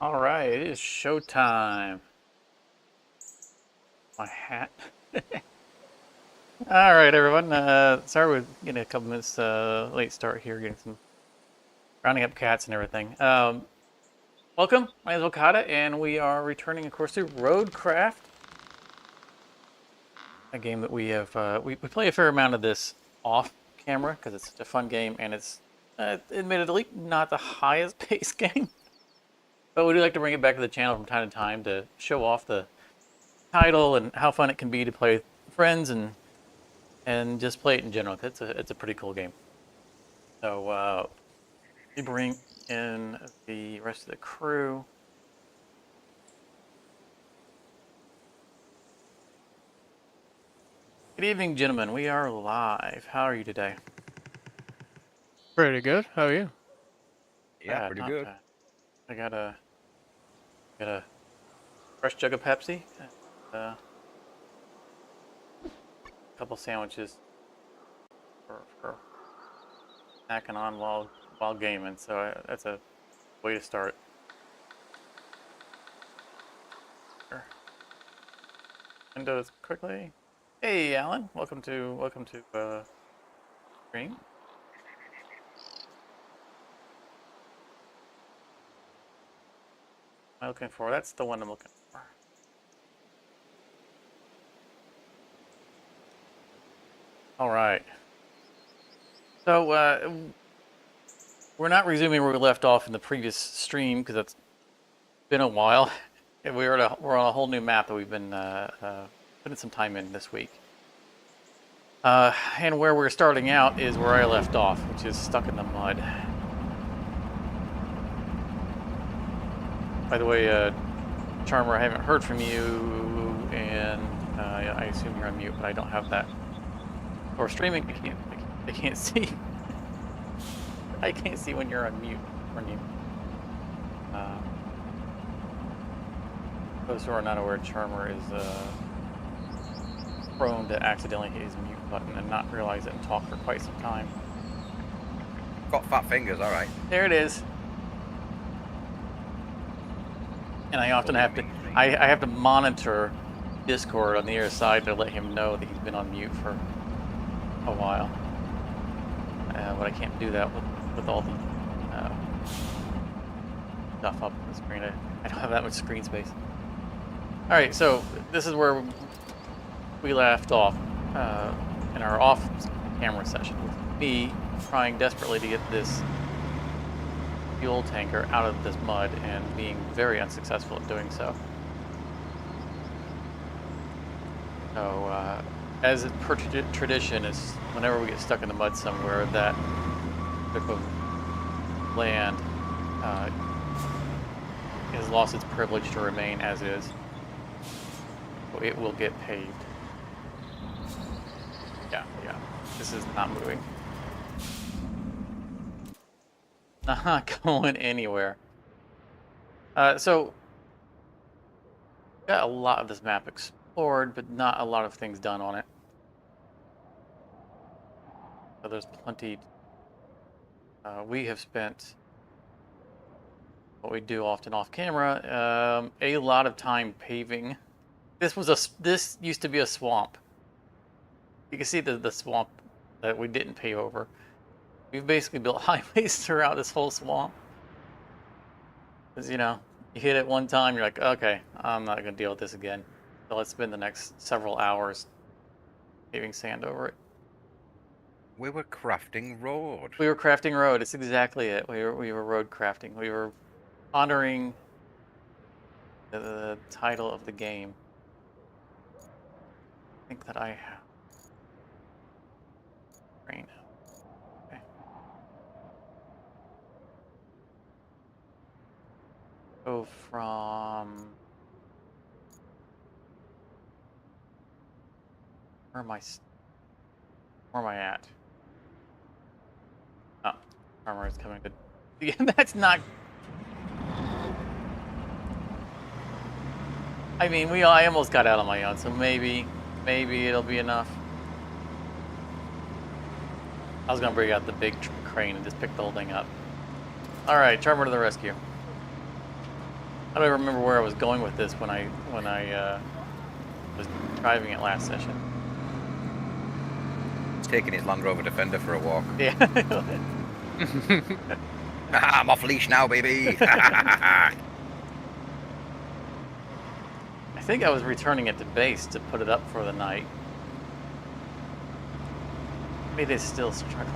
All right, it is showtime. My hat. All right, everyone. Sorry we're getting a couple minutes late start here, getting some rounding up cats and everything. Welcome. My name is Okada, and we are returning, of course, to Roadcraft, a game that we have. We play a fair amount of this off camera because it's such a fun game, and it's admittedly not the highest paced game, but we do like to bring it back to the channel from time to time to show off the title and how fun it can be to play with friends and just play it in general. It's a pretty cool game. So we bring in the rest of the crew. Good evening, gentlemen. We are live. How are you today? Pretty good. How are you? Yeah, pretty good. Bad. I got a fresh jug of Pepsi, and a couple sandwiches for snacking on while gaming. So that's a way to start. Sure. Windows quickly. Hey, Alan. Welcome to stream. Am I looking for? That's the one I'm looking for. All right. So we're not resuming where we left off in the previous stream because it's been a while. We're on a whole new map that we've been putting some time in this week. And where we're starting out is where I left off, which is stuck in the mud. By the way, Charmer, I haven't heard from you, and I assume you're on mute, but I don't have that. Or streaming, I can't see. I can't see when you're on mute. Those who are not aware, Charmer is prone to accidentally hit his mute button and not realize it and talk for quite some time. Got fat fingers, all right. There it is. And I often have to, I have to monitor Discord on the other side to let him know that he's been on mute for a while. But I can't do that with all the stuff up on the screen. I don't have that much screen space. All right, so this is where we left off in our off-camera session with me trying desperately to get this fuel tanker out of this mud and being very unsuccessful at doing so. So, as per tradition, is whenever we get stuck in the mud somewhere, that strip of land has lost its privilege to remain as is. So it will get paved. Yeah. This is not moving. Not going anywhere. So, got a lot of this map explored, but not a lot of things done on it. So there's plenty. We have spent what we do often off camera, a lot of time paving. This used to be a swamp. You can see the swamp that we didn't pave over. We've basically built highways throughout this whole swamp. Because, you hit it one time, you're like, okay, I'm not going to deal with this again. So let's spend the next several hours paving sand over it. We were crafting road. We were crafting road. It's exactly it. We were road crafting. We were honoring the title of the game. I think that I have. Rain. Okay. Go from. Where am I at? Oh, armor is coming to. Yeah, that's not. I mean, I almost got out on my own, so maybe it'll be enough. I was gonna bring out the big crane and just pick the whole thing up. All right, Charmer to the rescue. I don't remember where I was going with this when I was driving it last session. He's taking his Land Rover Defender for a walk. Yeah. I'm off leash now, baby. I think I was returning it to base to put it up for the night. Maybe it's still struggling.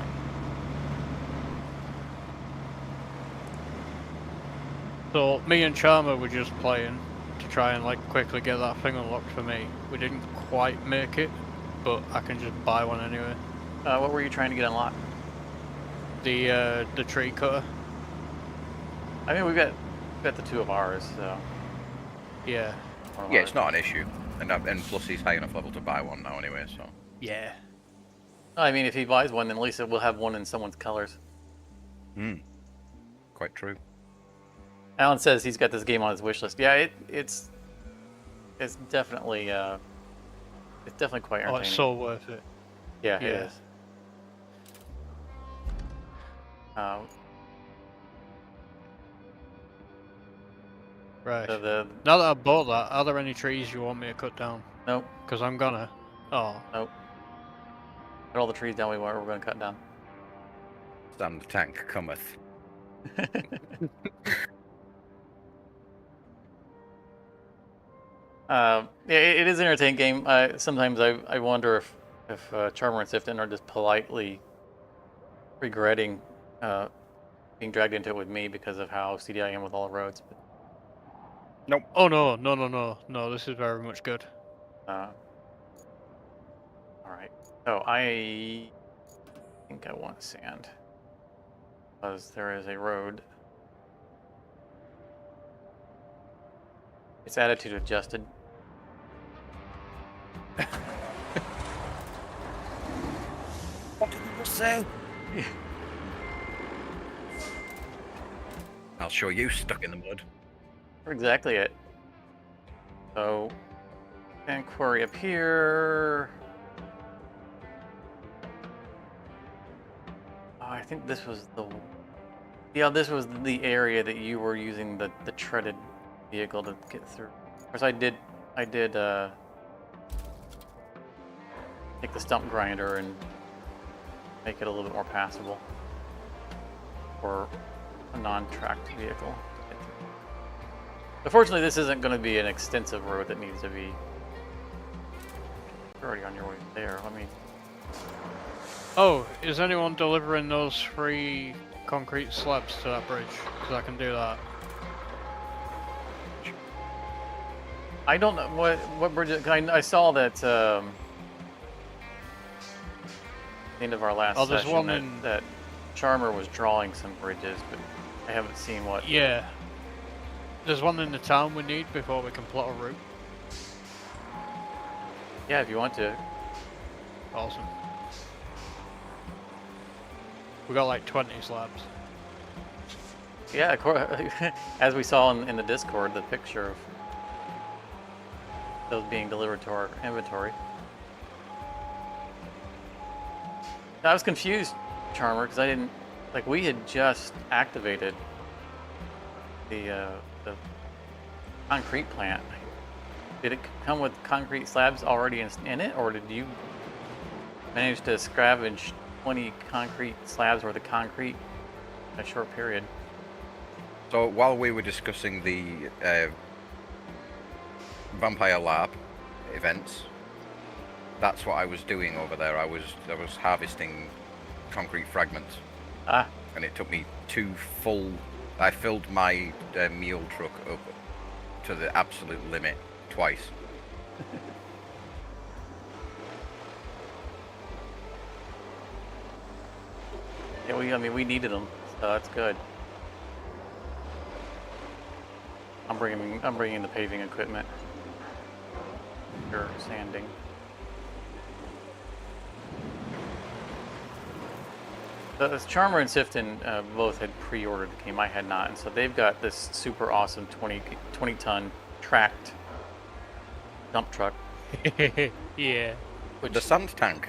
So me and Charmer were just playing to try and like quickly get that thing unlocked for me. We didn't quite make it, but I can just buy one anyway. What were you trying to get unlocked? The tree cutter. I mean, we've got the two of ours, so. Yeah. Yeah, it's not an issue. And plus he's high enough level to buy one now anyway, so. Yeah. I mean, if he buys one, then at least we'll have one in someone's colors. Quite true. Alan says he's got this game on his wish list. Yeah, it's definitely quite entertaining. Oh, it's so worth it. Yeah, Yeah. it is. Right. So Now that I bought that, are there any trees you want me to cut down? nope, Because I'm gonna. Oh. nope. Cut all the trees down we're going to cut down. Stand the tank cometh. Yeah, it is an entertaining game. Sometimes I wonder if Charmer and Sifton are just politely regretting being dragged into it with me because of how CD I am with all the roads. But, Oh no, no, no, no, no! This is very much good. all right. So I think I want sand because there is a road. It's attitude adjusted. What did you say? I'll show you stuck in the mud. Exactly it. So, and quarry up here. Oh, I think this was this was the area that you were using the treaded vehicle to get through. Of course, I did take the stump grinder and make it a little bit more passable for a non-tracked vehicle. Unfortunately, this isn't going to be an extensive road that needs to be. You're already on your way there. Let me. Oh, is anyone delivering those 3 concrete slabs to that bridge? Because I can do that. I don't know what bridge. I saw that the end of our last Oh, there's session one that Charmer was drawing some bridges, but I haven't seen what. Yeah. There's one in the town we need before we can plot a route. Yeah, if you want to. Awesome. We got like 20 slabs. Yeah, of course. As we saw in the Discord, the picture of those being delivered to our inventory. I was confused, Charmer, because I didn't like we had just activated the concrete plant. Did it come with concrete slabs already in it, or did you manage to scavenge 20 concrete slabs worth of concrete in a short period? So while we were discussing the Vampire Lab events, that's what I was doing over there. I was harvesting concrete fragments. Ah. And it took me 2 full. I filled my mule truck up to the absolute limit twice. Yeah, I mean, we needed them, so that's good. I'm bringing the paving equipment. You're sanding. The Charmer and Sifton both had pre-ordered the game. I had not, and so they've got this super awesome 20-ton tracked dump truck. Yeah. With the sand tank.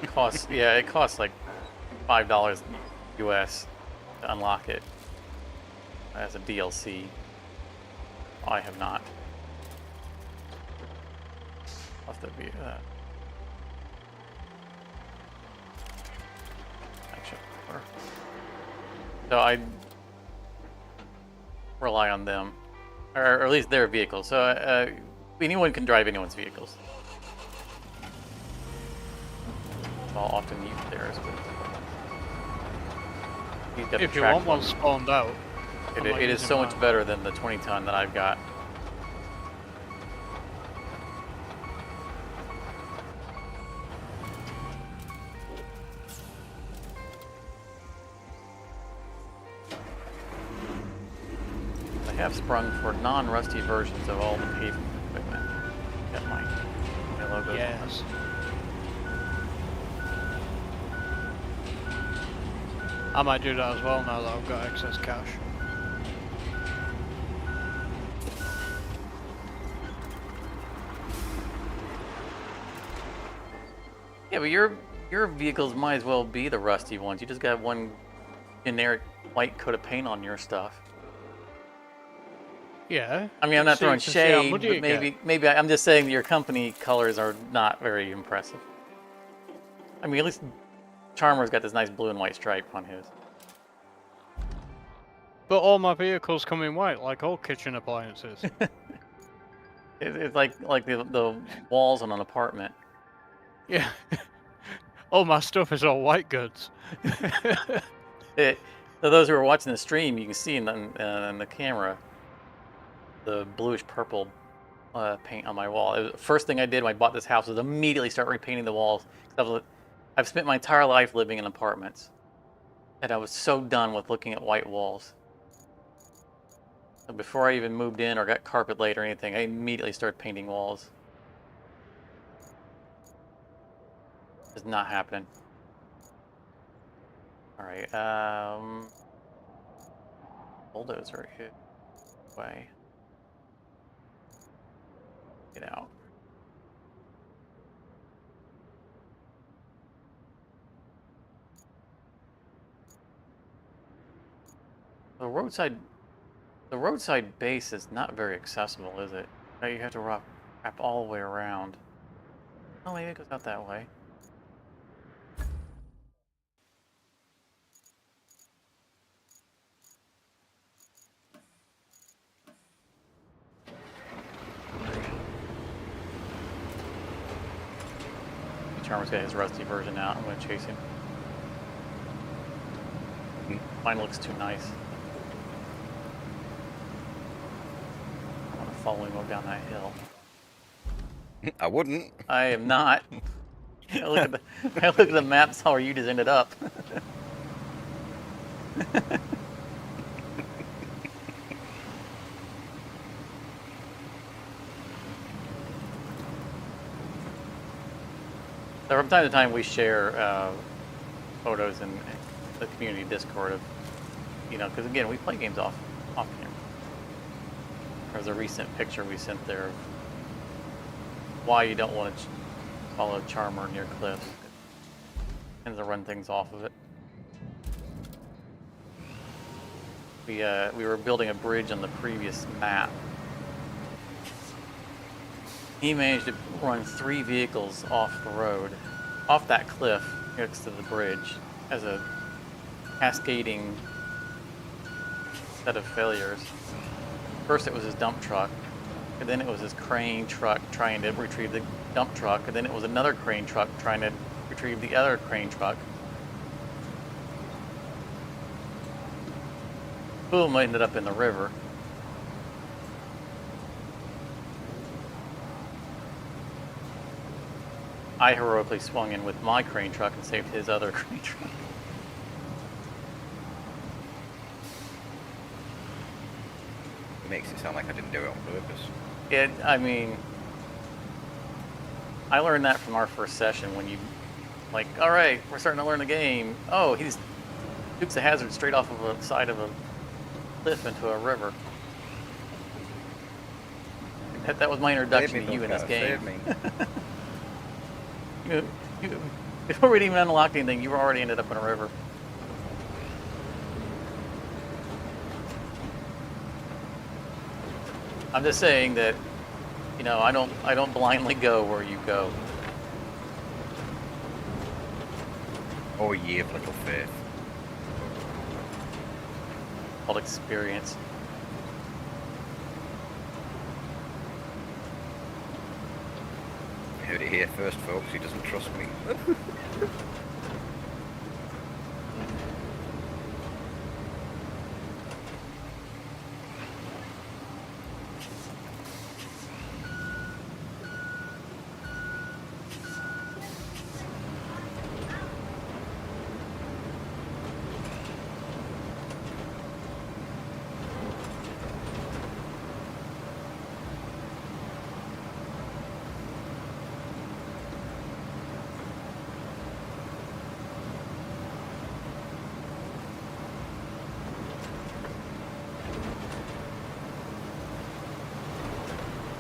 Costs it costs like $5 US to unlock it as a DLC. I have not. Must have be action. So I rely on them, or at least their vehicles. So anyone can drive anyone's vehicles. I'll often use theirs. But If you want one spawned out, it is so much better than the 20-ton that I've got. I have sprung for non-rusty versions of all the pavement equipment. Got my logo. Yes. I might do that as well now that I've got excess cash. Yeah, but your vehicles might as well be the rusty ones. You just got one generic white coat of paint on your stuff. Yeah. I mean, I'm not throwing shade, but maybe I'm just saying that your company colors are not very impressive. I mean, at least Charmer's got this nice blue and white stripe on his. But all my vehicles come in white, like all kitchen appliances. It's like the walls on an apartment. Yeah. All my stuff is all white goods. So those who are watching the stream, you can see in the camera the bluish purple paint on my wall. The first thing I did when I bought this house was immediately start repainting the walls. I've spent my entire life living in apartments, and I was so done with looking at white walls. So before I even moved in or got carpet laid or anything, I immediately started painting walls. It's not happening. All right, bulldozer here. Way. Get out. The roadside base is not very accessible, is it? You have to wrap all the way around. Oh, maybe it goes out that way. Charmer's got his rusty version out. I'm going to chase him. Mine looks too nice. I want to follow him down that hill. I wouldn't. I am not. I look at the map, saw where you just ended up. So from time to time, we share photos in the community Discord of, because again, we play games off camera. There's a recent picture we sent there of why you don't want to follow Charmer near cliffs. It tends to run things off of it. We were building a bridge on the previous map. He managed to run 3 vehicles off the road, off that cliff next to the bridge, as a cascading set of failures. First it was his dump truck, and then it was his crane truck trying to retrieve the dump truck, and then it was another crane truck trying to retrieve the other crane truck. Boom, ended up in the river. I heroically swung in with my crane truck and saved his other crane truck. It makes it sound like I didn't do it on purpose. I mean, I learned that from our first session when you, like, all right, we're starting to learn the game. Oh, he's Dukes a hazard straight off of a side of a cliff into a river. That was my introduction to you in this game. Save me. Before we'd even unlocked anything, you were already ended up in a river. I'm just saying that, you know, I don't blindly go where you go. Oh, ye of little faith. Called experience. Heard it here first, folks. He doesn't trust me.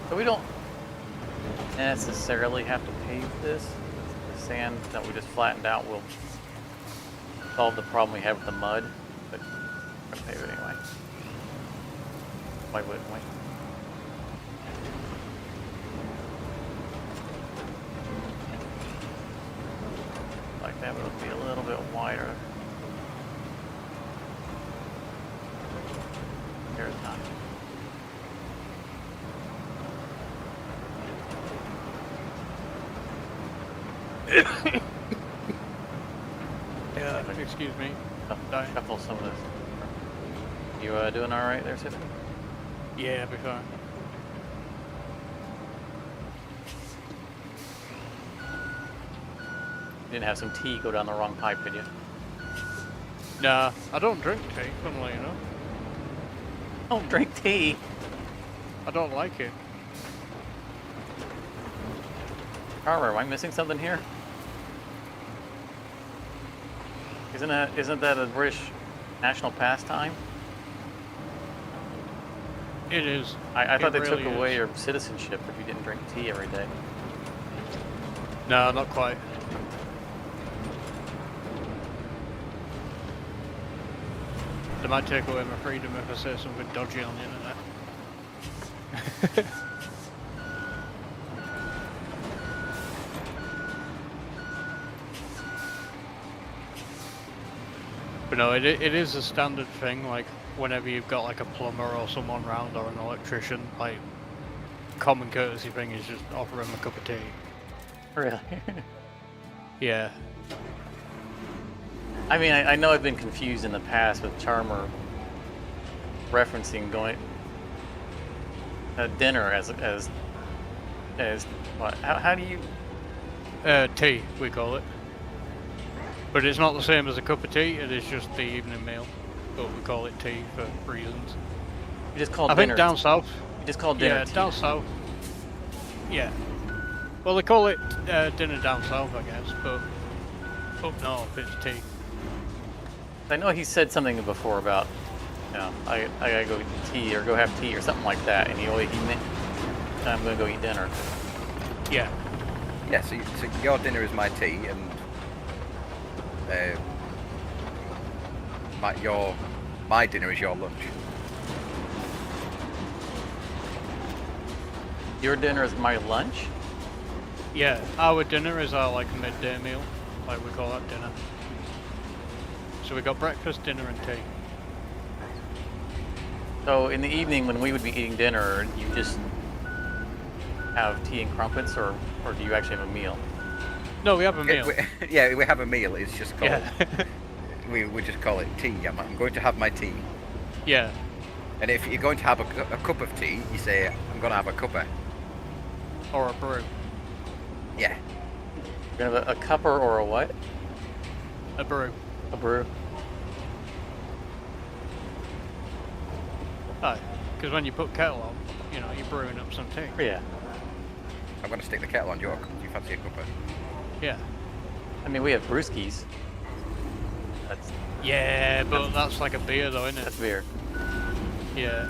So we don't necessarily have to pave this. The sand that we just flattened out will solve the problem we have with the mud, but we're gonna pave it anyway. Why wouldn't we? Like that would be a little bit wider. Here's not. Yeah, excuse me. Dying. Shuffle some of this. You doing all right there, Tiffany? Yeah, I'll be fine. You didn't have some tea go down the wrong pipe, did you? Nah, I don't drink tea, funnily enough. Don't drink tea. I don't like it. Carver, am I missing something here? Isn't that a British national pastime? It is. I thought they took really away is. your citizenship if you didn't drink tea every day. No, not quite. They might take away my freedom if I say something dodgy on the internet. But no, it is a standard thing, like whenever you've got like a plumber or someone round or an electrician, like common courtesy thing is just offer them a cup of tea. Really? Yeah. I mean, I know I've been confused in the past with Charmer referencing going dinner as what? How do you? Tea, we call it. But it's not the same as a cup of tea, it is just the evening meal. But we call it tea for reasons. You just call I dinner. think down south. You just call dinner. Yeah, tea. down south. Yeah. Well, they call it dinner down south, I guess, but up north it's tea. I know he said something before about, you know, I gotta go eat tea or go have tea or something like that, and he meant I'm gonna go eat dinner. Yeah. Yeah, so your dinner is my tea, and my dinner is your lunch. Your dinner is my lunch? Yeah, our dinner is our like midday meal, like we call that dinner. So we got breakfast, dinner and tea. So in the evening when we would be eating dinner, you just have tea and crumpets, or do you actually have a meal? No, we have a meal. Yeah, we have a meal. It's just called. Yeah. we just call it tea. I'm going to have my tea. Yeah. And if you're going to have a cup of tea, you say, I'm going to have a cuppa. Or a brew. Yeah. You're gonna have a cupper or a what? A brew. A brew. Aye. Because when you put kettle on, you know, you're brewing up some tea. Yeah. I'm going to stick the kettle on your. Do you fancy a cuppa? Yeah. I mean, we have brewskis. That's Yeah, but that's like a beer though, isn't it? that's beer. Yeah.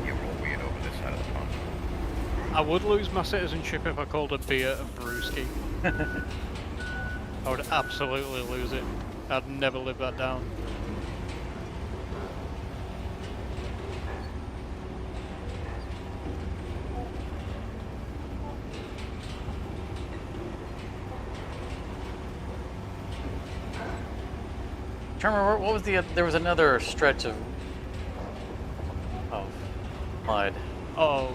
You're all weird over this side of the pond. I would lose my citizenship if I called a beer a brewski. I would absolutely lose it. I'd never live that down. trying to remember what was there was another stretch of mud Oh,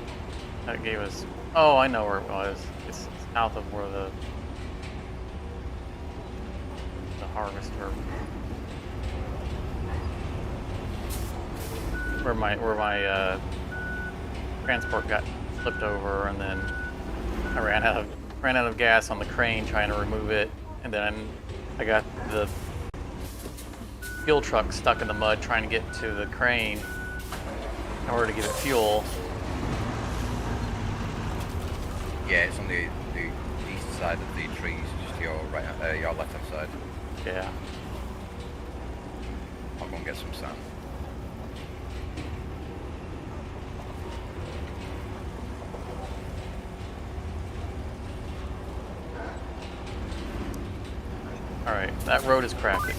that gave us. Oh, I know where it was. It's south of where the harvester, where my transport got flipped over, and then I ran out of gas on the crane trying to remove it, and then I got the fuel truck stuck in the mud trying to get to the crane in order to give it fuel. Yeah, it's on the east side of the trees, just your your left hand side. Yeah. I'll go and get some sand. All right, that road is crafted.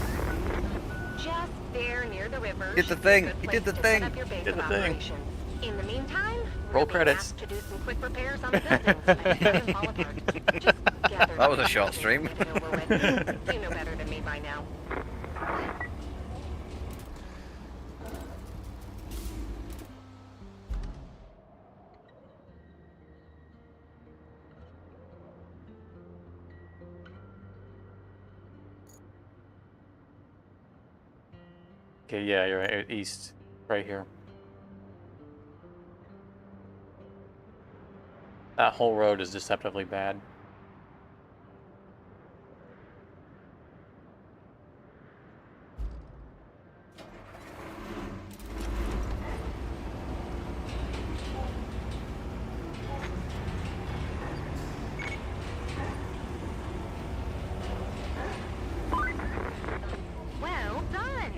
Just there near the river. Did the should be a thing. good He place did the to thing. set up your base Did the of thing. operations. In the meantime, Roll we're being credits. asked to do some quick repairs on the buildings that are starting to fall apart. Just gather That was a the short details stream. and get it over with. You know better than me by now. Okay, yeah, you're right. East, right here. That whole road is deceptively bad. Well done.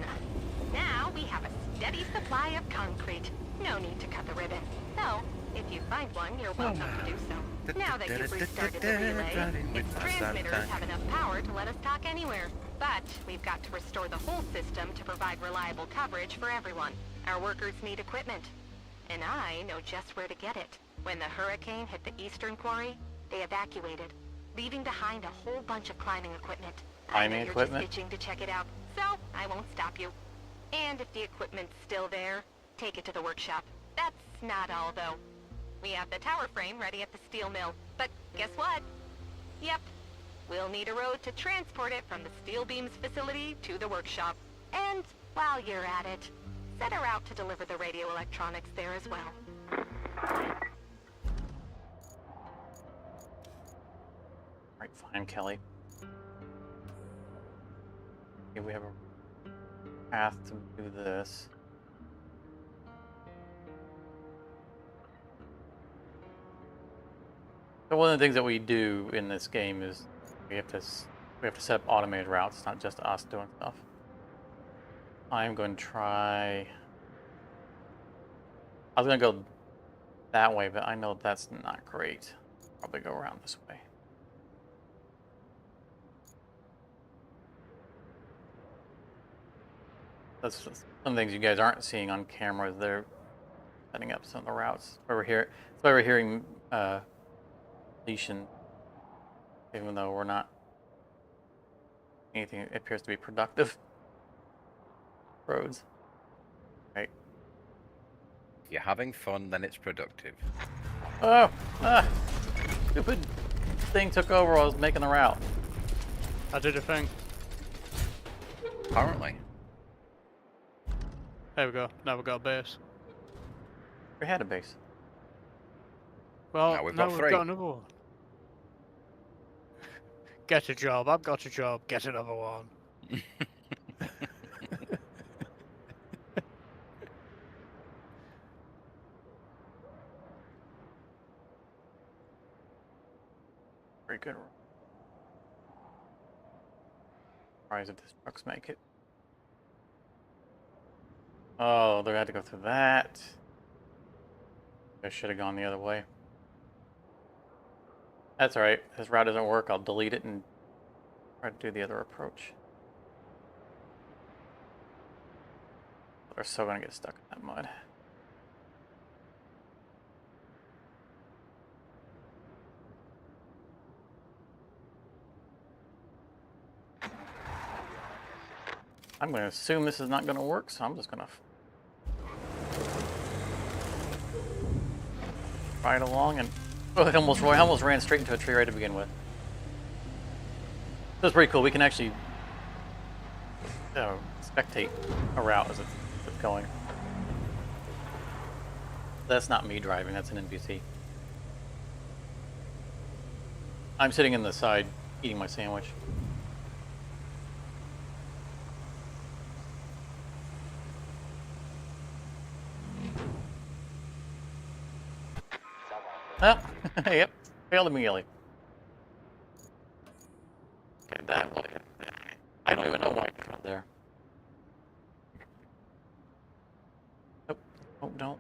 Now we have a steady supply of concrete. No need to cut the ribbon. Though, if you find one, you're welcome to do so. Now that you've restarted the relay, its transmitters have enough power to let us talk anywhere. But we've got to restore the whole system to provide reliable coverage for everyone. Our workers need equipment. And I know just where to get it. When the hurricane hit the eastern quarry, they evacuated, leaving behind a whole bunch of climbing equipment. I know Climbing you're equipment? just itching to check it out, so I won't stop you. And if the equipment's still there, take it to the workshop. That's not all, though. We have the tower frame ready at the steel mill, but guess what? Yep, we'll need a road to transport it from the steel beams facility to the workshop. And while you're at it, set her out to deliver the radio electronics there as well. Right, fine, Kelly. Okay, we have a path to do this. So one of the things that we do in this game is we have to set up automated routes. It's not just us doing stuff. I'm going to try. I was going to go that way, but I know that's not great. Probably go around this way. That's some of the things you guys aren't seeing on camera. They're setting up some of the routes. That's why we're hearing deletion, even though we're not anything that appears to be productive roads. Right. If you're having fun, then it's productive. Oh, stupid thing took over while I was making the route. I did a thing. Apparently. There we go. Now we've got a base. We had a base. Well, Now we've now got we've three. got another one. Get a job. I've got a job. Get another one. Very good. Surprised if these trucks make it. Oh, they had to go through that. I should have gone the other way. That's alright. If this route doesn't work, I'll delete it and try to do the other approach. They're so gonna get stuck in that mud. I'm going to assume this is not going to work, so I'm just going to ride along and... Oh, I almost ran straight into a tree right to begin with. That's pretty cool. We can actually spectate a route as it's going. That's not me driving, that's an NPC. I'm sitting in the side eating my sandwich. Oh, yep, failed immediately. Okay, that one. I don't even know why I got there. Oh, oh, don't.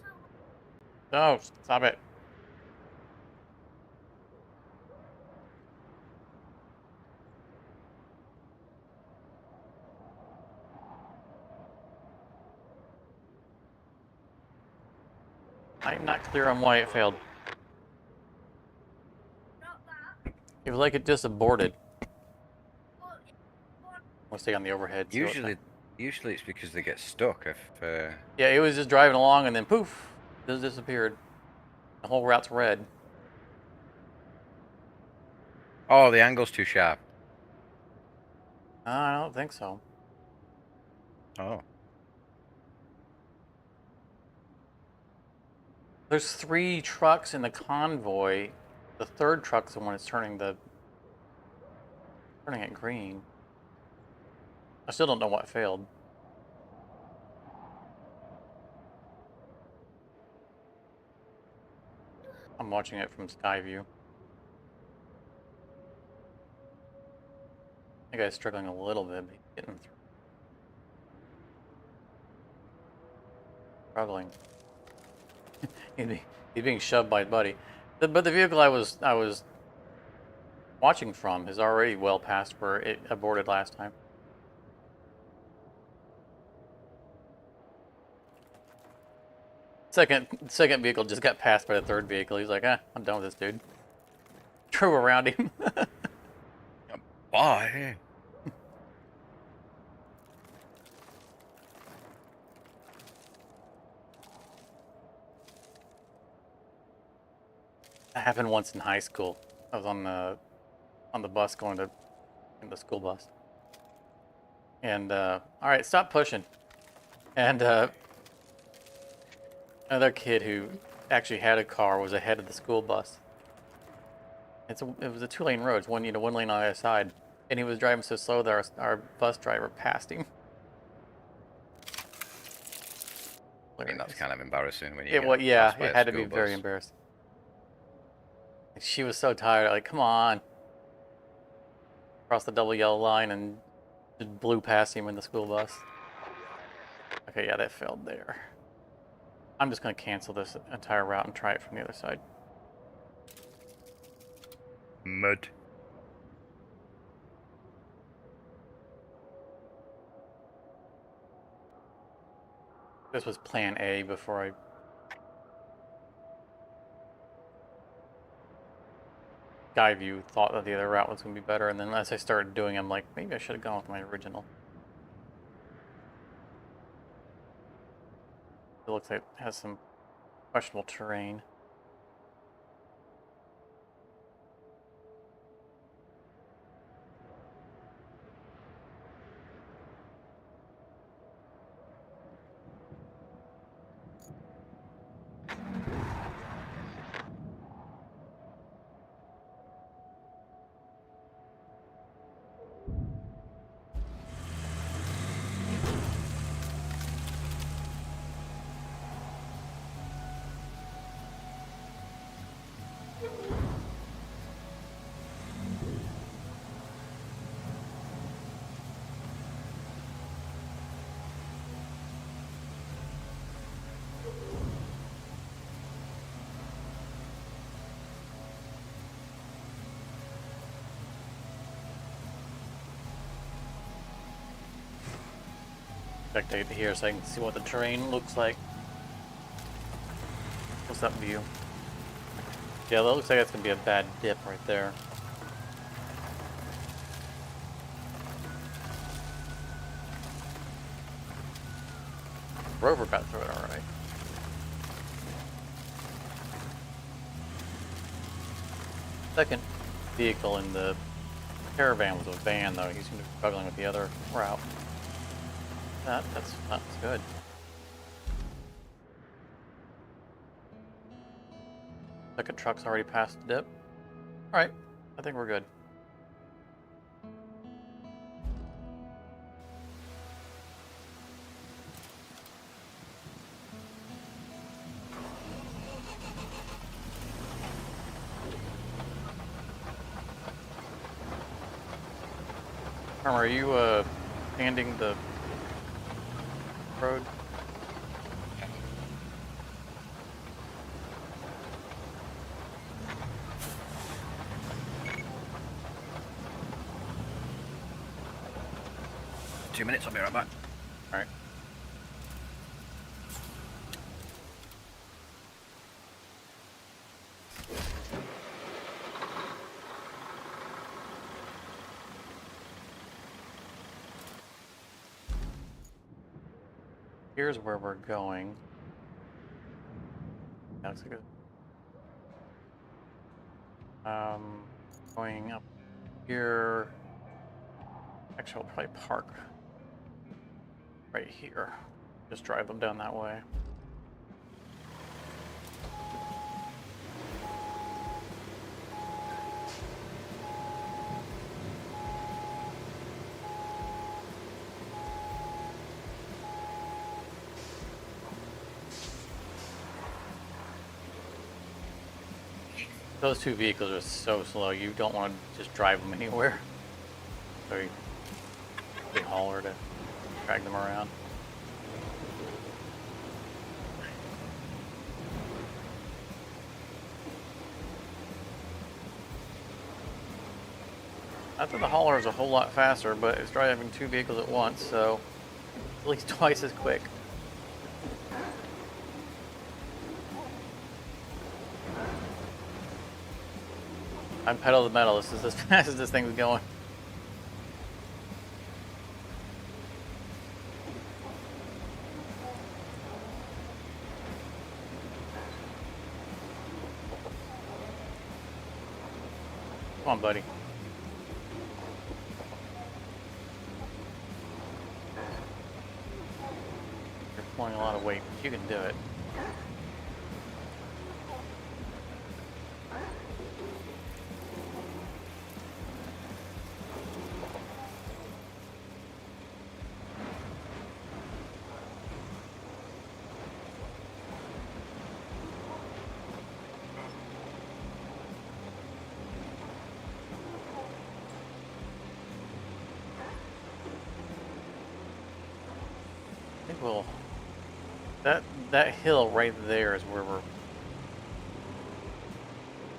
No, stop it. I'm not clear on why it failed. It was like it just aborted. We'll stay on the overhead. Usually it's because they get stuck. If yeah, it was just driving along and then poof, just disappeared. The whole route's red. oh, the angle's too sharp. I don't think so. Oh, There's 3 trucks in the convoy. The third truck's the one that's turning it green. I still don't know what failed. I'm watching it from Skyview. The guy's struggling a little bit, but he's getting through. Struggling. He's being shoved by his buddy. But the vehicle I was watching from is already well past where it aborted last time. Second vehicle just got passed by the third vehicle. He's like, I'm done with this dude. Drove around him. bye. That happened once in high school. I was on the bus going to the school bus. And all right, stop pushing. And another kid who actually had a car was ahead of the school bus. It was a 2-lane road, one lane on either side, and he was driving so slow that our bus driver passed him. I mean, that's kind of embarrassing when you. Yeah, it had to be very embarrassing. She was so tired, like, come on. Crossed the double yellow line and just blew past him in the school bus. Okay, yeah, that failed there. I'm just going to cancel this entire route and try it from the other side. Mud. This was plan A before I... Skyview thought that the other route was going to be better, and then as I started doing it, I'm like, maybe I should have gone with my original. It looks like it has some questionable terrain. Spectate here so I can see what the terrain looks like. What's that view? Yeah, that looks like it's gonna be a bad dip right there. Rover got through it all right. Second vehicle in the caravan was a van, though. He seemed to be struggling with the other route. That's good. Second truck's already past the dip. All right, I think we're good. Are you sanding the road? 2 minutes, I'll be right back. All right. Here's where we're going. That looks like going up here. Actually, I'll probably park right here. Just drive them down that way. Those two vehicles are so slow, you don't want to just drive them anywhere. Very big hauler to drag them around. I thought the hauler is a whole lot faster, but it's driving two vehicles at once, so at least twice as quick. I'm pedal to the metal. This is as fast as this thing's going. Come on, buddy. You're pulling a lot of weight, but you can do it. I think we'll... That hill right there is where we're...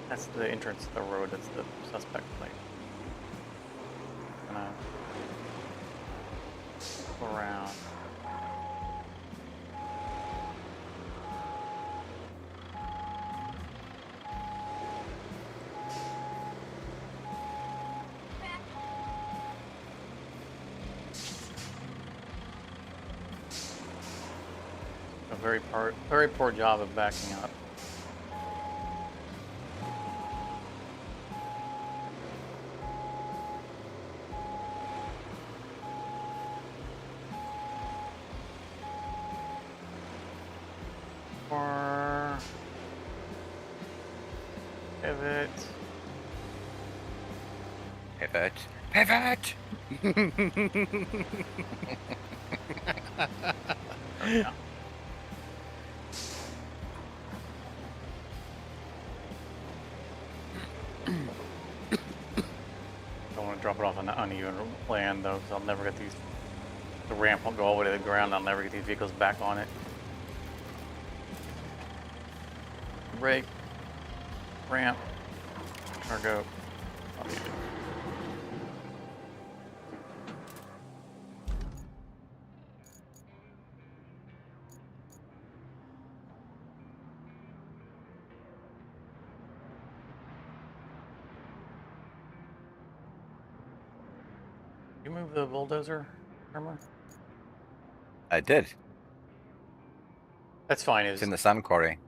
That's the entrance to the road. That's the suspect place. Gonna go around. Very poor job of backing up. Or pivot. Pivot. Pivot! There we go. Don't want to drop it off on the uneven land though, because I'll never get these. The ramp won't go all the way to the ground. I'll never get these vehicles back on it. Brake, ramp, cargo. You move the bulldozer, Irma? I did. That's fine. It's in the sand quarry.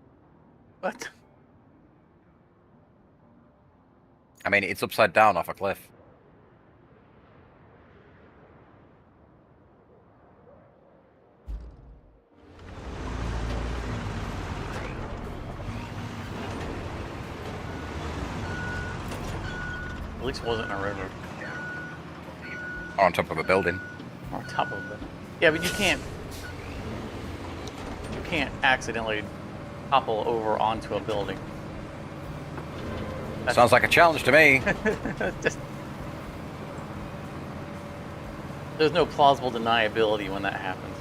What? I mean, it's upside down off a cliff. At least it wasn't in a river. Or on top of a building. Or on top of it. Yeah, but you can't accidentally topple over onto a building. Sounds like a challenge to me. Just, there's no plausible deniability when that happens.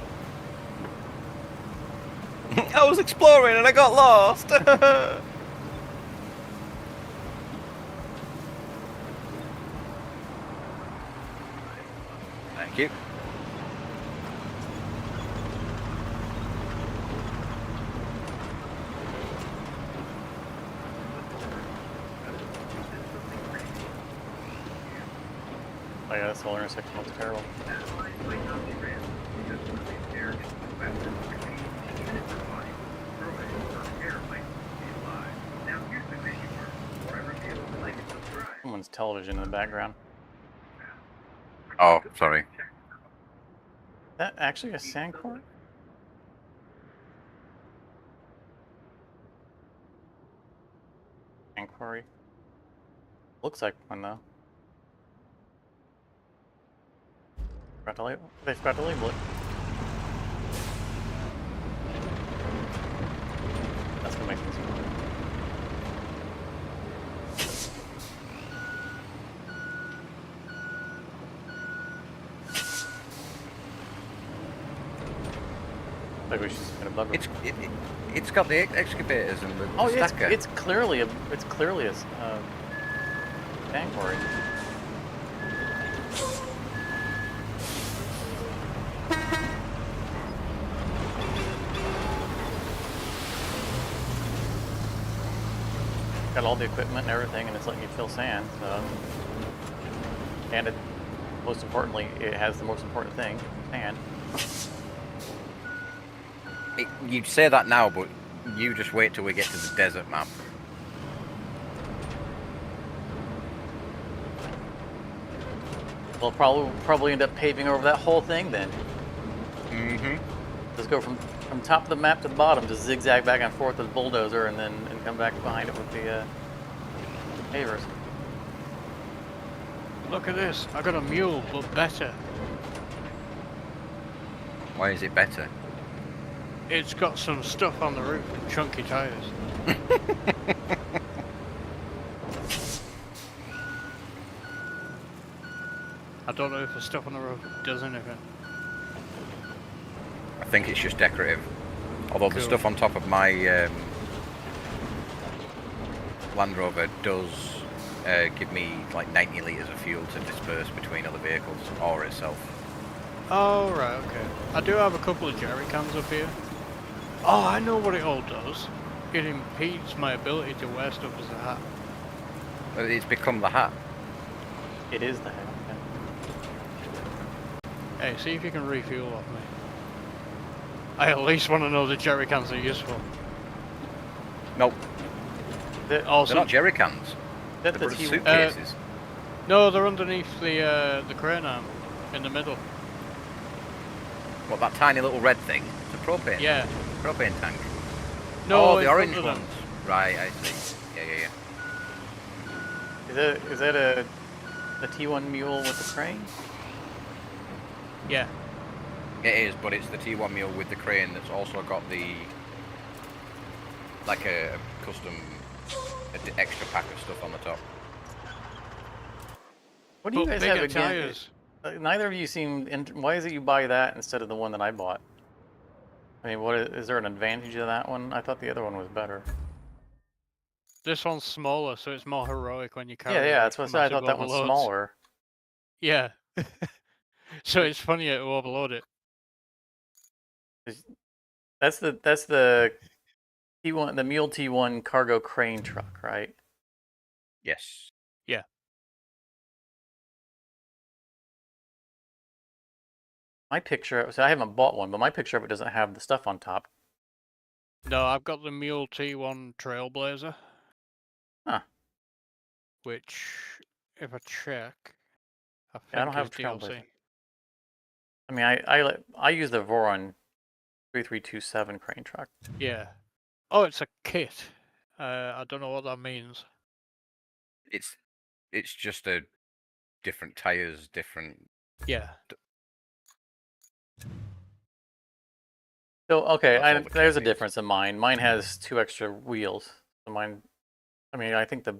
I was exploring and I got lost. Thank you. Oh yeah, this whole intersection looks terrible. Someone's television in the background. Oh, sorry. Is that actually a sand quarry? Sand quarry. Looks like one though. They forgot to label it. That's what makes me smart. Like we should just get a bug. It's got the excavators and the Oh yeah, stacker. it's clearly a sand quarry. Got all the equipment and everything, and it's letting you fill sand. So, and it, most importantly, it has the most important thing: sand. You'd say that now, but you just wait till we get to the desert map. We'll probably end up paving over that whole thing then. Mm-hmm. Just go from top of the map to the bottom, just zigzag back and forth with the bulldozer, and then come back behind it with the pavers. Look at this. I got a mule, but better. Why is it better? It's got some stuff on the roof and chunky tires. I don't know if the stuff on the roof does anything. I think it's just decorative. Although the Cool. stuff on top of my Land Rover does give me like 90 litres of fuel to disperse between other vehicles or itself. Oh, right, okay. I do have a couple of jerry cans up here. Oh, I know what it all does. It impedes my ability to wear stuff as a hat. But it's become the hat. It is the head. Hey, see if you can refuel off me. I at least want to know the jerry cans are useful. Nope, Also, they're not jerry cans. That They're the just T- suitcases. no, they're underneath the crane arm, in the middle. What, that tiny little red thing? It's a propane. Yeah. Propane tank. No, oh, in the orange front of ones. them. Right, I see. Yeah. Is that a T1 mule with the crane? Yeah. It is, but it's the T1 mule with the crane that's also got the like a custom extra pack of stuff on the top. What do you But guys have bigger against? tires. Neither of you seem. Why is it you buy that instead of the one that I bought? I mean, is there an advantage of that one? I thought the other one was better. This one's smaller, so it's more heroic when you carry Yeah, like, that's what I said. I massive thought that one's overloads. smaller. Yeah. So it's funnier to overload it. That's the T1, the Mule T1 cargo crane truck, right? Yes. Yeah. My picture. So I haven't bought one, but my picture of it doesn't have the stuff on top. No, I've got the Mule T1 Trailblazer. Huh. Which, if I check, I think Yeah, I don't have is DLC. Trailblazer. I mean, I use the Voron 3327 crane truck. Yeah. Oh, it's a kit. I don't know what that means. It's just a different tires, different. Yeah. So okay, That's all the there's a kit is. difference in mine. Mine has 2 extra wheels. So mine, I mean, I think the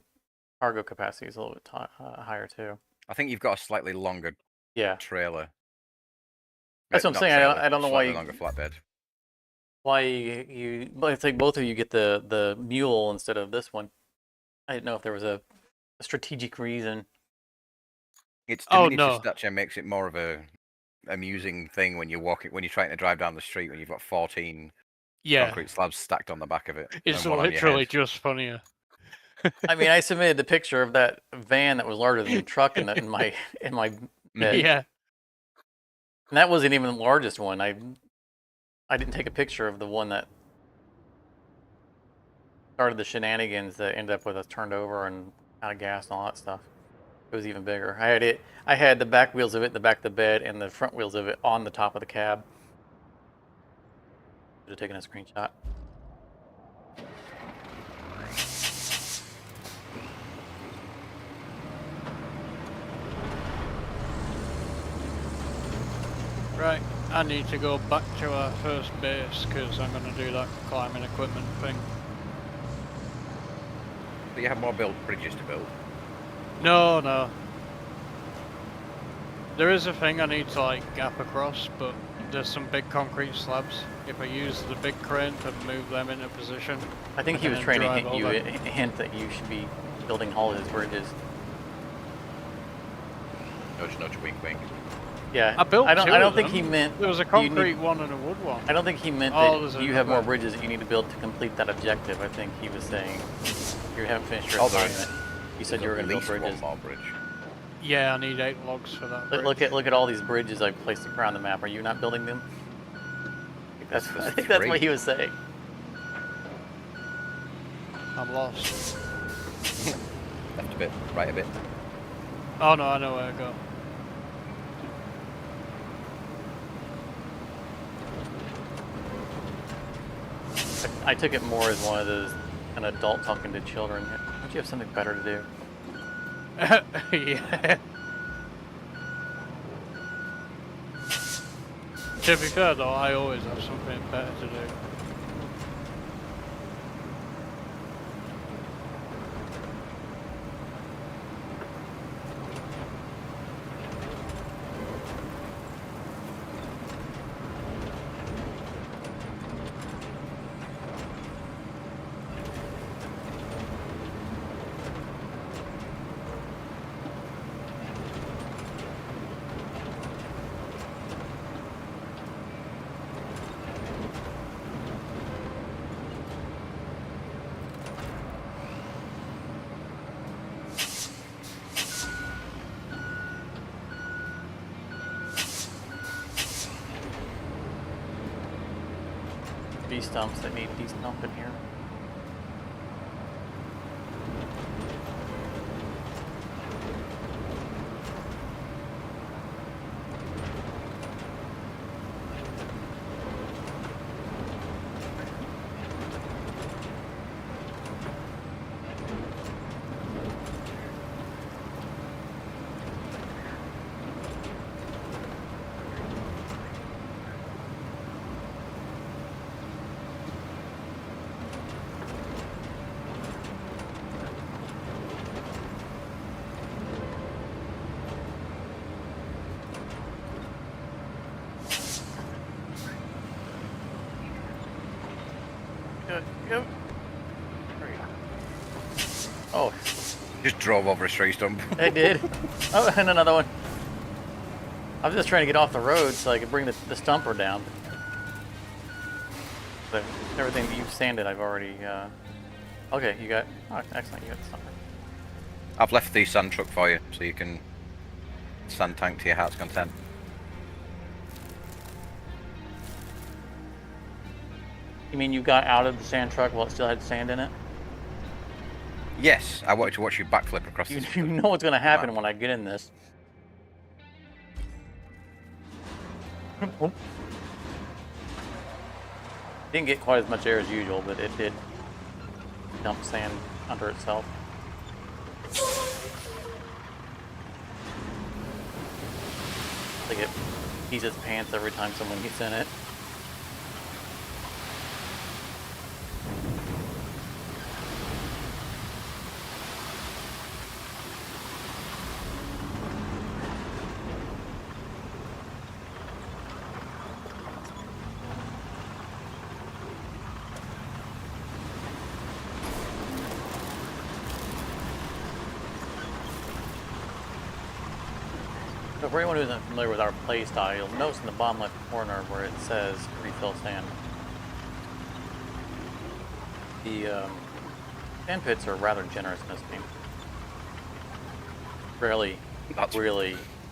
cargo capacity is a little bit higher too. I think you've got a slightly longer Yeah, trailer. that's what I'm Not saying. trailer, I don't know why slightly longer flatbed. but it's like both of you get the mule instead of this one. I didn't know if there was a strategic reason. Its Oh, diminutive no. stature makes it more of a amusing thing when you're trying to drive down the street when you've got 14 Yeah. concrete slabs stacked on the back of it. It's and one on your literally head. just funnier. I mean, I submitted the picture of that van that was larger than the truck in my bed. Yeah. And that wasn't even the largest one. I didn't take a picture of the one that started the shenanigans that ended up with us turned over and out of gas and all that stuff. It was even bigger. I had the back wheels of it in the back of the bed and the front wheels of it on the top of the cab. Should have taken a screenshot. Right. I need to go back to our first base because I'm going to do that climbing equipment thing. But you have more bridges to build. No. There is a thing I need to like gap across, but there's some big concrete slabs. If I use the big crane to move them into position, I think he was trying to drive hint that you should be building all his bridges. Nudge, nudge, wink, wink. Yeah, I built I two don't of think them. he meant. There was a you concrete need- one and a wood one. I don't think he meant Oh, there's that you have more another. bridges that you need to build to complete that objective. I think he was saying you haven't finished your Oh, there is. assignment. You said you were There's going at to build least bridges. one more bridge. Yeah, I need 8 logs for that. Look at all these bridges I've placed around the map. Are you not building them? I think that's what he was saying. I'm lost. Left a bit, right a bit. Oh no, I know where to go. I took it more as one of those an adult talking to children. Don't you have something better to do? Yeah. To be fair though, I always have something better to do. Stumps that need de-stumping here. Go. Oh, Just drove over a tree stump. I did. Oh, and another one. I was just trying to get off the road so I could bring the stumper down. But everything that you've sanded, I've already. Okay, you got. Oh, excellent, you got the stumper. I've left the sand truck for you, so you can sand tank to your heart's content. You mean you got out of the sand truck while it still had sand in it? Yes, I wanted to watch you backflip across You, the you know what's going to happen map. when I get in this. Didn't get quite as much air as usual, but it did dump sand under itself. Like it pees its pants every time someone gets in it. So for anyone who isn't familiar with our play style, you'll notice in the bottom left corner where it says refill sand. The sand pits are rather generous in this game. Really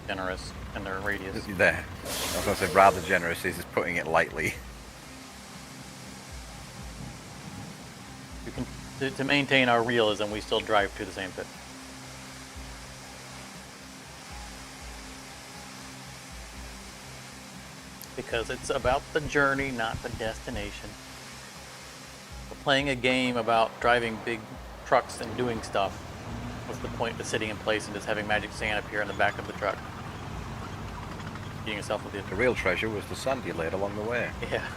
generous in their radius. There. I was going to say rather generous is putting it lightly. You can to maintain our realism, we still drive to the same pit. Because it's about the journey, not the destination. We're playing a game about driving big trucks and doing stuff. What's the point of sitting in place and just having magic sand appear in the back of the truck? Getting yourself with The real treasure was the sand you laid along the way. Yeah.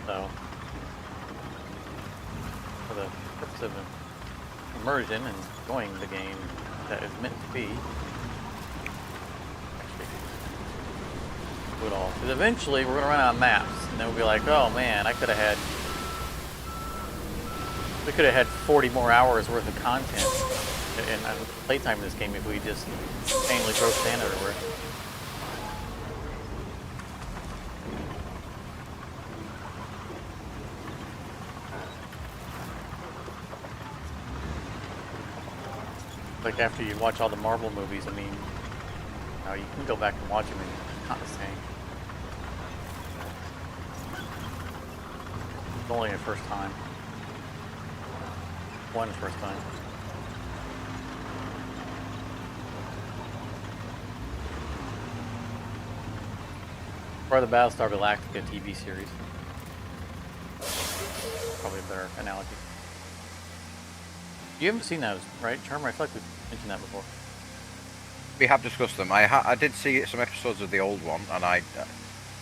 So, for the purpose of immersion and enjoying the game that is meant to be, do it all. Because eventually we're going to run out of maps, and then we'll be like, oh man, we could have had 40 more hours worth of content in playtime in this game if we just mainly throw sand everywhere. Like after you watch all the Marvel movies, I mean, you can go back and watch them and it's not the same. It's only your first time. One first time. Or the Battlestar Galactica TV series. Probably a better analogy. You haven't seen those, right, Charmer? I feel like we've mentioned that before. We have discussed them. I did see some episodes of the old one, and I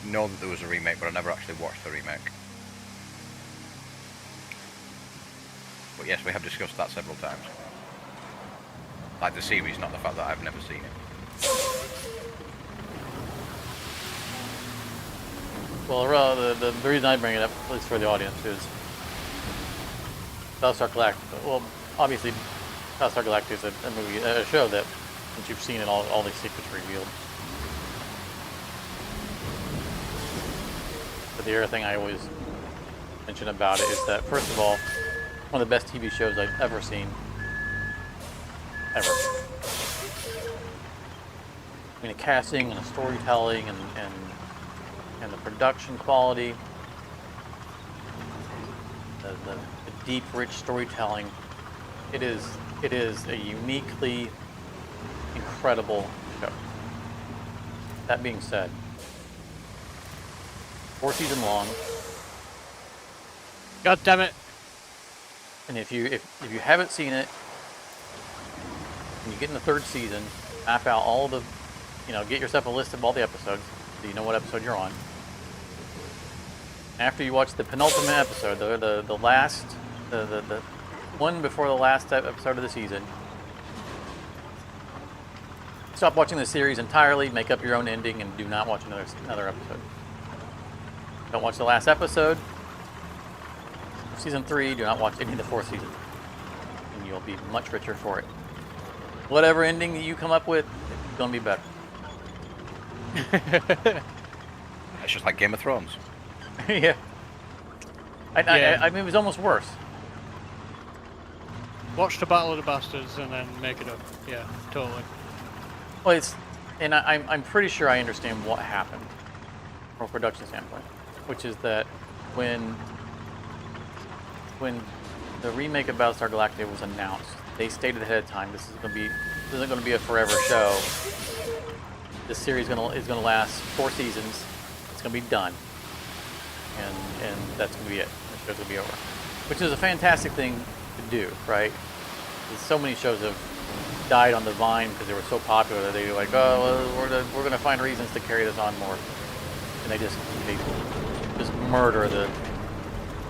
know that there was a remake, but I never actually watched the remake. But yes, we have discussed that several times. Like the series, not the fact that I've never seen it. Well, the reason I bring it up, at least for the audience, is Battlestar Galactica. Well, obviously, Battlestar Galactica is a movie, a show that, once you've seen it, all these secrets revealed. But the other thing I always mention about it is that, first of all, one of the best TV shows I've ever seen. Ever. I mean, the casting and the storytelling and the production quality, the deep, rich storytelling. It is a uniquely incredible show. That being said, 4 seasons long. God damn it! And if you haven't seen it, and you get in the 3rd season, map out all the, get yourself a list of all the episodes, so you know what episode you're on. After you watch the penultimate episode, the last, the one before the last episode of the season, stop watching the series entirely, make up your own ending, and do not watch another episode. Don't watch the last episode. Season 3, do not watch any of the 4th season, and you'll be much richer for it. Whatever ending that you come up with, it's gonna be better. It's just like Game of Thrones. Yeah. I mean, it was almost worse. Watch the Battle of the Bastards and then make it up. Yeah, totally. Well, I'm pretty sure I understand what happened. from a production standpoint, which is that when the remake of Battlestar Galactica was announced, they stated ahead of time this isn't going to be a forever show. This series is gonna last 4 seasons. It's gonna be done, and that's gonna be it. The show's gonna be over, which is a fantastic thing to do, right? Because so many shows have died on the vine because they were so popular that they were like, oh, well, we're gonna find reasons to carry this on more, and they just murder the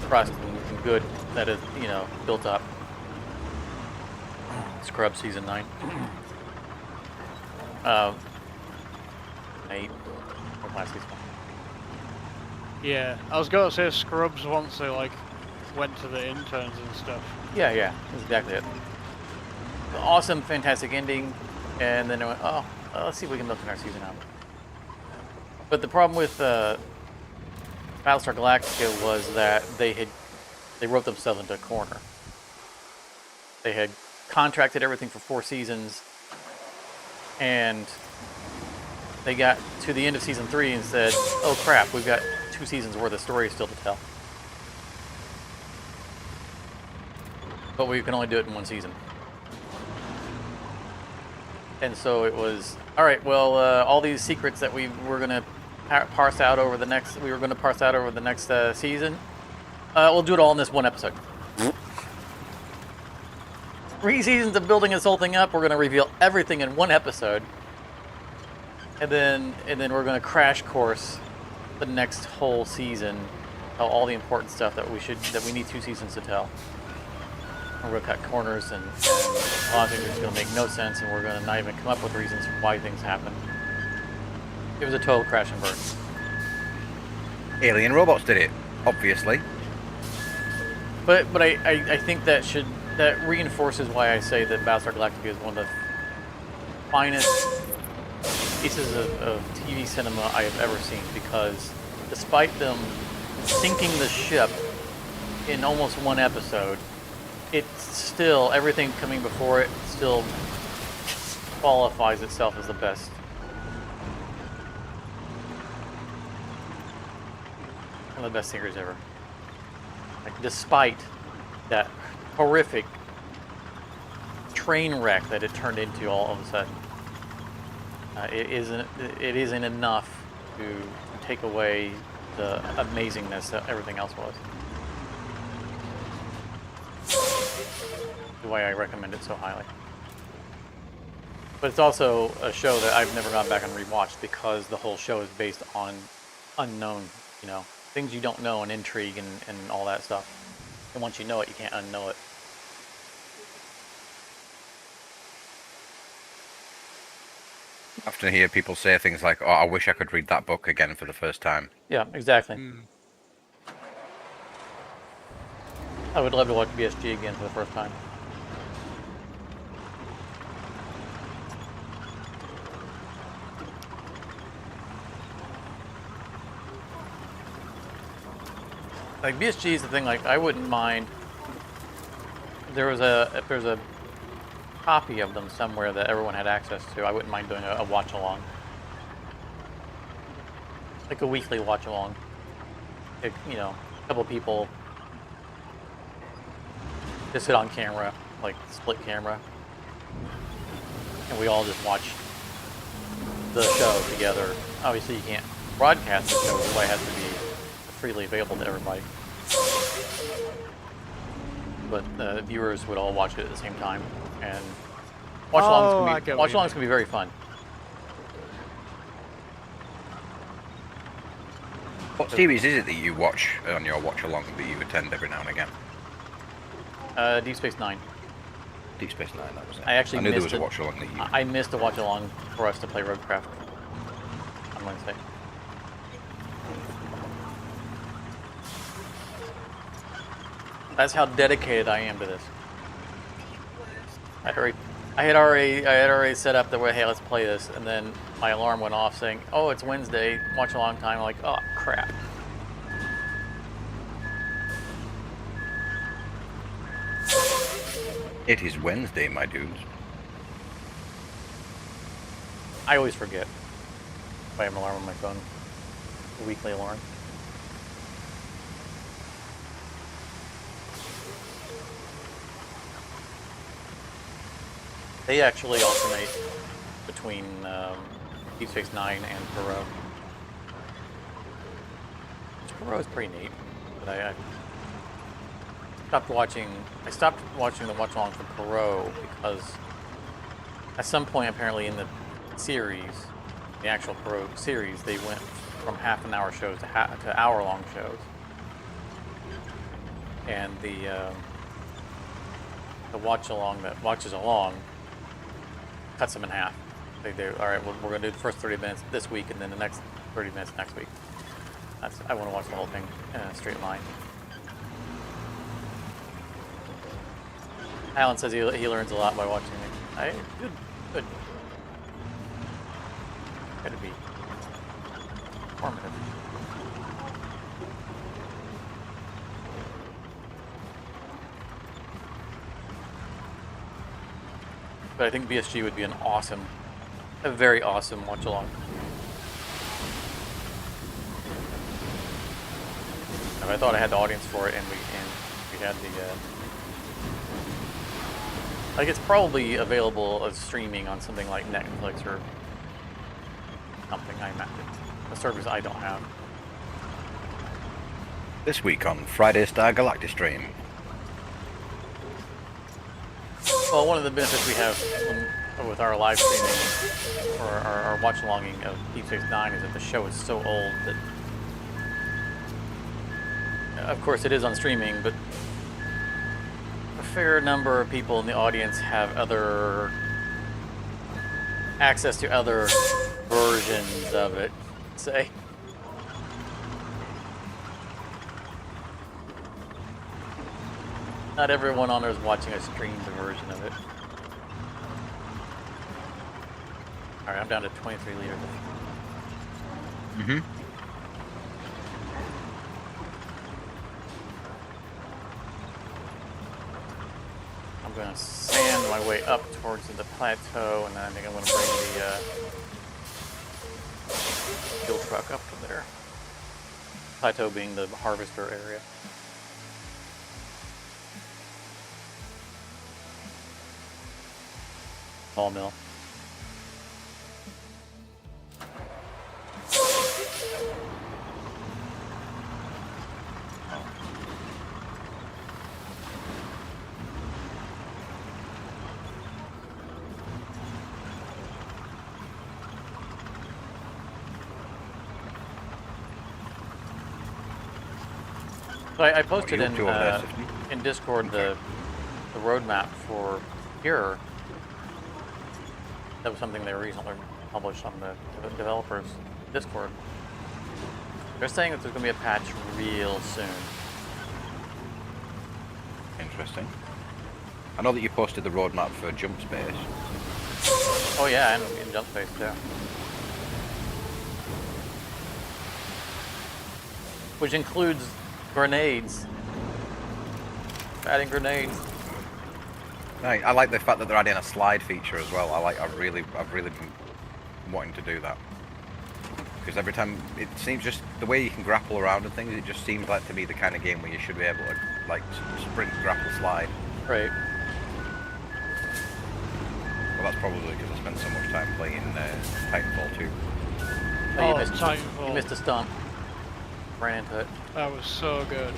trust and good that is built up. Scrubs season 9. 8 from last season. Yeah, I was gonna say Scrubs once they like went to the interns and stuff. Yeah, that's exactly it. Awesome, fantastic ending, and then they went, oh, let's see if we can milk another season out. But the problem with Battlestar Galactica was that they wrote themselves into a corner. They had contracted everything for 4 seasons, and they got to the end of season 3 and said, oh crap, we've got 2 seasons worth of story still to tell. But we can only do it in 1 season. And so it was, alright, well, all these secrets that we were going to parse out over the next season, we'll do it all in this 1 episode. 3 seasons of building this whole thing up, we're going to reveal everything in 1 episode. And then we're going to crash course the next whole season, tell all the important stuff that we need 2 seasons to tell. And we're going to cut corners, and a lot of things are going to make no sense, and we're going to not even come up with reasons why things happen. It was a total crash and burn. Alien robots did it, obviously. But I think that reinforces why I say that Battlestar Galactica is one of the finest pieces of TV cinema I have ever seen, because despite them sinking the ship in almost 1 episode, it's still, everything coming before it still qualifies itself as the best. One of the best series ever. Like, despite that horrific train wreck that it turned into all of a sudden. It isn't enough to take away the amazingness that everything else was. The way I recommend it so highly. But it's also a show that I've never gone back and rewatched, because the whole show is based on unknown, things you don't know, and intrigue and all that stuff. And once you know it, you can't unknow it. I often hear people say things like, oh, I wish I could read that book again for the first time. Yeah, exactly. I would love to watch BSG again for the first time. Like, BSG is the thing, like, I wouldn't mind if there's a copy of them somewhere that everyone had access to. I wouldn't mind doing a watch along, like a weekly watch along. A couple people just sit on camera, like split camera, and we all just watch the show together. Obviously, you can't broadcast the show, so it has to be freely available to everybody. But viewers would all watch it at the same time, and watch-alongs can be very fun. What series is it that you watch on your watch-along that you attend every now and again? Deep Space Nine. Deep Space Nine, that was it. I knew there was a watch-along that you... I missed a watch-along for us to play Roadcraft on Wednesday. That's how dedicated I am to this. I had already set up the way, hey, let's play this, and then my alarm went off saying, oh, it's Wednesday, watch a long time. I'm like, oh, crap. It is Wednesday, my dudes. I always forget if I have an alarm on my phone. weekly alarm. They actually alternate between Deep Space Nine and Perot. Perot is pretty neat, but I stopped watching. I stopped watching the watch along for Perot because at some point, apparently in the series, the actual Perot series, they went from half-an-hour shows to hour-long shows, and the watch along that watches along cuts them in half. They do. All right, we're going to do the first 30 minutes this week, and then the next 30 minutes next week. I want to watch the whole thing in a straight line. Alan says he learns a lot by watching it. Good. Gotta be informative. But I think BSG would be a very awesome watch along. I thought I had the audience for it, and we had the. Like, it's probably available as streaming on something like Netflix or something. I imagine a service I don't have. This week on Friday Star Galactic Stream. Well, one of the benefits we have with our live streaming or our watch alonging of Deep Space Nine is that the show is so old that. Of course, it is on streaming, but a fair number of people in the audience have access to other versions of it, say. Not everyone on there is watching a streamed version of it. Alright, I'm down to 23 liters. Mm-hmm. I'm going to sand my way up towards the plateau, and then I think I'm going to bring the fuel truck up to there. Plateau being the harvester area. Ball mill. So I posted in Discord the roadmap for Pure. That was something they recently published on the developers' Discord. They're saying that there's going to be a patch real soon. Interesting. I know that you posted the roadmap for Jump Space. Oh yeah, and in Jump Space too. Which includes grenades. Adding grenades. Right, I like the fact that they're adding a slide feature as well. I've really been wanting to do that. Because every time, it seems just, the way you can grapple around and things, it just seems like to me the kind of game where you should be able to, like, sprint, grapple, slide. Right. Well, that's probably because I spent so much time playing Titanfall 2. Oh, Oh, Titanfall. You missed a stump. Ran into it. That was so good.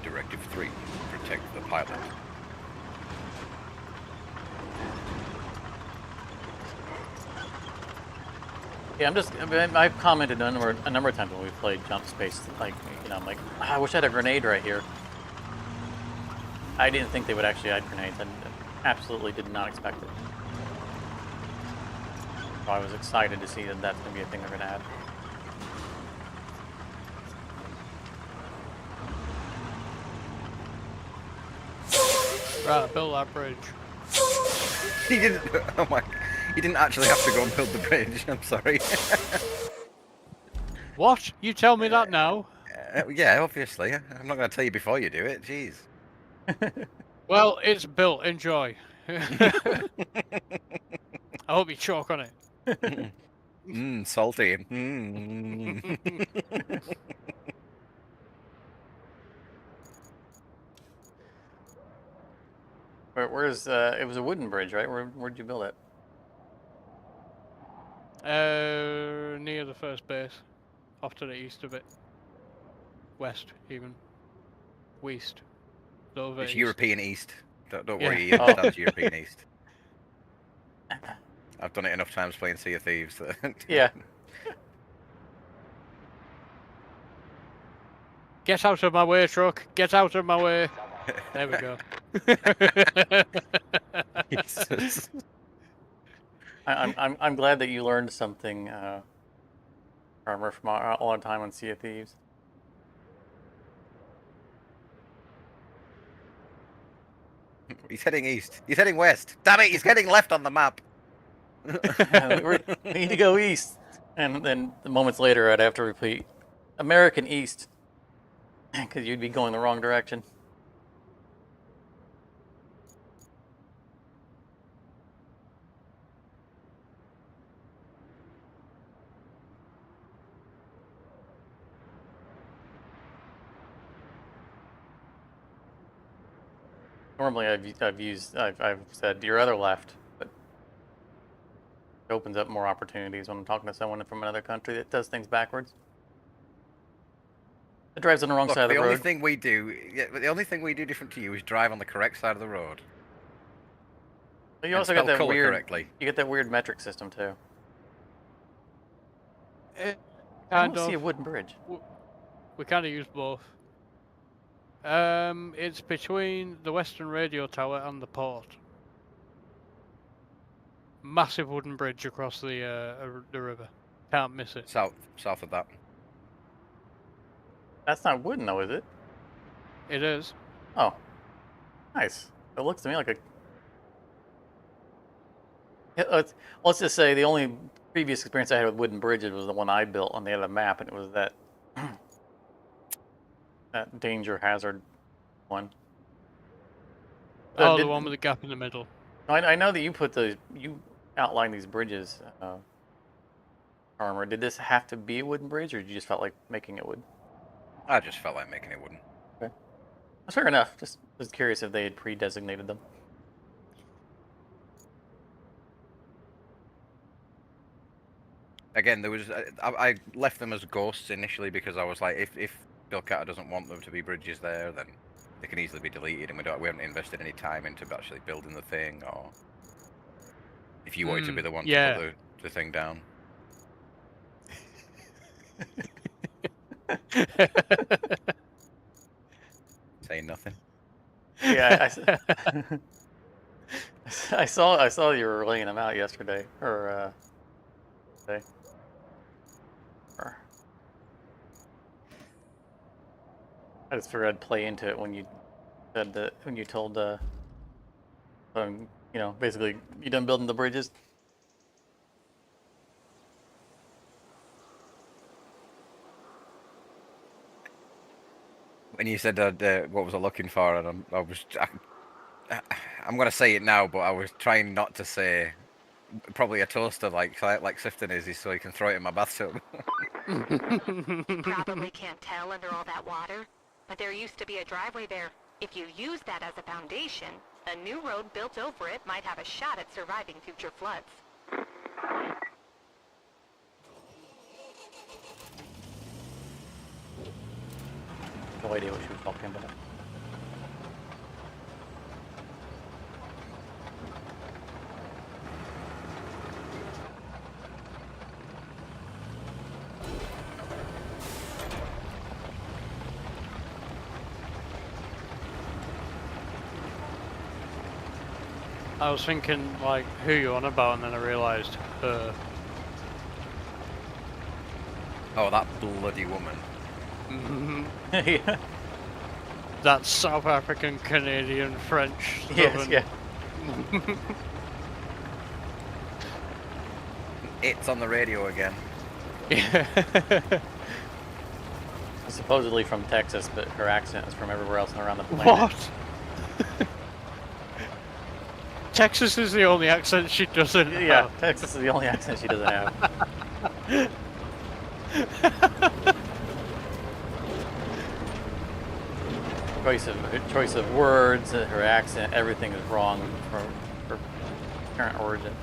Directive 3, protect the pilot. Yeah, I've commented a number of times when we've played Jump Space, like, you know, I'm like, I wish I had a grenade right here. I didn't think they would actually add grenades. I absolutely did not expect it. So I was excited to see that that's going to be a thing they're going to add. Right, build that bridge. He didn't. Oh my! You didn't actually have to go and build the bridge. I'm sorry. What? You tell me that now? Yeah, obviously. I'm not going to tell you before you do it. Jeez. Well, it's built. Enjoy. I hope you choke on it. Salty. Mm. Where's it was a wooden bridge, right? Where'd you build it? Near the first base, off to the east a bit, west even, west, over It's east. European East. Don't Yeah. worry, he understands European East. I've done it enough times playing Sea of Thieves. Yeah. Get out of my way, truck! Get out of my way! There we go. Jesus. I'm glad that you learned something, Armor, from all our time on Sea of Thieves. He's heading east. He's heading west. Damn it, he's heading left on the map. We need to go east, and then the moments later, I'd have to repeat American East, because you'd be going the wrong direction. Normally, I've said your other left, but it opens up more opportunities when I'm talking to someone from another country that does things backwards. It drives on the wrong Look, side of the the road. only thing we do, the only thing we do different to you is drive on the correct side of the road. But you and also got spell that colour weird. correctly. You get that weird metric system too. I Kind don't see a of. wooden bridge. We kind of use both. It's between the Western Radio Tower and the port. Massive wooden bridge across the river. Can't miss it. South of that. That's not wooden though, is it? It is. Oh, nice. It looks to me like a. Yeah, let's just say the only previous experience I had with wooden bridges was the one I built on the other map, and it was that that danger hazard one. Oh, the one with the gap in the middle. I know that you outlined these bridges, Armor. Did this have to be a wooden bridge, or did you just felt like making it wood? I just felt like making it wooden. Okay, that's fair enough. Just was curious if they had pre-designated them. Again, there was I left them as ghosts initially because I was like, if Bill Catter doesn't want them to be bridges there, then they can easily be deleted, and we haven't invested any time into actually building the thing, or if you wanted to be the one to put the thing down. Saying nothing. Yeah, I saw you were laying them out yesterday, or today. I just figured I'd play into it when you said that, when you told basically you done building the bridges. When you said what was I looking for, and I'm gonna say it now, but I was trying not to say probably a toaster like Sifton is so he can throw it in my bathtub. Probably can't tell under all that water, but there used to be a driveway there. If you use that as a foundation, a new road built over it might have a shot at surviving future floods. No idea what she was talking about. I was thinking, like, who you on about, and then I realised, Oh, that bloody woman. Yeah. that South African, Canadian, French, Yes, Southern. yeah. It's on the radio again. Yeah. Supposedly from Texas, but her accent is from everywhere else around the planet. What? Texas is the only accent she doesn't Yeah, have. Texas is the only accent she doesn't have. choice of words, her accent, everything is wrong for her parent origin.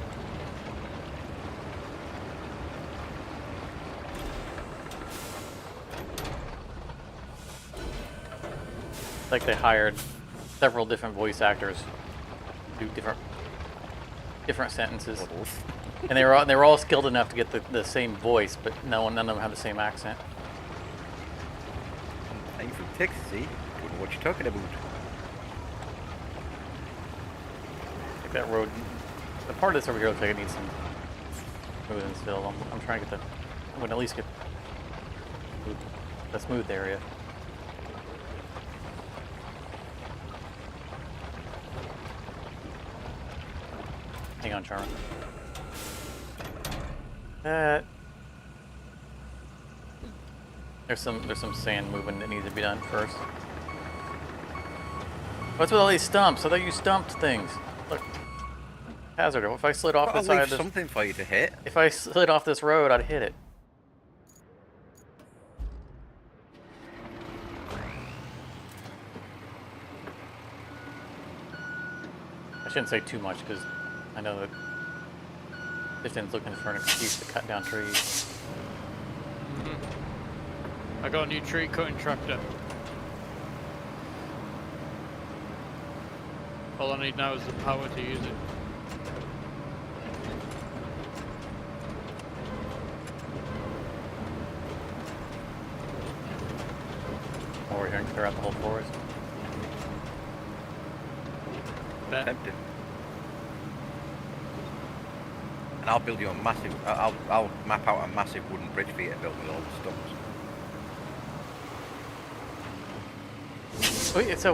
It's like they hired several different voice actors to do different sentences, and they were all skilled enough to get the same voice, but none of them have the same accent. I'm from Texas, eh? Don't know what you're talking about. Like that road, the part of this over here looks like it needs some smoothing still. I'm trying to get I'm gonna at least get the smooth area. Hang on, Charmin. There's some sand moving that needs to be done first. What's with all these stumps? I thought you stumped things. Look, hazard. If I slid off the side of this, something for you to hit. if I slid off this road, I'd hit it. I shouldn't say too much because I know that Piston's looking for an excuse to cut down trees. I got a new tree cutting tractor. All I need now is the power to use it. Or we're here and clear out the whole forest. Bet. Tempted. And I'll build you a massive. I'll map out a massive wooden bridge for you to build with all the stumps. So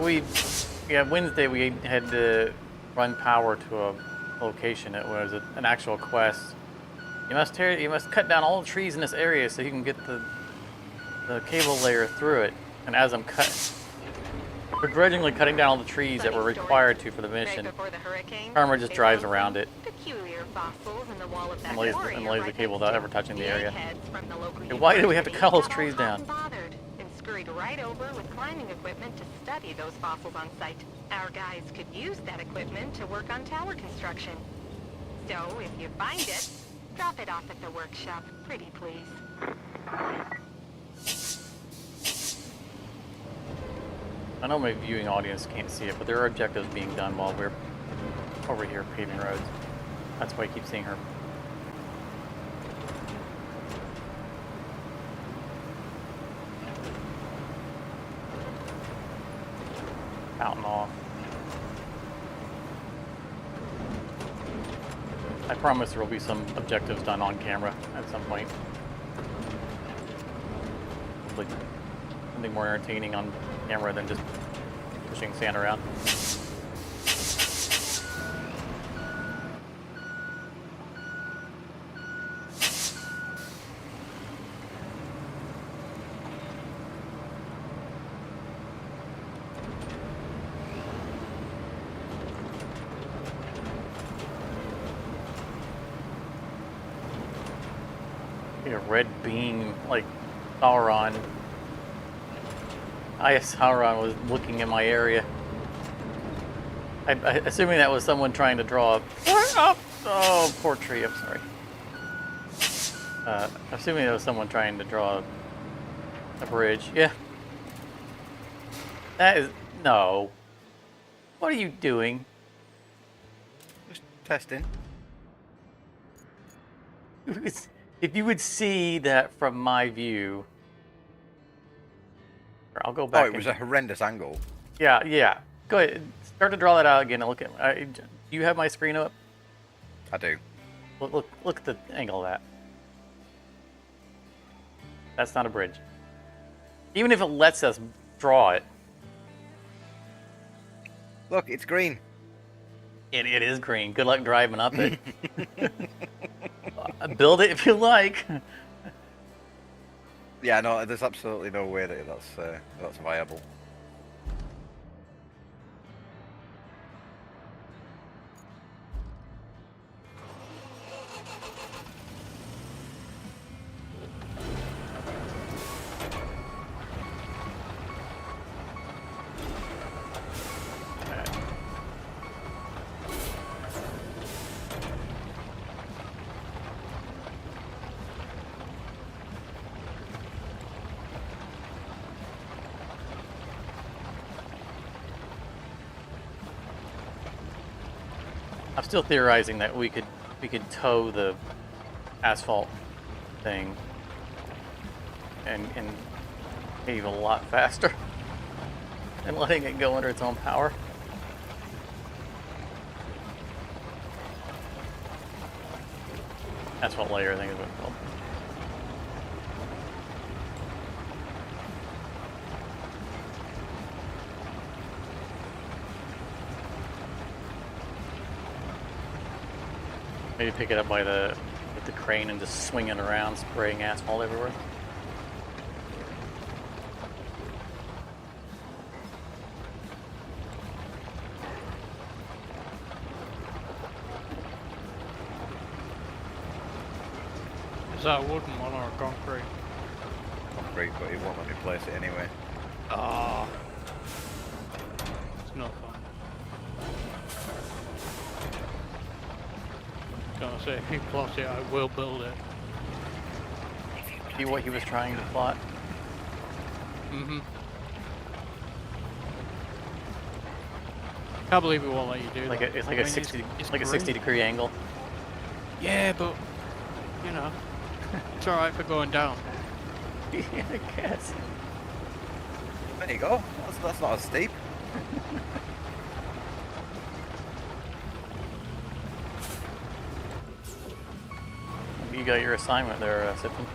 Wednesday we had to run power to a location. It was an actual quest. You must cut down all the trees in this area so you can get the cable layer through it. And as I'm begrudgingly cutting down all the trees that were required to for the mission, Farmer just drives around it and lays the cable without ever touching the area. And why did we have to cut all those trees down? Scurried right over with climbing equipment to study those fossils on site. Our guys could use that equipment to work on tower construction. So, if you find it, drop it off at the workshop, pretty please. I know my viewing audience can't see it, but there are objectives being done while we're over here paving roads. That's why I keep seeing her. Out and off. I promise there will be some objectives done on camera at some point. Hopefully something more entertaining on camera than just pushing sand around. A red beam, like Sauron. Sauron was looking in my area. Assuming that was someone trying to draw a... Oh, poor tree, I'm sorry. Assuming that was someone trying to draw a bridge. Yeah. That is... No. What are you doing? Just testing. If you would see that from my view, I'll go back. Oh, it was a horrendous angle. Yeah. Go ahead. Start to draw that out again and look at. Do you have my screen up? I do. Look at the angle of that. That's not a bridge. Even if it lets us draw it. Look, it's green. It is green. Good luck driving up it. Build it if you like. Yeah, no, there's absolutely no way that that's viable. I'm still theorizing that we could tow the asphalt thing and pave a lot faster and letting it go under its own power. Asphalt layer, I think is what it's called. Maybe pick it up by with the crane and just swing it around, spraying asphalt everywhere. Is that a wooden one or a concrete? Concrete, but it won't let me place it anyway. Ah. It's not fun. Gonna say, if he plots it, I will build it. See what he was trying to plot? Mm-hmm. Can't believe it won't let you do Like that. it's like I a mean, 60 it's like a great. 60-degree angle. Yeah, but you know, it's all right for going down. Yeah, I guess. There you go. That's not as steep. You got your assignment there, Sipton.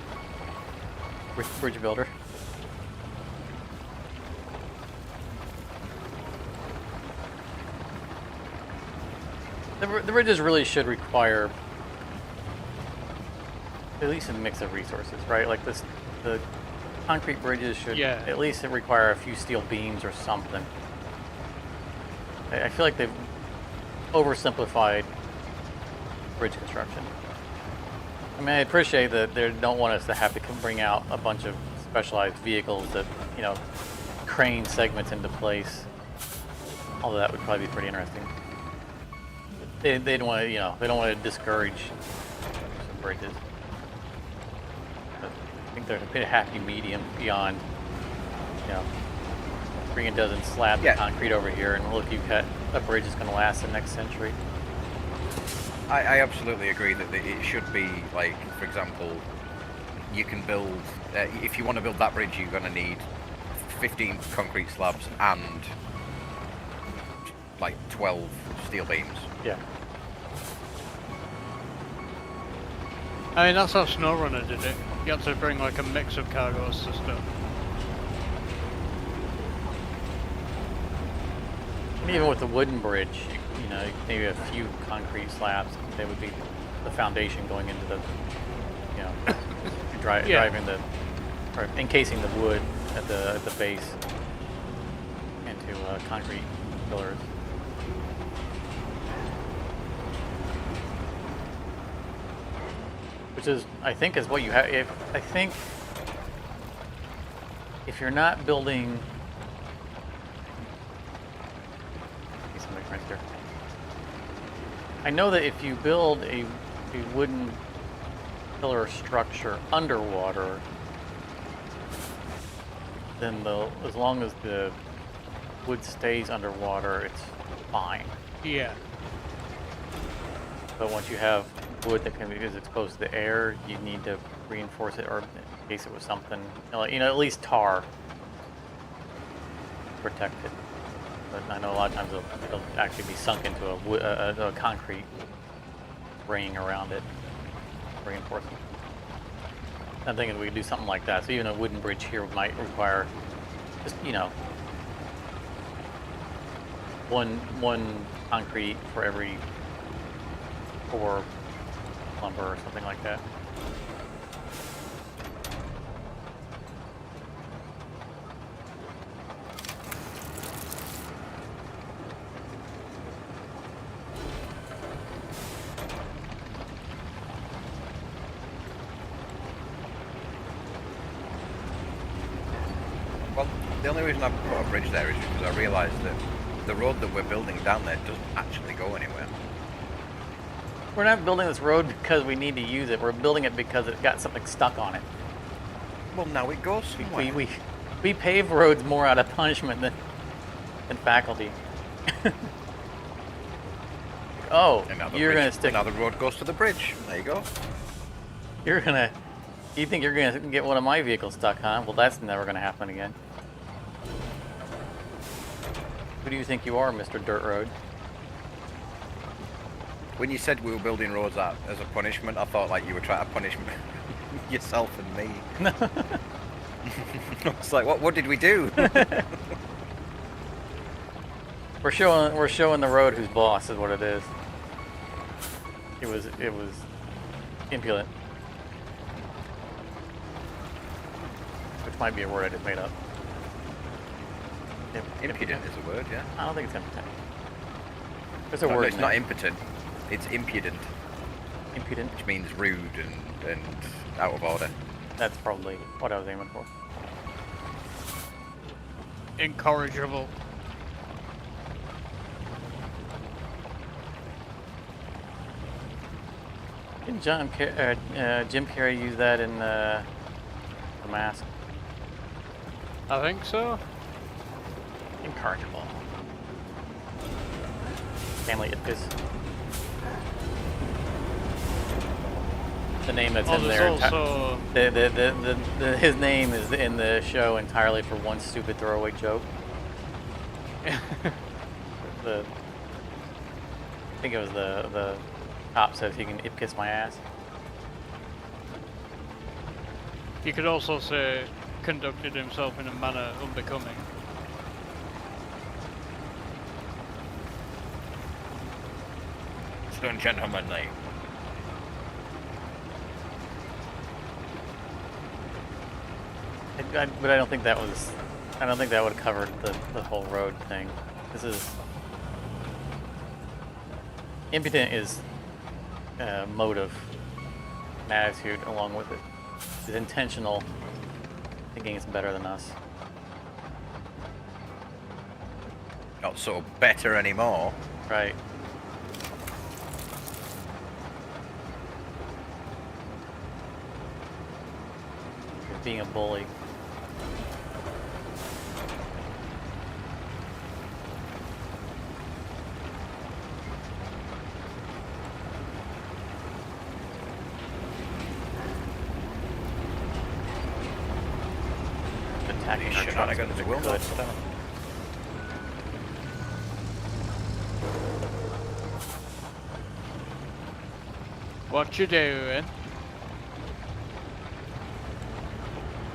Bridge builder. The bridges really should require at least a mix of resources, right? Like the concrete bridges should at least require a few steel beams or something. I feel like they've oversimplified bridge construction. I mean, I appreciate that they don't want us to have to bring out a bunch of specialized vehicles that, you know, crane segments into place. Although that would probably be pretty interesting. They don't want to, you know, they don't want to discourage some bridges. But I think there's a bit of happy medium beyond, you know, bring a dozen slabs of concrete over here and look, you've got a bridge that's going to last the next century. I absolutely agree that it should be, like, for example, you can build, if you want to build that bridge, you're going to need 15 concrete slabs and, like, 12 steel beams. Yeah. I mean, that's how SnowRunner did it. You had to bring like a mix of cargoes to stuff. And even with the wooden bridge, you know, maybe a few concrete slabs, they would be the foundation going into the, you know, driving the, or encasing the wood at the base into concrete pillars. Which is, I think, is what you have. I think if you're not building, here. I know that if you build a wooden pillar structure underwater, then as long as the wood stays underwater, it's fine. Yeah. But once you have wood that is exposed to the air, you need to reinforce it or encase it with something, you know, at least tar to protect it. But I know a lot of times it'll actually be sunk into a concrete ring around it, reinforcing. I'm thinking we could do something like that. So even a wooden bridge here might require just, you know, one concrete for every 4 lumber or something like that. Well, the only reason I put a bridge there is because I realised that the road that we're building down there doesn't actually go anywhere. We're not building this road because we need to use it. We're building it because it got something stuck on it. Well, now it goes somewhere. We pave roads more out of punishment than faculty. Oh, And now the you're bridge, gonna stick. Now the road goes to the bridge. There you go. You're gonna. You think you're gonna get one of my vehicles stuck, huh? Well, that's never gonna happen again. Who do you think you are, Mr. Dirt Road? When you said we were building roads out as a punishment, I thought like you were trying to punish yourself and me. It's like, what did we do? We're showing the road who's boss is what it is. It was impudent. Which might be a word I just made up. Impudent is a word, yeah. I don't think it's impotent. There's a No, word. it's in not there. impotent. It's impudent, Impudent. which means rude and out of order. That's probably what I was aiming for. Incorrigible. Didn't Jim Carrey use that in The Mask? I think so. Incorrigible. Family Ipkiss. The name that's Oh, in there. there's also... His name is in the show entirely for one stupid throwaway joke. I think it was the cop says he can Ipkiss my ass. You could also say conducted himself in a manner unbecoming. It's ungentlemanly. But I don't think that was. I don't think that would have covered the whole road thing. This is. Impudent is motive, and attitude along with it. It's intentional, thinking it's better than us. Not so better anymore. Right. Being a bully. Attacking These our trucks shenanigans with will a not good. stop. What you doing?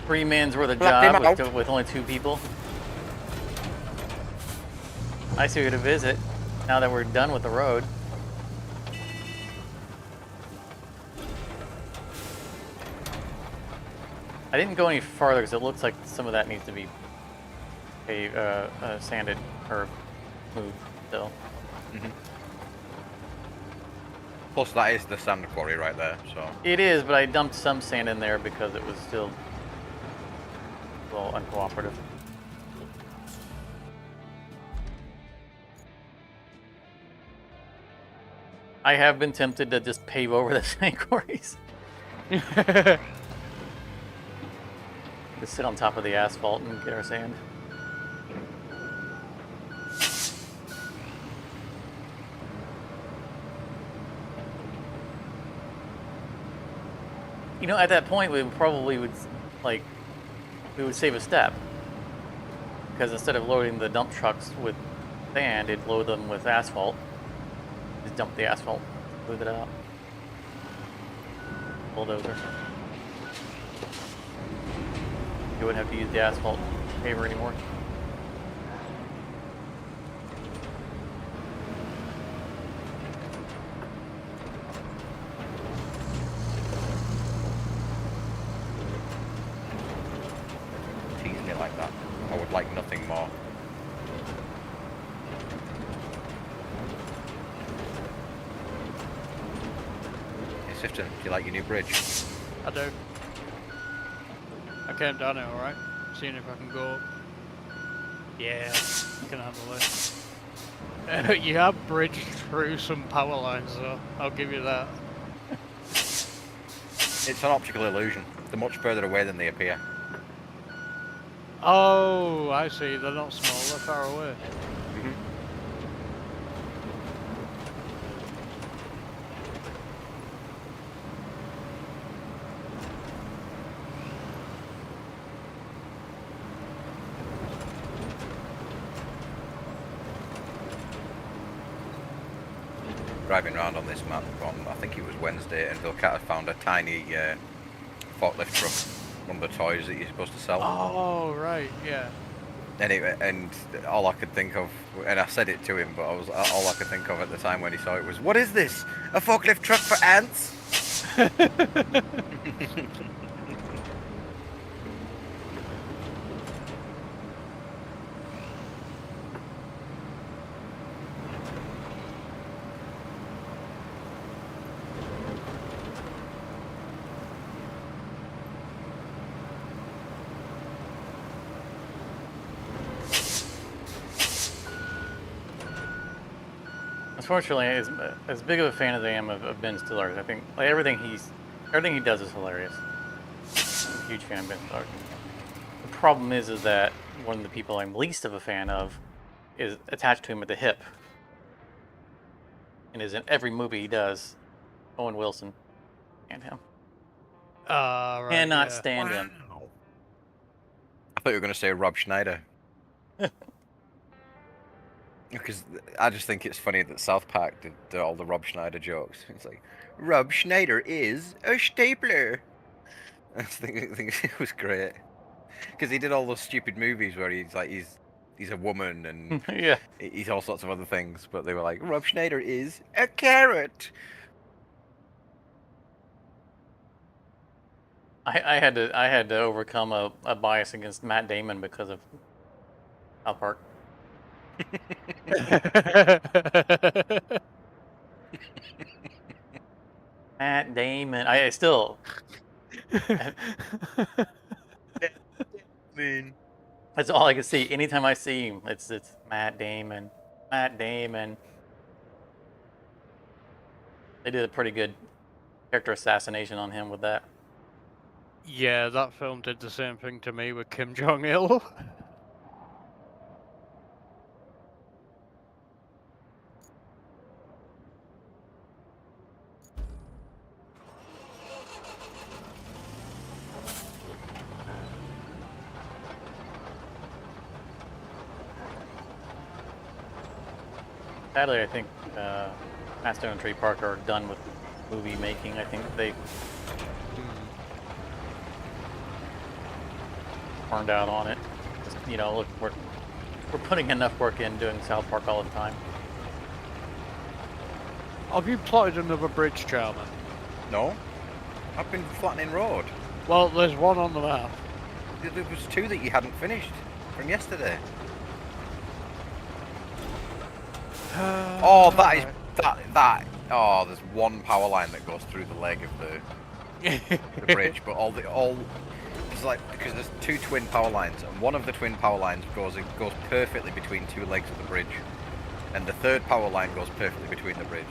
3 man's worth of Black him job out. with only 2 people. I see you to visit now that we're done with the road. I didn't go any farther because it looks like some of that needs to be sanded or moved still. Plus, that is the sand quarry right there. So It is, but I dumped some sand in there because it was still a little uncooperative. I have been tempted to just pave over the sand quarries. Just sit on top of the asphalt and get our sand. You know, at that point, we probably would, like, we would save a step. Because instead of loading the dump trucks with sand, it'd load them with asphalt. Just dump the asphalt, move it out. Bulldozer. You wouldn't have to use the asphalt paver anymore. tease me like that. I would like nothing more. Hey Sifton, do you like your new bridge? I do. I came down it, alright? Seeing if I can go up. Yeah, I can handle it. You have bridged through some power lines though, I'll give you that. It's an optical illusion. They're much further away than they appear. Oh, I see, they're not small, they're far away. driving around on this map on, I think it was Wednesday, and Vilcata found a tiny forklift truck, one of the toys that you're supposed to sell. Oh, right, yeah. Anyway, and all I could think of, and I said it to him, but all I could think of at the time when he saw it was, "What is this? A forklift truck for ants?" Unfortunately, as big of a fan as I am of Ben Stiller's, I think like, everything he does is hilarious. I'm a huge fan of Ben Stiller. The problem is that one of the people I'm least of a fan of is attached to him at the hip, and is in every movie he does. Owen Wilson, and him Right, cannot yeah. stand him. I thought you were going to say Rob Schneider. Because I just think it's funny that South Park did all the Rob Schneider jokes. It's like, Rob Schneider is a stapler. I think it was great. Because he did all those stupid movies where he's a woman and Yeah, he's all sorts of other things, but they were like, Rob Schneider is a carrot. I had to overcome a bias against Matt Damon because of South Park. Matt Damon. I still. Man. That's all I can see. Anytime I see him, it's Matt Damon. Matt Damon. They did a pretty good character assassination on him with that. Yeah, that film did the same thing to me with Kim Jong-il. Sadly, I think Matt Stone and Trey Parker are done with movie making. I think they burned out on it. Just, look, we're putting enough work in doing South Park all the time. Have you plotted another bridge, Charman? No, I've been flattening road. Well, there's one on the map. There was two that you hadn't finished from yesterday. Oh, that is that. Oh, there's one power line that goes through the leg of the bridge, but it's like because there's two twin power lines, and one of the twin power lines goes perfectly between two legs of the bridge, and the third power line goes perfectly between the bridge,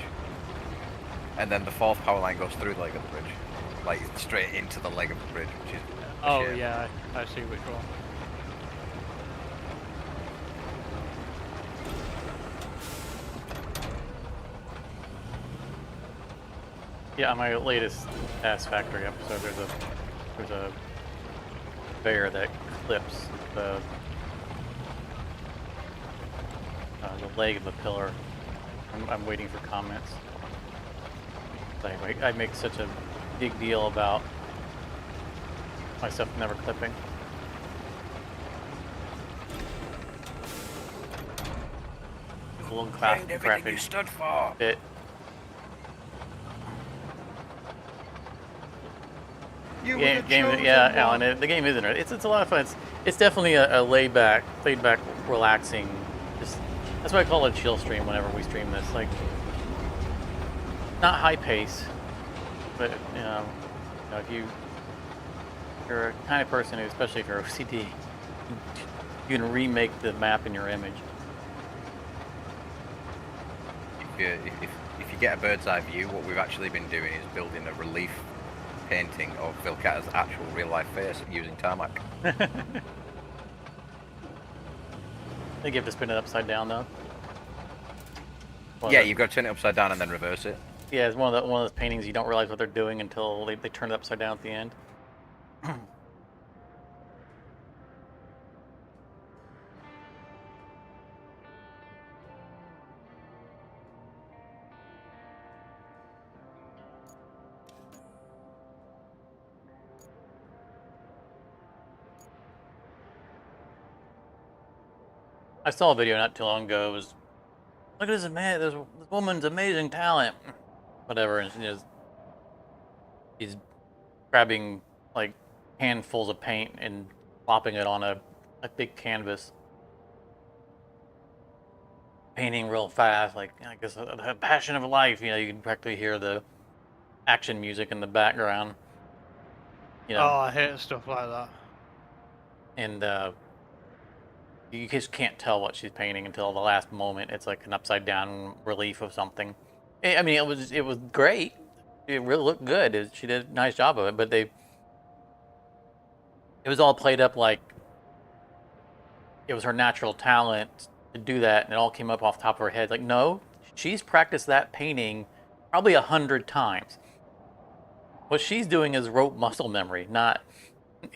and then the fourth power line goes through the leg of the bridge, like straight into the leg of the bridge, which is Oh shame. yeah, I see which one. Yeah, on my latest Task Factory episode, there's a bear that clips the leg of the pillar. I'm waiting for comments. Anyway, I make such a big deal about my stuff never clipping. It's a little crafted stood for. bit. Yeah, Alan. The game isn't it. It's a lot of fun. It's definitely a laid back, relaxing. That's why I call it chill stream whenever we stream this. Like, not high pace, but if you're a kind of person who, especially if you're OCD, you can remake the map in your image. If you get a bird's eye view, what we've actually been doing is building a relief painting of Vilcata's actual real life face using tarmac. I think you have to spin it upside down though. Yeah, you've got to turn it upside down and then reverse it. Yeah, it's one of those paintings you don't realize what they're doing until they turn it upside down at the end. I saw a video not too long ago. It was, look at this woman's amazing talent. Whatever, and she's grabbing like handfuls of paint and plopping it on a big canvas, painting real fast. Like I guess a passion of life. You know, you can practically hear the action music in the background. You know, Oh, I hate stuff like that. and you just can't tell what she's painting until the last moment. It's like an upside down relief of something. I mean, it was great. It really looked good. She did a nice job of it, but it was all played up like it was her natural talent to do that, and it all came up off the top of her head. Like, no, she's practiced that painting probably 100 times. What she's doing is rote muscle memory, not,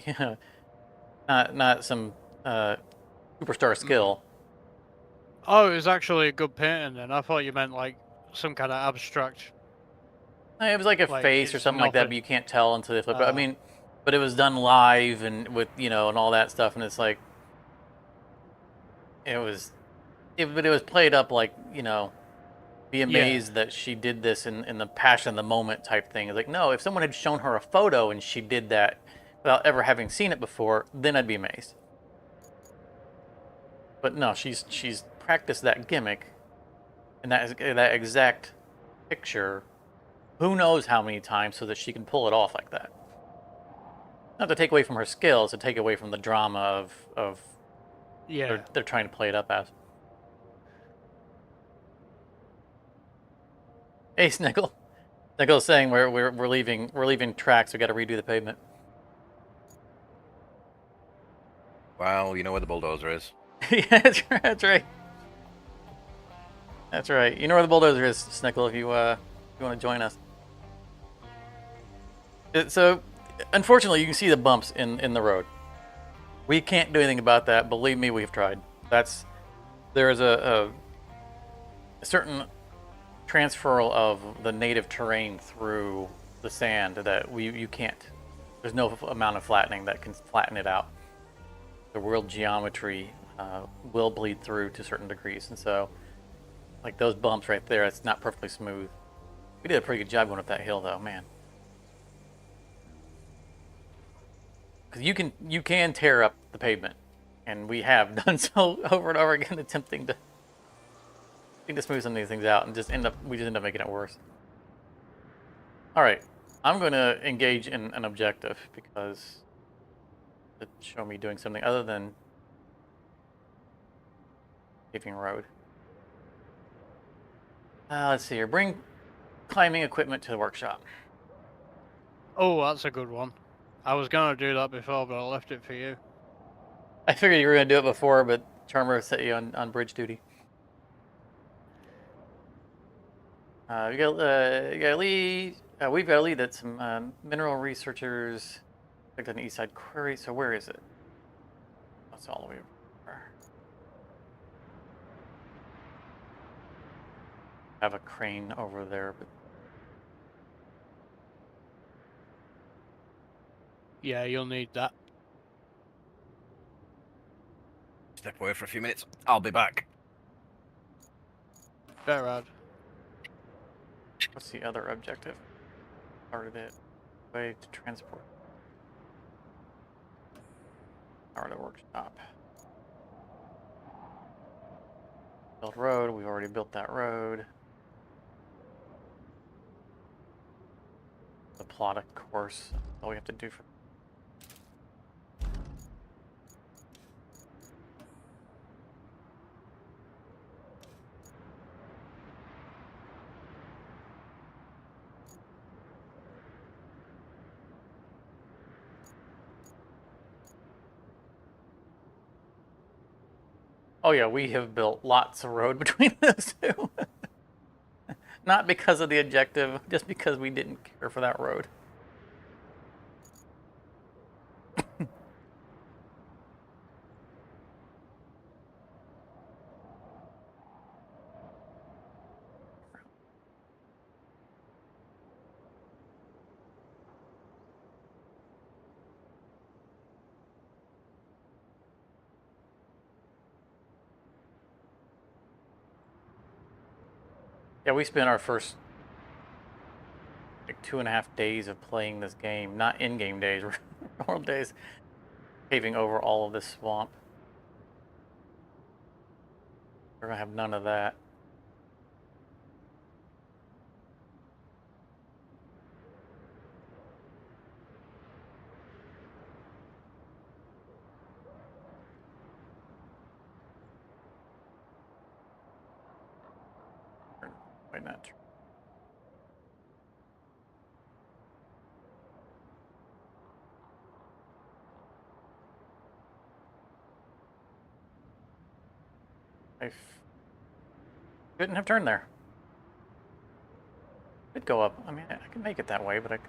you know, not some superstar skill. Oh, it was actually a good painting then. I thought you meant like some kind of abstract. It was like a Like, face or it's something like that, nothing. but you can't tell until they flip it. I mean, but it was done live and with, you know, and all that stuff, and it's like but it was played up like, you know, be amazed that she did this in the passion of the moment type thing. It's like, no, if someone had shown her a photo and she did that without ever having seen it before, then I'd be amazed. But no, she's practiced that gimmick and that exact picture who knows how many times so that she can pull it off like that. Not to take away from her skills, to take away from the drama of Yeah. they're trying to play it up as. Hey, Snickle. Snickle's saying we're leaving tracks. We got to redo the pavement. Well, you know where the bulldozer is. Yeah, that's right. That's right. You know where the bulldozer is, Snickle. If you want to join us. So, unfortunately, you can see the bumps in the road. We can't do anything about that. Believe me, we've tried. There is a certain transfer of the native terrain through the sand that you can't. There's no amount of flattening that can flatten it out. The world geometry will bleed through to certain degrees, and so like those bumps right there, it's not perfectly smooth. We did a pretty good job going up that hill, though, man. Because you can tear up the pavement, and we have done so over and over again, attempting to smooth some of these things out, and we just end up making it worse. All right, I'm going to engage in an objective because it show me doing something other than paving road. Let's see here. Bring climbing equipment to the workshop. Oh, that's a good one. I was gonna do that before, but I left it for you. I figured you were going to do it before, but Charmer set you on bridge duty. We got a lead. We've got a lead that some mineral researchers picked an east side quarry. So where is it? That's all the way over. I have a crane over there, but Yeah, you'll need that. Step away for a few minutes. I'll be back. Better add. what's the other objective? Part of it. Way to transport. Power to workshop. Build road. We already built that road. The plot, of course. That's all we have to do for. Oh yeah, we have built lots of road between those two. Not because of the objective, just because we didn't care for that road. Yeah, we spent our first like 2.5 days of playing this game, not in-game days, normal days, paving over all of this swamp. We're gonna have none of that. Wait, not true. I couldn't have turned there. Could go up. I mean, I can make it that way, but up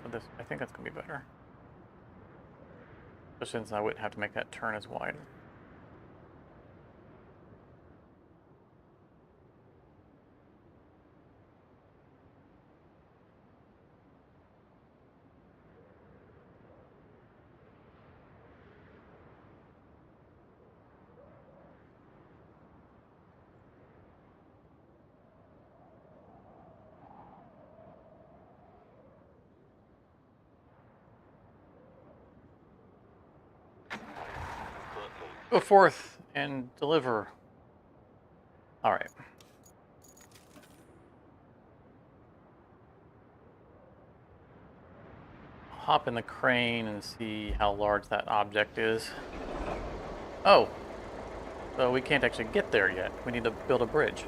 with this. I think that's gonna be better. Especially since I wouldn't have to make that turn as wide. Go forth and deliver. All right. Hop in the crane and see how large that object is. Oh, so we can't actually get there yet. We need to build a bridge.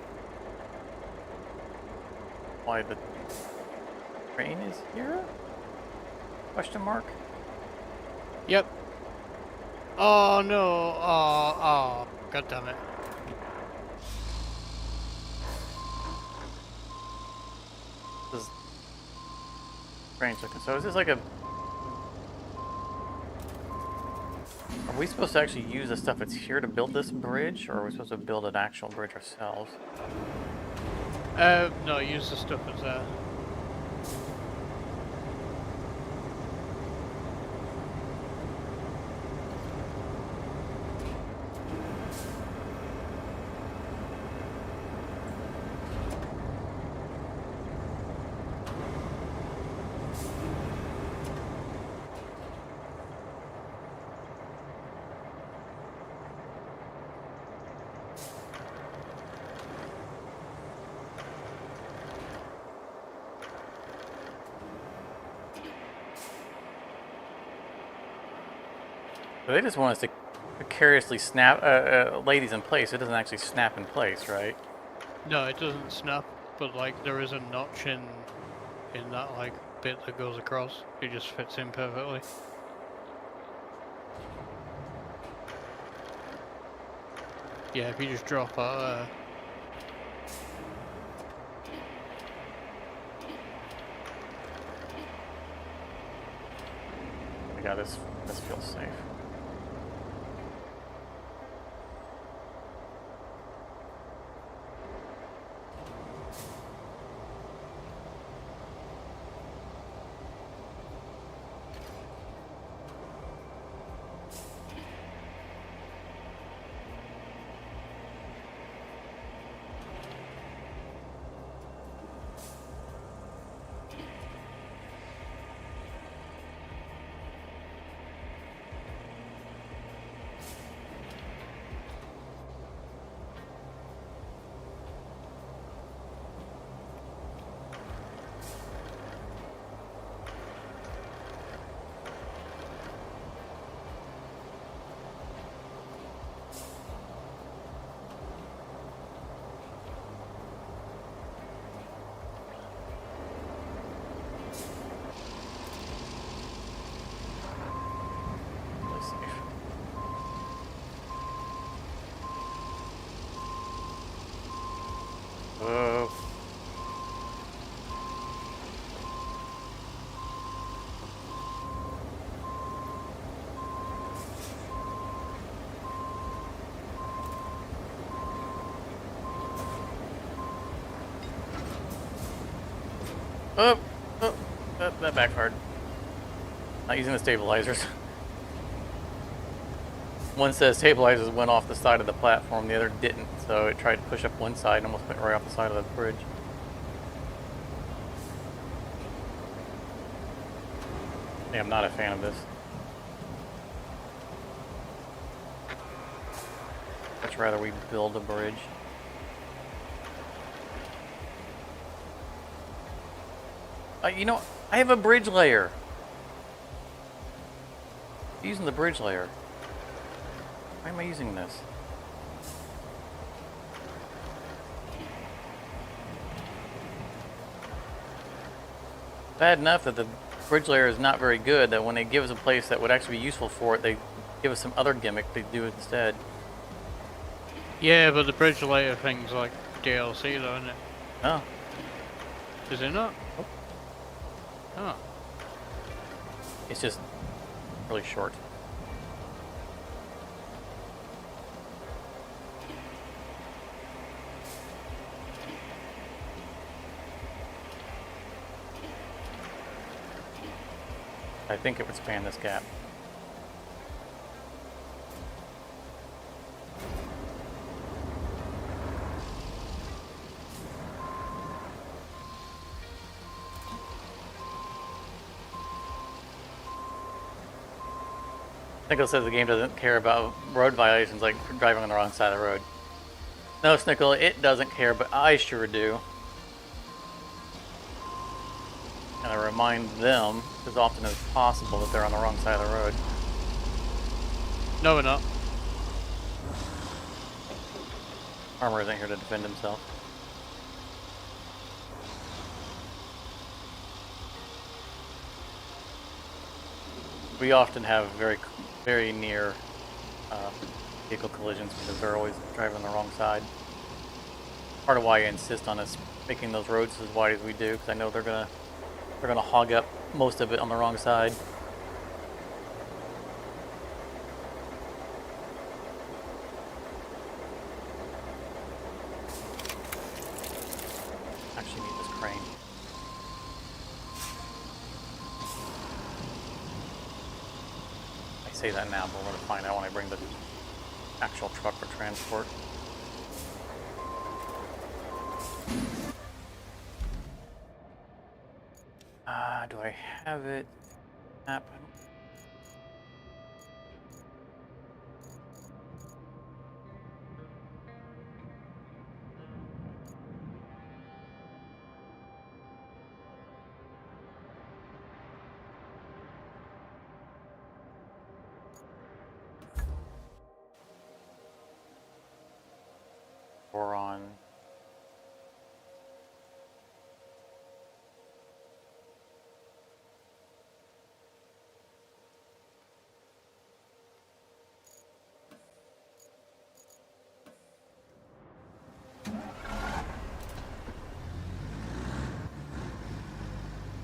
Why the crane is here? Question mark? Yep. Oh no. Oh, god damn it. This is strange looking. So is this like a... Are we supposed to actually use the stuff that's here to build this bridge, or are we supposed to build an actual bridge ourselves? No, use the stuff that's there. So they just want us to precariously snap lay these in place. It doesn't actually snap in place, right? No, it doesn't snap, but like there is a notch in that like bit that goes across. It just fits in perfectly. Yeah, if you just drop out Yeah, this feels safe. Really safe. Whoa. Oh, that backfired. Not using the stabilizers. One says stabilizers went off the side of the platform, the other didn't, so it tried to push up one side and almost went right off the side of the bridge. Yeah, I'm not a fan of this. Much rather we build a bridge. You know, I have a bridge layer. Using the bridge layer. Why am I using this? Bad enough that the bridge layer is not very good, that when they give us a place that would actually be useful for it, they give us some other gimmick they do instead. Yeah, but the bridge layer thing's like DLC though, isn't it? Oh. Is it not? Nope. Oh. It's just really short. I think it would span this gap. Snickle says the game doesn't care about road violations like driving on the wrong side of the road. No, Snickle, it doesn't care, but I sure do. And I remind them as often as possible that they're on the wrong side of the road. No, we're not. Armor isn't here to defend himself. We often have very near vehicle collisions because they're always driving on the wrong side. Part of why I insist on us making those roads as wide as we do, because I know they're gonna hog up most of it on the wrong side. Actually need this crane. I say that now, but we're gonna find out when I bring the actual truck for transport. Do I have it? Map? I don't. Or on.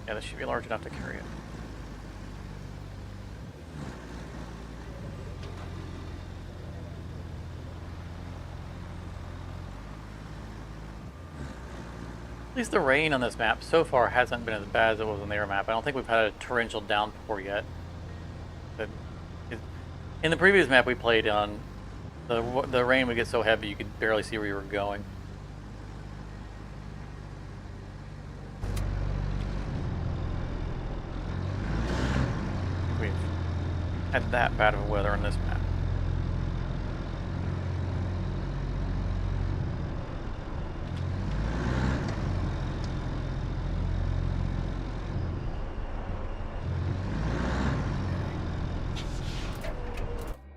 Yeah, this should be large enough to carry it. At least the rain on this map so far hasn't been as bad as it was on the air map. I don't think we've had a torrential downpour yet. But in the previous map we played on, the rain would get so heavy you could barely see where you were going. We've had that bad of weather on this map.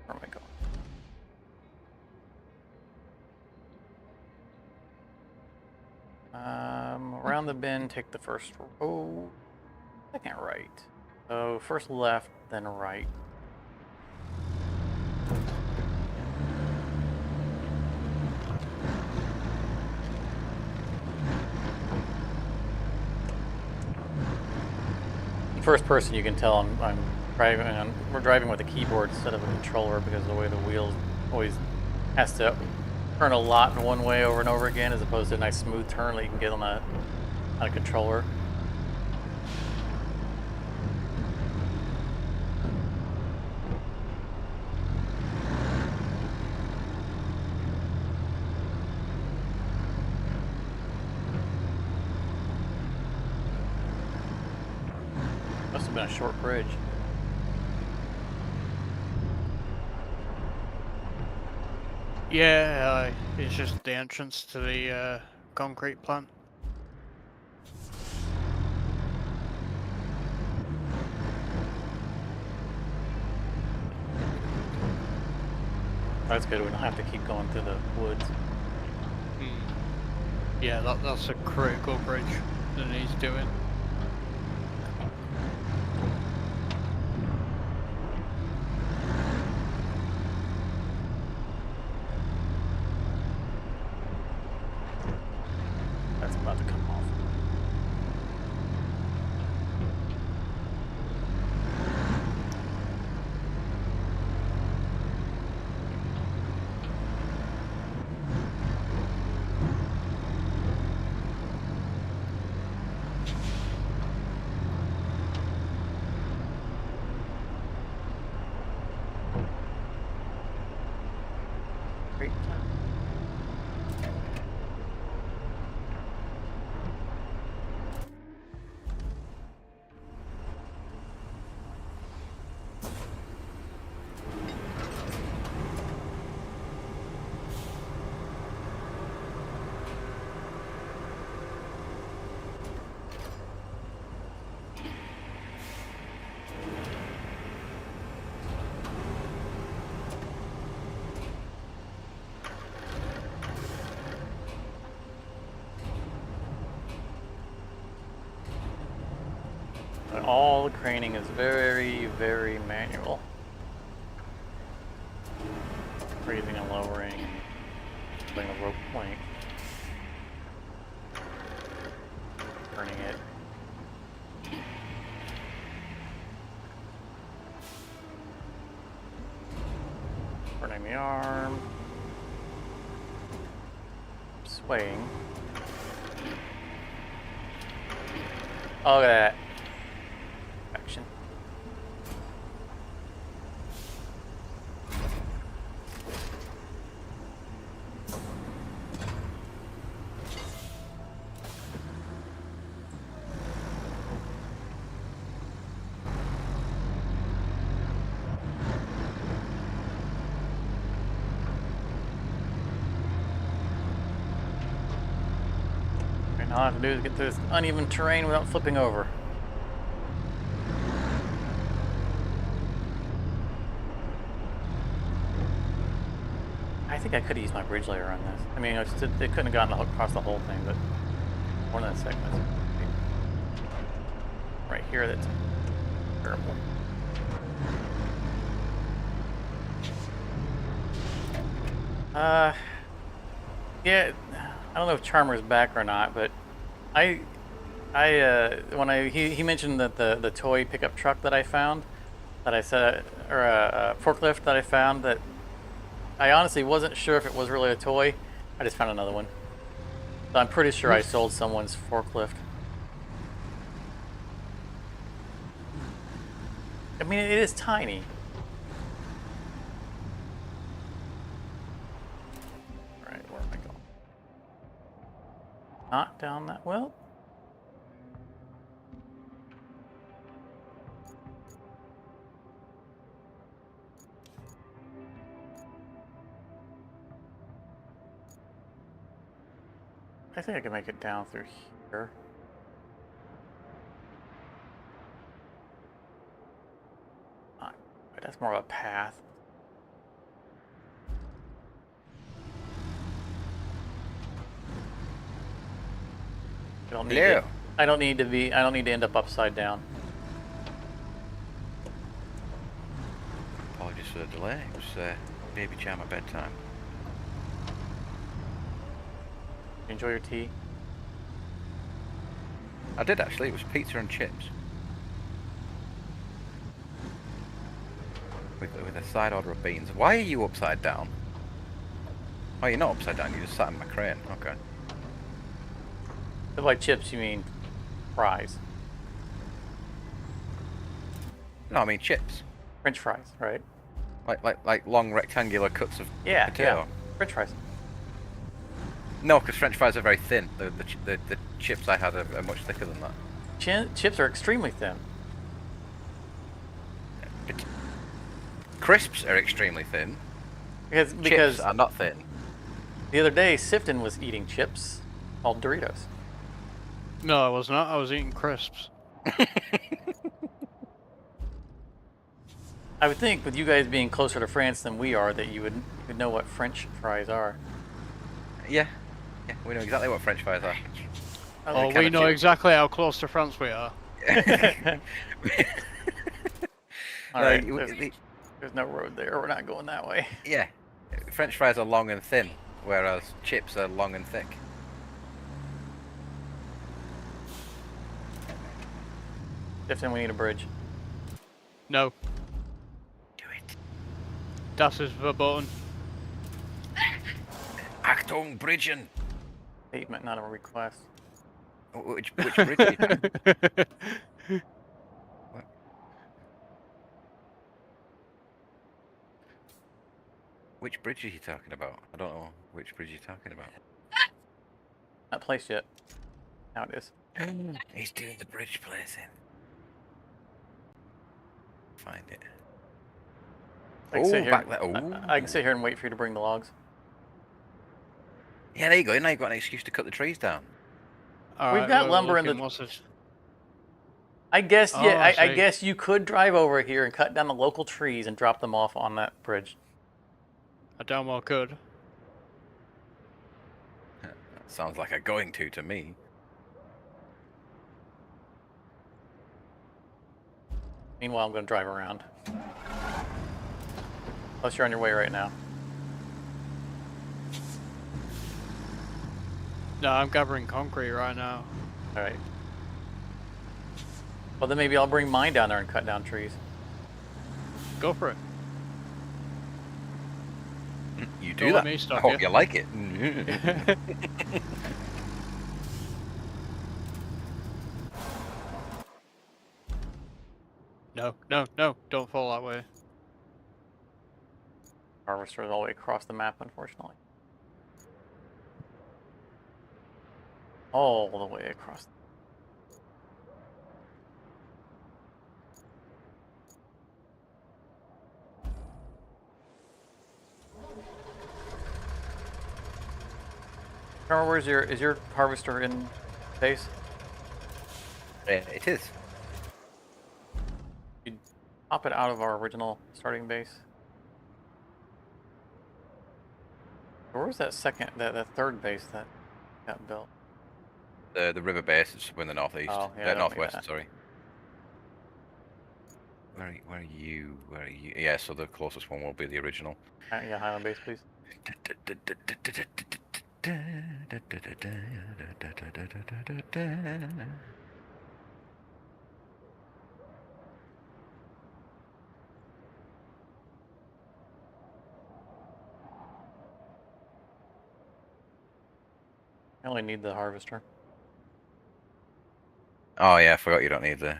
Where am I going? Around the bend, take the first row, second right. So first left, then right. First person, you can tell I'm driving. We're driving with a keyboard instead of a controller because of the way the wheels always has to turn a lot in one way over and over again, as opposed to a nice smooth turn that you can get on a controller. Must have been a short bridge. Yeah, it's just the entrance to the concrete plant. That's good. We don't have to keep going through the woods. Yeah, that's a critical bridge that needs doing. That's about to come off. Great. But all the craning is very, very manual. Raising and lowering, putting the rope length, turning it. Turning the arm, swaying. Oh, look at that. Action. And all I have to do is get through this uneven terrain without flipping over. I think I could have used my bridge layer on this. I mean, it couldn't have gotten across the whole thing, but one of the segments. Right here, that's terrible. Yeah, I don't know if Charmer's back or not, but he mentioned that the toy pickup truck that I found, that I said, or a forklift that I found, that I honestly wasn't sure if it was really a toy. I just found another one. So I'm pretty sure I sold someone's forklift. I mean, it is tiny. Alright, where am I going? Not down that well. I think I can make it down through here. That's more of a path. I don't need Hello. to, I don't need to end up upside down. Apologies for the delay. It was baby jam at bedtime. Enjoy your tea. I did actually. It was pizza and chips. With a side order of beans. Why are you upside down? Oh, you're not upside down. You just sat in my crane. Okay. By chips, you mean fries. No, I mean chips. French fries, right? Like long rectangular cuts of Yeah, potato. yeah. French fries. No, because French fries are very thin. The chips I had are much thicker than that. Chips are extremely thin. Crisps are extremely thin. Because Chips are not thin. the other day Sifton was eating chips called Doritos. No, I was not. I was eating crisps. I would think with you guys being closer to France than we are that you would know what French fries are. Yeah. Yeah, we know exactly what French fries are. Oh, we know exactly how close to France we are. All right, there's no road there. We're not going that way. Yeah. French fries are long and thin, whereas chips are long and thick. Sifton, we need a bridge. No, Do it. das ist verboten. Achtung, Bridgen! Statement, not a request. Which bridge are you talking about? What? Which bridge are you talking about? I don't know which bridge you're talking about. Not placed yet. Now it is. He's doing the bridge placing. Find it. I can sit Oh, here. back there. Oh. I can sit here and wait for you to bring the logs. Yeah, there you go. Now you've got an excuse to cut the trees down. We've got lumber in the. What's it? I guess Oh, yeah. I I see. guess you could drive over here and cut down the local trees and drop them off on that bridge. I damn well could. That sounds like a going to me. Meanwhile, I'm going to drive around. Unless you're on your way right now. No, I'm gathering concrete right now. All right. Well, then maybe I'll bring mine down there and cut down trees. Go for it. You Don't do let that. me I stop hope you. you like it. No, no, no! Don't fall that way. Harvester is all the way across the map, unfortunately. All the way across. Remember, is your harvester in base? It is. You pop it out of our original starting base. Where was that that third base that got built? The river base is in the northeast. Oh, yeah, I don't need Northwest, that. sorry. Where are you? Where are you? Yeah, so the closest one will be the original. Yeah, Highland base, please. I only need the harvester. Oh yeah, I forgot you don't need the. I'm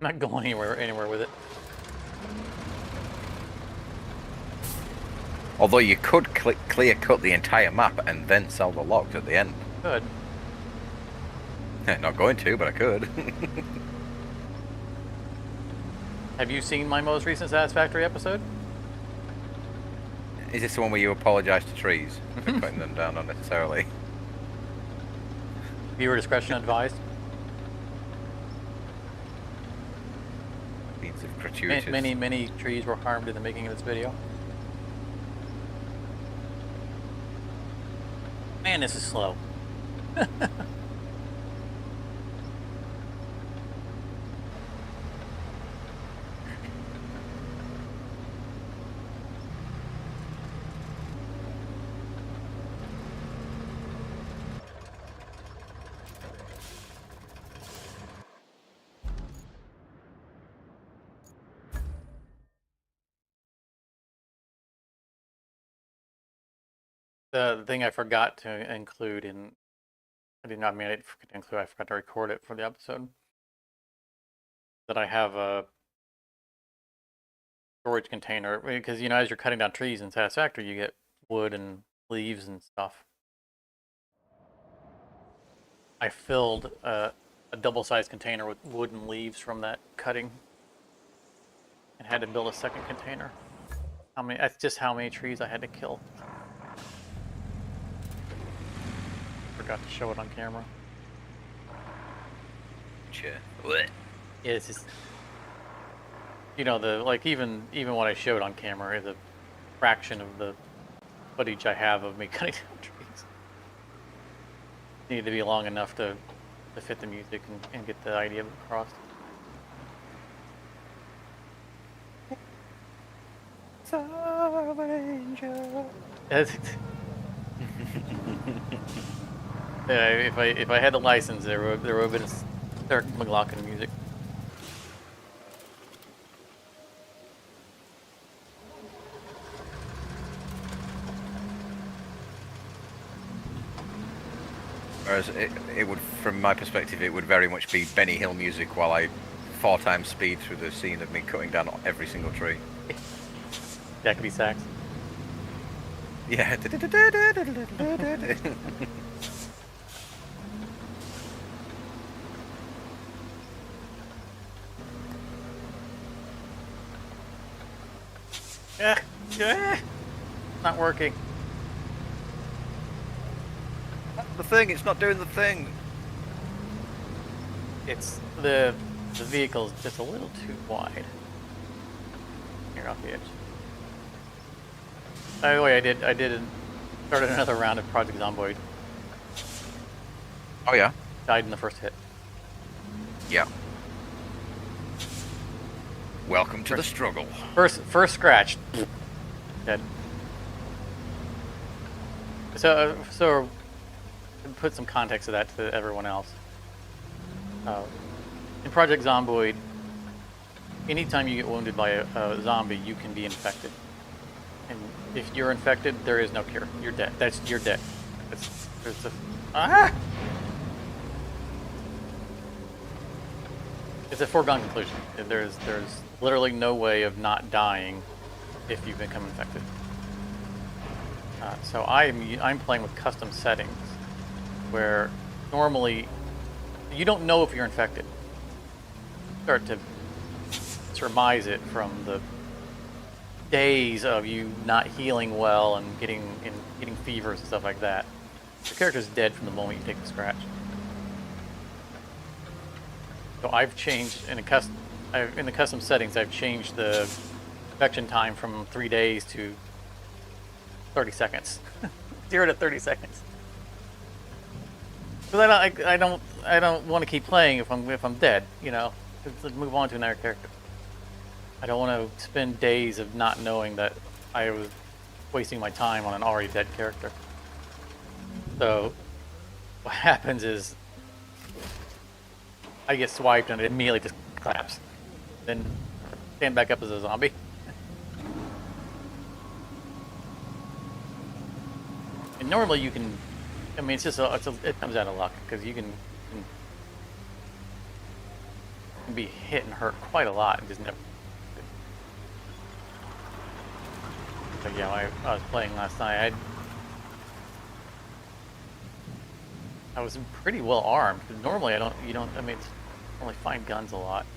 not going anywhere with it. Although you could clear cut the entire map and then sell the logs at the end. Good. Not going to, but I could. Have you seen my most recent Satisfactory episode? Is this the one where you apologise to trees for cutting them down unnecessarily? Viewer discretion advised. Means of gratuitous. Many trees were harmed in the making of this video. Man, this is slow. The thing I forgot to include in, I did not mean I forgot to include, I forgot to record it for the episode. That I have a storage container, because you know, as you're cutting down trees in Satisfactory, you get wood and leaves and stuff. I filled a double-sized container with wood and leaves from that cutting. and had to build a second container. That's just how many trees I had to kill. Forgot to show it on camera. Sure. Yeah, it's just, you know, even what I showed on camera is a fraction of the footage I have of me cutting down trees. Needed to be long enough to fit the music and get the idea across. Yeah, if I had the license, there would have been Sarah McLachlan music. Whereas it would, from my perspective, it would very much be Benny Hill music while I 4 times speed through the scene of me cutting down every single tree. That could be sax. Yeah. Not working. The thing, it's not doing the thing. It's the vehicle's just a little too wide. Here off the edge. By the way, I started another round of Project Zomboid. Oh yeah? Died in the first hit. Yeah. Welcome to the struggle. First scratch. Dead. So to put some context to that to everyone else. In Project Zomboid, anytime you get wounded by a zombie, you can be infected. And if you're infected, there is no cure. You're dead. You're dead. It's a foregone conclusion. There's literally no way of not dying if you become infected. So I'm playing with custom settings where normally you don't know if you're infected. You start to surmise it from the days of you not healing well and getting fevers and stuff like that. The character's dead from the moment you take the scratch. So I've changed in the custom settings. I've changed the infection time from 3 days to 30 seconds, 0 to 30 seconds. Because I don't want to keep playing if I'm dead. You know, let's move on to another character. I don't want to spend days of not knowing that I was wasting my time on an already dead character. So what happens is I get swiped and it immediately just collapse. Then stand back up as a zombie. And normally you can, I mean, it comes out of luck because you can be hit and hurt quite a lot and just never. But yeah, I was playing last night. I was pretty well armed. Normally, I mean, it's only find guns a lot.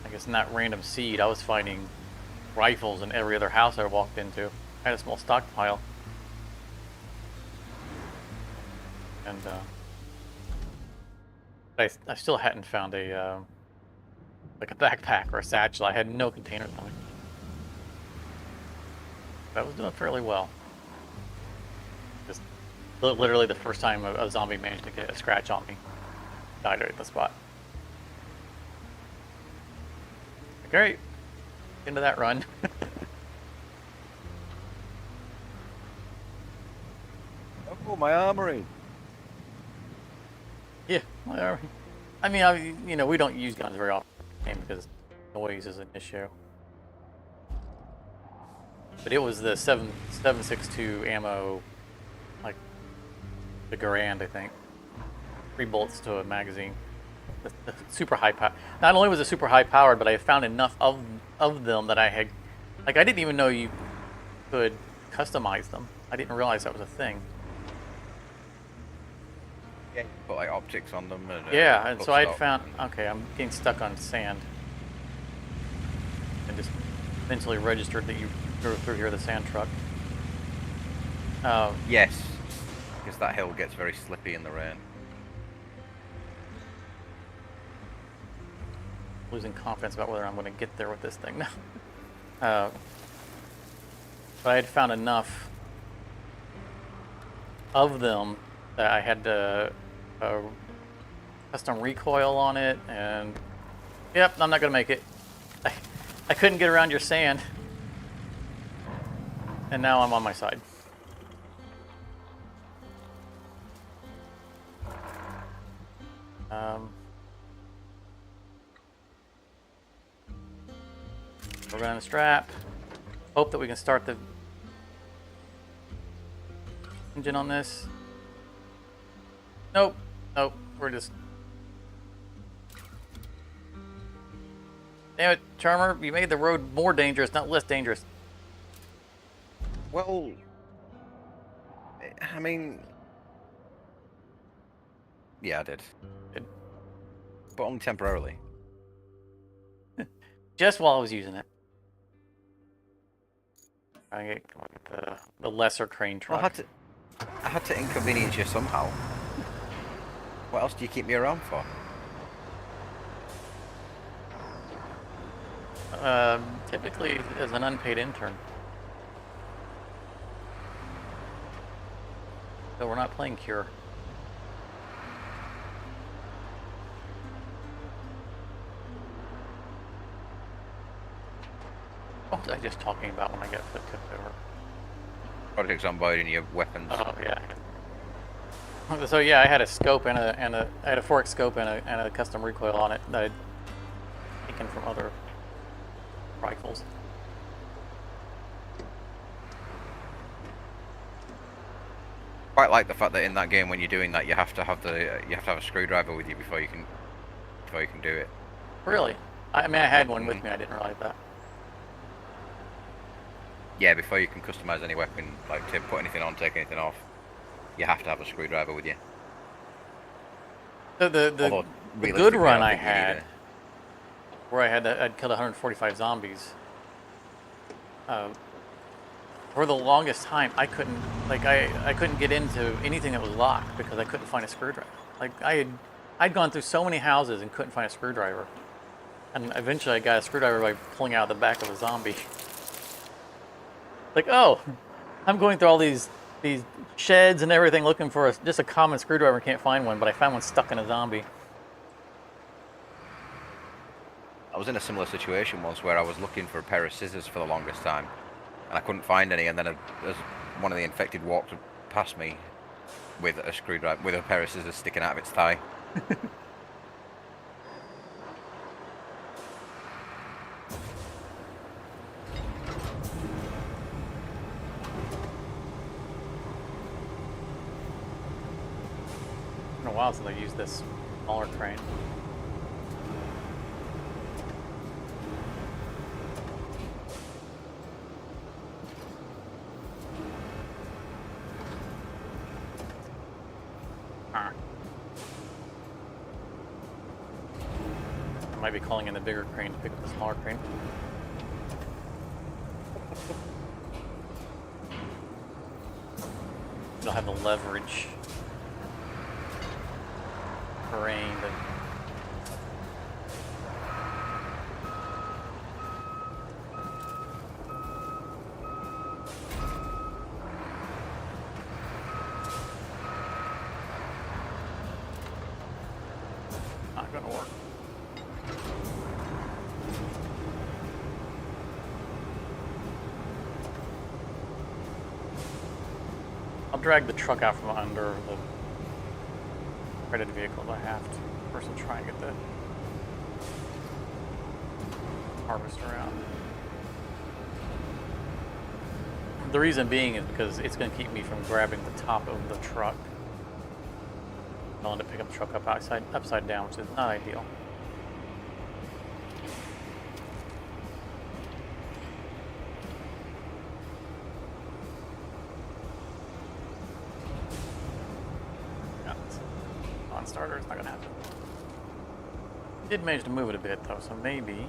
I guess in that random seed, I was finding rifles in every other house I walked into. I had a small stockpile. And, I still hadn't found like a backpack or a satchel. I had no containers on me. I was doing fairly well. Just literally the first time a zombie managed to get a scratch on me, died right at the spot. Great, into that run. Oh, my armory. Yeah, my armory. I mean, we don't use guns very often because noise is an issue. But it was the 7.62 ammo, like the Garand, I think. 3 bullets to a magazine. The super high power. Not only was it super high powered, but I found enough of them that I had, like, I didn't even know you could customize them. I didn't realize that was a thing. Yeah, you put like optics on them. And, yeah, and so I'd found. Okay, I'm getting stuck on sand. eventually registered that you drove through here, the sand truck. Yes, because that hill gets very slippy in the rain. Losing confidence about whether I'm going to get there with this thing now. But I had found enough of them that I had to custom recoil on it, and yep, I'm not going to make it. I couldn't get around your sand, and now I'm on my side. We're going to strap. Hope that we can start the engine on this. Nope. Nope. We're just... Damn it, Charmer. You made the road more dangerous, not less dangerous. Well, I mean... Yeah, I did. Good. But only temporarily. Just while I was using it. I get the lesser crane truck. Well, I had to inconvenience you somehow. What else do you keep me around for? Typically as an unpaid intern. So we're not playing Cure. What was I just talking about when I got tipped over? Projects onboarding your weapons. Oh yeah. So yeah, I had a scope and I had a fork scope and a custom recoil on it that I'd taken from other rifles. Quite like the fact that in that game, when you're doing that, you have to have a screwdriver with you before you can do it. Really? I mean, I had one with me. I didn't realize that. Yeah, before you can customize any weapon, like to put anything on, take anything off, you have to have a screwdriver with you. The good realistically, run I I don't think you need had, it. where I'd killed 145 zombies. For the longest time, I couldn't I couldn't get into anything that was locked because I couldn't find a screwdriver. Like I'd gone through so many houses and couldn't find a screwdriver, and eventually I got a screwdriver by pulling out the back of a zombie. Like, oh, I'm going through all these sheds and everything looking for just a common screwdriver and can't find one, but I found one stuck in a zombie. I was in a similar situation once where I was looking for a pair of scissors for the longest time, and I couldn't find any. And then as one of the infected walked past me with a screwdriver, with a pair of scissors sticking out of its thigh. It's been a while since I used this smaller crane. I might be calling in the bigger crane to pick up the smaller crane. You'll have the leverage crane to... Not gonna work. I'll drag the truck out from under the credit vehicle if I have to. First, I'll try and get the harvester out. The reason being is because it's going to keep me from grabbing the top of the truck. I'll end up picking the truck up upside down, which is not ideal. Non-starter, it's not gonna happen. Did manage to move it a bit though, so maybe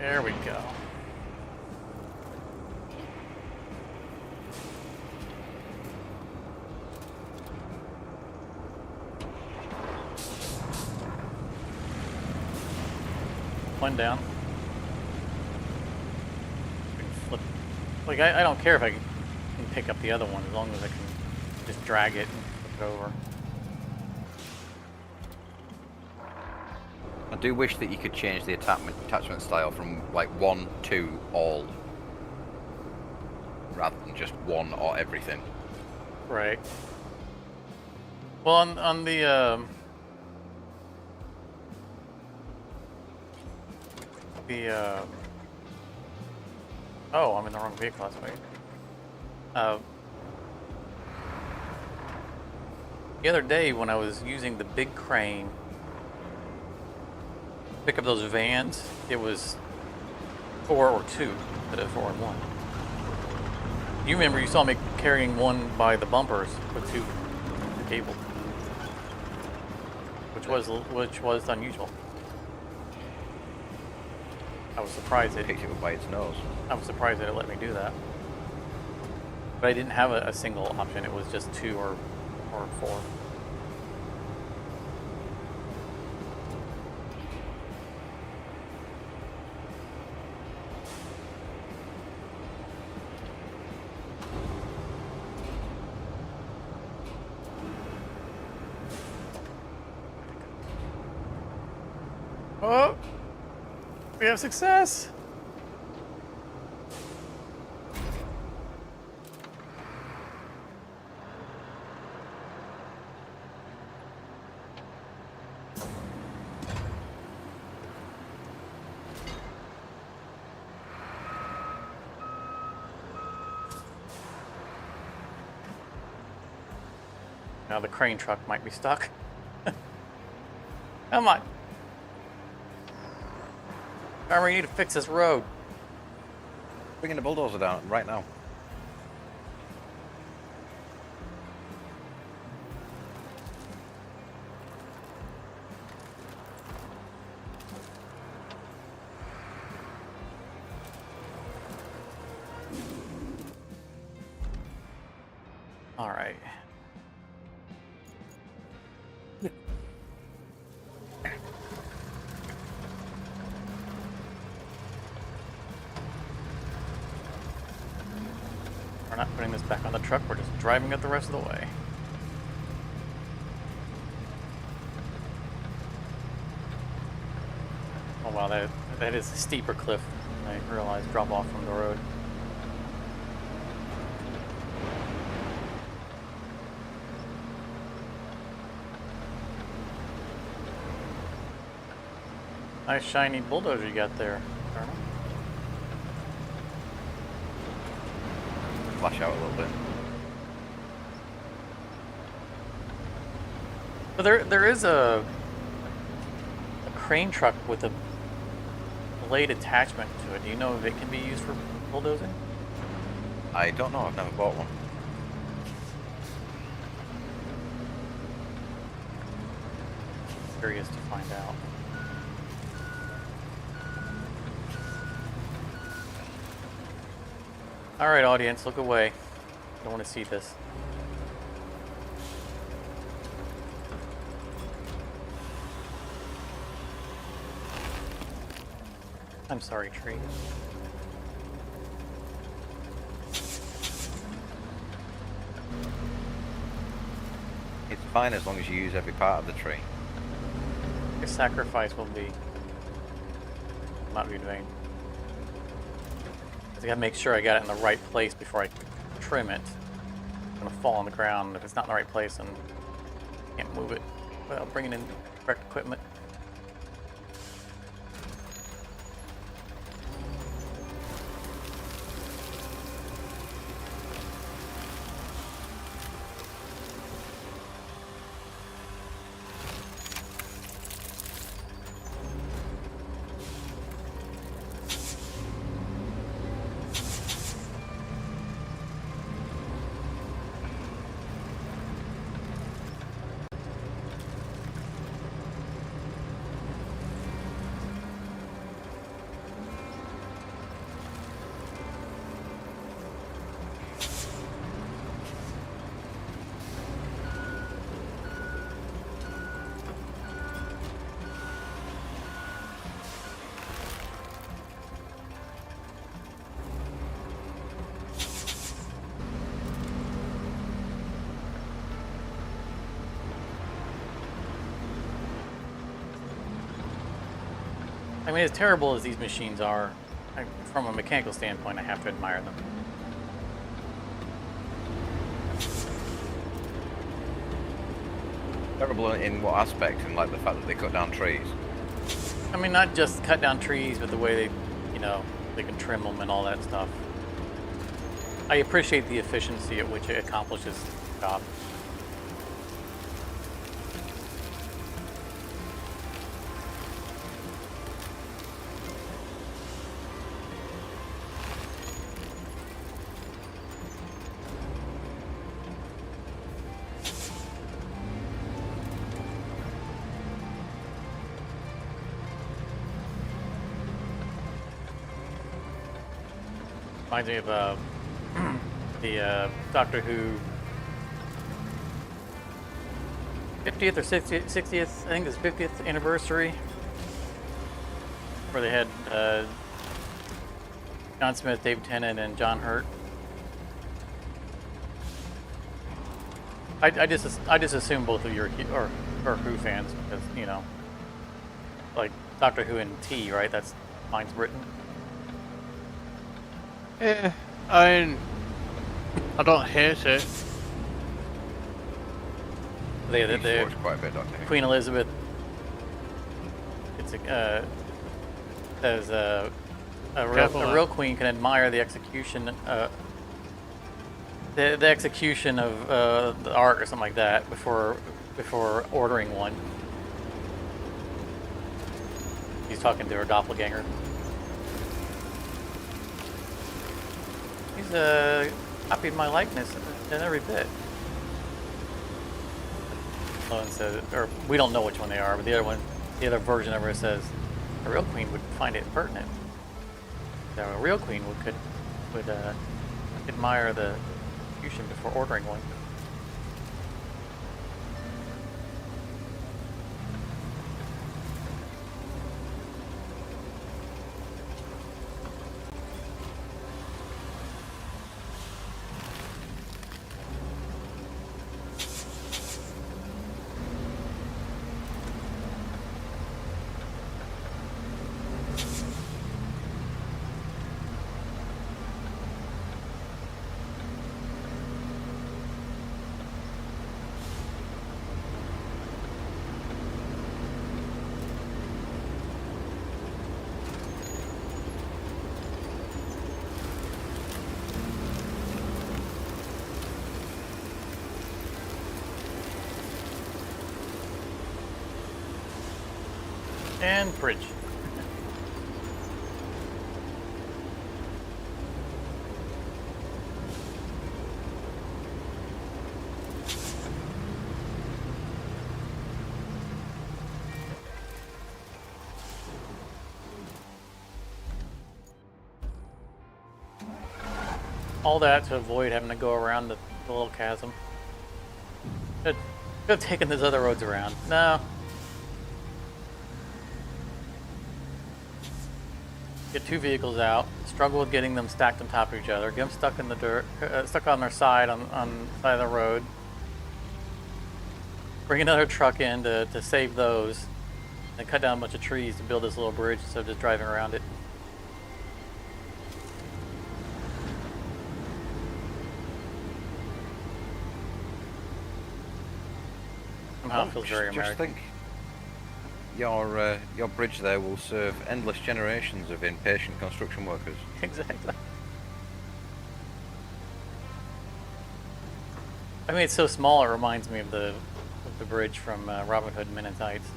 There we go. One down. Flip. Like, I don't care if I can pick up the other one, as long as I can just drag it and flip it over. I do wish that you could change the attachment style from like 1, 2, all, rather than just 1 or everything. Right. Well, on the oh, I'm in the wrong vehicle. That's right. The other day when I was using the big crane to pick up those vans, it was 4 or 2 instead of 4 and 1. You remember you saw me carrying one by the bumpers with 2 cable, which was unusual. I was surprised it Picked it up by its nose. I was surprised that it let me do that. But I didn't have a single option. It was just 2 or 4. Oh! We have success! Now the crane truck might be stuck. Come on. Farmer, you need to fix this road. Bringing the bulldozer down right now. All right. We're not putting this back on the truck, we're just driving it the rest of the way. Oh wow, that is a steeper cliff than I realized, drop off from the road. Nice shiny bulldozer you got there, Colonel. Flash out a little bit. But there is a crane truck with a blade attachment to it. Do you know if it can be used for bulldozing? I don't know, I've never bought one. Curious to find out. Alright, audience, look away. I don't want to see this. I'm sorry, tree. It's fine as long as you use every part of the tree. Your sacrifice will not be in vain. I gotta make sure I got it in the right place before I trim it. It's gonna fall on the ground. If it's not in the right place, then I can't move it without bringing in correct equipment. I mean, as terrible as these machines are, from a mechanical standpoint, I have to admire them. Terrible in what aspect? In like the fact that they cut down trees. I mean, not just cut down trees, but the way they, you know, they can trim them and all that stuff. I appreciate the efficiency at which it accomplishes the job. Reminds me of the Doctor Who 50th or 60th, I think it's 50th anniversary, where they had John Smith, Dave Tennant, and John Hurt. I just assume both of you are Who fans because, you know, like Doctor Who and T, right? That's mine's Britain. Yeah, I mean, I don't hate it. They Watched quite a bit, Doctor Who. Queen Elizabeth. It's says a real queen can admire the execution, the execution of the art or something like that before ordering one. He's talking to her doppelganger. He's copied my likeness in every bit. One says, or we don't know which one they are, but the other version of her says, a real queen would find it pertinent. So a real queen would admire the execution before ordering one. And bridge. All that to avoid having to go around the little chasm. Could have taken those other roads around. No. Get two vehicles out, struggle with getting them stacked on top of each other, get them stuck in the dirt, stuck on their side on the side of the road. Bring another truck in to save those, and cut down a bunch of trees to build this little bridge instead of just driving around it. Somehow it feels very American. Just think, your bridge there will serve endless generations of impatient construction workers. Exactly. I mean, it's so small it reminds me of the bridge from Robin Hood Men in Tights.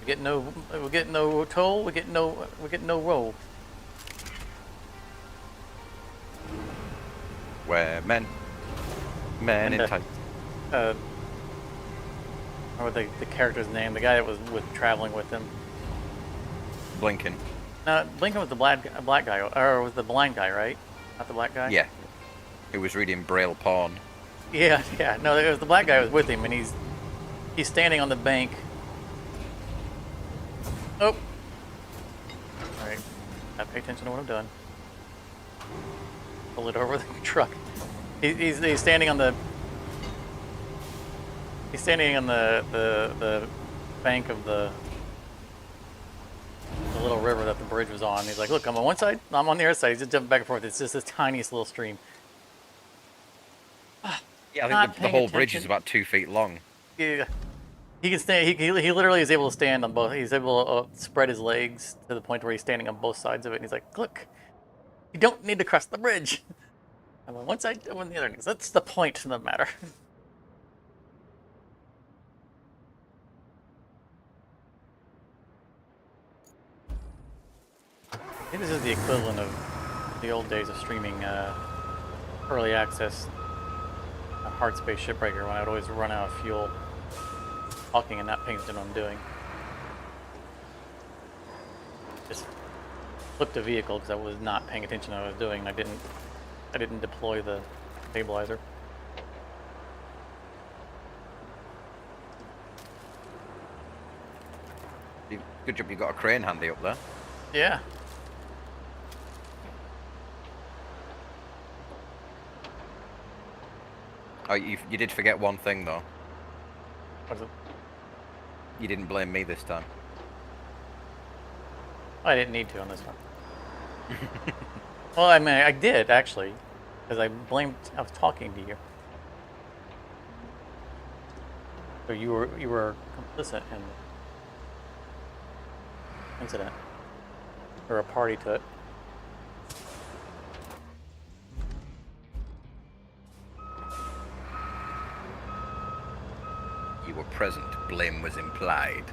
We get no toll. We get no roll. Where men in tights. Or the character's name, the guy that was traveling with him. Blinken. No, Blinken was the black guy, or was the blind guy, right? Not the black guy. Yeah. He was reading Braille porn. Yeah. No, it was the black guy who was with him, and he's standing on the bank. Oh. All right. Gotta pay attention to what I'm doing. Pull it over the truck. He's standing on the He's standing on the bank of the little river that the bridge was on. He's like, look, I'm on one side, I'm on the other side. He's just jumping back and forth. It's just this tiniest little stream. Yeah, I Not think the paying whole bridge attention. is about 2 feet long. Yeah. He can stand. He literally is able to stand on both. He's able to spread his legs to the point where he's standing on both sides of it. And he's like, "Look, you don't need to cross the bridge. I'm on one side, I'm on the other. That's the point of the matter." I think this is the equivalent of the old days of streaming early access hard space shipbreaker when I would always run out of fuel talking and not paying attention to what I'm doing. Just flipped a vehicle because I was not paying attention to what I was doing. And I didn't deploy the stabilizer. Good job you got a crane handy up there. Yeah. Oh, you did forget one thing though. What is it? You didn't blame me this time. I didn't need to on this one. Well, I mean, I did actually, because I was talking to you. So you were complicit in the incident, or a party to it. You were present. Blame was implied.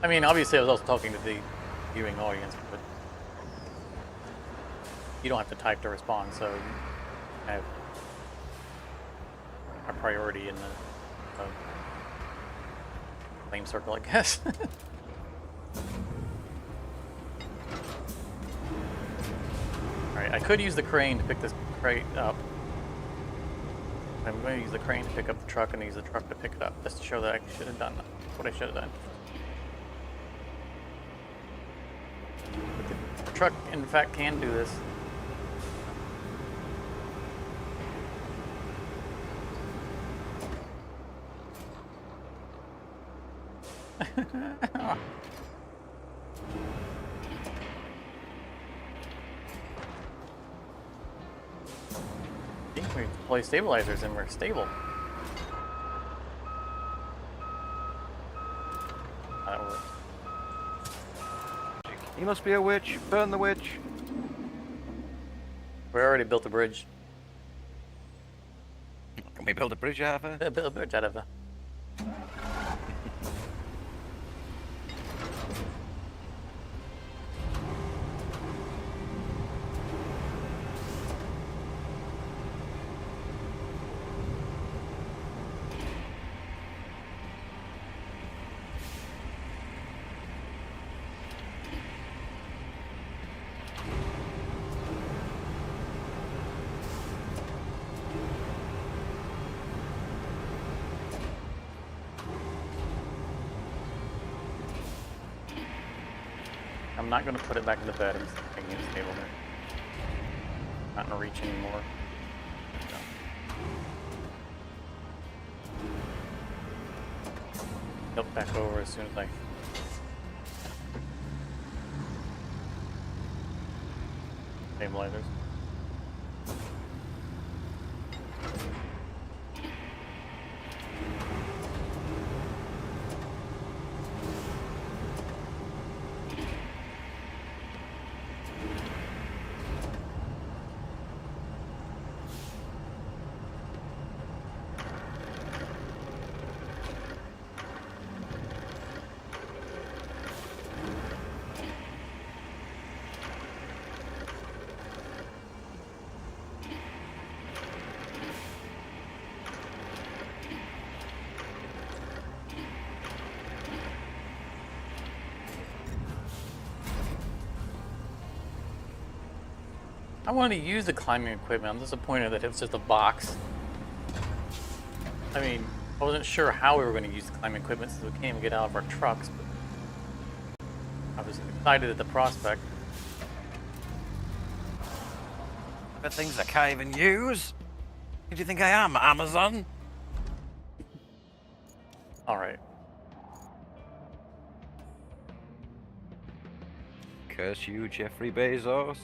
I mean, obviously, I was also talking to the viewing audience, but you don't have to type to respond, so I have a priority in the blame circle, I guess. Alright, I could use the crane to pick this crate up. I'm going to use the crane to pick up the truck and use the truck to pick it up, just to show that I should have done what I should have done. But the truck, in fact, can do this. We deploy stabilizers and we're stable. That works. You must be a witch. Burn the witch. We already built a bridge. Can we build a bridge out of it? Built a bridge out of it. I'm not going to put it back in the bed. I'm just making it stable there. Not going to reach anymore. No. Tilt back over as soon as I... Stabilizers. I wanted to use the climbing equipment. I'm disappointed that it was just a box. I mean, I wasn't sure how we were going to use the climbing equipment since we can't even get out of our trucks, but I was excited at the prospect. The things I can't even use. Who do you think I am, Amazon? All right. Curse you, Jeffrey Bezos.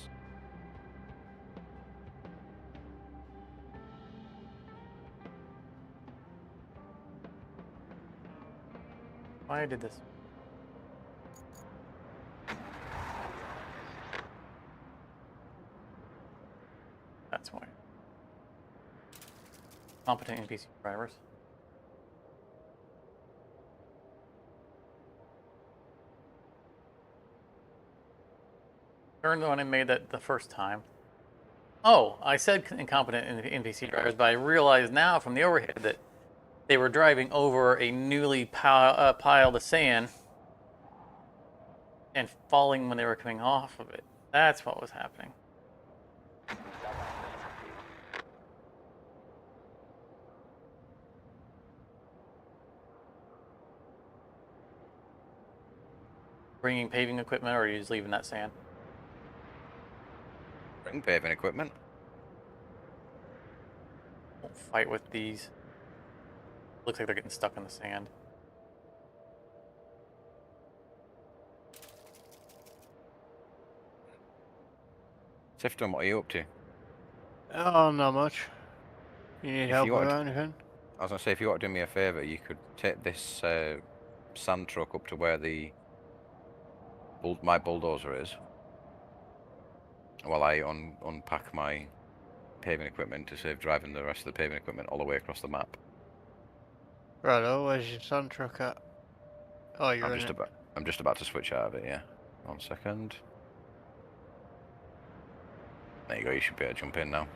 Why did this? That's why. Competent NPC drivers. Turned when I made that the first time. Oh, I said incompetent NPC drivers, but I realize now from the overhead that they were driving over a newly piled of sand and falling when they were coming off of it. That's what was happening. Bringing paving equipment, or are you just leaving that sand? Bring paving equipment. Won't fight with these. Looks like they're getting stuck in the sand. Sifton, what are you up to? Oh, not much. You need If help you with want- anything? I was gonna say, if you want to do me a favour, you could take this sand truck up to where the my bulldozer is, while I unpack my paving equipment to save driving the rest of the paving equipment all the way across the map. Righto, where's your sand truck at? Oh, you're I'm in just it. about to switch out of it. Yeah, 1 second. There you go. You should be able to jump in now.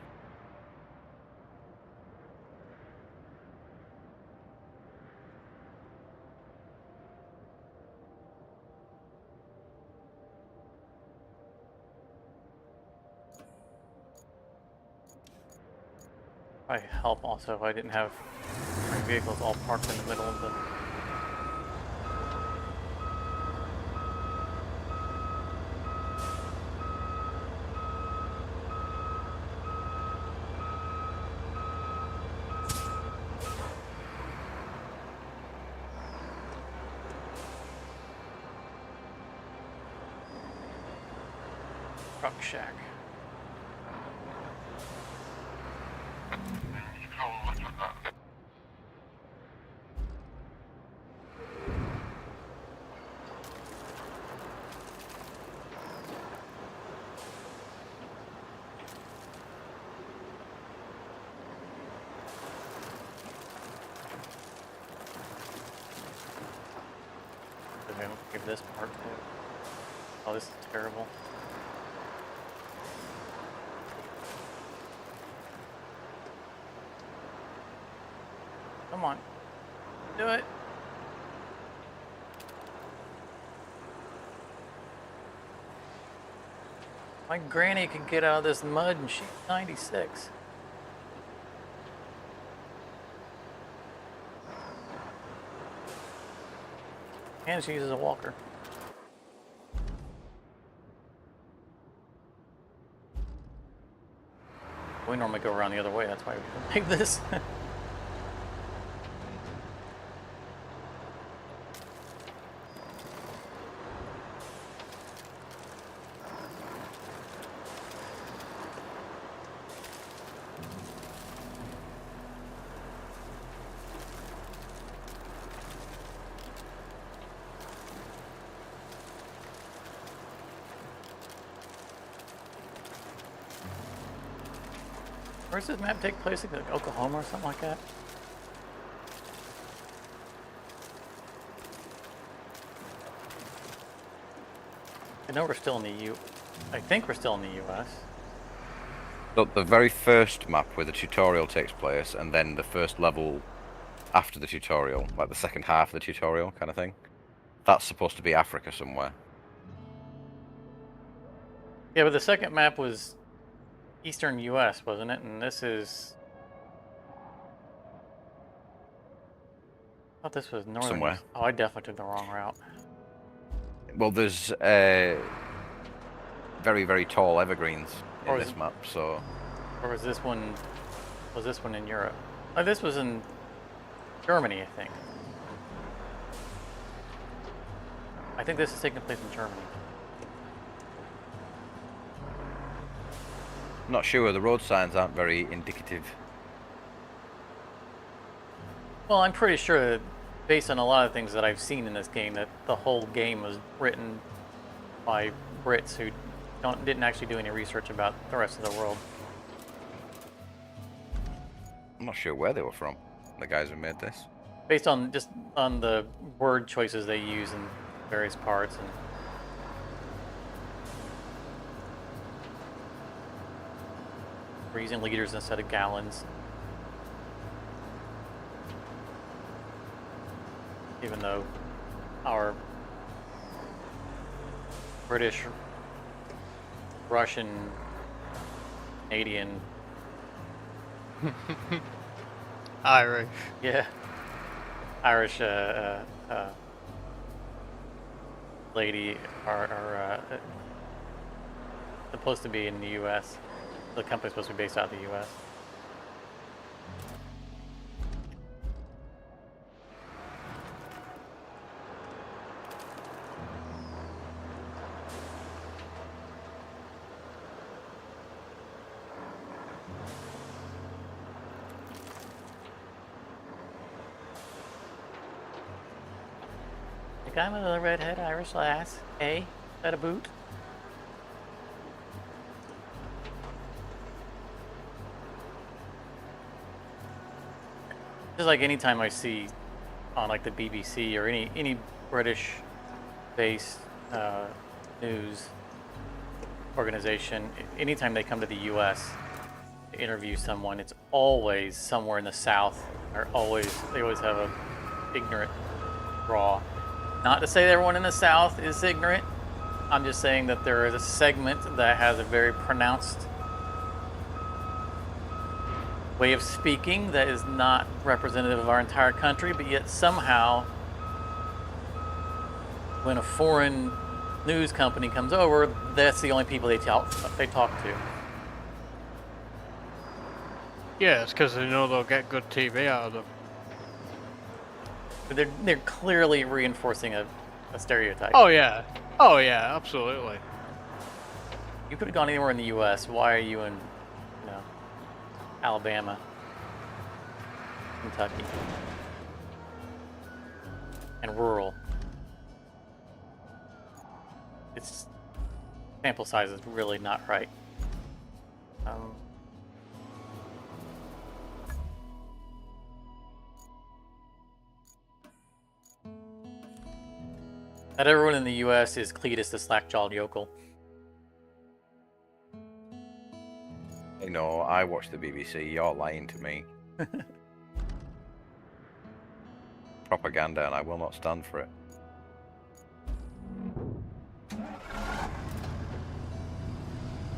I help also if I didn't have my vehicles all parked in the middle of the. Truck shack. Give this part too. Oh, this is terrible. Come on. Do it. My granny could get out of this mud and she's 96. And she uses a walker. We normally go around the other way, that's why we don't make this. Where's this map take place? Like Oklahoma or something like that? I know we're still in the I think we're still in the U.S. So the very first map where the tutorial takes place, and then the first level after the tutorial, like the second half of the tutorial kind of thing, that's supposed to be Africa somewhere. Yeah, but the second map was Eastern U.S., wasn't it? And this is. I thought this was northern. Somewhere. Oh, I definitely took the wrong route. Well, there's very, very tall evergreens in this map, so... Or was this one... Was this one in Europe? Oh, this was in Germany, I think. think this is taking place in Germany. I'm not sure. The road signs aren't very indicative. Well, I'm pretty sure that based on a lot of things that I've seen in this game, that the whole game was written by Brits who didn't actually do any research about the rest of the world. I'm not sure where they were from, the guys who made this. Based on just on the word choices they use in various parts, and we're using liters instead of gallons. Even though our British, Russian, Canadian, Irish. yeah, Irish lady are supposed to be in the U.S. The company's supposed to be based out of the U.S. I'm a redhead Irish lass. Hey, is that a boot? Just like anytime I see on like the BBC or any British-based news organization, anytime they come to the U.S. to interview someone, it's always somewhere in the South. They always have a ignorant draw. Not to say that everyone in the South is ignorant. I'm just saying that there is a segment that has a very pronounced way of speaking that is not representative of our entire country, but yet somehow when a foreign news company comes over, that's the only people they talk to. Yeah, it's because they know they'll get good TV out of them. They're clearly reinforcing a stereotype. Oh yeah, absolutely. You could have gone anywhere in the U.S. Why are you in, Alabama, Kentucky, and rural? Its sample size is really not right. Not everyone in the U.S. is Cletus the slack-jawed yokel. You know, I watch the BBC. You're lying to me. Propaganda, and I will not stand for it.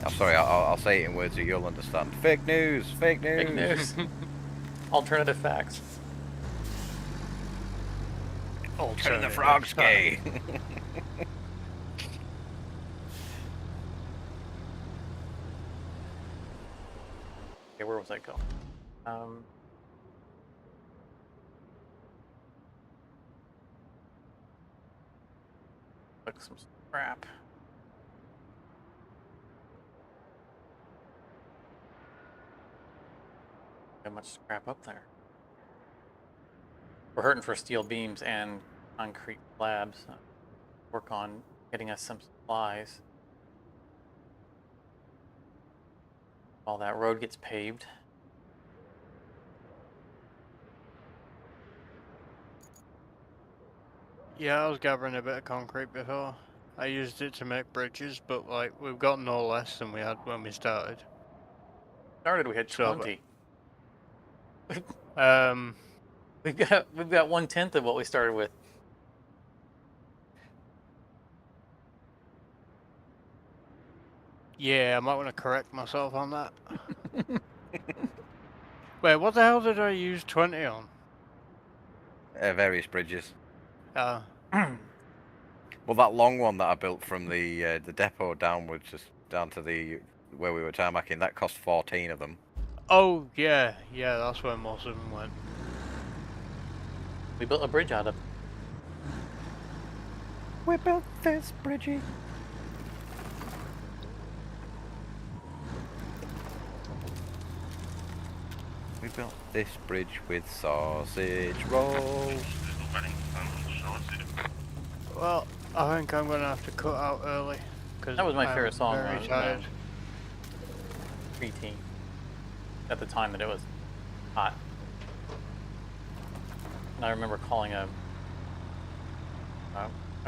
I'm sorry, I'll say it in words that you'll understand. Fake news! Fake news! Fake news. Alternative facts. Turn the frogs gay! Okay, where was I going? Look, some scrap. Got much scrap up there. We're hurting for steel beams and concrete slabs. Work on getting us some supplies. While that road gets paved. Yeah, I was gathering a bit of concrete before. I used it to make bridges, but like we've got no less than we had when we started. We had 20. We've got 1/10 of what we started with. Yeah, I might want to correct myself on that. Wait, what the hell did I use 20 on? Various bridges. Uh, Well, that long one that I built from the depot downwards, just down to the where we were tarmacking, that cost 14 of them. oh, yeah, that's where most of them went. We built a bridge out of it. We built this bridgie. We built this bridge with sausage rolls. Well, I think I'm gonna have to cut out early because That was my favorite song when I very was tired. preteen. At the time that it was hot. And I remember calling a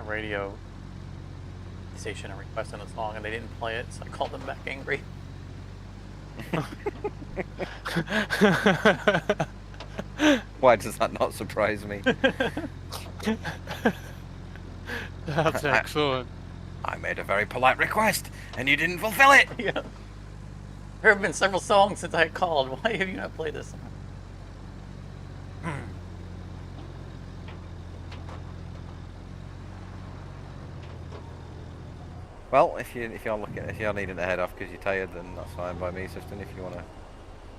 radio station and requesting a song, and they didn't play it, so I called them back angry. Why does that not surprise me? That's excellent. I made a very polite request, and you didn't fulfill it! Yeah. There have been several songs since I called. Why have you not played this song? Well, if you're needing to head off because you're tired, then that's fine by me, sister. If you wanna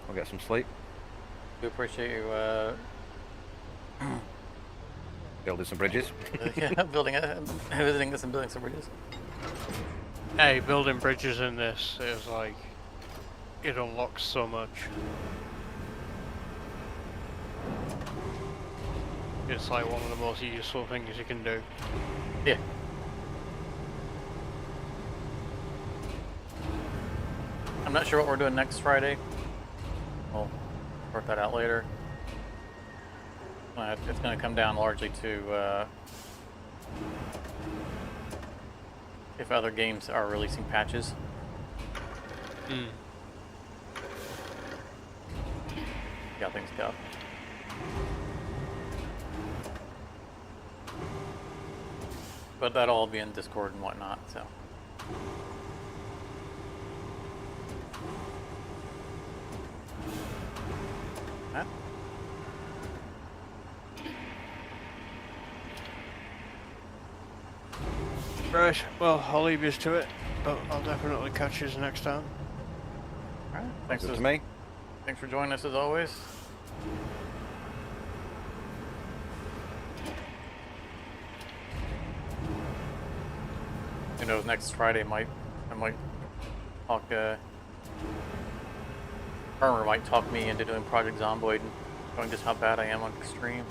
go get some sleep, We appreciate you building some bridges. visiting us and building some bridges. Hey, building bridges in this is like, it unlocks so much. It's like one of the most useful things you can do. Yeah. I'm not sure what we're doing next Friday. We'll work that out later. It's going to come down largely to if other games are releasing patches. Mm. See how things go. But that'll all be in Discord and whatnot, so. Huh? Right, well, I'll leave you to it, but I'll definitely catch you next time. Alright, Thanks to me. Thanks for joining us as always. Who knows, next Friday I might talk, Farmer might talk me into doing Project Zomboid and showing just how bad I am on stream.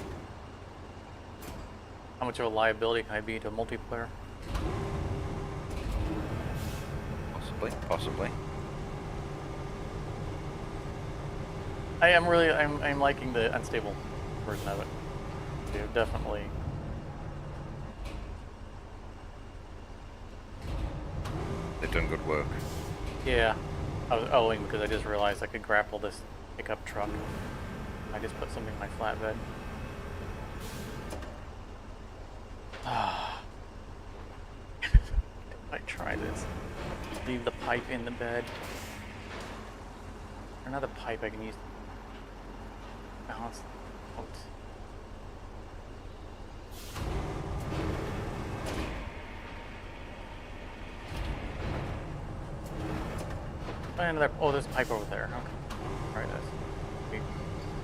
How much of a liability can I be to multiplayer? Possibly. I'm liking the unstable version of it. Yeah, definitely. They've done good work. Yeah. I was owing because I just realized I could grapple this pickup truck. I just put something in my flatbed. I try this. Leave the pipe in the bed. Another pipe I can use to balance out. Another. Oh, there's a pipe over there. Okay. Try this. Be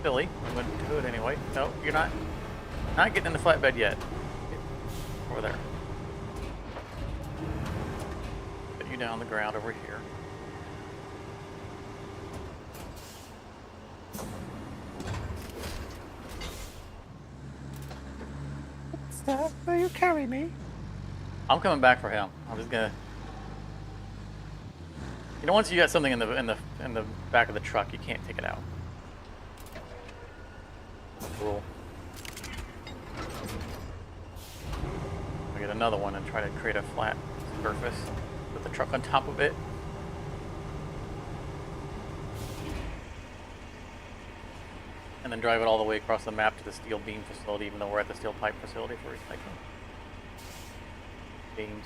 silly. I'm going to do it anyway. No, you're not. Not getting in the flatbed yet. Get over there. Put you down on the ground over here. Sir, will you carry me? I'm coming back for him. I'm just gonna. You know, once you got something in the back of the truck, you can't take it out. That's the rule. I'll get another one and try to create a flat surface. Put the truck on top of it. And then drive it all the way across the map to the steel beam facility, even though we're at the steel pipe facility for recycling. Beams.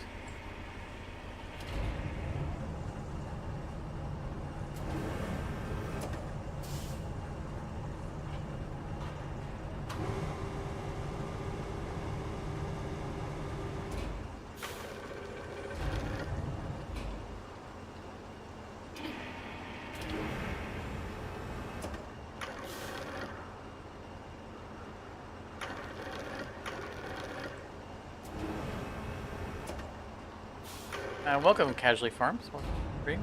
Welcome, Casually Farms. Welcome to the stream.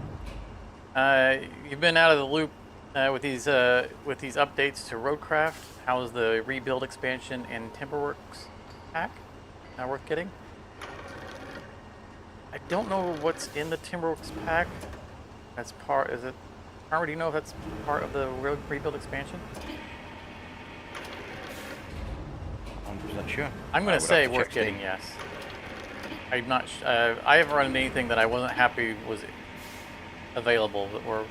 You've been out of the loop with these updates to Roadcraft. How's the rebuild expansion and Timberworks pack? Worth getting? I don't know what's in the Timberworks pack. That's part. Is it? Armor, do you know if that's part of the rebuild expansion? 100% sure. I'm going to say worth getting, yes. I'm not. I haven't run into anything that I wasn't happy was available. But we're.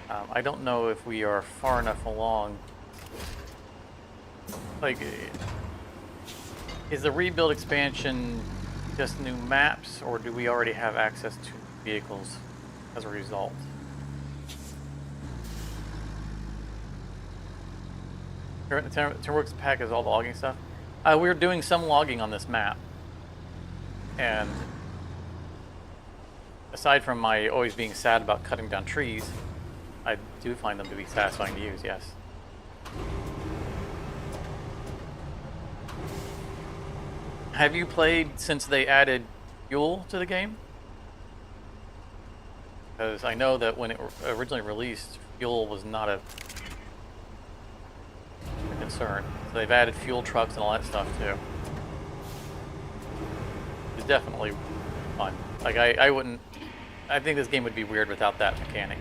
I don't know if we are far enough along. Like, is the rebuild expansion just new maps, or do we already have access to vehicles as a result? Timberworks pack is all the logging stuff. We're doing some logging on this map. And aside from my always being sad about cutting down trees, I do find them to be satisfying to use, yes. Have you played since they added fuel to the game? Because I know that when it originally released, fuel was not a concern. So they've added fuel trucks and all that stuff too. It's definitely fun. Like I wouldn't. I think this game would be weird without that mechanic.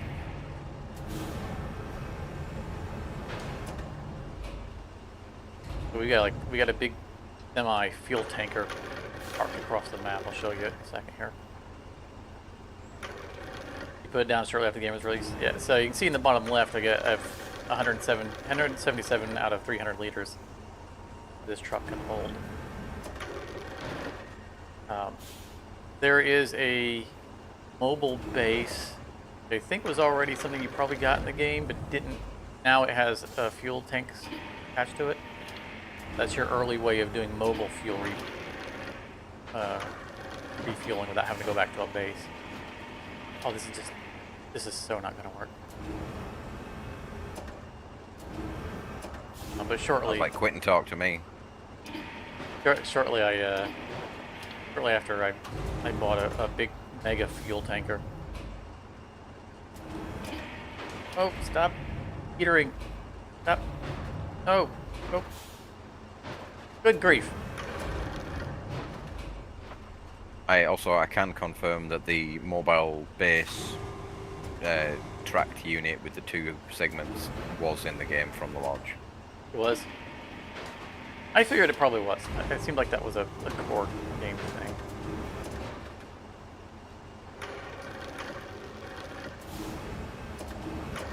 So we got a big semi fuel tanker parked across the map. I'll show you it in a second here. You put it down shortly after the game was released. Yeah. So you can see in the bottom left, I have 177 out of 300 liters this truck can hold. There is a mobile base I think was already something you probably got in the game, but didn't. Now it has fuel tanks attached to it. That's your early way of doing mobile fuel refueling without having to go back to a base. Oh, this is so not going to work. But shortly, like quit and talk to me. Shortly after I bought a big mega fuel tanker. Oh, stop teetering! Stop! Oh, oh! Good grief! I can confirm that the mobile base tracked unit with the 2 segments was in the game from the launch. It was. I figured it probably was. It seemed like that was a core game thing.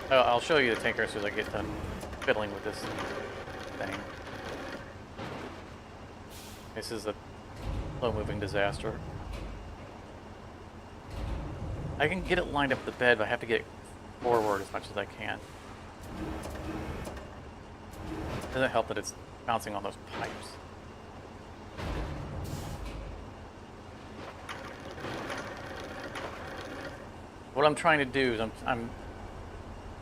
I'll show you the tanker as soon as I get done fiddling with this thing. This is a slow-moving disaster. I can get it lined up with the bed, but I have to get it forward as much as I can. Doesn't help that it's bouncing on those pipes. What I'm trying to do is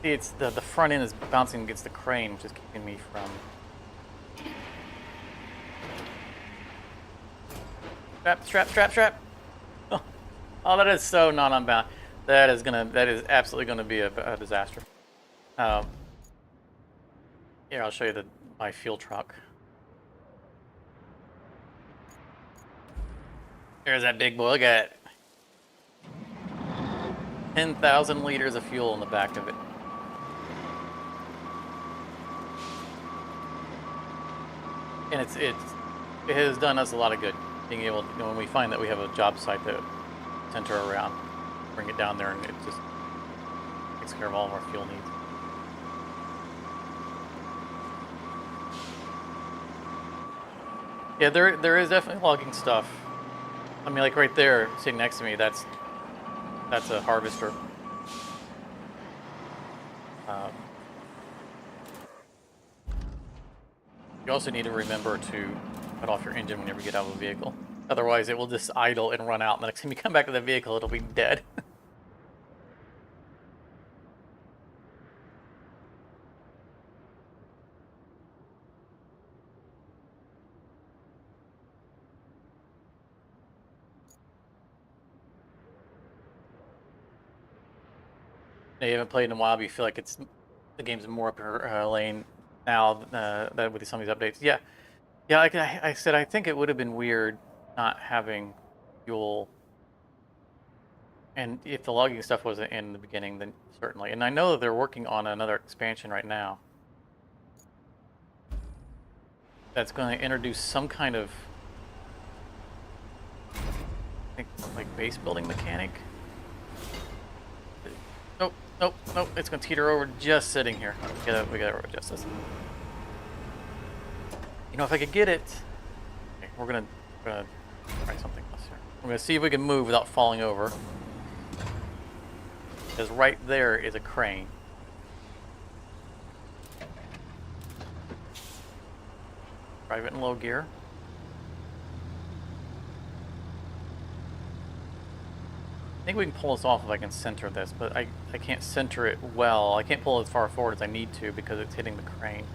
see, it's the front end is bouncing against the crane, which is keeping me from. Strap. Oh, that is so not unbound. That is absolutely gonna be a disaster. Here, I'll show you my fuel truck. There's that big boy. Look at it. 10,000 liters of fuel in the back of it. And it has done us a lot of good. Being able to, when we find that we have a job site to center around, bring it down there, and it just takes care of all of our fuel needs. Yeah, there is definitely logging stuff. I mean, like right there, sitting next to me, that's a harvester. You also need to remember to cut off your engine whenever you get out of a vehicle. Otherwise, it will just idle and run out, and the next time you come back to the vehicle, it'll be dead. you haven't played in a while, but you feel like the game's more up your lane now that with some of these updates. Yeah, yeah. Like I said, I think it would have been weird not having fuel. And if the logging stuff wasn't in the beginning, then certainly. And I know that they're working on another expansion right now that's going to introduce some kind of, I think, like base building mechanic. Nope, nope, nope. It's going to teeter over just sitting here. We gotta adjust this. You know, if I could get it, okay, we're gonna try something else here. We're gonna see if we can move without falling over. Because right there is a crane. Drive it in low gear. I think we can pull this off if I can center this, but I can't center it well. I can't pull it as far forward as I need to because it's hitting the crane.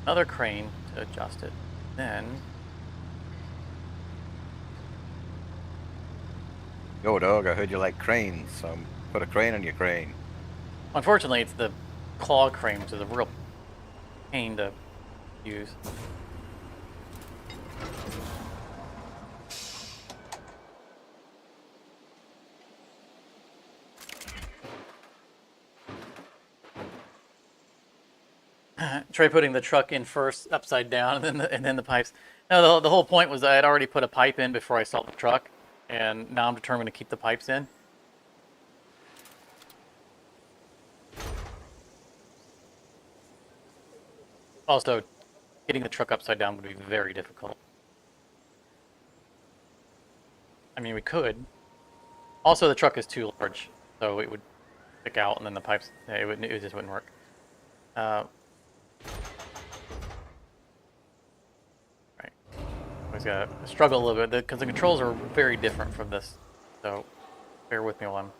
Another crane to adjust it. Then... Yo, dog, I heard you like cranes, so put a crane on your crane. Unfortunately, it's the claw crane, which is a real pain to use. Try putting the truck in first, upside down, and then the pipes. No, the whole point was I had already put a pipe in before I saw the truck, and now I'm determined to keep the pipes in. Also, getting the truck upside down would be very difficult. I mean, we could. Also, the truck is too large, so it would stick out, and then the pipes, it just wouldn't work. Right. Always gotta struggle a little bit, because the controls are very different from this, so bear with me while I'm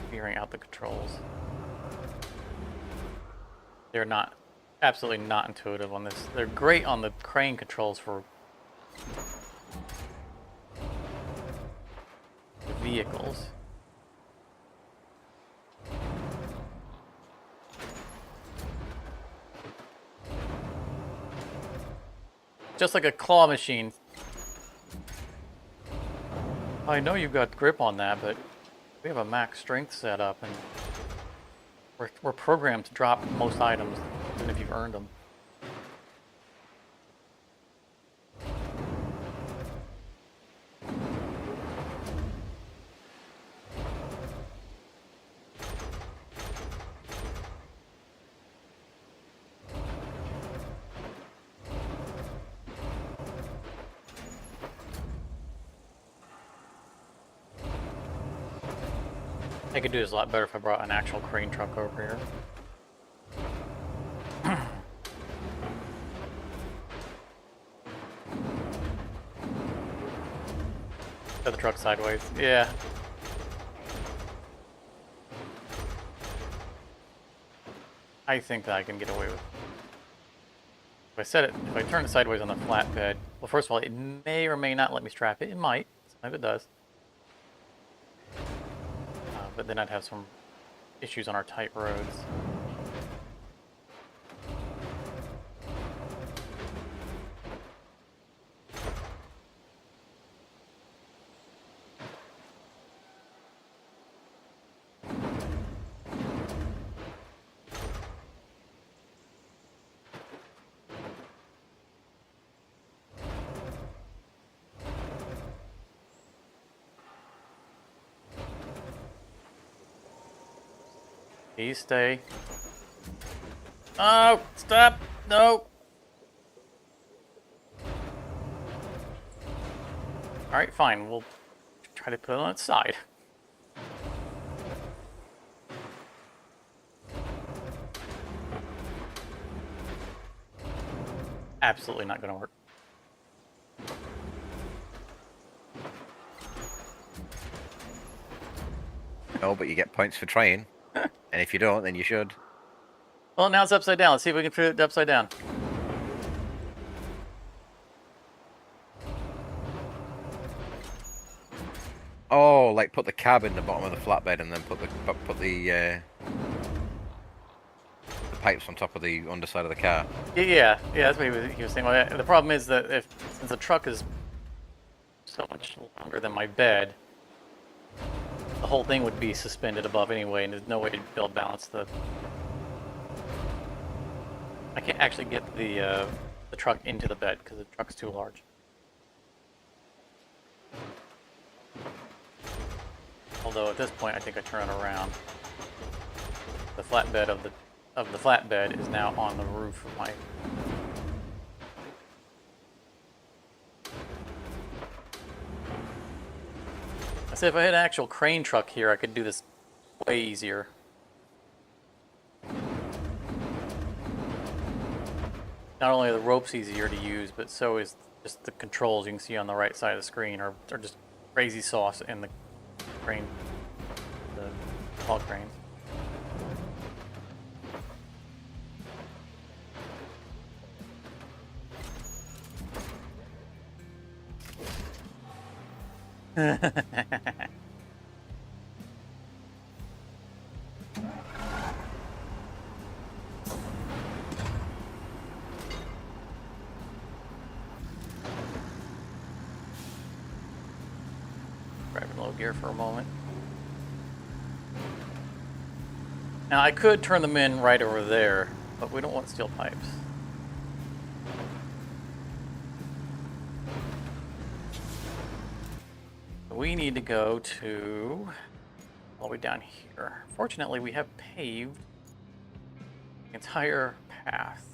figuring out the controls. They're not, absolutely not intuitive on this. They're great on the crane controls for the vehicles. Just like a claw machine. I know you've got grip on that, but we have a max strength set up, and we're programmed to drop most items, even if you've earned them. I could do this a lot better if I brought an actual crane truck over here. Set the truck sideways. Yeah. I think that I can get away with it. If I turn it sideways on the flatbed, well, first of all, it may or may not let me strap it. It might. Sometimes it does. But then I'd have some issues on our tight roads. Please stay. Oh, stop! No! Alright, fine. We'll try to put it on its side. Absolutely not gonna work. No, but you get points for trying. And if you don't, then you should. Well, now it's upside down. Let's see if we can put it upside down. Oh, like put the cab in the bottom of the flatbed and then put the pipes on top of the underside of the car. Yeah, that's what he was saying. Well, the problem is that since the truck is so much longer than my bed, the whole thing would be suspended above anyway, and there's no way to build balance the. I can't actually get the truck into the bed because the truck's too large. Although at this point, I think I turn it around. The flatbed of the flatbed is now on the roof of my. I said if I had an actual crane truck here, I could do this way easier. Not only are the ropes easier to use, but so is just the controls you can see on the right side of the screen are just crazy sauce in the crane, the haul cranes. Driving low gear for a moment. Now I could turn them in right over there, but we don't want steel pipes. We need to go to all the way down here. Fortunately, we have paved the entire path,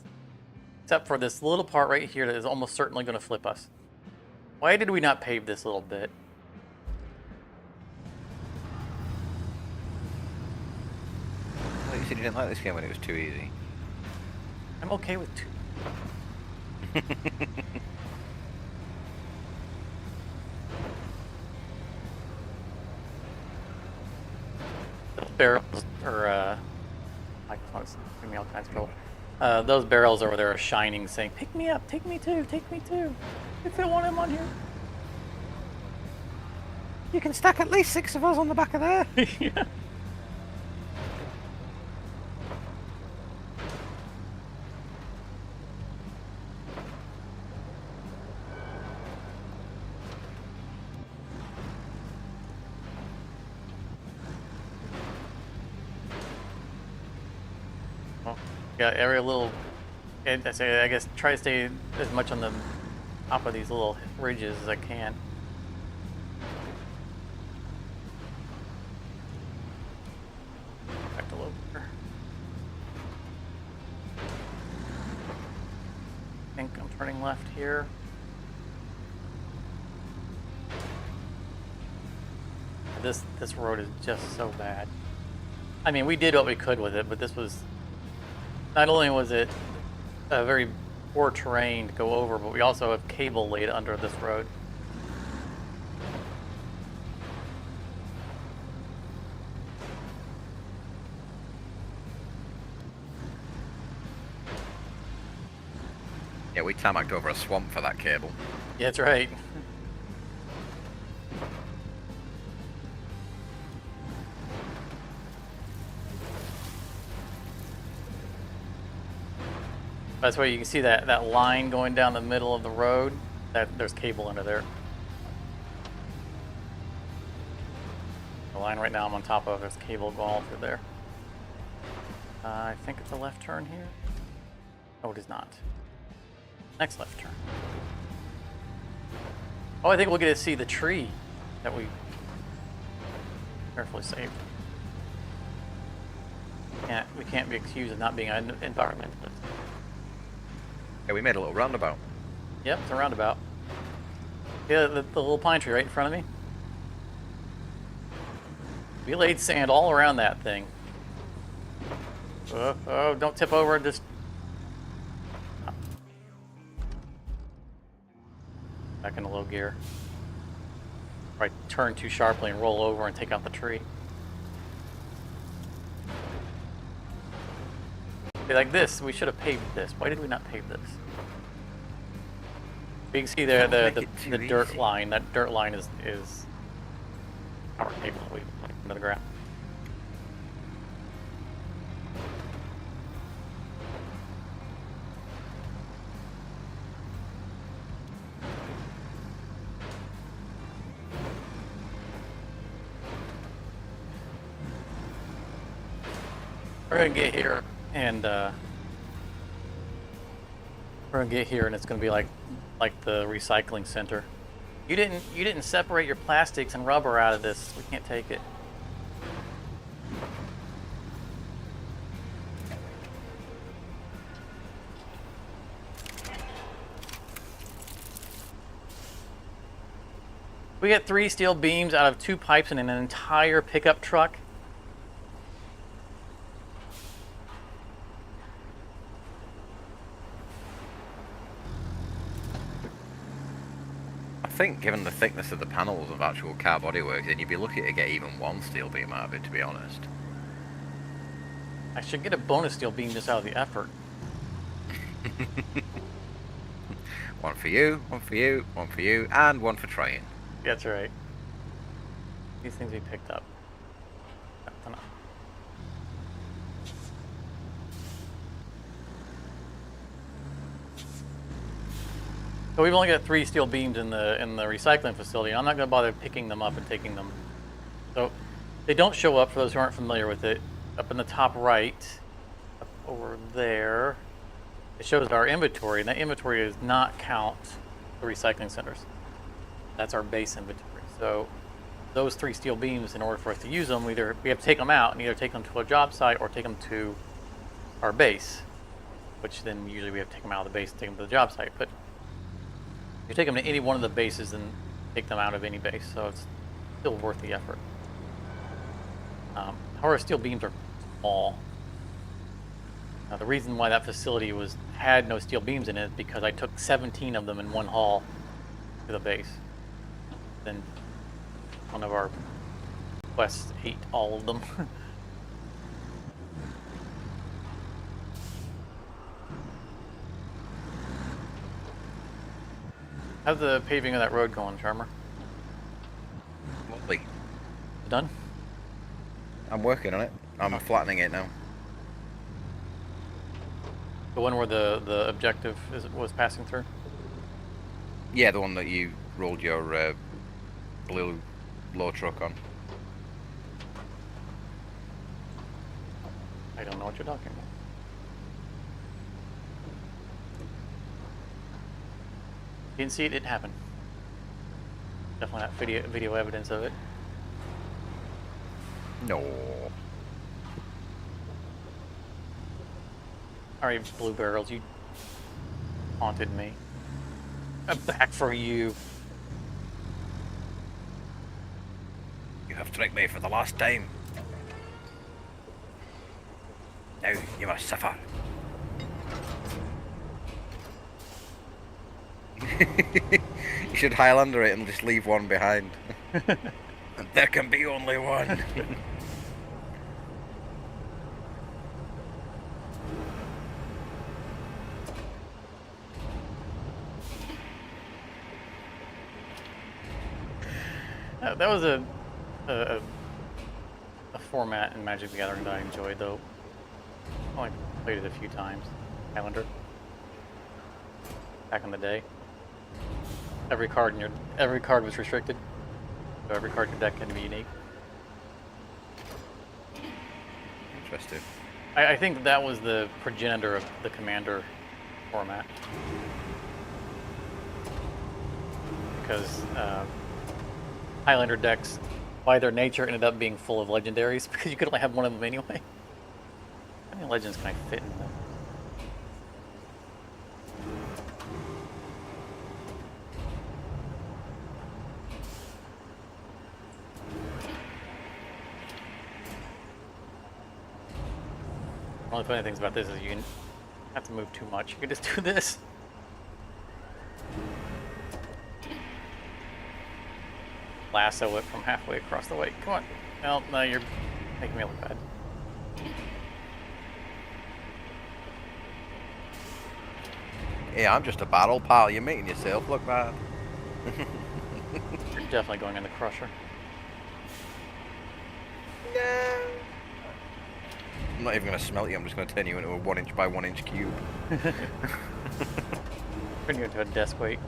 except for this little part right here that is almost certainly going to flip us. Why did we not pave this little bit? Well, you said you didn't like this game when it was too easy. I'm okay with 2. Barrels or microphones give me all kinds of trouble. Those barrels over there are shining, saying, "Pick me up, take me too, take me too." If they want him on here, You can stack at least 6 of us on the back of there. yeah. Yeah, every little. I guess try to stay as much on the top of these little ridges as I can. Back to low gear. I think I'm turning left here. This road is just so bad. I mean, we did what we could with it, but this was. Not only was it a very poor terrain to go over, but we also have cable laid under this road. Yeah, we tarmacked over a swamp for that cable. Yeah, that's right. That's where you can see that line going down the middle of the road. There's cable under there. The line right now I'm on top of, there's cable going all through there. I think it's a left turn here. Oh, it is not. Next left turn. Oh, I think we'll get to see the tree that we carefully saved. We can't be accused of not being an environmentalist. Yeah, we made a little roundabout. Yep, it's a roundabout. Yeah, the little pine tree right in front of me. We laid sand all around that thing. Oh, don't tip over, just... Back into low gear. Right, turn too sharply and roll over and take out the tree. Be like this, we should have paved this. Why did we not pave this? You can see there the dirt line. That dirt line is power cable we put into the ground. We're gonna get here and it's gonna be like the recycling center. You didn't separate your plastics and rubber out of this. We can't take it. We get 3 steel beams out of 2 pipes in an entire pickup truck. I think given the thickness of the panels of actual car bodywork, then you'd be lucky to get even 1 steel beam out of it, to be honest. I should get a bonus steel beam just out of the effort. One for you, one for you, one for you, and one for trying. That's right. These things we picked up. That's enough. So we've only got 3 steel beams in the recycling facility. I'm not going to bother picking them up and taking them. So they don't show up for those who aren't familiar with it. Up in the top right, up over there, it shows our inventory, and that inventory does not count the recycling centers. That's our base inventory. So those 3 steel beams, in order for us to use them, we have to take them out and either take them to a job site or take them to our base, which then usually we have to take them out of the base and take them to the job site. But you take them to any one of the bases and take them out of any base, so it's still worth the effort. However, steel beams are small. Now, the reason why that facility had no steel beams in it is because I took 17 of them in one haul to the base. Then one of our quests ate all of them. How's the paving of that road going, Charmer? Lovely. Done? I'm working on it. I'm flattening it now. The one where the objective was passing through? Yeah, the one that you rolled your blue low truck on. I don't know what you're talking about. Didn't see it, didn't happen. Definitely not video evidence of it. No. Alright, Blue Barrels, you haunted me. I'm back for you. You have tricked me for the last time. Now you must suffer. You should Highlander it and just leave one behind. There can be only one. That was a format in Magic the Gathering that I enjoyed, though. I only played it a few times. Highlander. Back in the day. Every card was restricted, so every card in your deck had to be unique. Interesting. I think that was the progenitor of the Commander format, because Highlander decks, by their nature, ended up being full of legendaries because you could only have one of them anyway. How many legends can I fit in them? One of the funny things about this is you can have to move too much. You can just do this. Lasso it from halfway across the way. Come on. Well, no, you're making me look bad. Yeah, I'm just a battle pal. You're making yourself look bad. You're definitely going in the crusher. No. I'm not even going to smelt you, I'm just going to turn you into a 1 inch by 1 inch cube. Turn you into a desk weight.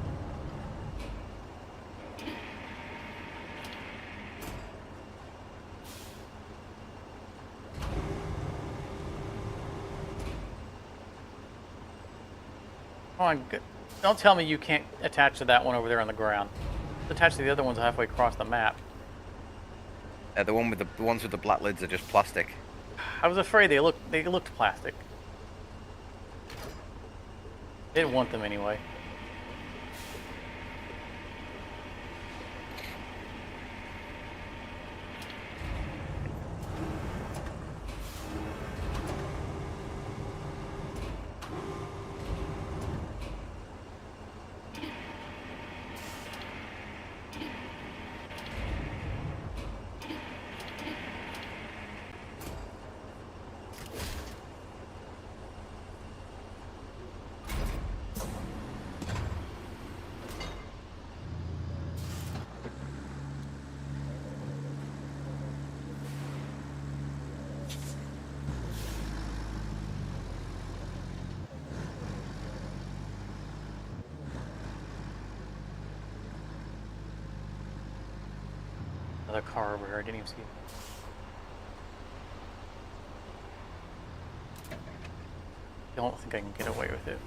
Come on, don't tell me you can't attach to that one over there on the ground. Attach to the other ones halfway across the map. The ones with the black lids are just plastic. I was afraid they looked plastic. Didn't want them anyway. Another car over here, I didn't even see it. I don't think I can get away with it.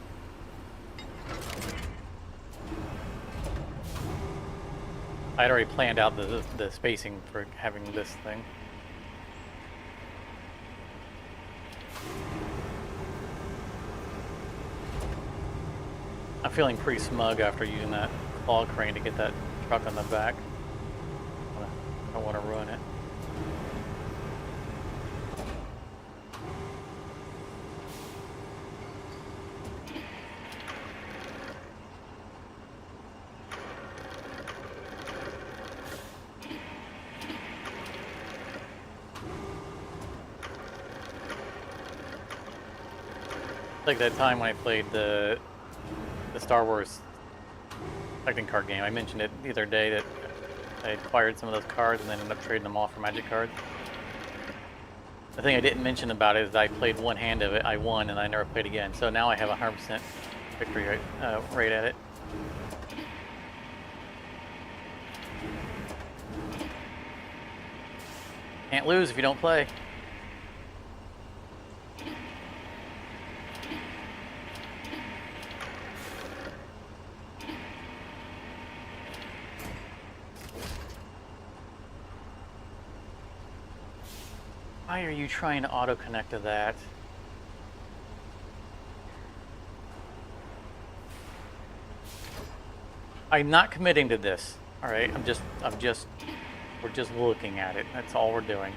I'd already planned out the spacing for having this thing. I'm feeling pretty smug after using that claw crane to get that truck on the back. I don't want to ruin it. Like that time when I played the Star Wars collecting card game. I mentioned it the other day that I acquired some of those cards and then ended up trading them off for magic cards. The thing I didn't mention about it is that I played one hand of it, I won, and I never played again. So now I have a 100% victory rate at it. Can't lose if you don't play. Why are you trying to auto-connect to that? I'm not committing to this, all right? We're just looking at it. That's all we're doing.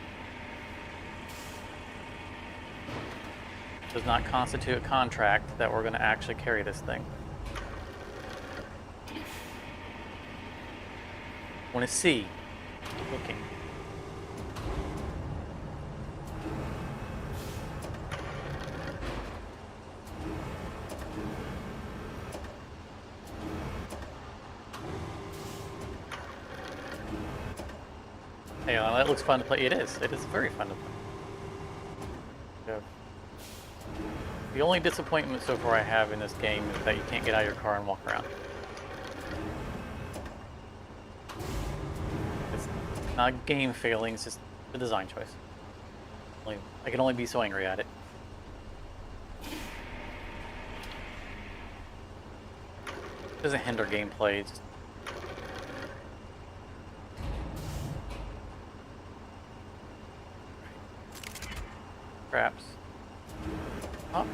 Does not constitute a contract that we're going to actually carry this thing. Want to see. Looking. Hey, that looks fun to play. It is very fun to play. Yeah. The only disappointment so far I have in this game is that you can't get out of your car and walk around. It's not game failing, it's just a design choice. I can only be so angry at it. It doesn't hinder gameplay, it's just traps. Oh.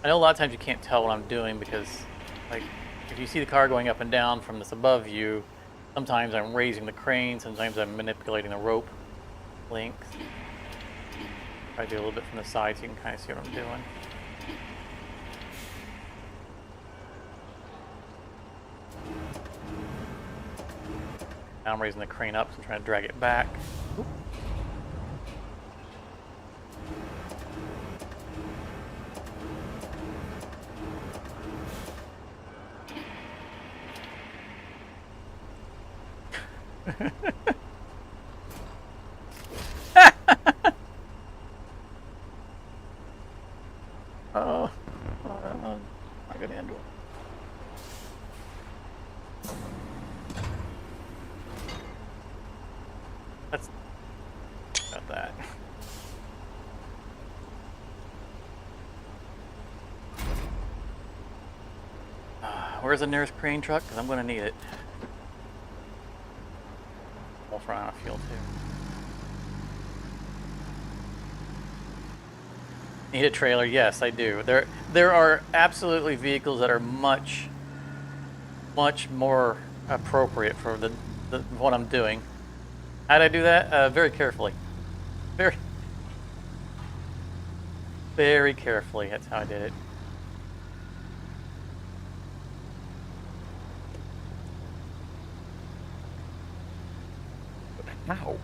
I know a lot of times you can't tell what I'm doing because, like, if you see the car going up and down from this above you, sometimes I'm raising the crane, sometimes I'm manipulating the rope length. Try to do a little bit from the side so you can kind of see what I'm doing. Now I'm raising the crane up, so I'm trying to drag it back. Oop. That's about that. Where's the nearest crane truck? Because I'm going to need it. We'll run out of fuel too. Need a trailer? Yes, I do. There are absolutely vehicles that are much more appropriate for the what I'm doing. How did I do that? Very carefully. Very carefully. That's how I did it. How?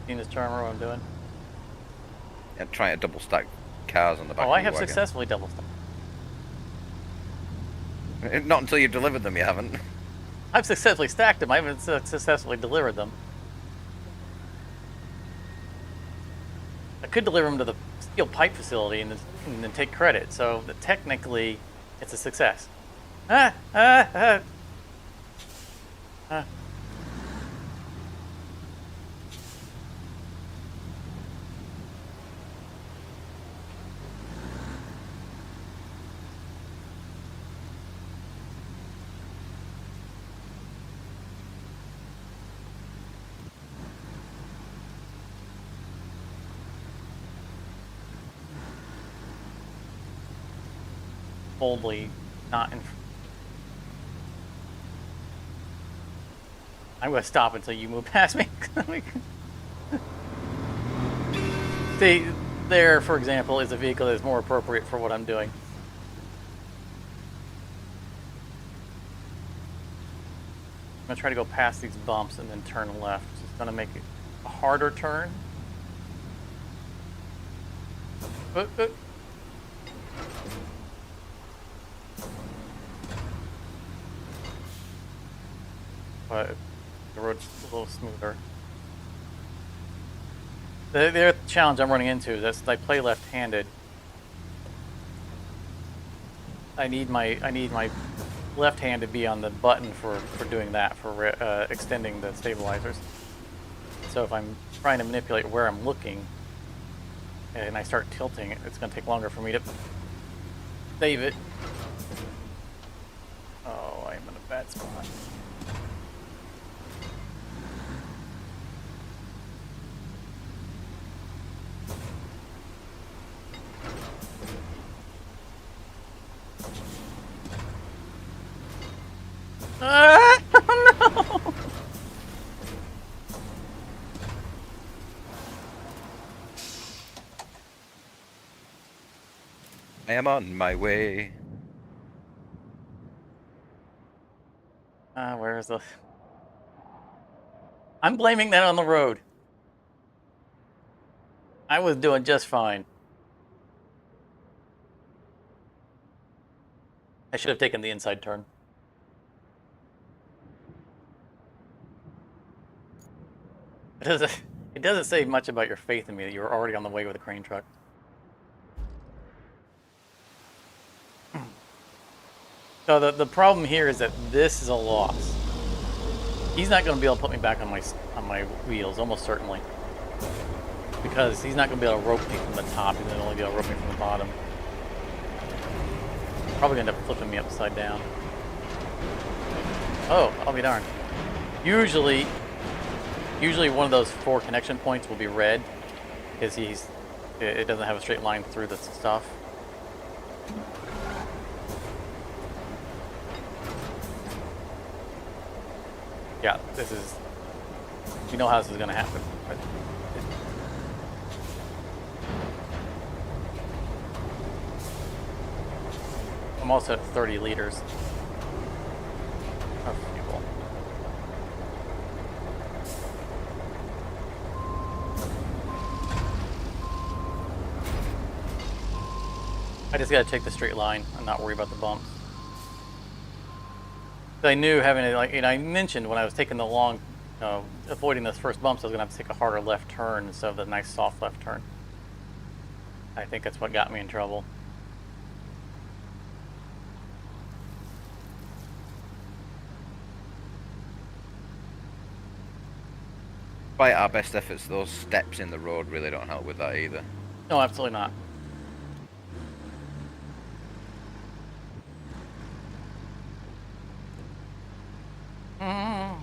Seen this charmer? What I'm doing? And trying to double stack cars on the back. Oh, of I the have wagon. successfully double stacked. Not until you've delivered them, you haven't. I've successfully stacked them. I haven't successfully delivered them. I could deliver them to the steel pipe facility and then take credit. So technically, it's a success. Boldly, not in. I'm going to stop until you move past me. See, there, for example, is a vehicle that is more appropriate for what I'm doing. I'm going to try to go past these bumps and then turn left. It's going to make it a harder turn. But the road's a little smoother. The challenge I'm running into is that I play left-handed. I need my left hand to be on the button for doing that, for extending the stabilizers. So if I'm trying to manipulate where I'm looking and I start tilting, it's going to take longer for me to save it. Oh, I'm in a bad spot. Oh no! I am on my way. Where's the... I'm blaming that on the road. I was doing just fine. I should have taken the inside turn. It doesn't say much about your faith in me that you were already on the way with a crane truck. So the problem here is that this is a loss. He's not going to be able to put me back on my wheels, almost certainly. Because he's not going to be able to rope me from the top, he's going to only be able to rope me from the bottom. Probably going to end up flipping me upside down. Oh, I'll be darned. Usually one of those 4 connection points will be red, because it doesn't have a straight line through the stuff. Yeah, you know how this is going to happen. But I'm also at 30 liters of fuel. I just got to take the straight line and not worry about the bumps. I knew having it, like, I mentioned when I was taking the long, avoiding those first bumps, I was going to have to take a harder left turn instead of the nice soft left turn. I think that's what got me in trouble. Despite our best efforts, those steps in the road really don't help with that either. No, absolutely not. Mm.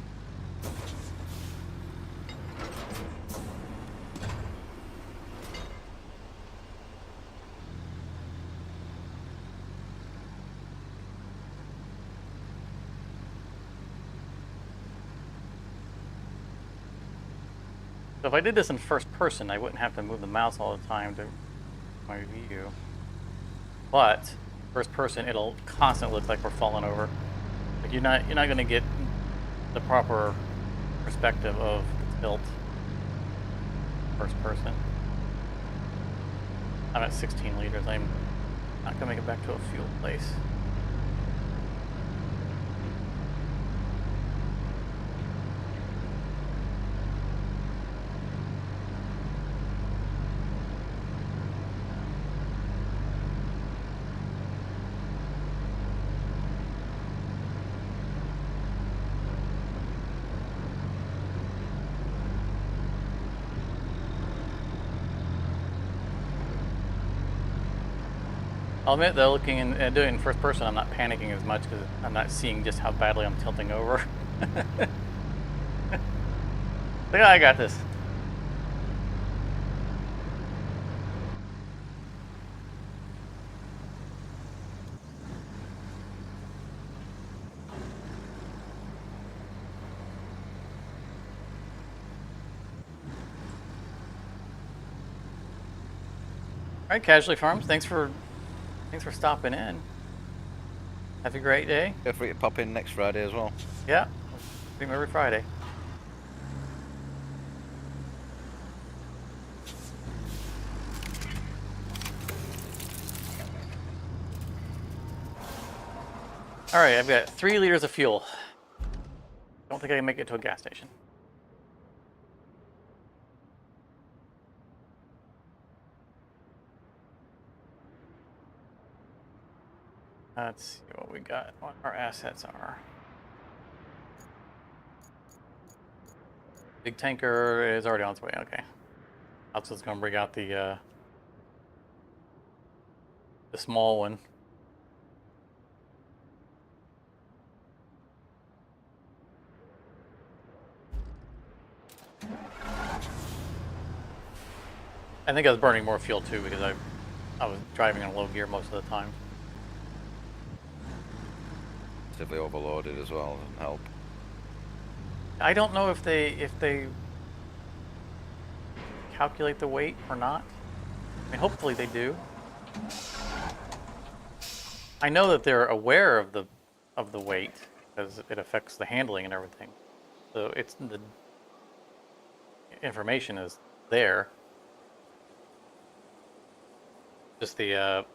So if I did this in first person, I wouldn't have to move the mouse all the time to my view. But first person, it'll constantly look like we're falling over. Like you're not going to get the proper perspective of the tilt first person. I'm at 16 liters. I'm not going to make it back to a fuel place. I'll admit though, looking and doing it in first person, I'm not panicking as much because I'm not seeing just how badly I'm tilting over. But yeah, I got this. All right, Casualty Farms, thanks for stopping in. Have a great day. Feel free to pop in next Friday as well. Yeah, stream every Friday. All right, I've got 3 liters of fuel. Don't think I can make it to a gas station. Let's see what we got, what our assets are. Big tanker is already on its way, okay. Also, it's gonna bring out the small one. I think I was burning more fuel too because I was driving in low gear most of the time. Massively overloaded as well, doesn't help. I don't know if they calculate the weight or not. I mean, hopefully they do. I know that they're aware of the weight because it affects the handling and everything. So it's the information is there. Just the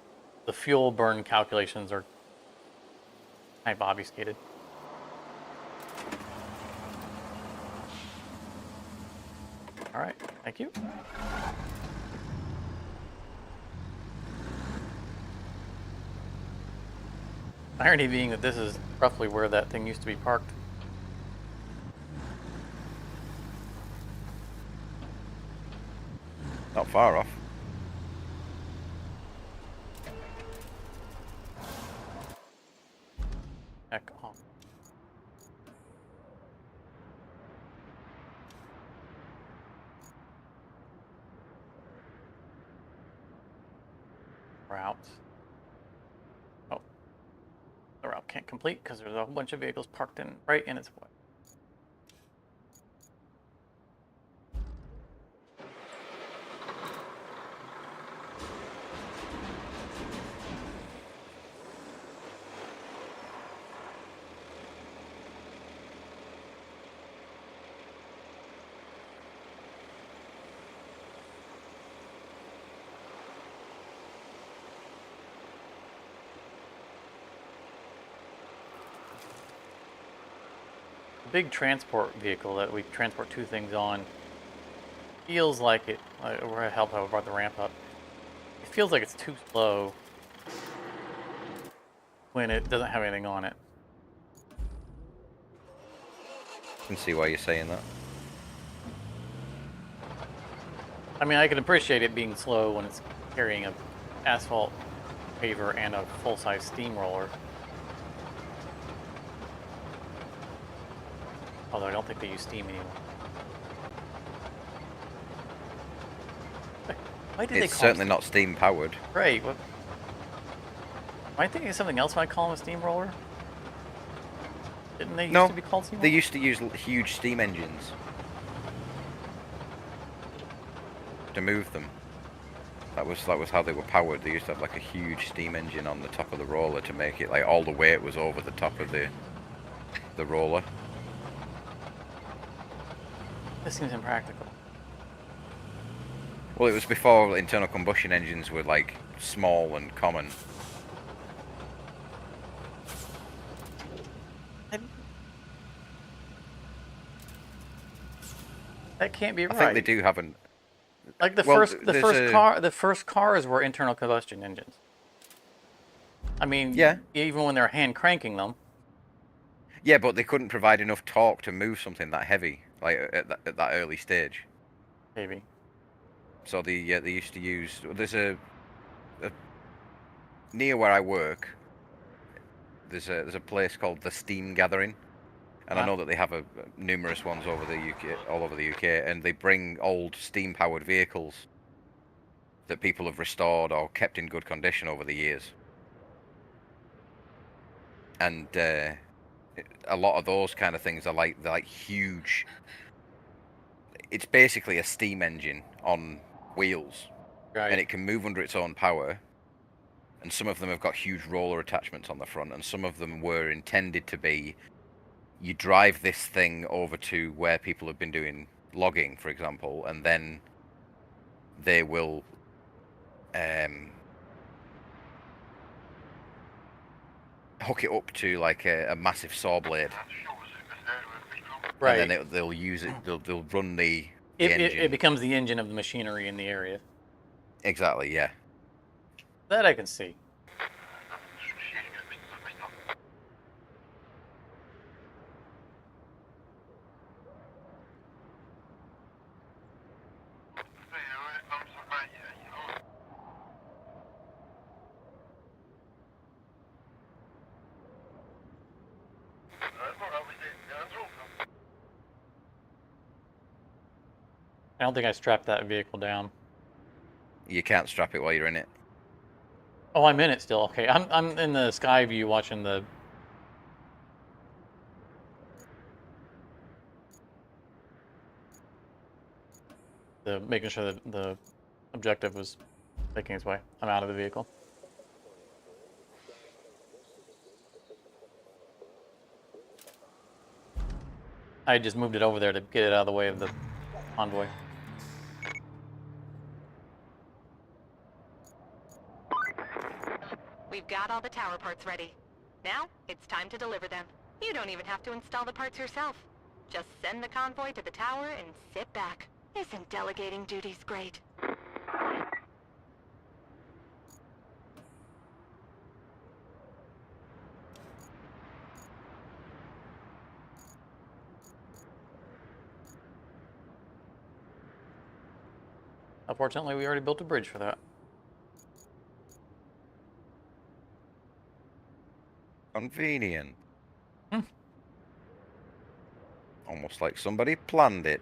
fuel burn calculations are kind of obfuscated. All right, thank you. Irony being that this is roughly where that thing used to be parked. Not far off. Heck on. Route. Oh, the route can't complete because there's a whole bunch of vehicles parked in right in its way. Big transport vehicle that we transport 2 things on feels like it. We're gonna help how we brought the ramp up. It feels like it's too slow when it doesn't have anything on it. I can see why you're saying that. I mean, I can appreciate it being slow when it's carrying a asphalt paver and a full-size steamroller. Although I don't think they use steam anymore. Why did they It's call certainly them not steam powered. Right. What? Am I thinking of something else when I call them a steamroller? Didn't they used to be called steamroller? They used to use huge steam engines to move them. That was how they were powered. They used to have like a huge steam engine on the top of the roller to make it like all the weight was over the top of the roller. This seems impractical. Well, it was before internal combustion engines were like small and common. That can't be right. I think they do have an. Like the Well, first cars were internal combustion engines. I mean, Yeah. even when they're hand cranking them. Yeah, but they couldn't provide enough torque to move something that heavy, like at that early stage. Maybe. So they used to use. There's a near where I work. There's a place called the Steam Gathering, and I know that they have numerous ones over the UK, all over the UK, and they bring old steam-powered vehicles that people have restored or kept in good condition over the years, and a lot of those kind of things are they're like huge. It's basically a steam engine on wheels, Right. and it can move under its own power. And some of them have got huge roller attachments on the front, and some of them were intended to be. You drive this thing over to where people have been doing logging, for example, and then they will hook it up to like a massive saw blade. Right. And then they'll use it. They'll run the It engine. becomes the engine of the machinery in the area. Exactly. Yeah. That I can see. I don't think I strapped that vehicle down. You can't strap it while you're in it. Oh, I'm in it still. Okay, I'm in the sky view watching the. Making sure that the objective was making its way. I'm out of the vehicle. I just moved it over there to get it out of the way of the convoy. We've got all the tower parts ready. Now, it's time to deliver them. You don't even have to install the parts yourself. Just send the convoy to the tower and sit back. Isn't delegating duties great? Unfortunately, we already built a bridge for that. Convenient. Hmm. Almost like somebody planned it.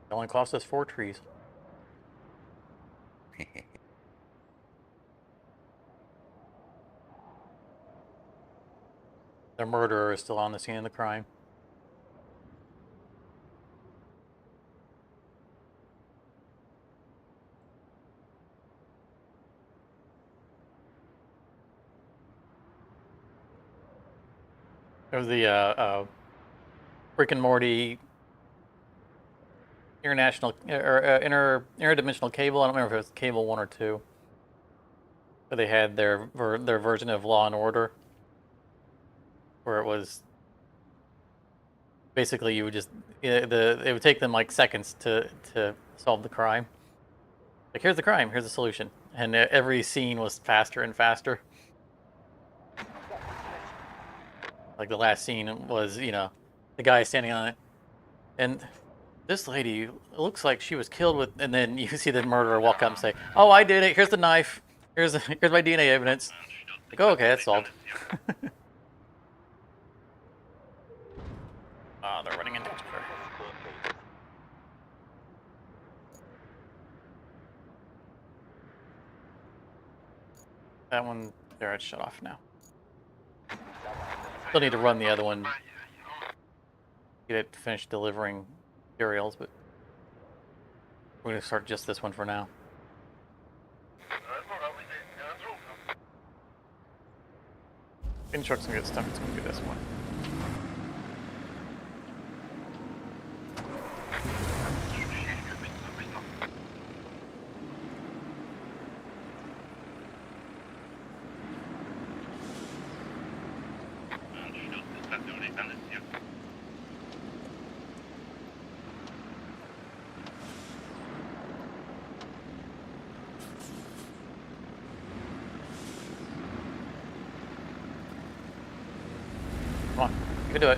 It only cost us 4 trees. The murderer is still on the scene of the crime. It was the Rick and Morty international or interdimensional cable. I don't remember if it was cable 1 or 2. But they had their version of Law and Order, where it was basically you would just it would take them like seconds to solve the crime. Like, here's the crime, here's the solution, and every scene was faster and faster. Like the last scene was, the guy standing on it, and This lady looks like she was killed with, and then you see the murderer walk up and say, "Oh, I did it. Here's the knife. Here's my DNA evidence." Like, oh, okay, that's solved. Ah, they're running into each other. That one there, it's shut off now. Still need to run the other one. Get it finished delivering materials, but we're gonna start just this one for now. Any truck's gonna get stuck, it's gonna be this one. Come on, you can do it.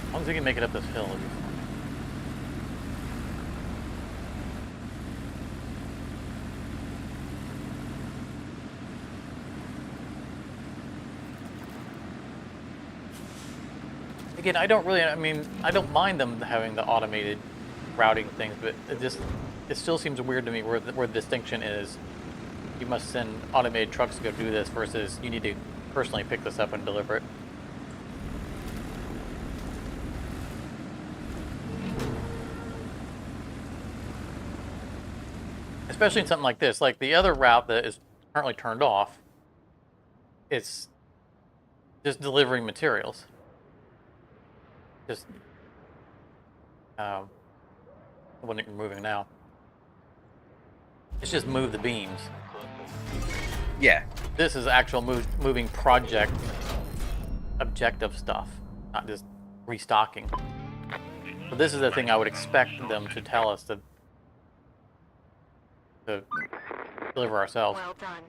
As long as you can make it up this hill, it'll be fine. Again, I don't mind them having the automated routing things, but it still seems weird to me where the distinction is. You must send automated trucks to go do this versus you need to personally pick this up and deliver it. Especially in something like this, like the other route that is currently turned off, it's just delivering materials. Just the one that you're moving now. It's just move the beams. Yeah. This is actual moving project objective stuff, not just restocking. So this is the thing I would expect them to tell us to deliver ourselves. Well done.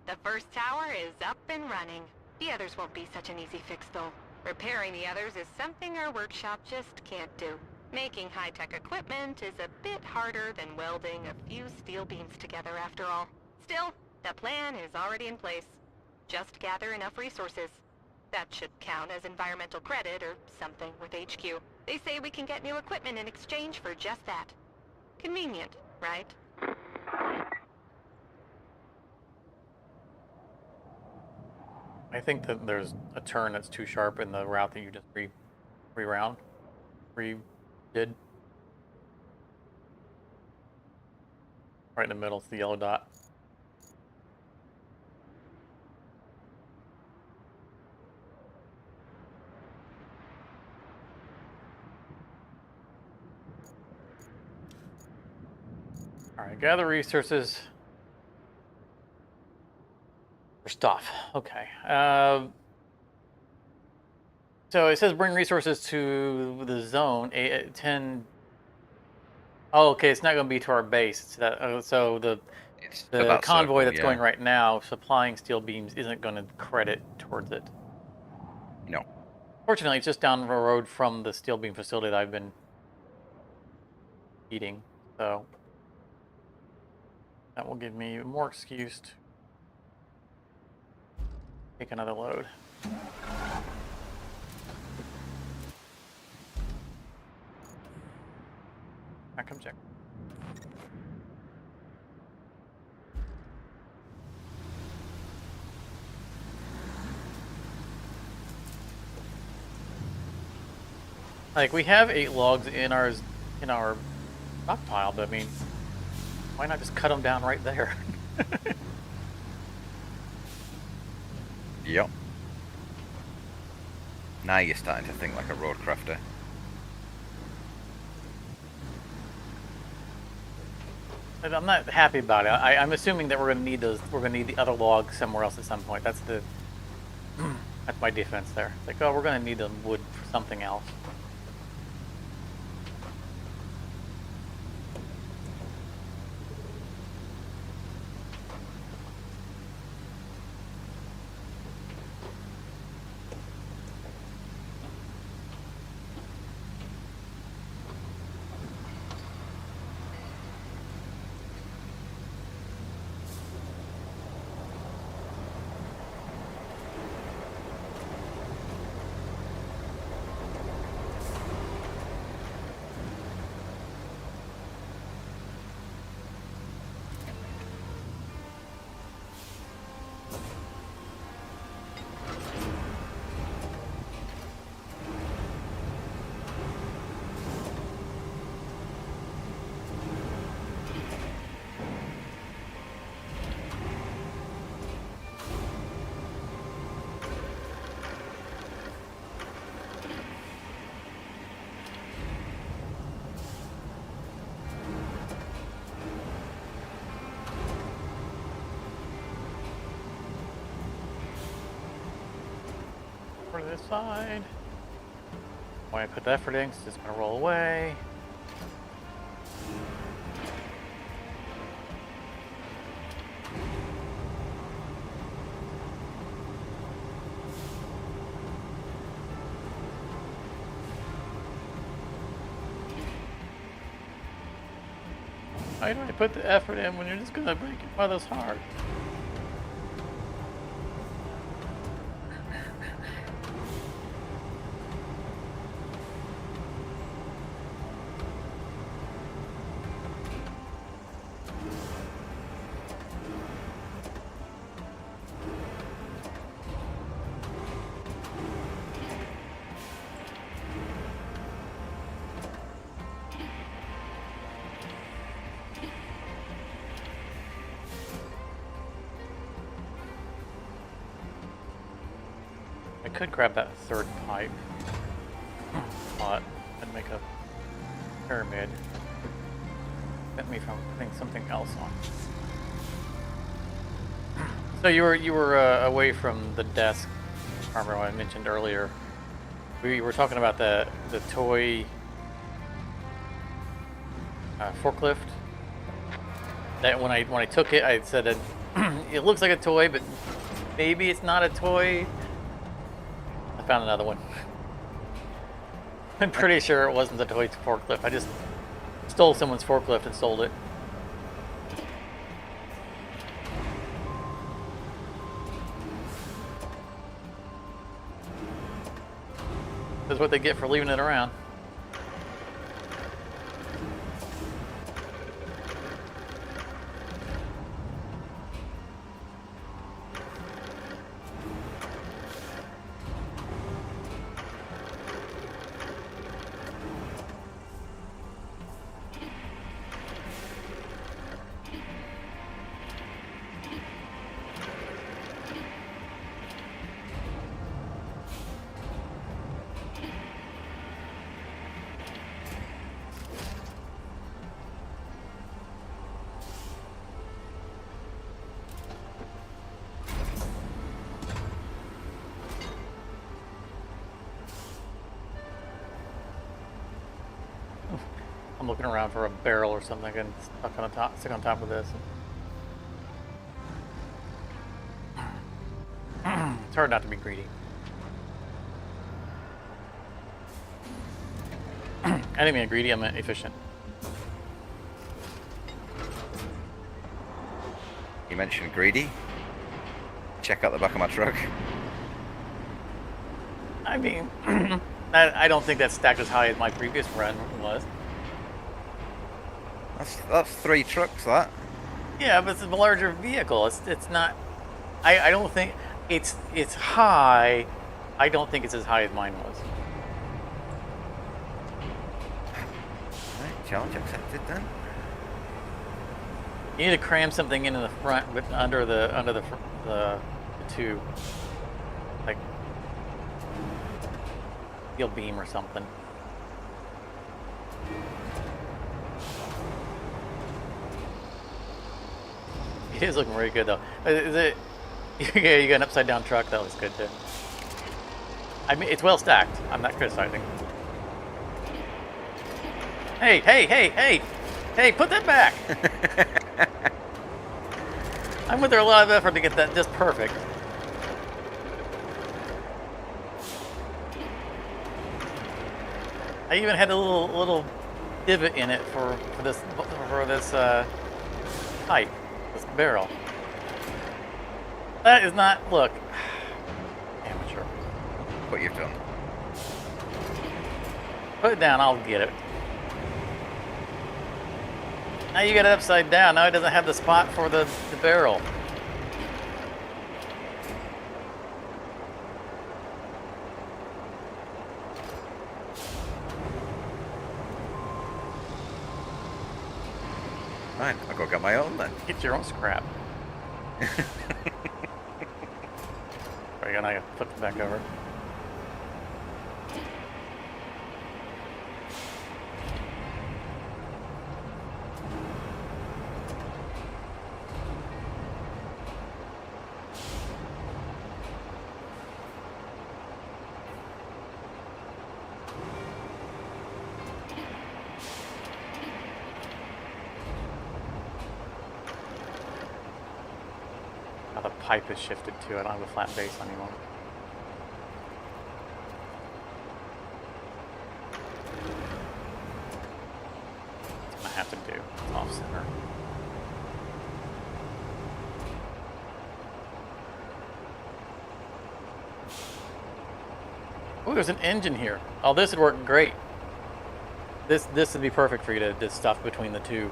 The first tower is up and running. The others won't be such an easy fix, though. Repairing the others is something our workshop just can't do. Making high-tech equipment is a bit harder than welding a few steel beams together, after all. Still, the plan is already in place. Just gather enough resources. That should count as environmental credit or something with HQ. They say we can get new equipment in exchange for just that. Convenient, right? I think that there's a turn that's too sharp in the route that you just redid. Right in the middle, it's the yellow dot. Alright, gather resources for stuff. Okay. So it says bring resources to the zone. 10. Oh, okay. It's not going to be to our base. It's that. So the convoy that's going right now, supplying steel beams, isn't going to credit towards it. No. Fortunately, it's just down the road from the steel beam facility that I've been eating. So that will give me more excuse to take another load. I come check. Like, we have 8 logs in our stockpile, but I mean, why not just cut them down right there? Yep. Now you're starting to think like a roadcrafter. I'm not happy about it. I'm assuming that we're going to need those. We're going to need the other logs somewhere else at some point. That's my defense there. It's like, oh, we're going to need the wood for something else. this side. When I put the effort in, it's gonna roll away. Why do I put the effort in when you're just gonna break your mother's heart? I could grab that third pipe spot and make a pyramid. Prevent me from putting something else on. So you were away from the desk, Armor, I mentioned earlier. We were talking about the toy forklift. That when I took it, I said that it looks like a toy, but maybe it's not a toy. I found another one. I'm pretty sure it wasn't the toy forklift. I just stole someone's forklift and sold it. That's what they get for leaving it around. I'm looking around for a barrel or something and stick on top of this. It's hard not to be greedy. I didn't mean greedy, I meant efficient. You mentioned greedy. Check out the back of my truck. I mean, I don't think that's stacked as high as my previous run was. That's 3 trucks, that. Yeah, but it's a larger vehicle. It's not. I don't think it's high. I don't think it's as high as mine was. Right, challenge accepted then. You need to cram something in the front, but under the tube, like steel beam or something. It is looking very good though. Is it? Yeah, you got an upside down truck. That was good too. I mean, it's well stacked. I'm not criticizing. Hey, hey, hey, hey, hey! Put that back. I went through a lot of effort to get that just perfect. I even had a little divot in it for this pipe. This barrel. That is not, look, amateur. What you've done. Put it down, I'll get it. Now you got it upside down. Now it doesn't have the spot for the barrel. Fine, I'll go get my own then. Get your own scrap. Are you gonna flip it back over? the pipe is shifted too. I don't have a flat base anymore. That's what I have to do. It's off center. Oh, there's an engine here. Oh, this would work great. This would be perfect for you to stuff between the two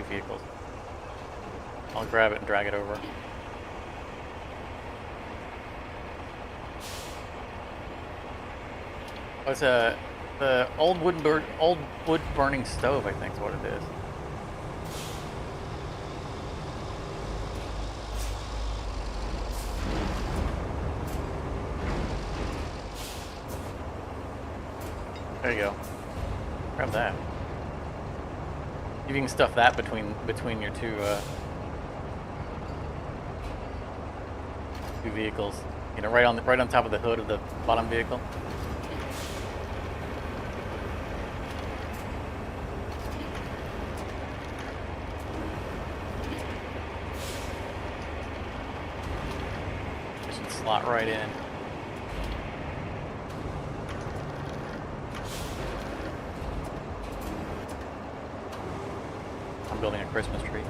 vehicles. I'll grab it and drag it over. Oh, it's the old wood burning stove, I think is what it is. There you go. Grab that. You can stuff that between your two vehicles. You know, right on top of the hood of the bottom vehicle. It should slot right in. I'm building a Christmas tree.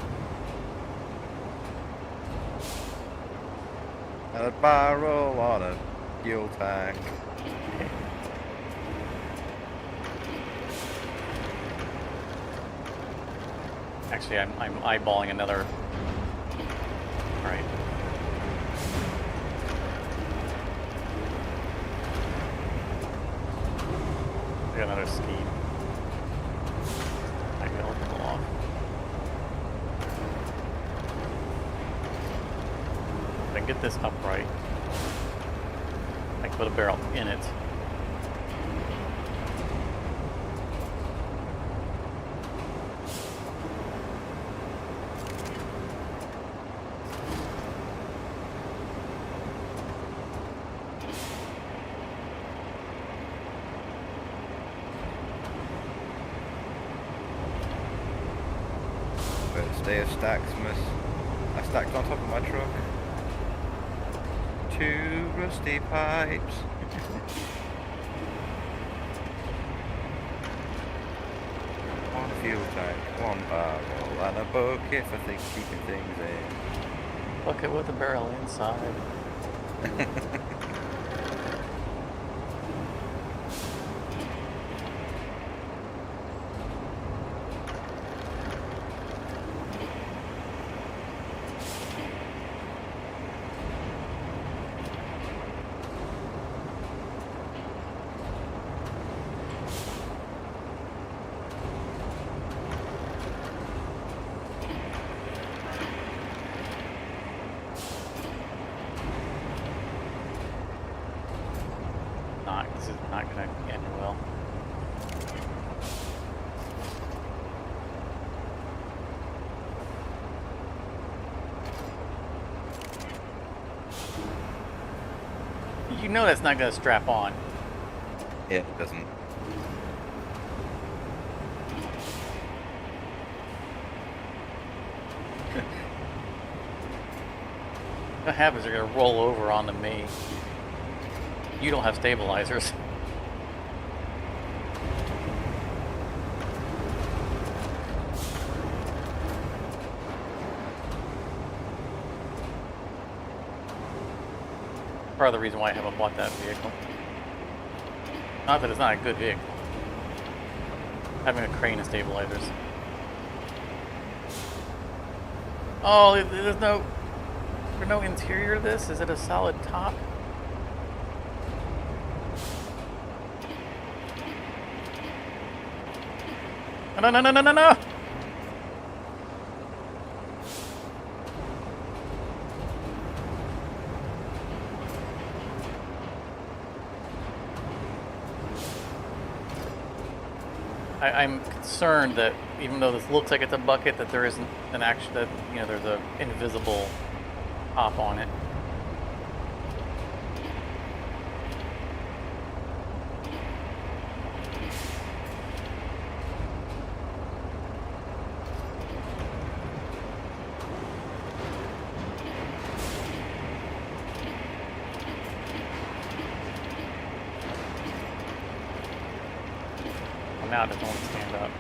A barrel on a fuel tank. Actually, I'm eyeballing another. Right. I got another scheme. I got a little off. If I can get this upright, I can put a barrel in it. Birthday of Stacksmas. I stacked on top of my truck. 2 rusty pipes. One fuel tank, 1 barrel, and a bucket for keeping things in. Bucket with a barrel inside. This is not going to end well. You know that's not going to strap on. Yeah, it doesn't. What happens? They're going to roll over onto me. You don't have stabilizers. Part of the reason why I haven't bought that vehicle. Not that it's not a good vehicle. Having a crane and stabilizers. Oh, there's no interior to this? Is it a solid top? No, no, no, no, no, no! I'm concerned that even though this looks like it's a bucket, that there isn't an actual, that, you know, there's an invisible top on it. out doesn't want to stand up.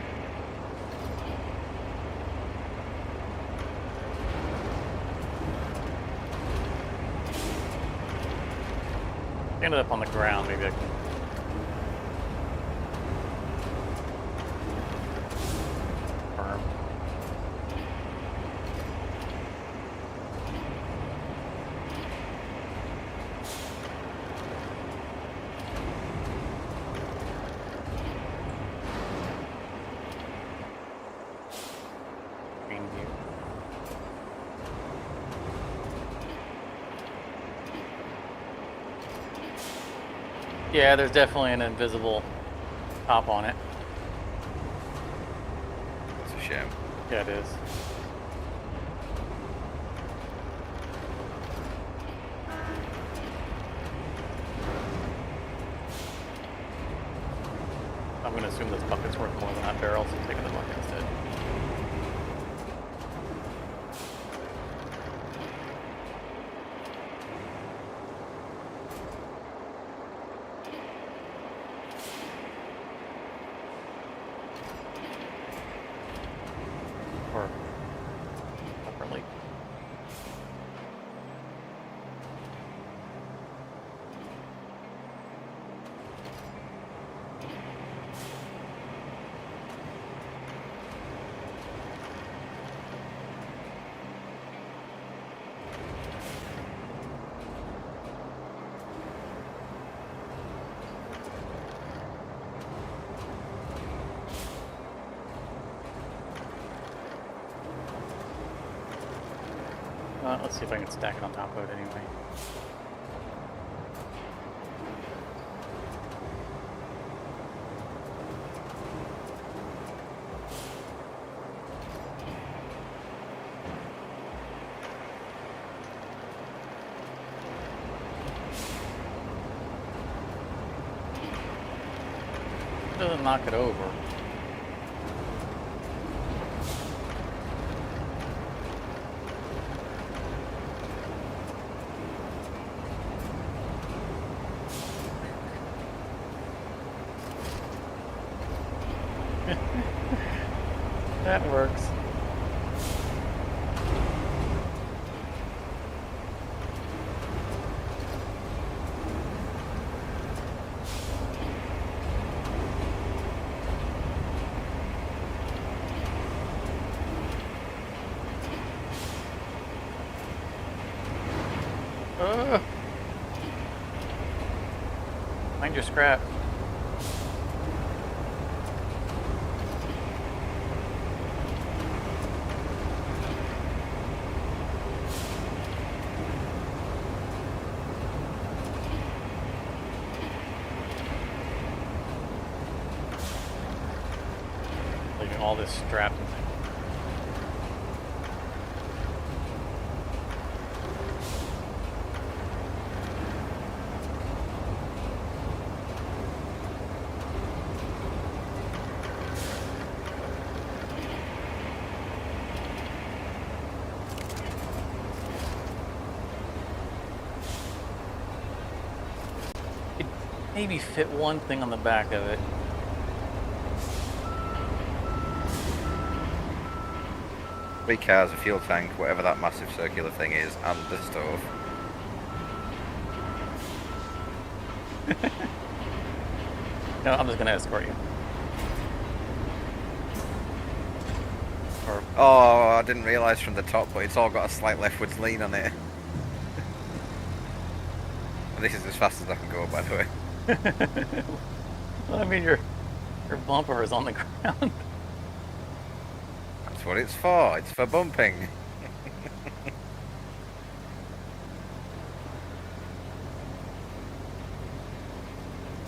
Ended up on the ground, maybe I can. Firm. Green view. Yeah, there's definitely an invisible top on it. It's a shame. Yeah, it is. I'm going to assume this bucket's worth more than that barrel, so I'm taking the bucket instead. Or separately. Let's see if I can stack it on top of it anyway. It doesn't knock it over. That works. Find your scrap. Leaving all this strapped in. Could maybe fit one thing on the back of it. Three cars, a fuel tank, whatever that massive circular thing is, and the stove. No, I'm just gonna escort you. Or Oh, I didn't realise from the top, but it's all got a slight leftwards lean on it. This is as fast as I can go, by the way. well, I mean, your bumper is on the ground. That's what it's for. It's for bumping.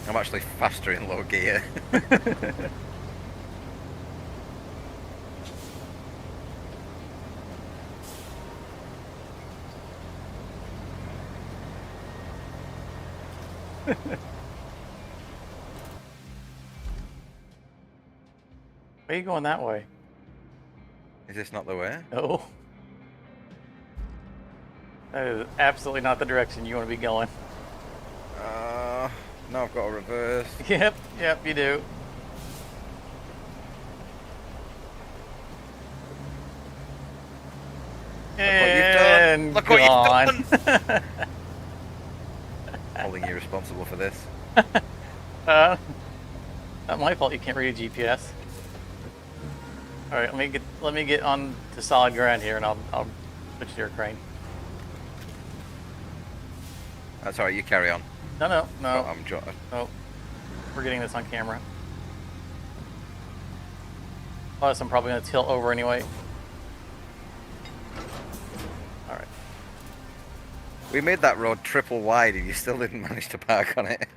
I'm actually faster in low gear. Why are you going that way? Is this not the way? No. That is absolutely not the direction you want to be going. No, I've got a reverse. Yep, you do. And Look what you've gone. done! Holding you responsible for this. Not my fault. You can't read a GPS. All right, let me get on to solid ground here, and I'll switch to your crane. That's alright, you carry on. No. Oh, Oh, we're getting this on camera. Plus, I'm probably gonna tilt over anyway. All right. We made that road triple wide and you still didn't manage to park on it.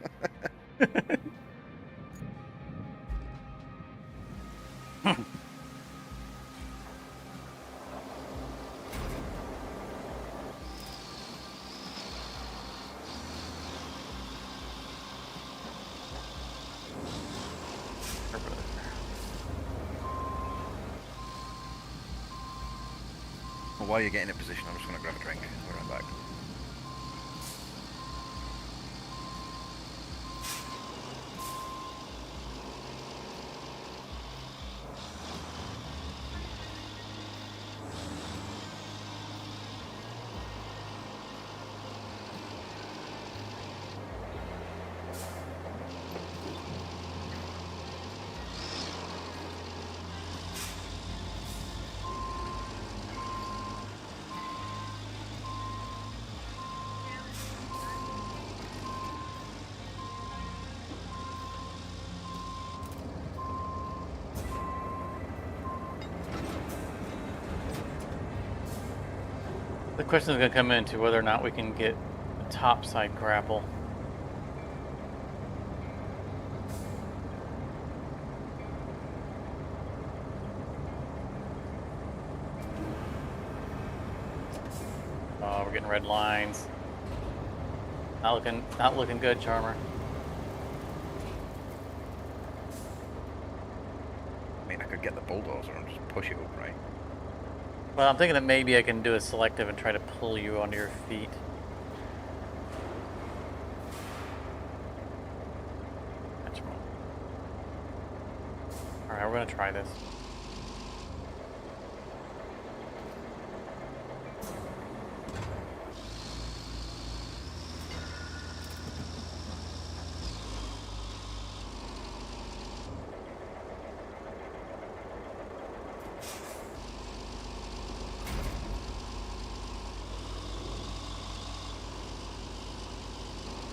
Well, while you're getting in position, I'm just going to grab a drink. We're right back. The question is going to come into whether or not we can get a topside grapple. Oh, we're getting red lines. Not looking good, Charmer. I mean, I could get the bulldozer and just push it up, right? Well, I'm thinking that maybe I can do a selective and try to pull you onto your feet. Alright, we're going to try this.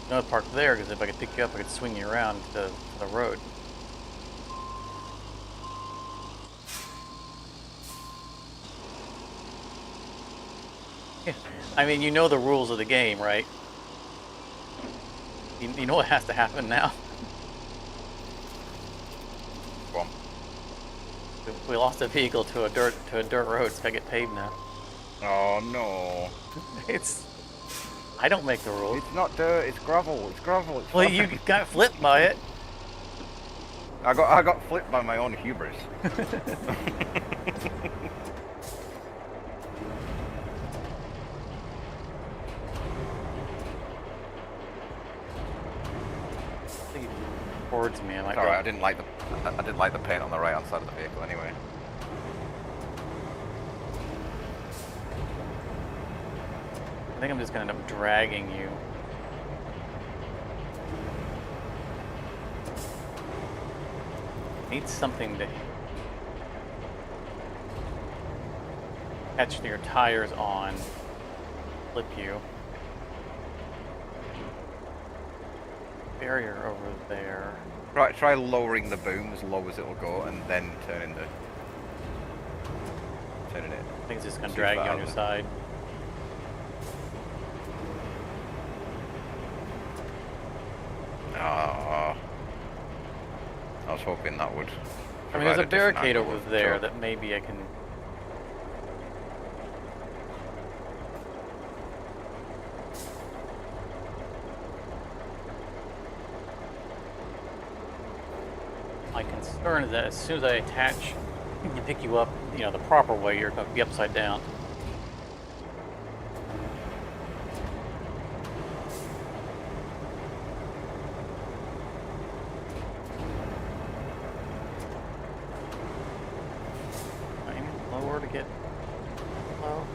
No, park there, because if I could pick you up, I could swing you around to the road. Yeah. I mean, you know the rules of the game, right? You know what has to happen now? Go on. We lost a vehicle to a dirt road. It's gotta get paved now. Oh, no. I don't make the rules. It's not dirt, it's gravel. It's gravel. It's Well, fine. you got flipped by it. I got flipped by my own hubris. Towards me, I might. It's alright, I didn't like the paint on the right hand side of the vehicle anyway. I think I'm just gonna end up dragging you. Need something to catch your tires on, flip you. Barrier over there. Right, try lowering the boom as low as it'll go, and then turning it. I think it's just gonna See drag if you that on your happens. side. I was hoping that would. I mean, there's a provide different barricade angle over of there torque. that maybe I can. My concern is that as soon as I attach and pick you up, the proper way, you're going to be upside down. I need lower to get low.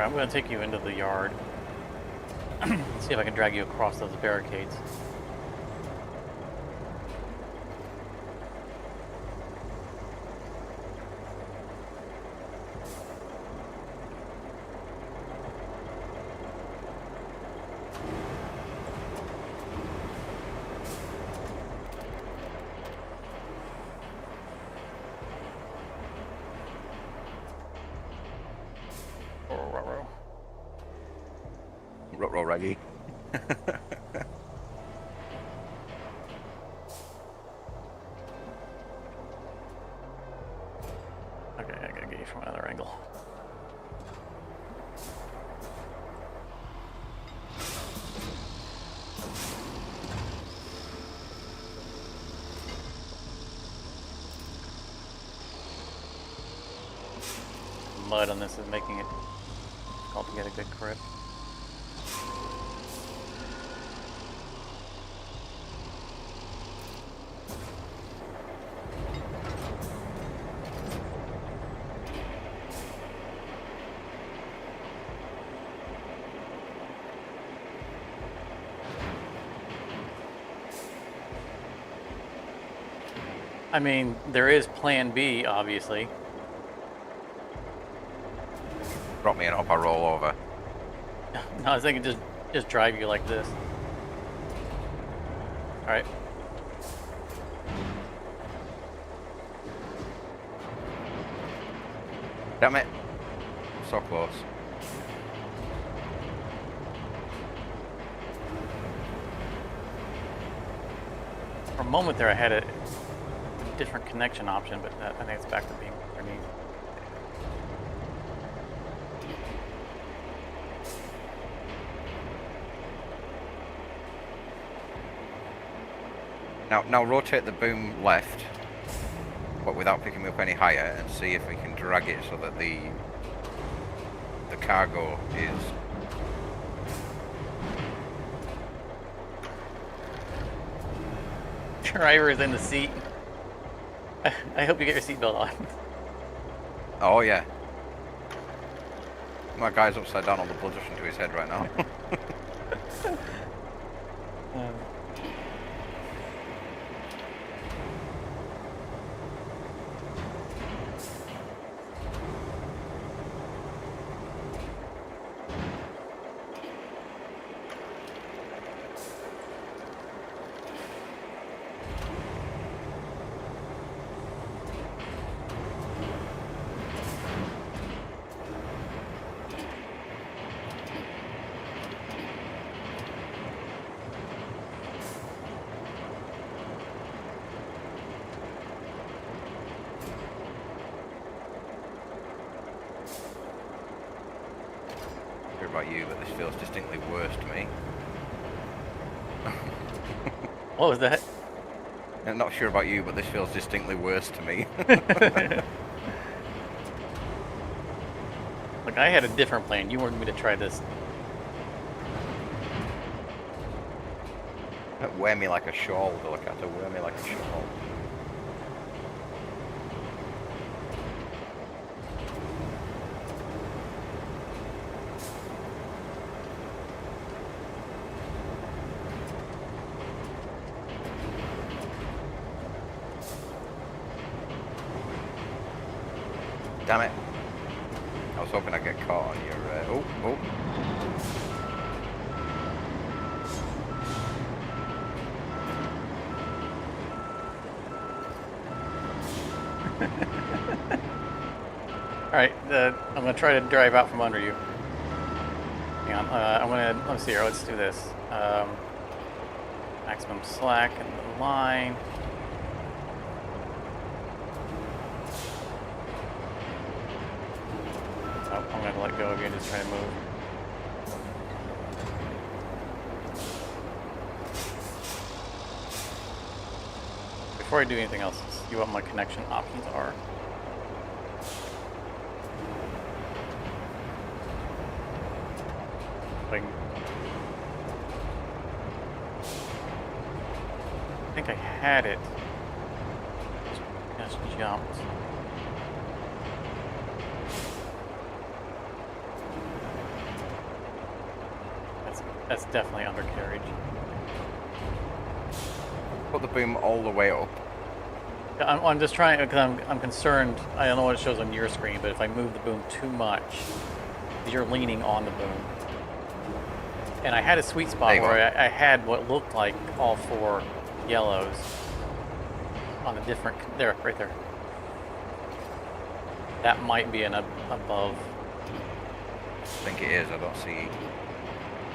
Alright, I'm going to take you into the yard. See if I can drag you across those barricades. Roll raggy. Okay, I gotta get you from another angle. Mud on this is making it difficult to get a good grip. I mean, there is plan B, obviously. Drop me and hope I roll over. No, I was thinking just drive you like this. Alright. Damn it. So close. For a moment there I had a different connection option, but I think it's back to being underneath. Now rotate the boom left, but without picking me up any higher, and see if we can drag it so that the cargo is... Driver is in the seat. I hope you get your seatbelt on. Oh yeah. My guy's upside down on the blood rushing to his head right now. About you, but this feels distinctly worse to me. What was that? I'm not sure about you, but this feels distinctly worse to me. Look, I had a different plan. You wanted me to try this. Wear me like a shawl, to look at her. Wear me like a shawl. Damn it. I was hoping I'd get caught on your... oh. Alright, I'm going to try to drive out from under you. Hang on, let me see here, let's do this. Maximum slack in the line. Oh, I'm going to let go of you and just try to move. Before I do anything else, let's see what my connection options are. I think I had it. Just jumped. That's definitely undercarriage. Put the boom all the way up. I'm just trying, because I'm concerned. I don't know what it shows on your screen, but if I move the boom too much, you're leaning on the boom. And I had a sweet spot where I had what looked like all 4 yellows on the different, there, right there. That might be an above. I think it is. I don't see.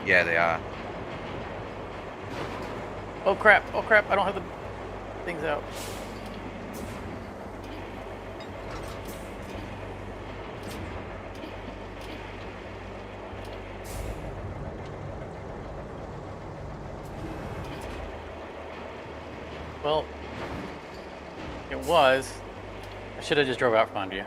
Yeah, they are. Oh crap! Oh crap! I don't have the things out. Well, it was. I should have just drove out from under you.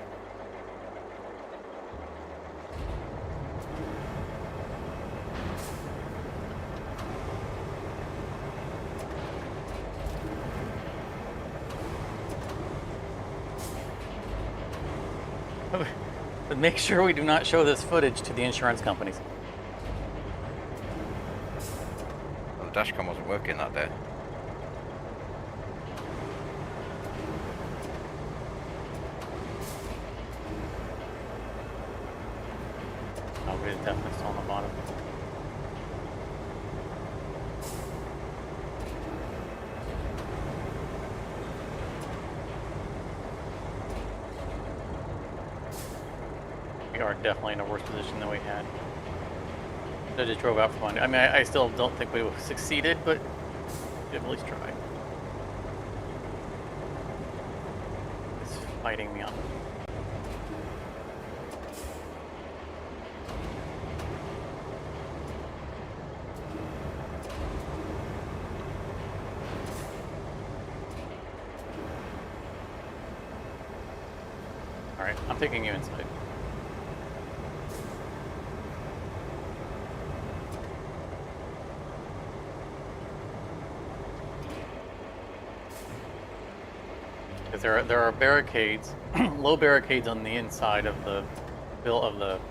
But make sure we do not show this footage to the insurance companies. Well, the dashcam wasn't working that day. Oh, we're definitely still on the bottom. We are definitely in a worse position than we had. I just drove out from under. I mean, I still don't think we succeeded, but we at least tried. It's fighting me on. Alright, I'm taking you inside. Because there are barricades, low barricades on the inside of the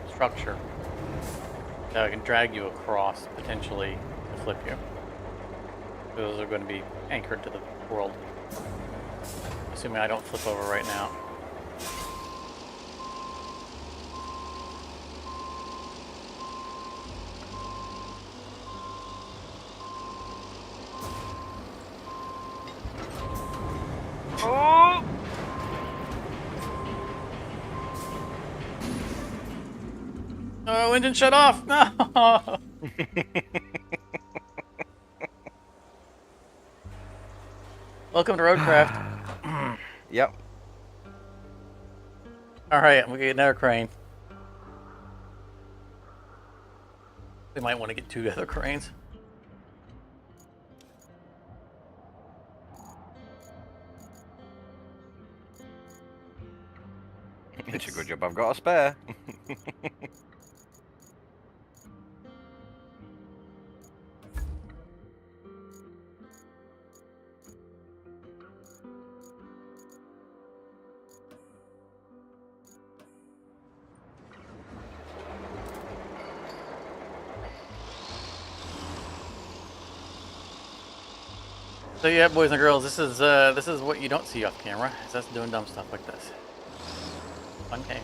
structure that can drag you across, potentially to flip you. Those are going to be anchored to the world. Assuming I don't flip over right now. Oh, engine shut off! No! Welcome to Roadcraft. Yep. Alright, we get another crane. We might want to get 2 other cranes. It's a good job I've got a spare. So yeah, boys and girls, this is what you don't see off camera. Is us doing dumb stuff like this. Fun game.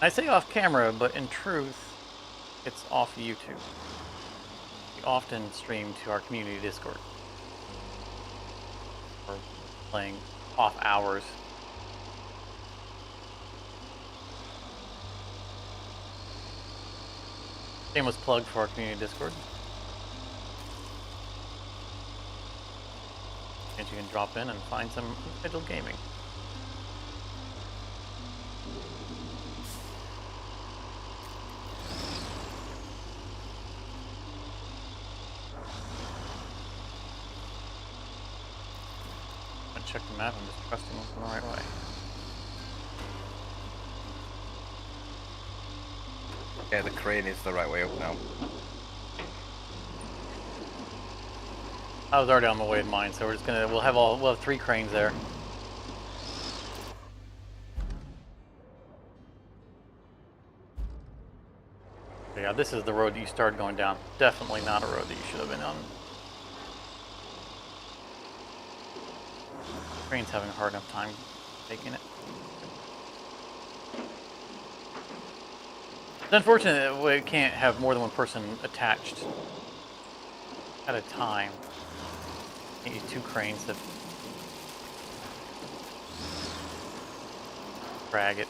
I say off camera, but in truth, it's off YouTube. We often stream to our community Discord. We're playing off hours. Shameless plug for our community Discord. And you can drop in and find some unscheduled gaming. I check the map and just trusting it's in the right way. Yeah, the crane is the right way up now. I was already on my way in mine, so we're just gonna we'll have 3 cranes there. this is the road that you started going down. Definitely not a road that you should have been on. Train's having a hard enough time making it. It's unfortunate that we can't have more than one person attached at a time. You need 2 cranes that drag it.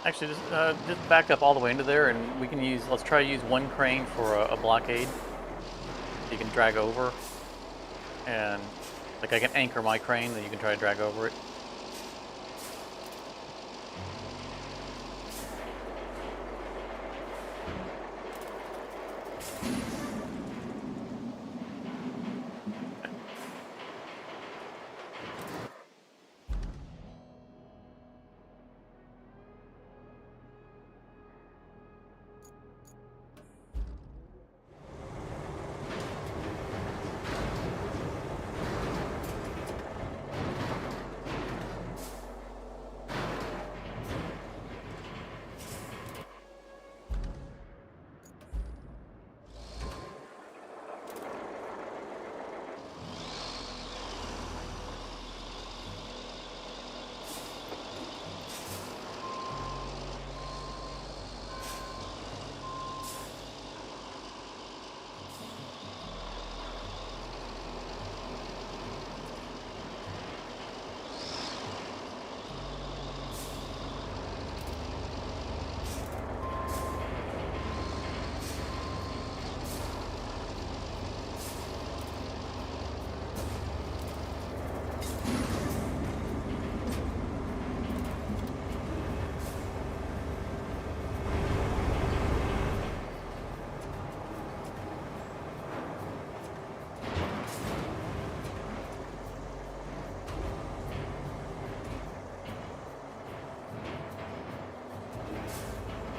Actually, just back up all the way into there, and we can use. Let's try to use 1 crane for a blockade. You can drag over, and like I can anchor my crane, then you can try to drag over it.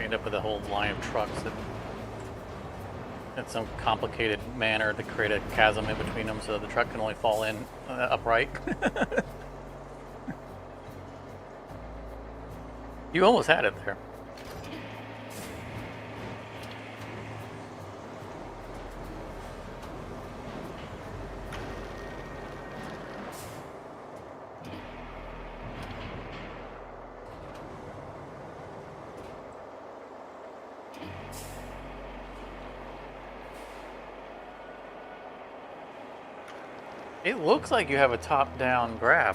End up with a whole line of trucks that, in some complicated manner, to create a chasm in between them, so the truck can only fall in upright. You almost had it there. It looks like you have a top-down grab.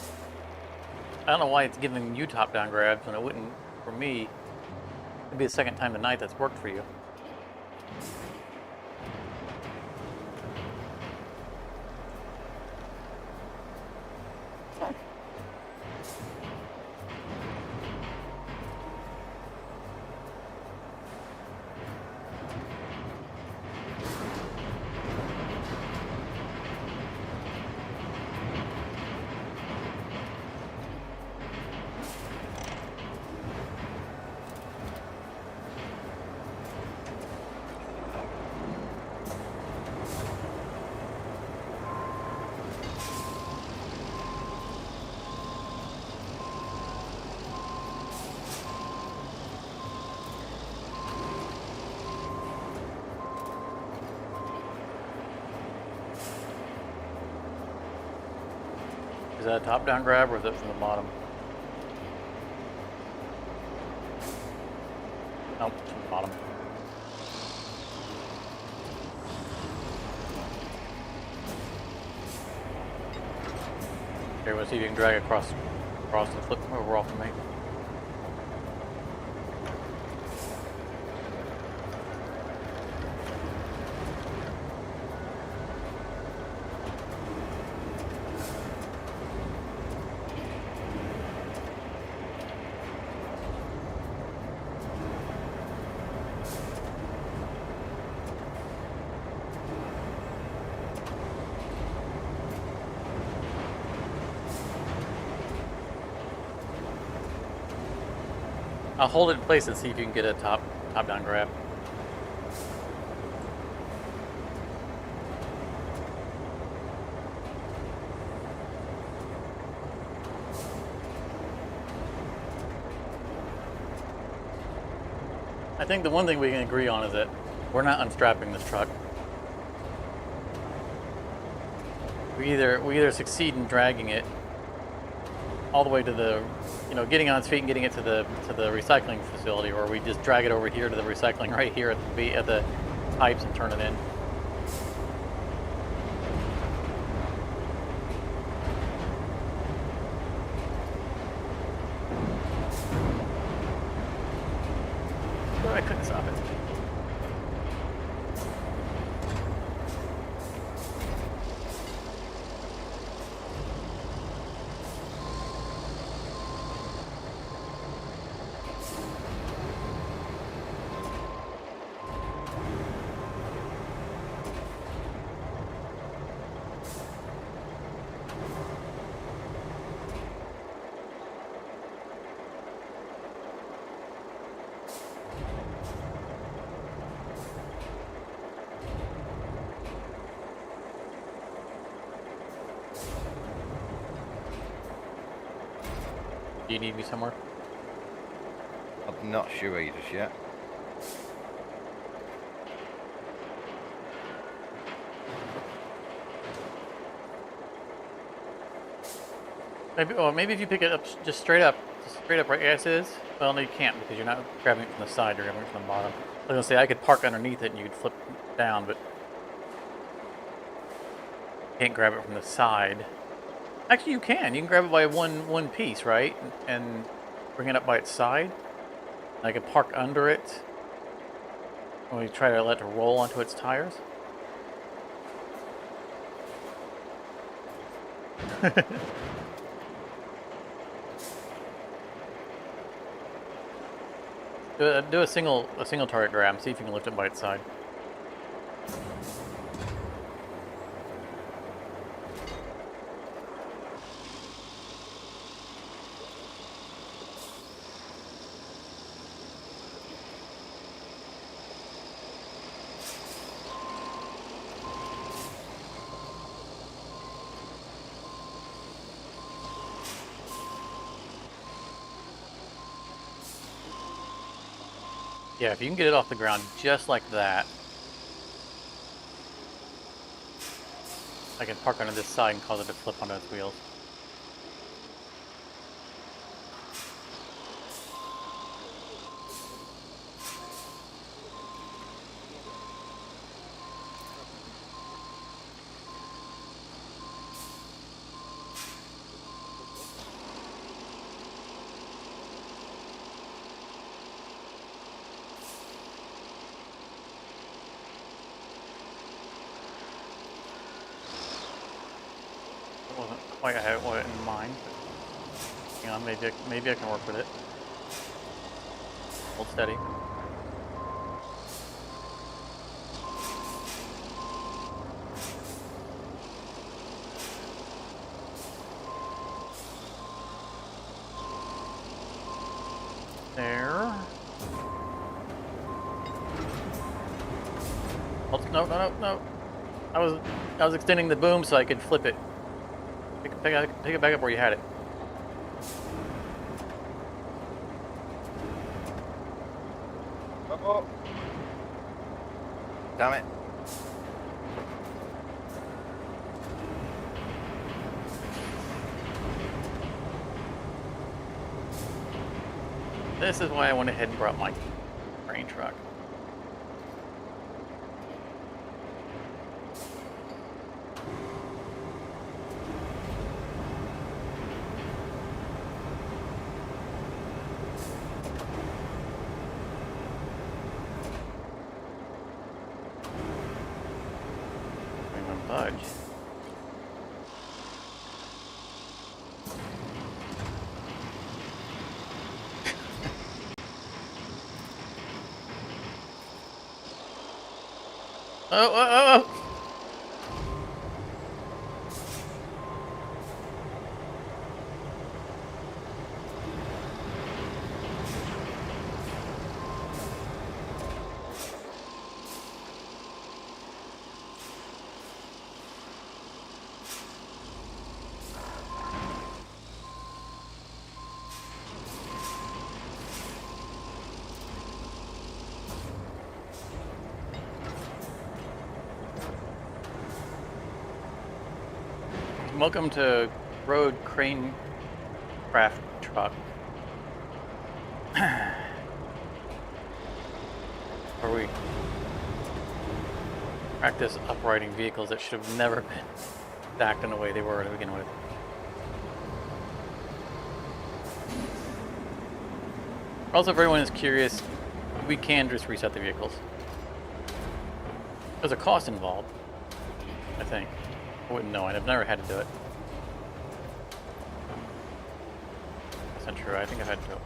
I don't know why it's giving you top-down grabs when it wouldn't for me. It'd be the second time tonight that's worked for you. Is that a top-down grab, or is it from the bottom? Nope, it's from the bottom. Okay, let's see if you can drag across the flip over off of me. I'll hold it in place and see if you can get a top down grab. I think the one thing we can agree on is that we're not unstrapping this truck. We either succeed in dragging it all the way to the, getting on its feet and getting it to the recycling facility, or we just drag it over here to the recycling right here at the pipes and turn it in. Oh, I couldn't stop it. Do you need me somewhere? I'm not sure just yet. Maybe if you pick it up just straight up right as it is. Well, no, you can't because you're not grabbing it from the side. You're grabbing it from the bottom. I was gonna say I could park underneath it and you could flip down, but you can't grab it from the side. Actually, you can. You can grab it by one piece, right? And bring it up by its side. I could park under it. When we try to let it roll onto its tires. Do a single target grab. See if you can lift it by its side. Yeah, if you can get it off the ground just like that, I can park under this side and cause it to flip onto its wheels. Wasn't quite I had it in mind, but maybe I can work with it. Hold steady. There. Oh, no. I was extending the boom so I could flip it. Pick it back up where you had it. Oh. Damn it. This is why I went ahead and brought my grain truck. Budge. Oh. welcome to Road Crane Craft Truck. Where we practice uprighting vehicles that should have never been stacked in the way they were to begin with. Also, if everyone is curious, we can just reset the vehicles. There's a cost involved, I think. I wouldn't know, I've never had to do it. That's not true, I think I've had to do it.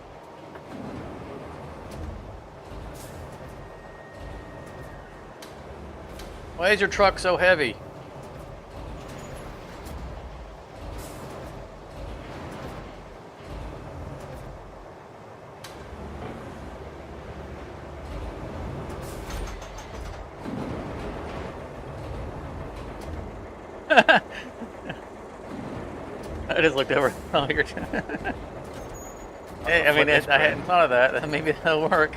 Why is your truck so heavy? I just looked over. Oh, you're hey, I mean, I hadn't thought of that. Maybe that'll work.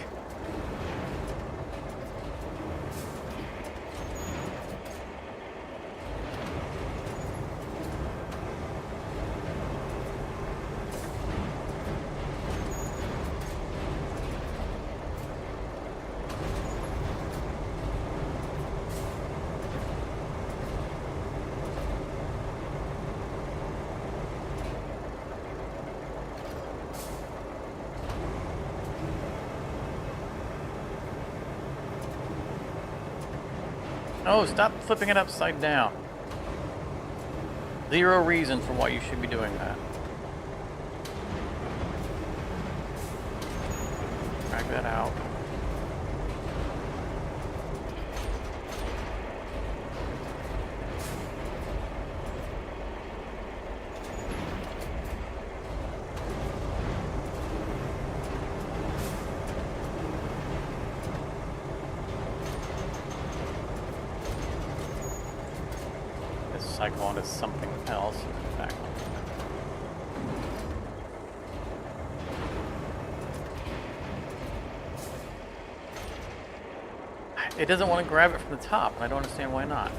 Oh, stop flipping it upside down. Zero reason for why you should be doing that. Drag that out. Cycle onto something else. Back on. It doesn't want to grab it from the top, and I don't understand why not.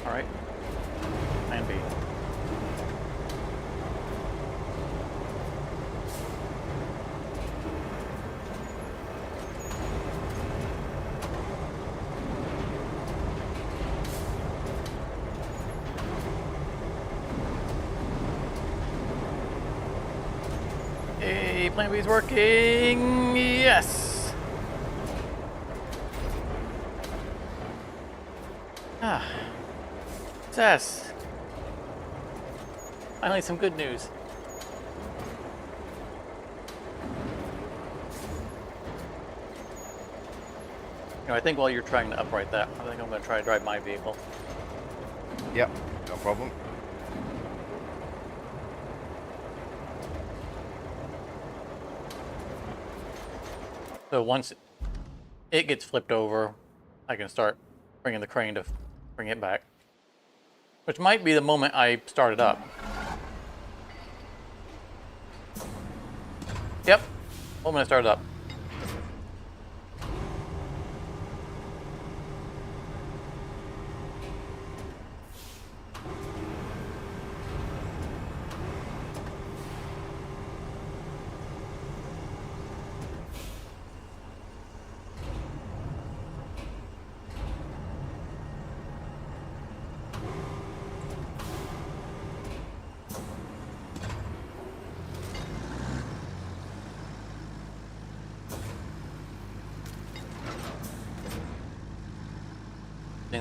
Alright. Plan B. Hey, Plan B is working! Yes! Ah. Success! Finally some good news. You know, I think while you're trying to upright that, I think I'm going to try to drive my vehicle. Yep, no problem. So once it gets flipped over, I can start bringing the crane to bring it back. Which might be the moment I start it up. Yep, moment I start it up.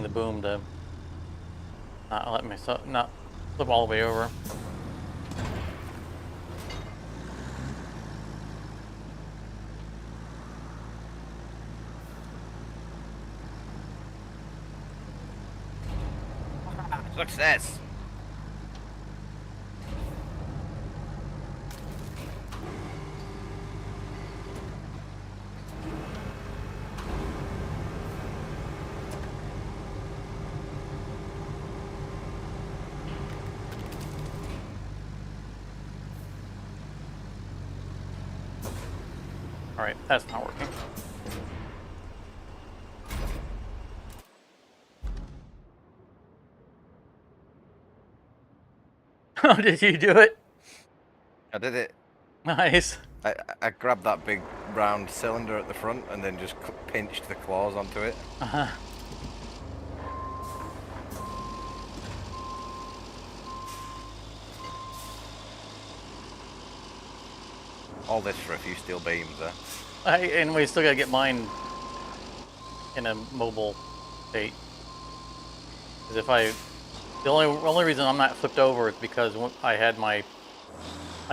The boom to not let myself not flip all the way over. Success! Alright, that's not working. Oh, did you do it? I did it. Nice. I grabbed that big round cylinder at the front and then just pinched the claws onto it. Uh-huh. All this for a few steel beams, And we still gotta get mine in a mobile state. Because if I... The only reason I'm not flipped over is because I had my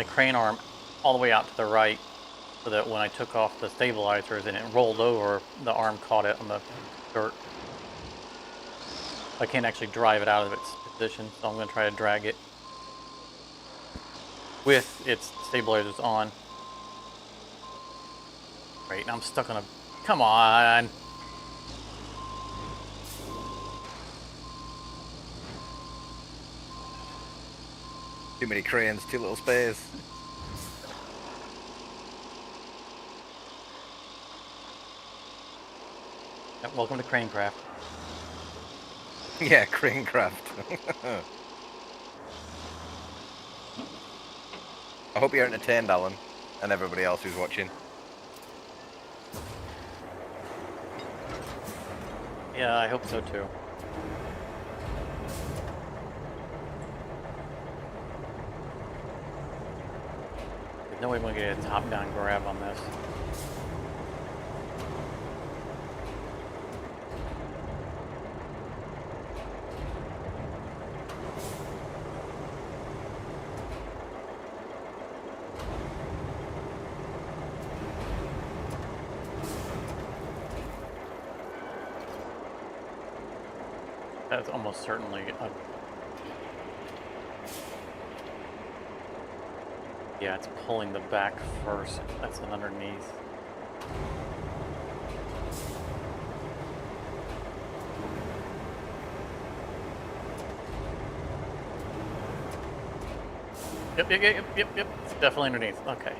crane arm all the way out to the right, so that when I took off the stabilizers and it rolled over, the arm caught it on the dirt. I can't actually drive it out of its position, so I'm going to try to drag it with its stabilizers on. Great, now I'm stuck on a... Come on! Too many cranes, too little space. Yep, welcome to Cranecraft. Yeah, Cranecraft. I hope you're entertained, Alan, and everybody else who's watching. Yeah, I hope so too. There's no way I'm going to get a top-down grab on this. That's almost certainly yeah, it's pulling the back first. That's an underneath. Yep. It's definitely underneath. Okay.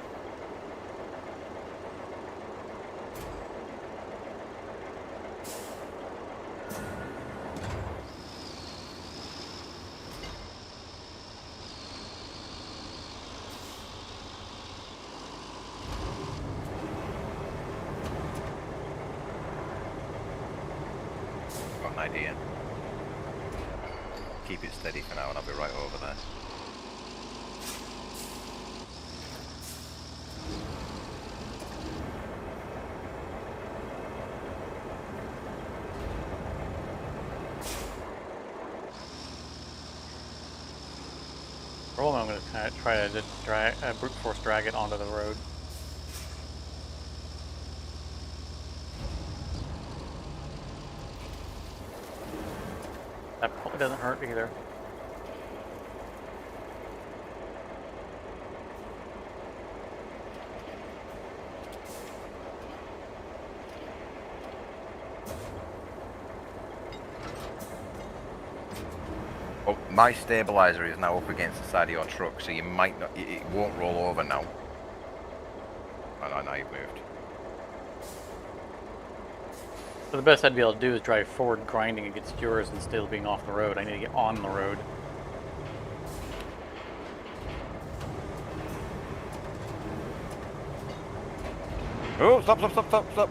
Got an idea. Keep it steady for now and I'll be right over there. Roll, I'm going to kind of try to drag, brute force drag it onto the road. That probably doesn't hurt either. Oh, my stabilizer is now up against the side of your truck, so you might not, it won't roll over now. Oh, now you've moved. So the best I'd be able to do is drive forward grinding against yours instead of being off the road. I need to get on the road. Oh, stop.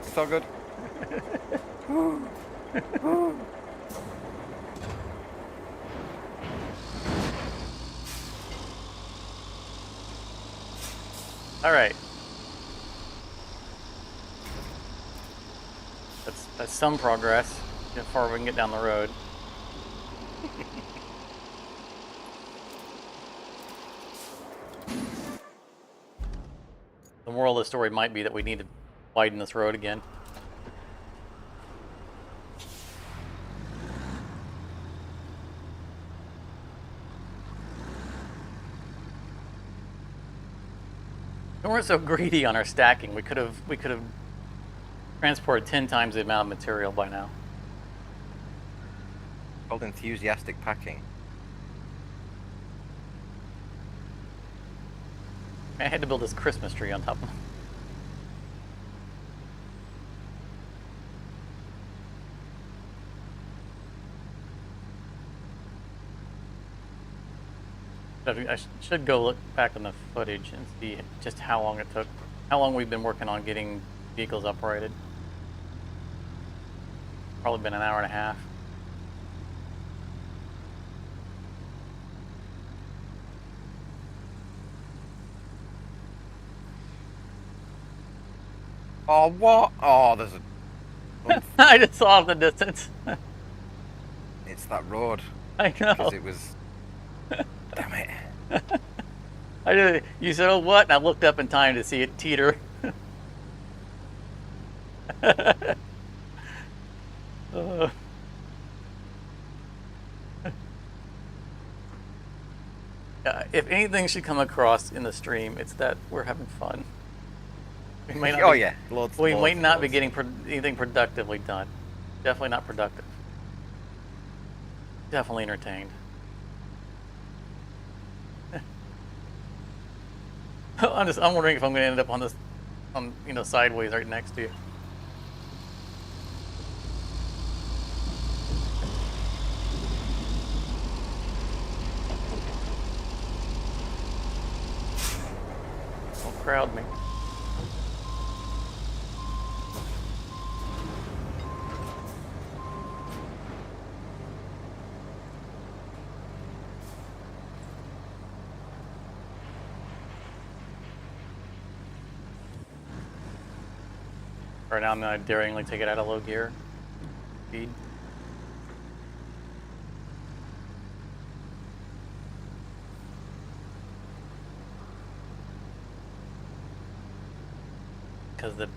It's all good. Alright. That's some progress. How far we can get down the road. The moral of the story might be that we need to widen this road again. We weren't so greedy on our stacking. We could have transported 10 times the amount of material by now. Called enthusiastic packing. I had to build this Christmas tree on top of it. I should go look back on the footage and see just how long it took, how long we've been working on getting vehicles uprighted. Probably been an hour and a half. Oh, what? Oh, there's a... I just saw it in the distance. It's that road. I know. Because it was... Damn it. You said, oh, what? And I looked up in time to see it teeter. If anything should come across in the stream, it's that we're having fun. We might not Yeah. We might not be getting anything productively done. Definitely not productive. Definitely entertained. I'm wondering if I'm going to end up on this, sideways right next to you. Don't crowd me. Right now I'm going to daringly take it out of low gear. Speed. Because the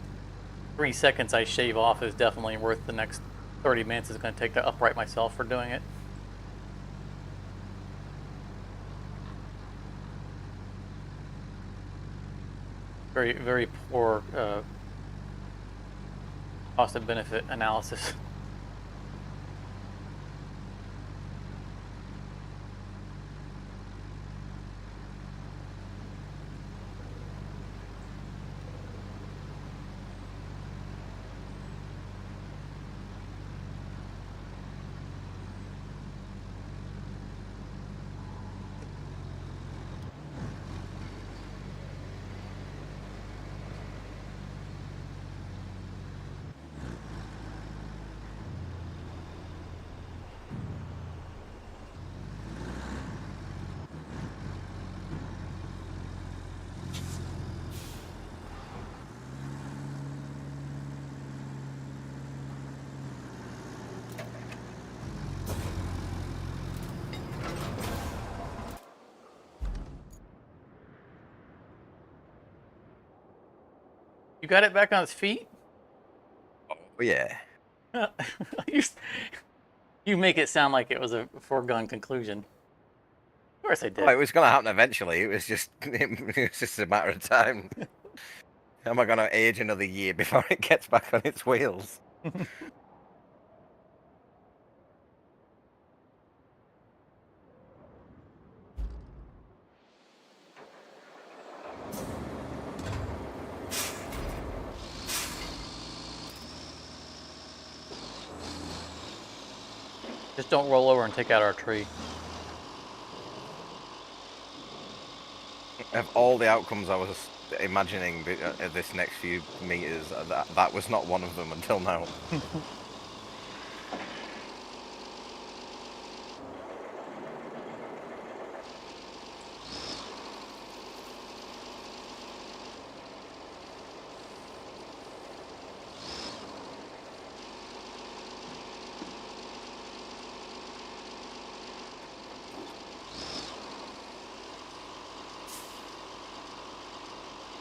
3 seconds I shave off is definitely worth the next 30 minutes it's going to take to upright myself for doing it. Very, very poor cost and benefit analysis. You got it back on its feet? Oh, yeah. You make it sound like it was a foregone conclusion. Of course I did. Oh, it was going to happen eventually. It was just a matter of time. Am I going to age another year before it gets back on its wheels? Just don't roll over and take out our tree. Of all the outcomes I was imagining at this next few meters, that was not one of them until now.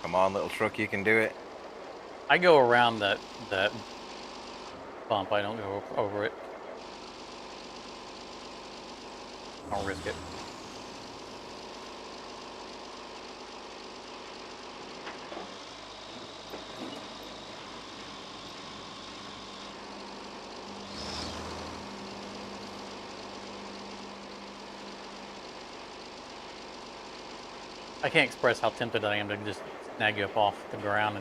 Come on, little truck, you can do it. I go around that bump. I don't go over it. I'll risk it. I can't express how tempted I am to just snag you up off the ground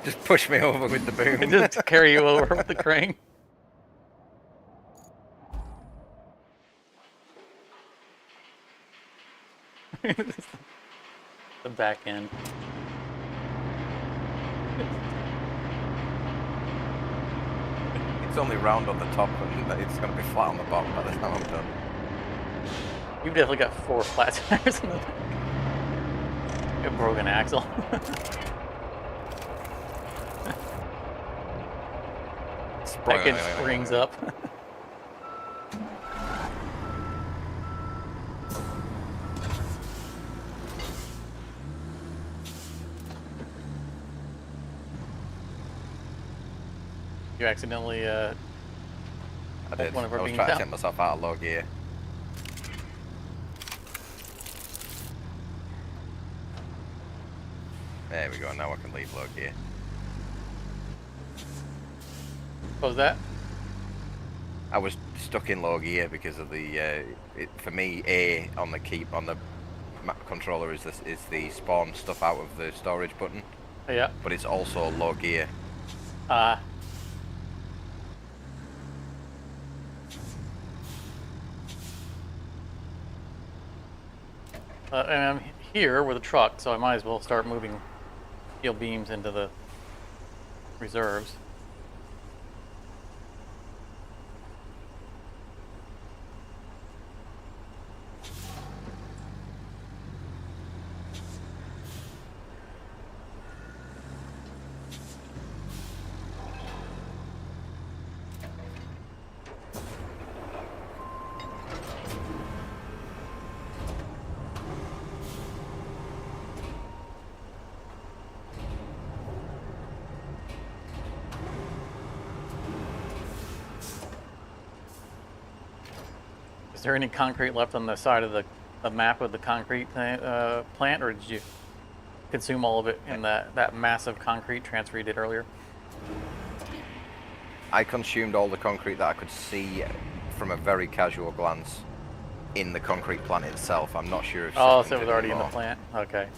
Just push me over with the boom. and just carry you over with the crane. The back end. It's only round on the top, and it's going to be flat on the bottom by the time I'm done. You've definitely got 4 flat tires in the a broken axle. Back end springs up. You accidentally I did. one of our I was beams trying to out. take myself out of low gear. There we go, now I can leave low gear. What was that? I was stuck in low gear because of the, for me, A on the map controller is the spawn stuff out of the storage button, Yeah. but it's also low gear. And I'm here with a truck, so I might as well start moving steel beams into the reserves. Is there any concrete left on the side of the map of the concrete plant, or did you consume all of it in that massive concrete transfer you did earlier? I consumed all the concrete that I could see from a very casual glance in the concrete plant itself. I'm not sure if... Oh, so it was already in the plant? Okay.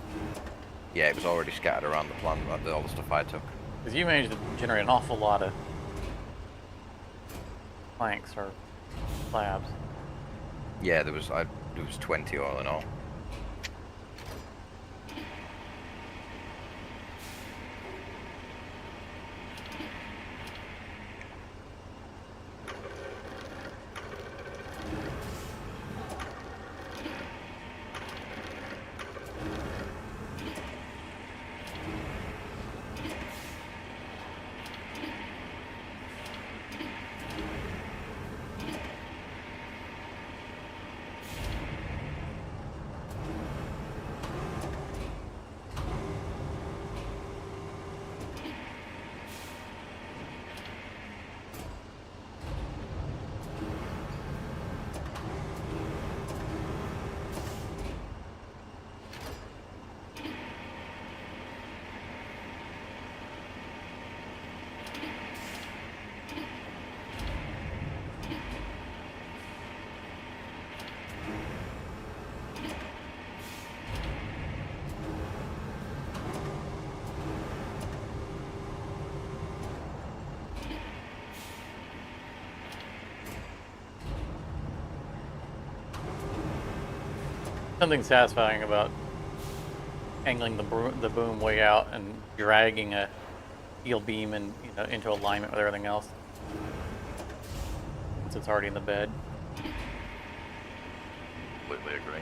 Yeah, it was already scattered around the plant, all the stuff I took. Because you managed to generate an awful lot of planks or slabs. Yeah, there was 20 all in all. Something satisfying about angling the boom way out and dragging a steel beam and into alignment with everything else, since it's already in the bed. Completely agree.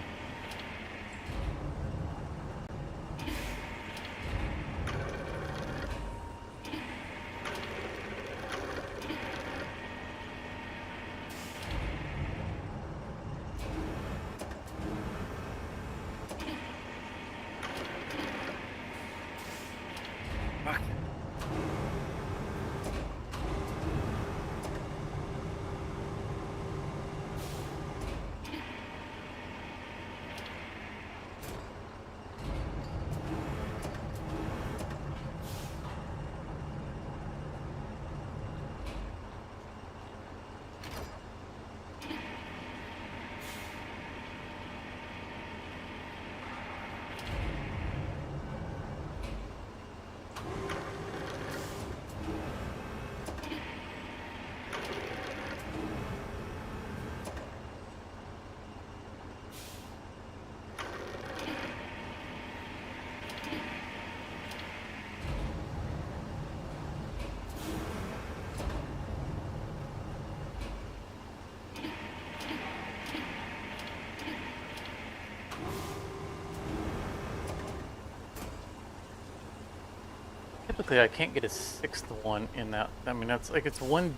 typically I can't get a sixth one in that. I mean, that's like it's one,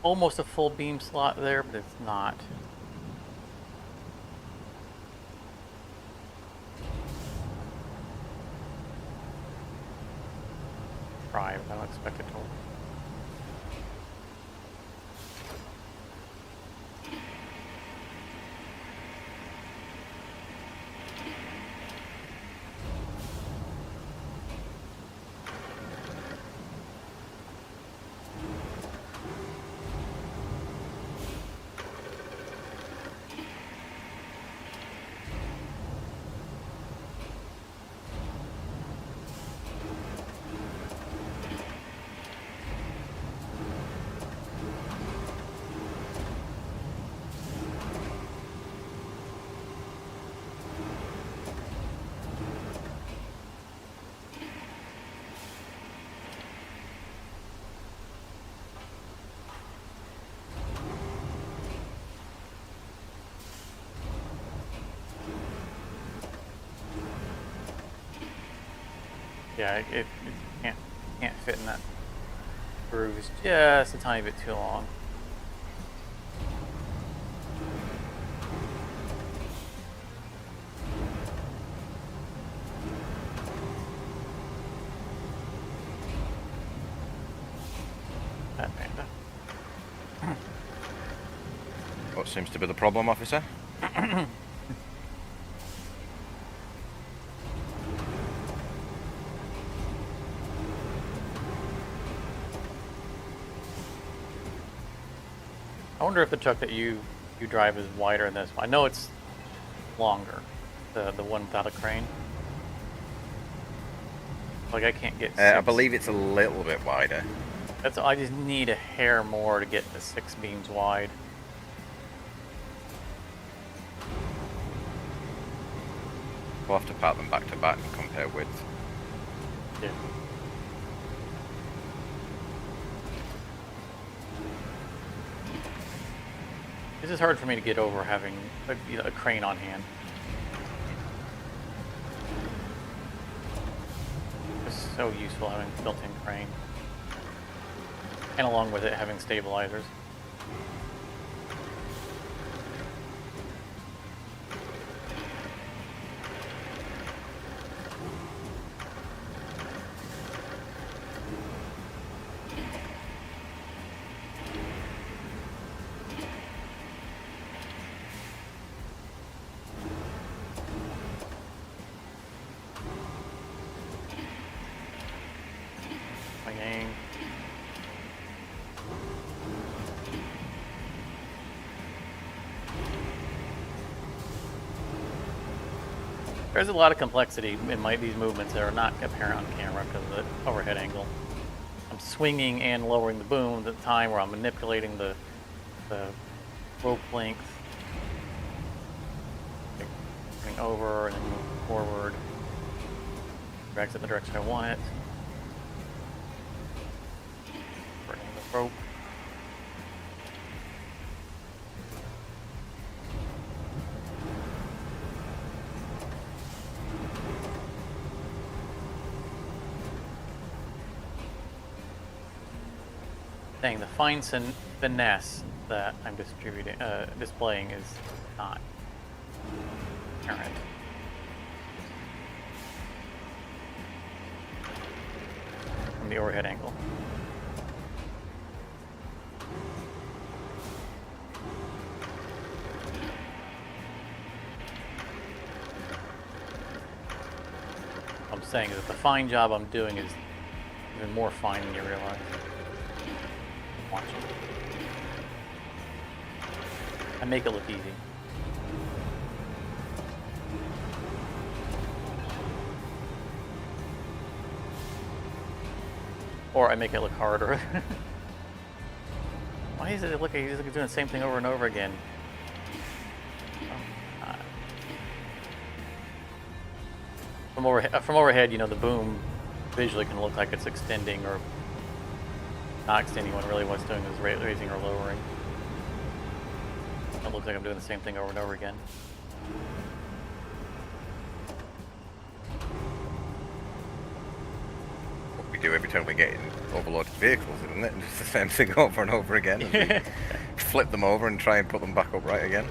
almost a full beam slot there, but it's not. Try, but I don't expect it to work. Yeah, it can't fit in that groove. It's just a tiny bit too long. That panda. What seems to be the problem, officer? I wonder if the truck that you drive is wider than this one. I know it's longer, the one without a crane. Like I can't get. I believe it's a little bit wider. That's. I just need a hair more to get the 6 beams wide. We'll have to part them back to back and compare width. Yeah. This is hard for me to get over having a crane on hand. It's so useful having built-in crane. And along with it, having stabilizers. Swinging. There's a lot of complexity in these movements that are not apparent on camera because of the overhead angle. I'm swinging and lowering the boom at the time where I'm manipulating the rope length. Like, coming over and then move forward. Drags it in the direction I want it. Burning the rope. Saying the fine finesse that I'm displaying is not apparent. From the overhead angle. What I'm saying is that the fine job I'm doing is even more fine than you realize. Watching. I make it look easy. Or I make it look harder. Why is it look like he's doing the same thing over and over again? Oh, God. From overhead, you know, the boom visually can look like it's extending or not extending when really what's doing is raising or lowering. It looks like I'm doing the same thing over and over again. What we do every time we get in overloaded vehicles, isn't it? And just the same thing over and over again. As we flip them over and try and put them back up right again.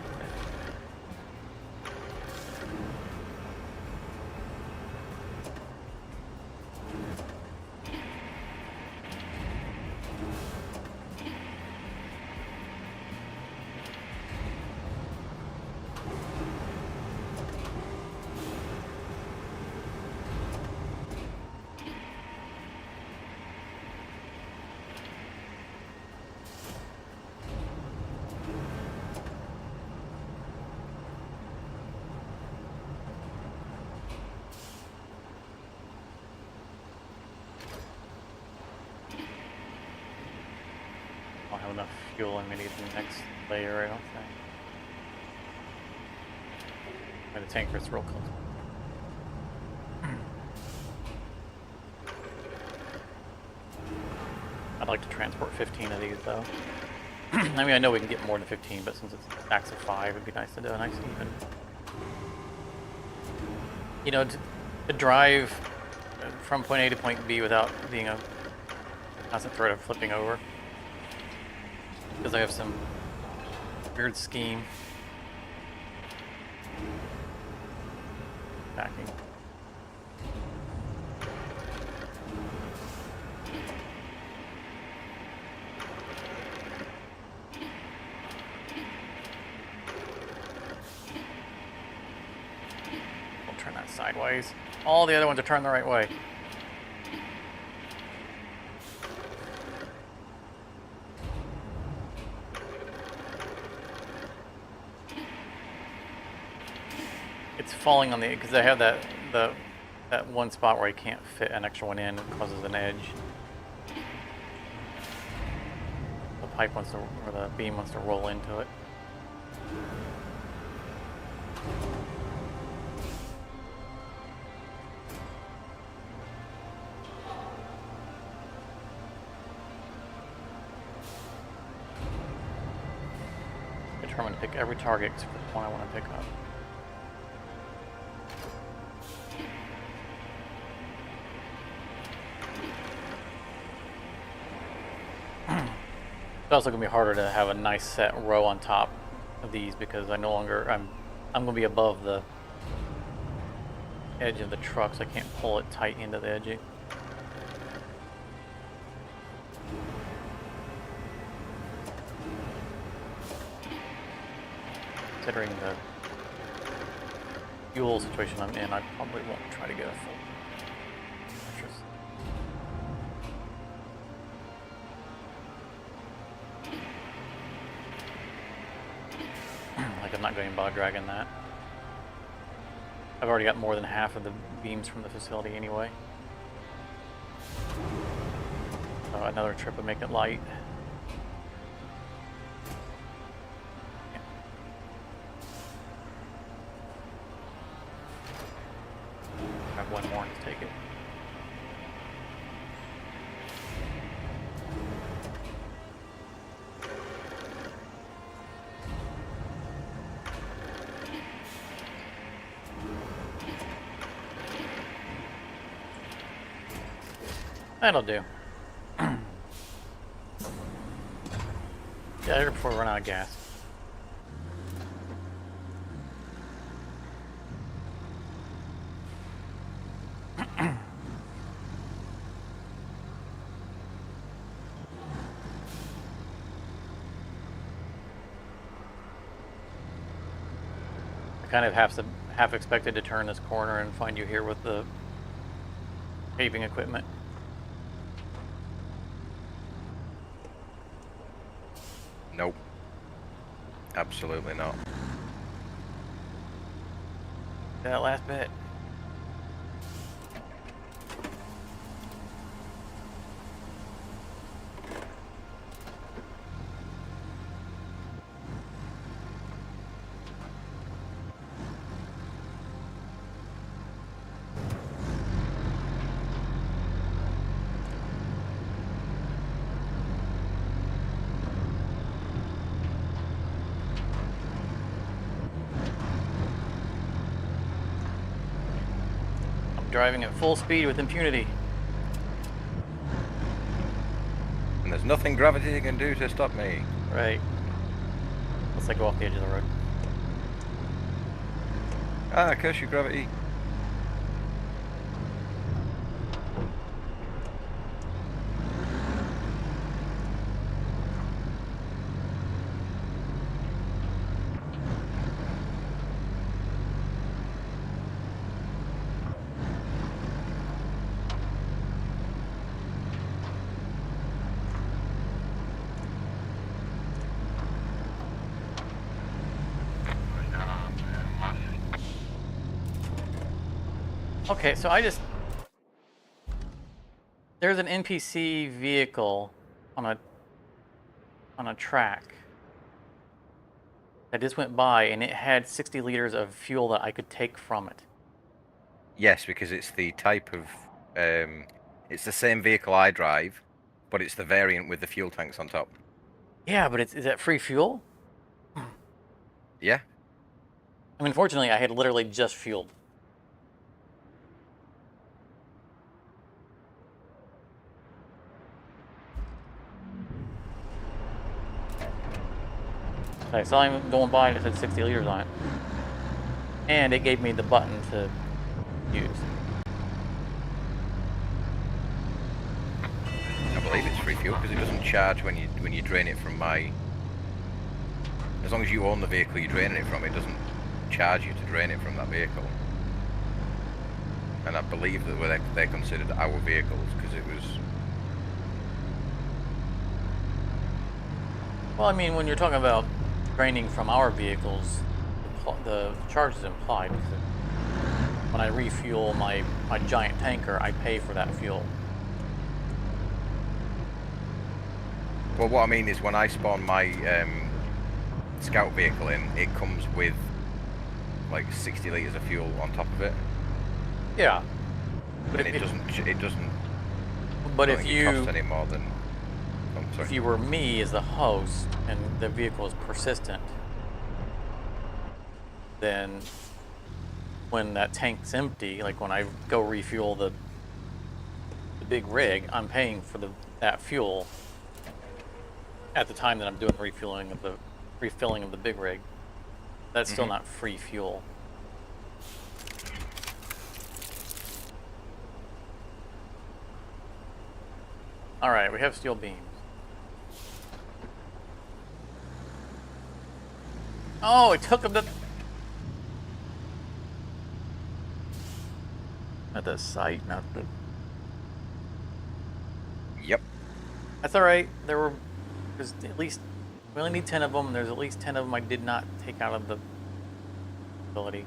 I'll have enough fuel and we need the next layer, I don't think. And the tanker's real close. I'd like to transport 15 of these though. I mean, I know we can get more than 15, but since it's stacks of 5, it'd be nice to do a nice even. You know, to drive from point A to point B without being a constant threat of flipping over. Because I have some weird scheme. Backing. We'll turn that sideways. All the other ones are turned the right way. It's falling on the, because I have that one spot where I can't fit an extra one in, it causes an edge. The pipe wants to, or the beam wants to roll into it. I'm determined to pick every target except for the one I want to pick up. It's also going to be harder to have a nice set row on top of these because I no longer, I'm going to be above the edge of the truck, so I can't pull it tight into the edging. Considering the fuel situation I'm in, I probably won't try to get a full purchase. Like I'm not going to bother dragging that. I've already got more than half of the beams from the facility anyway. So another trip would make it light. I have one more to take it. That'll do. Get here before we run out of gas. I kind of half expected to turn this corner and find you here with the paving equipment. Nope. Absolutely not. That last bit. Driving at full speed with impunity. There's nothing gravity can do to stop me. Right. Unless I go off the edge of the road. Ah, curse you, gravity. Okay, so there's an NPC vehicle on a track that just went by, and it had 60 liters of fuel that I could take from it. Yes, because it's the type of it's the same vehicle I drive, but it's the variant with the fuel tanks on top. Yeah, but is that free fuel? Yeah. I mean, fortunately, I had literally just fueled. I saw him going by and it said 60 liters on it. And it gave me the button to use. I believe it's free fuel because it doesn't charge when you drain it from my. As long as you own the vehicle you're draining it from, it doesn't charge you to drain it from that vehicle. And I believe that they're considered our vehicles because it was. Well, I mean, when you're talking about draining from our vehicles, the charge is implied. When I refuel my giant tanker, I pay for that fuel. Well, what I mean is when I spawn my scout vehicle in, it comes with like 60 liters of fuel on top of it. Yeah. But And it doesn't. But I if don't think it costs you any more than. Oh, sorry. if you were me as the host and the vehicle is persistent, then when that tank's empty, like when I go refuel the big rig, I'm paying for that fuel at the time that I'm doing the refilling of the big rig. That's still not free fuel. All right, we have steel beams. Oh, it took him to at the site, not the. Yep. That's all right. There's at least we only need 10 of them. There's at least 10 of them I did not take out of the facility.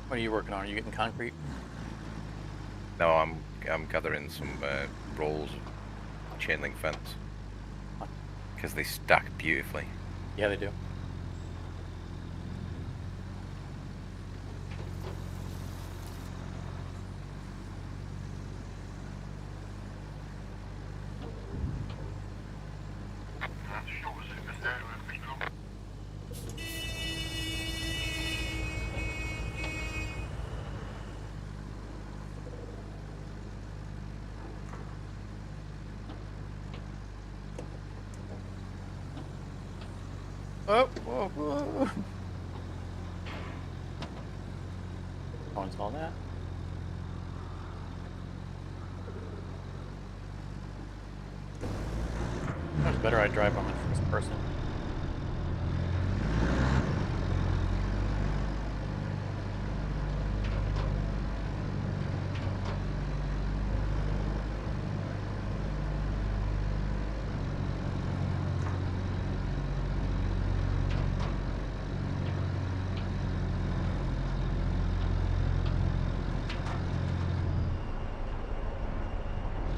What are you working on? Are you getting concrete? No, I'm gathering some rolls of chain link fence because they stack beautifully. Yeah, they do. Oh, whoa, whoa. I'll install that. It's better I drive on the first person.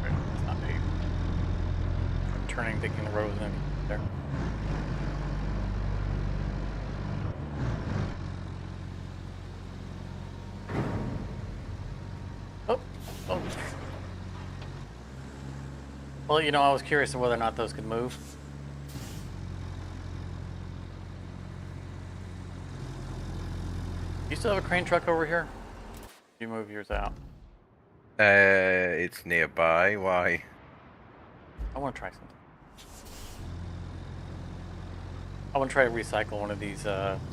It's not me. I'm turning, thinking the road was gonna be there. Oh, oh. Well, you know, I was curious of whether or not those could move. still have a crane truck over here? You move yours out. It's nearby. Why? I want to try something. I want to try to recycle one of these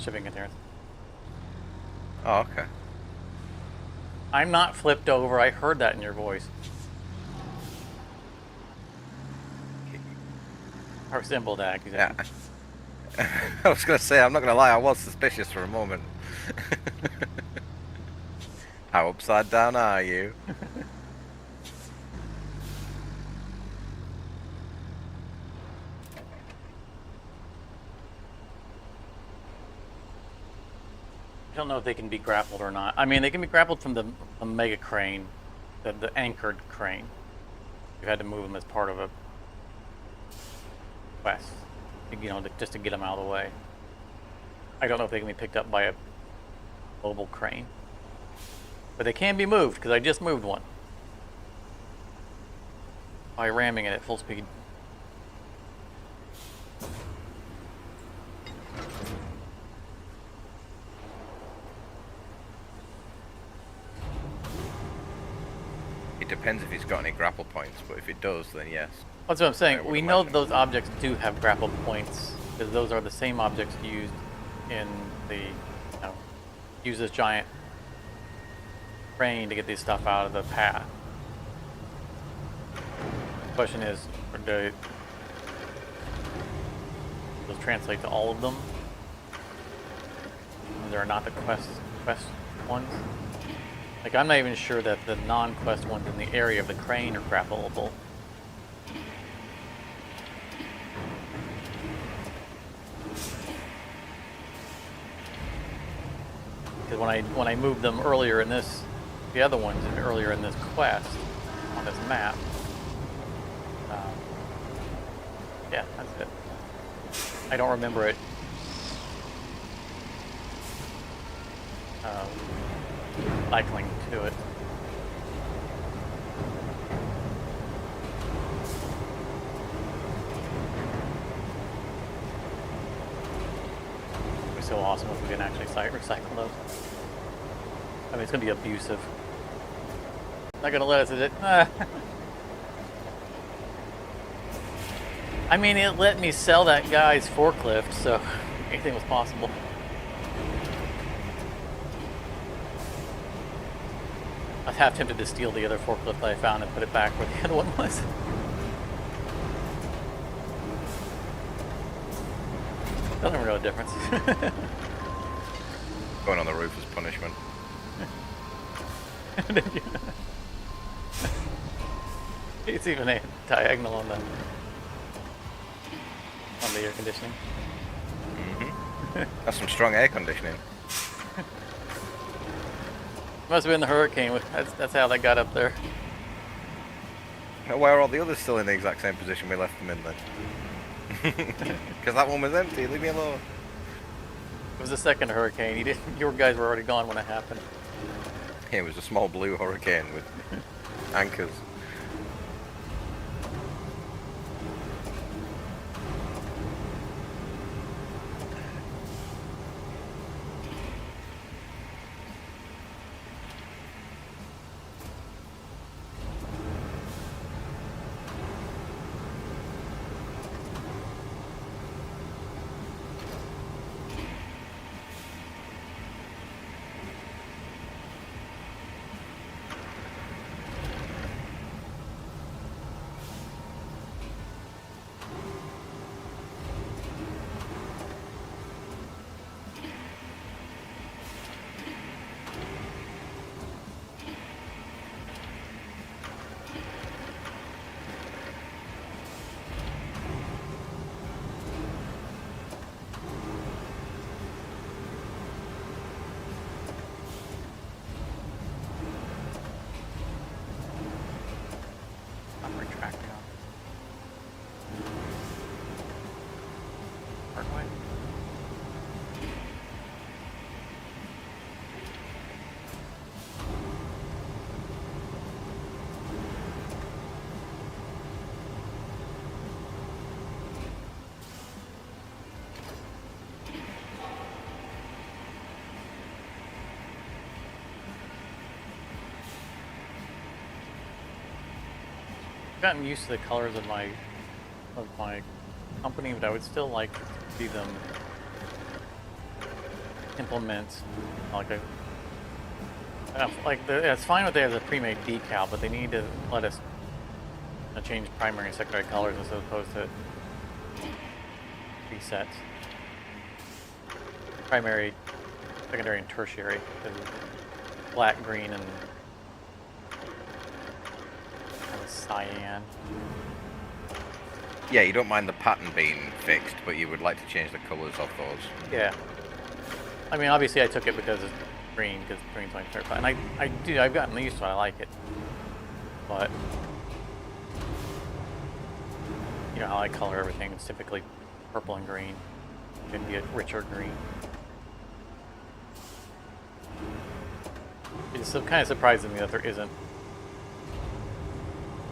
shipping containers. Oh, okay. I'm not flipped over. I heard that in your voice. Or symbol that. Yeah. I was gonna say, I'm not gonna lie, I was suspicious for a moment. How upside down are you? I don't know if they can be grappled or not. I mean, they can be grappled from the mega crane, the anchored crane. You had to move them as part of a quest, you know, just to get them out of the way. I don't know if they can be picked up by a mobile crane, but they can be moved because I just moved one by ramming it at full speed. It depends if he's got any grapple points, but if it does, then yes. That's what I'm saying. I would We know imagine. those objects do have grapple points because those are the same objects used in the, you know, use this giant crane to get this stuff out of the path. The question is, do those translate to all of them? They're not the quest ones. Like, I'm not even sure that the non-quest ones in the area of the crane are grappleable. Because when I moved them earlier in this, the other ones earlier in this quest on this map, yeah, that's it. I don't remember it cycling to it. It'd be so awesome if we can actually recycle those. I mean, it's gonna be abusive. Not gonna let us, is it? I mean, it let me sell that guy's forklift, so anything was possible. I was half tempted to steal the other forklift that I found and put it back where the other one was. Doesn't even know the difference. Going on the roof is punishment. It's even a diagonal on the air conditioning. That's some strong air conditioning. Must have been the hurricane. That's how they got up there. Now, why are all the others still in the exact same position we left them in then? Because that one was empty, leave me alone. It was the second hurricane. Your guys were already gone when it happened. It was a small blue hurricane with anchors. gotten used to the colors of my company, but I would still like to see them implement like a it's fine if they have a pre-made decal, but they need to let us change primary and secondary colors as opposed to presets. Primary, secondary, and tertiary. Black, green, and kind of cyan. Yeah, you don't mind the pattern being fixed, but you would like to change the colours of those. Yeah. I mean, obviously I took it because it's green, because green's my favorite color. And I've gotten used to it, I like it. But, you know how I color everything, it's typically purple and green. It can be a richer green. It's kind of surprising me that there isn't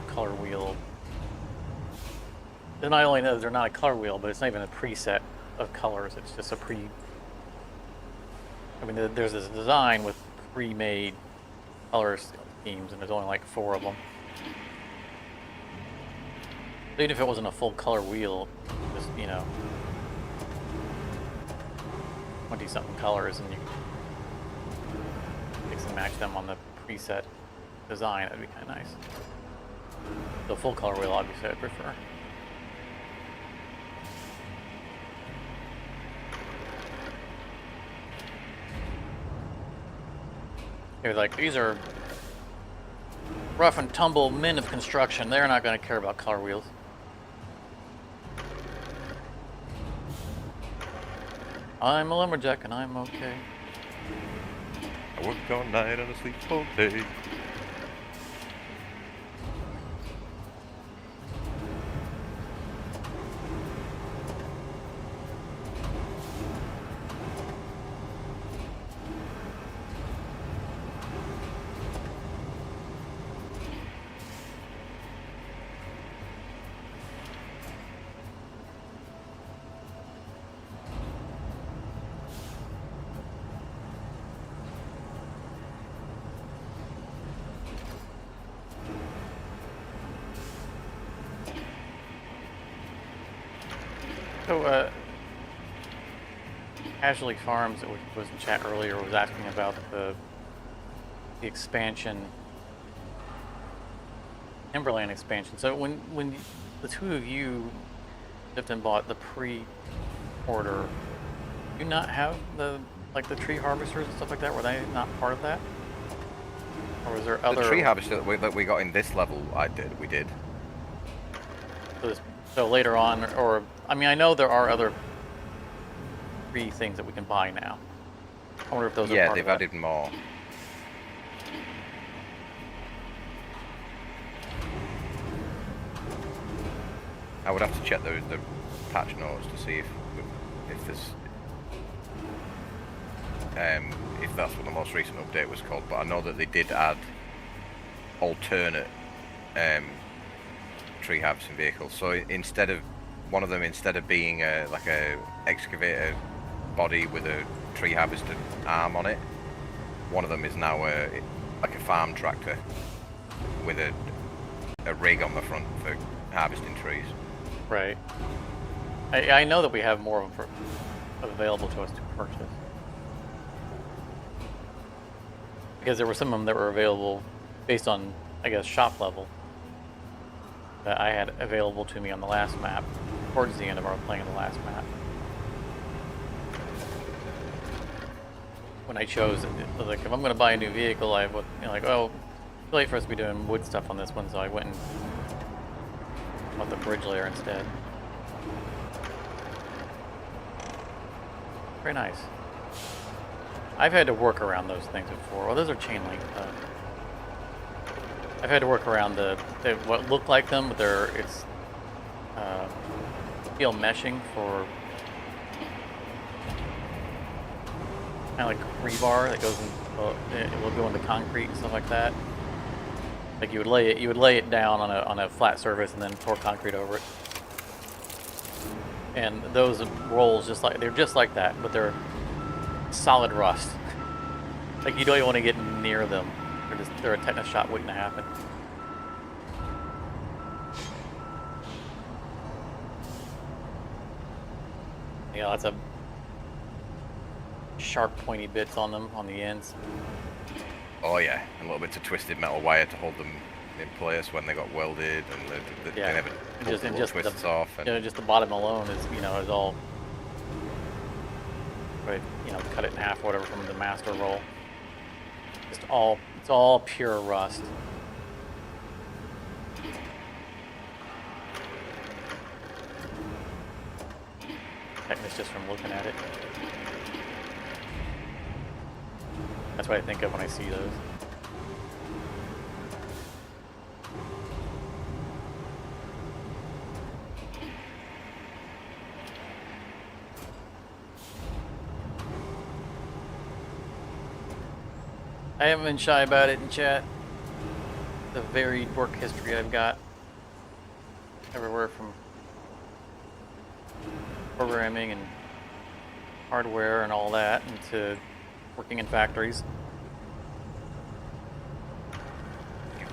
a color wheel. And not only that they're not a color wheel, but it's not even a preset of colors. It's just a I mean, there's this design with pre-made color schemes, and there's only like 4 of them. Even if it wasn't a full color wheel, just, you know, 20-something colors, and you mix and match them on the preset design, that'd be kind of nice. The full color wheel, obviously, I prefer. They're like, these are rough and tumble men of construction. They're not going to care about color wheels. I'm a lumberjack and I'm okay. I work all night and I sleep all day. So, Casually Farms, that was in chat earlier, was asking about the expansion, Timberland expansion. So when the two of you lived and bought the pre-order, do you not have the tree harvesters and stuff like that? Were they not part of that? Or was there other... The tree harvester that we got in this level, we did. So later on, or... I mean, I know there are other free things that we can buy now. I wonder if those are part of that. Yeah, they've added more. I would have to check the patch notes to see if that's what the most recent update was called. But I know that they did add alternate tree harvesting vehicles. So instead of one of them, instead of being like a excavator body with a tree harvester arm on it, one of them is now like a farm tractor with a rig on the front for harvesting trees. Right. I know that we have more of them available to us to purchase. Because there were some of them that were available based on, I guess, shop level that I had available to me on the last map, towards the end of our playing of the last map. When I chose, like, if I'm going to buy a new vehicle, I would, you know, like, oh, it's late for us to be doing wood stuff on this one, so I went and bought the bridge layer instead. Very nice. I've had to work around those things before. Well, those are chain link. I've had to work around what look like them, but it's steel meshing for kind of like rebar that goes in. It will go into concrete and stuff like that. Like you would lay it down on a flat surface and then pour concrete over it. And those rolls they're just like that, but they're solid rust. Like you don't even want to get near them. They're a tetanus shot waiting to happen. Yeah, lots of sharp, pointy bits on them on the ends. Oh yeah, and little bits of twisted metal wire to hold them in place when they got welded, and they Yeah. never pulled Just the and little just twists the off. And just the bottom alone is is all right. Cut it in half, whatever, from the master roll. It's all pure rust. It's just from looking at it. That's what I think of when I see those. I haven't been shy about it in chat. The varied work history I've got. Everywhere from programming and hardware and all that, into working in factories.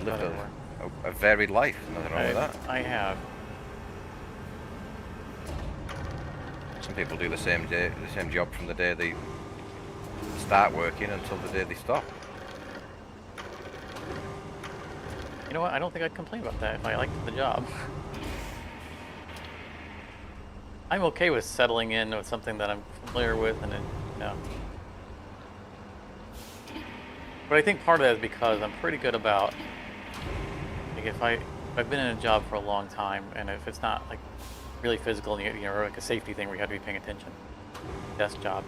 you've lived a varied life. Nothing wrong with that. I have. Some people do the same job from the day they start working until the day they stop. You know what? I don't think I'd complain about that if I liked the job. I'm okay with settling in with something that I'm familiar with, and then, But I think part of that is because I'm pretty good about, like, if I've been in a job for a long time, and if it's not like really physical, or like a safety thing where you have to be paying attention, desk job,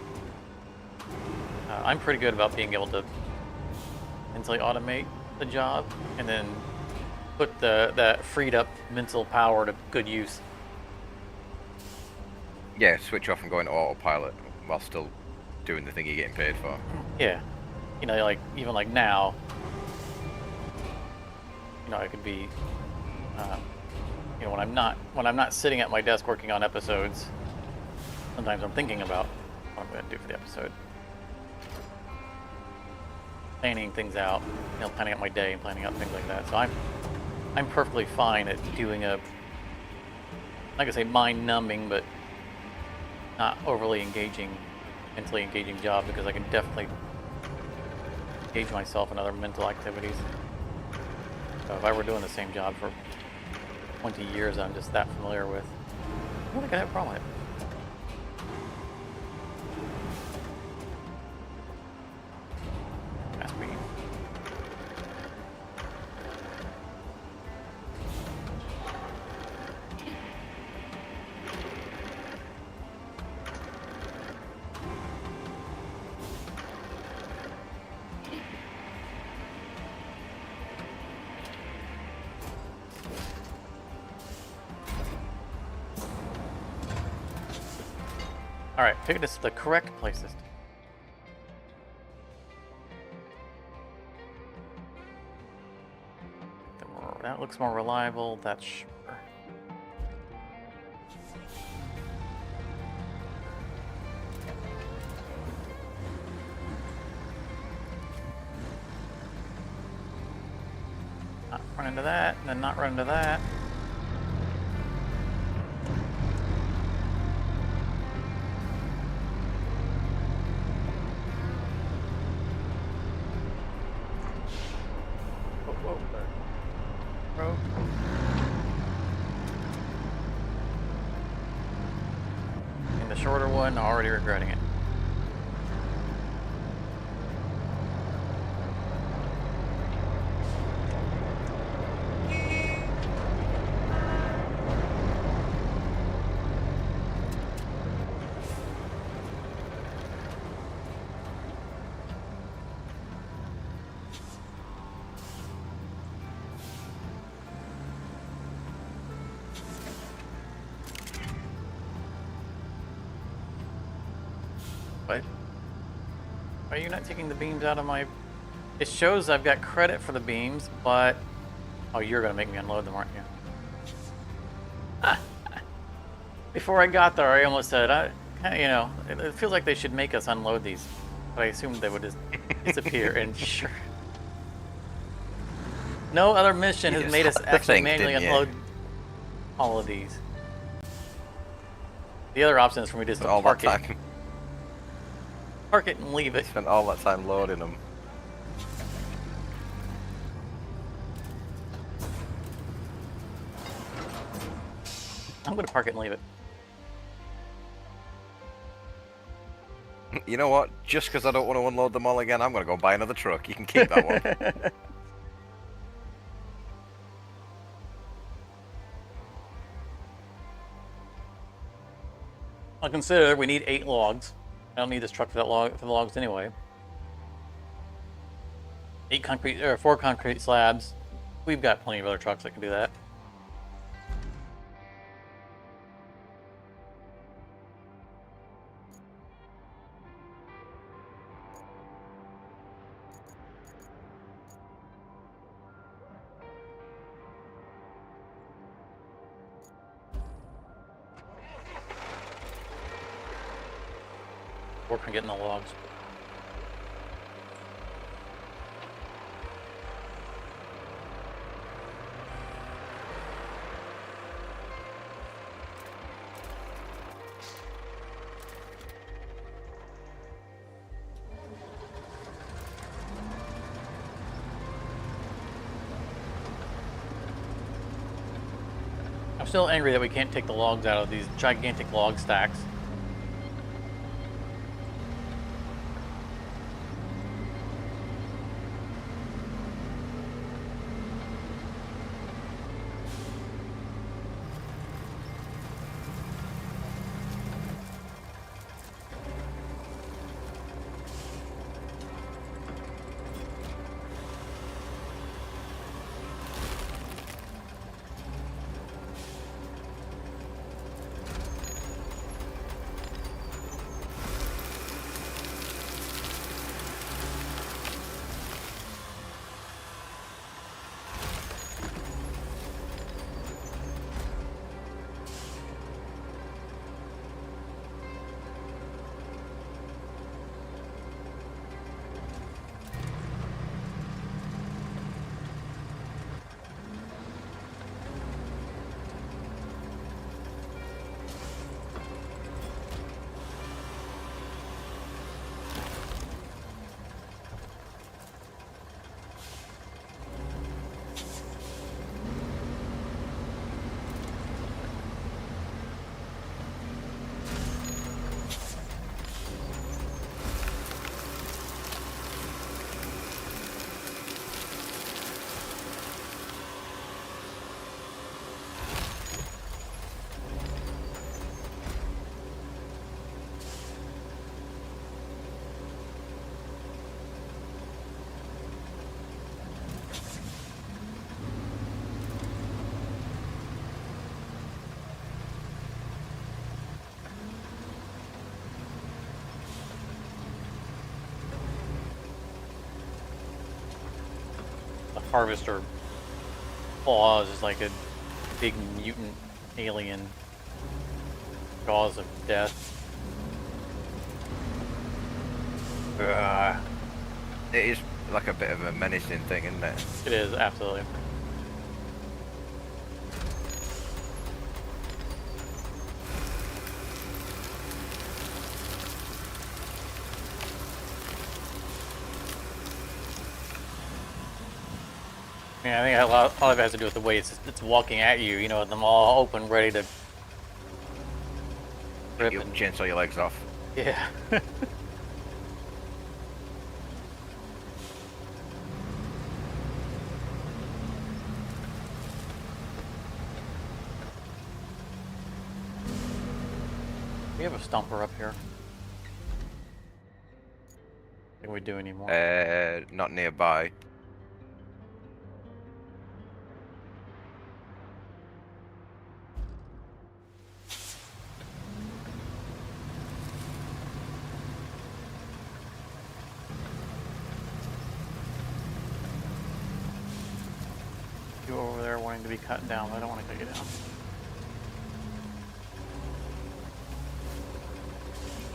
I'm pretty good about being able to mentally automate the job and then put that freed up mental power to good use. Yeah, switch off and go into autopilot while still doing the thing you're getting paid for. Yeah, like even like now, I could be, when I'm not sitting at my desk working on episodes. Sometimes I'm thinking about what I'm going to do for the episode, planning things out, planning out my day and planning out things like that. So I'm perfectly fine at doing a, like I say, mind-numbing, but not overly mentally engaging job, because I can definitely engage myself in other mental activities. So if I were doing the same job for 20 years I'm just that familiar with, I don't think I'd have a problem with it. Must be. Alright, pick this the correct play system. That looks more reliable, that's sure. Not run into that, and then not run into that. Shorter one, already regretting it. What? Are you not taking the beams out of my... It shows I've got credit for the beams, but... Oh, you're going to make me unload them, aren't you? Before I got there, I almost said, it feels like they should make us unload these. But I assumed they would just disappear, and sure. No other mission has made us actually manually unload all of these. The other option is for me to just All that park it, time. park it and leave it. Spent all that time loading them. I'm going to park it and leave it. You know what? Just because I don't want to unload them all again, I'm going to go buy another truck. You can keep that one. I'll consider we need 8 logs. I don't need this truck for that for the logs anyway. 8 concrete or 4 concrete slabs. We've got plenty of other trucks that can do that. Working on getting the logs. I'm still angry that we can't take the logs out of these gigantic log stacks. Harvester claws is like a big mutant alien jaws of death. It is like a bit of a menacing thing, isn't it? It is, absolutely. Yeah, I think a lot of it has to do with the way it's walking at you, you know, with them all open, ready to rip You and... chainsaw your legs off. Yeah. We have a stumper up here. I think we do anymore. Not nearby. You over there wanting to be cut down, but I don't want to cut you down.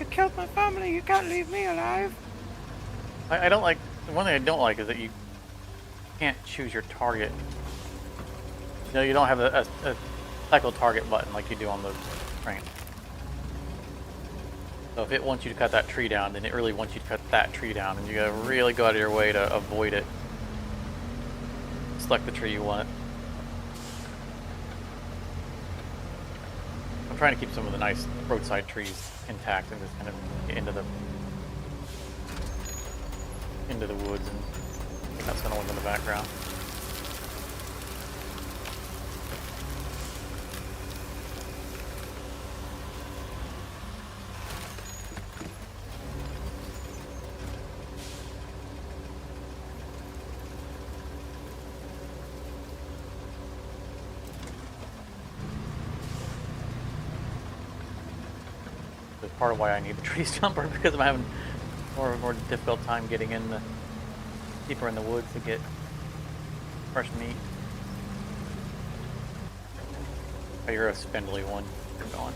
You killed my family, you can't leave me alive. I don't like, the one thing I don't like is that you can't choose your target. You know, you don't have a cycle target button like you do on the train. So if it wants you to cut that tree down, then it really wants you to cut that tree down, and you gotta really go out of your way to avoid it. Select the tree you want. I'm trying to keep some of the nice roadside trees intact and just kind of get into the woods, and I think that's gonna look in the background. That's part of why I need the trees jumper, because I'm having more difficult time getting in deeper in the woods to get fresh meat. Oh, you're a spindly one. You're going.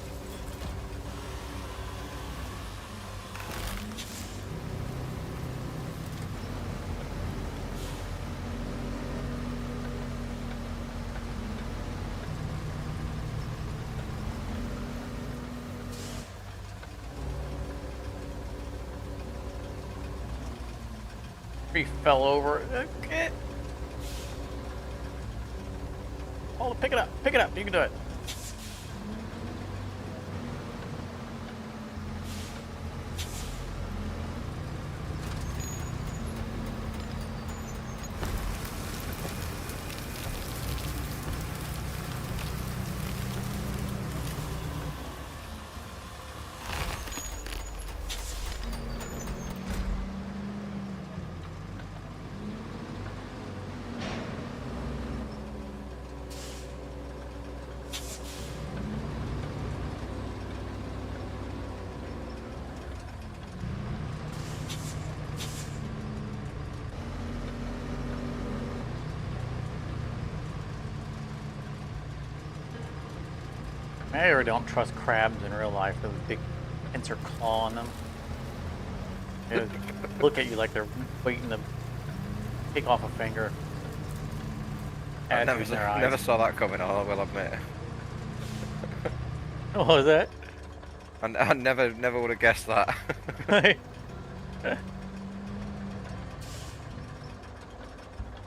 Tree fell over. Okay. Oh, pick it up. Pick it up. You can do it. I really don't trust crabs in real life with a big pincer claw on them. They look at you like they're waiting to take off a finger. I Add in their eyes. never saw that coming, I will admit. What was that? I never would have guessed that.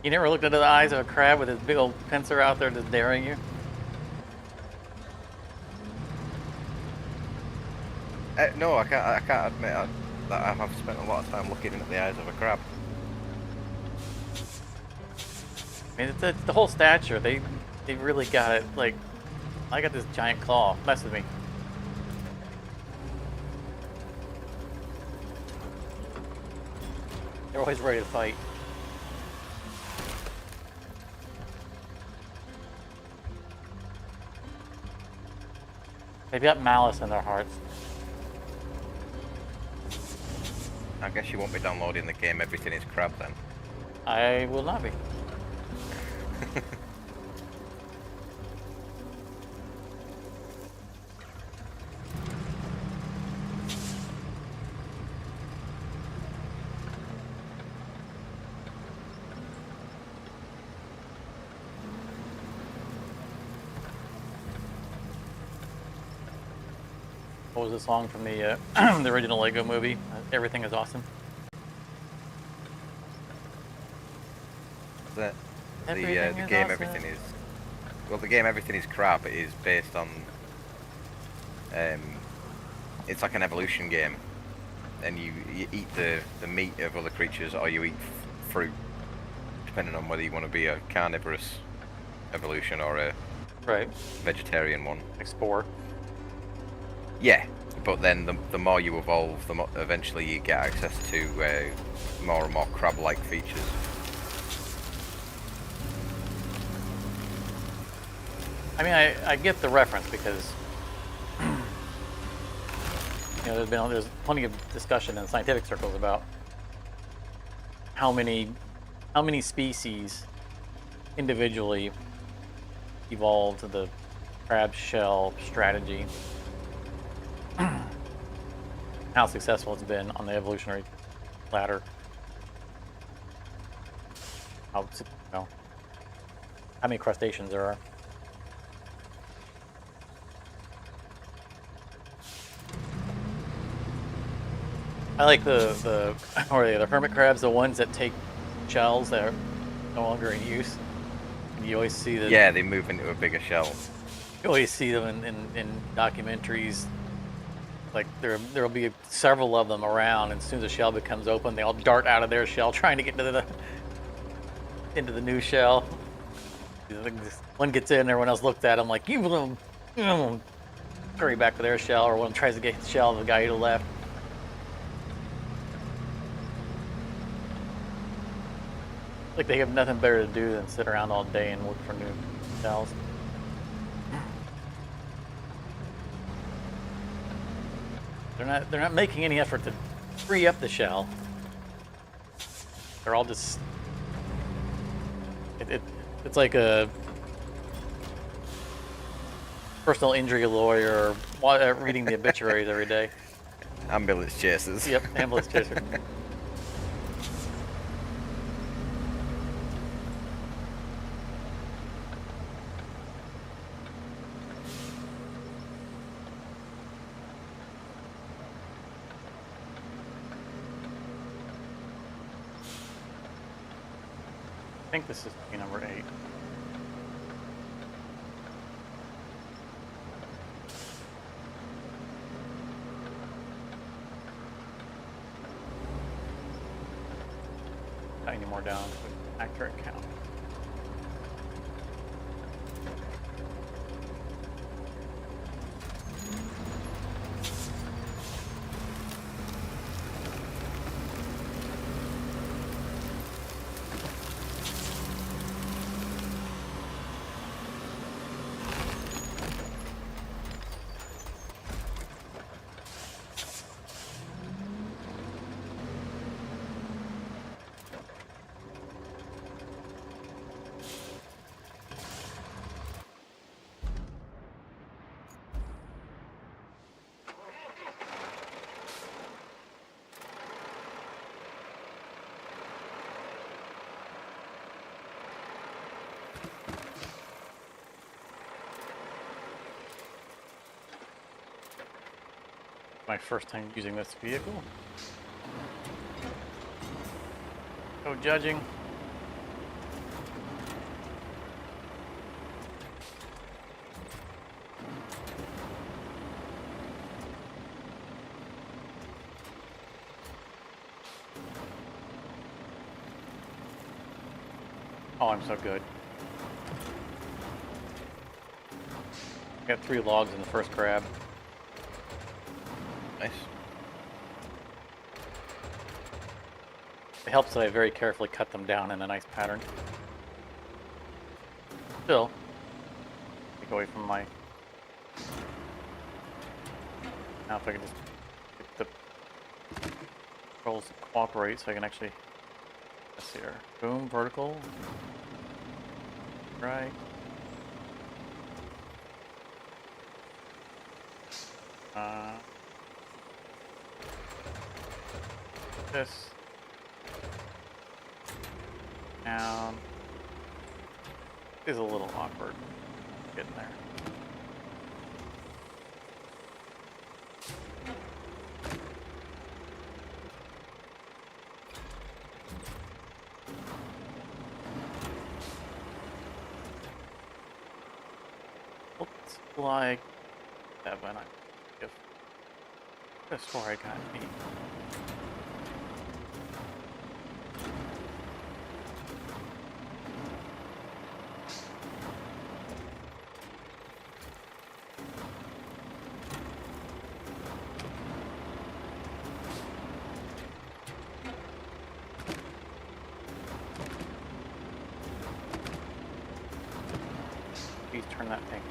You never looked into the eyes of a crab with his big old pincer out there just daring you? No, I can't admit that I have spent a lot of time looking into the eyes of a crab. I mean, it's the whole stature. They really got it. Like, I got this giant claw. Mess with me. They're always ready to fight. They've got malice in their hearts. I guess you won't be downloading the game Everything is Crab then. I will not be. What was the song from the the original Lego movie? Everything is awesome. The Everything is game awesome. Everything is... Well, the game Everything is Crab is based on... it's like an evolution game. And you eat the meat of other creatures, or you eat fruit. Depending on whether you want to be a carnivorous evolution or a vegetarian one. Like Spore. Yeah, but then the more you evolve, the more eventually you get access to more and more crab-like features. I mean, I get the reference because you know there's plenty of discussion in scientific circles about how many species individually evolved to the crab shell strategy. How successful it's been on the evolutionary ladder. How many crustaceans there are. I like the or the hermit crabs, the ones that take shells that are no longer in use. And you always see the Yeah, they move into a bigger shell. you always see them in documentaries. Like there'll be several of them around, and as soon as the shell becomes open, they all dart out of their shell trying to get into the new shell. One gets in, everyone else looks at them like you little, hurry back to their shell, or one tries to get the shell of the guy who left. Like they have nothing better to do than sit around all day and look for new shells. They're not making any effort to free up the shell. They're all just it's like a personal injury lawyer reading the obituaries every day. Ambulance chasers. Yep, ambulance chaser. I think this is number 8. Not any more down to accurate count. My first time using this vehicle. No judging. Oh, I'm so good. Got 3 logs in the first grab. Nice. It helps that I very carefully cut them down in a nice pattern. Still, take away from my. Now, if I can just get the controls to cooperate, so I can actually. Let's see here. Boom, vertical. Right. This down is a little awkward getting there. Looks like 7. That's where I got me. Please turn that thing.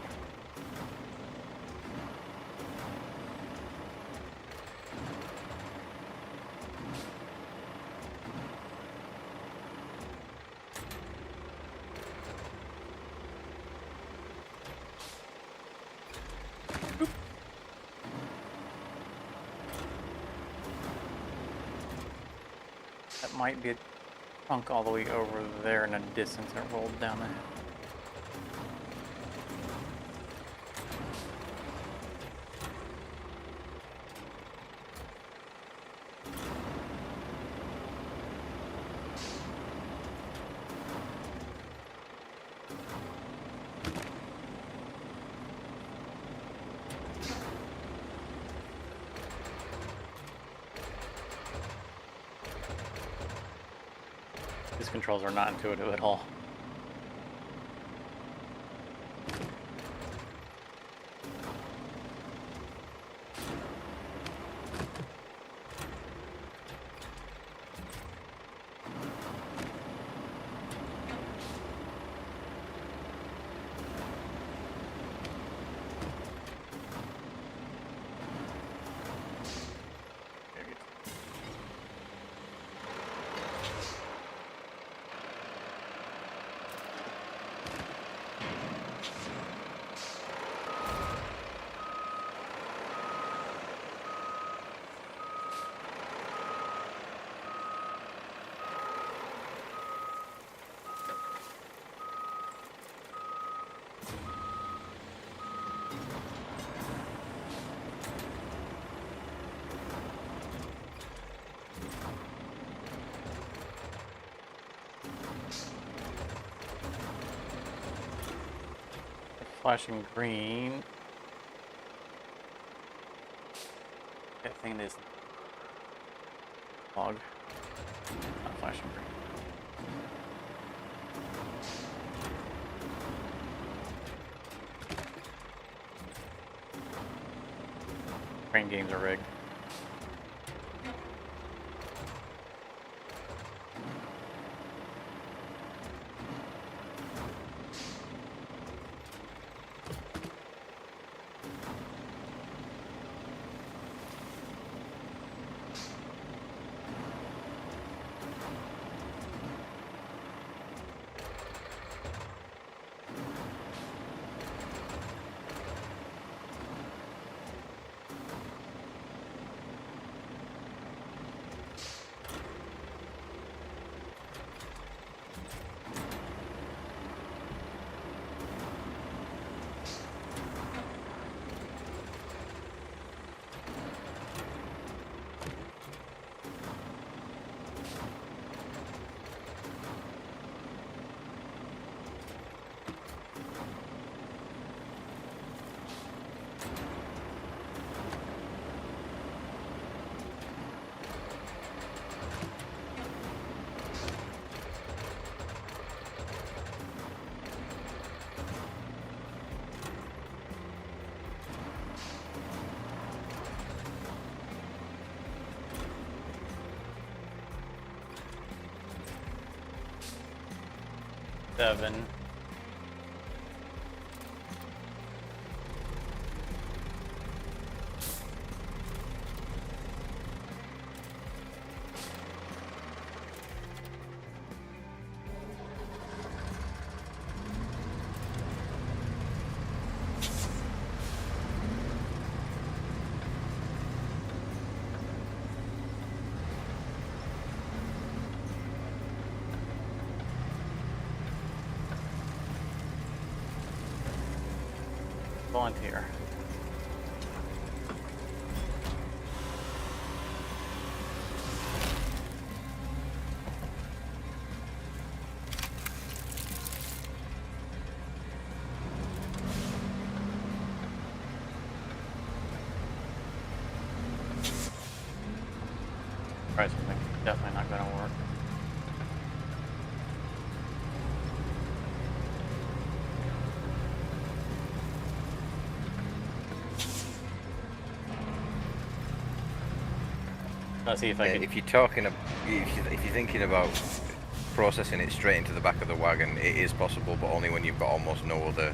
That might be a chunk all the way over there in a distance that rolled down there. These controls are not intuitive at all. Flashing green. I think it is log. Not flashing green. Crane games are rigged. Seven. Volunteer. Try something. Definitely not going to work. Let's see if I can. If you're talking, if you're thinking about processing it straight into the back of the wagon, it is possible, but only when you've got almost no other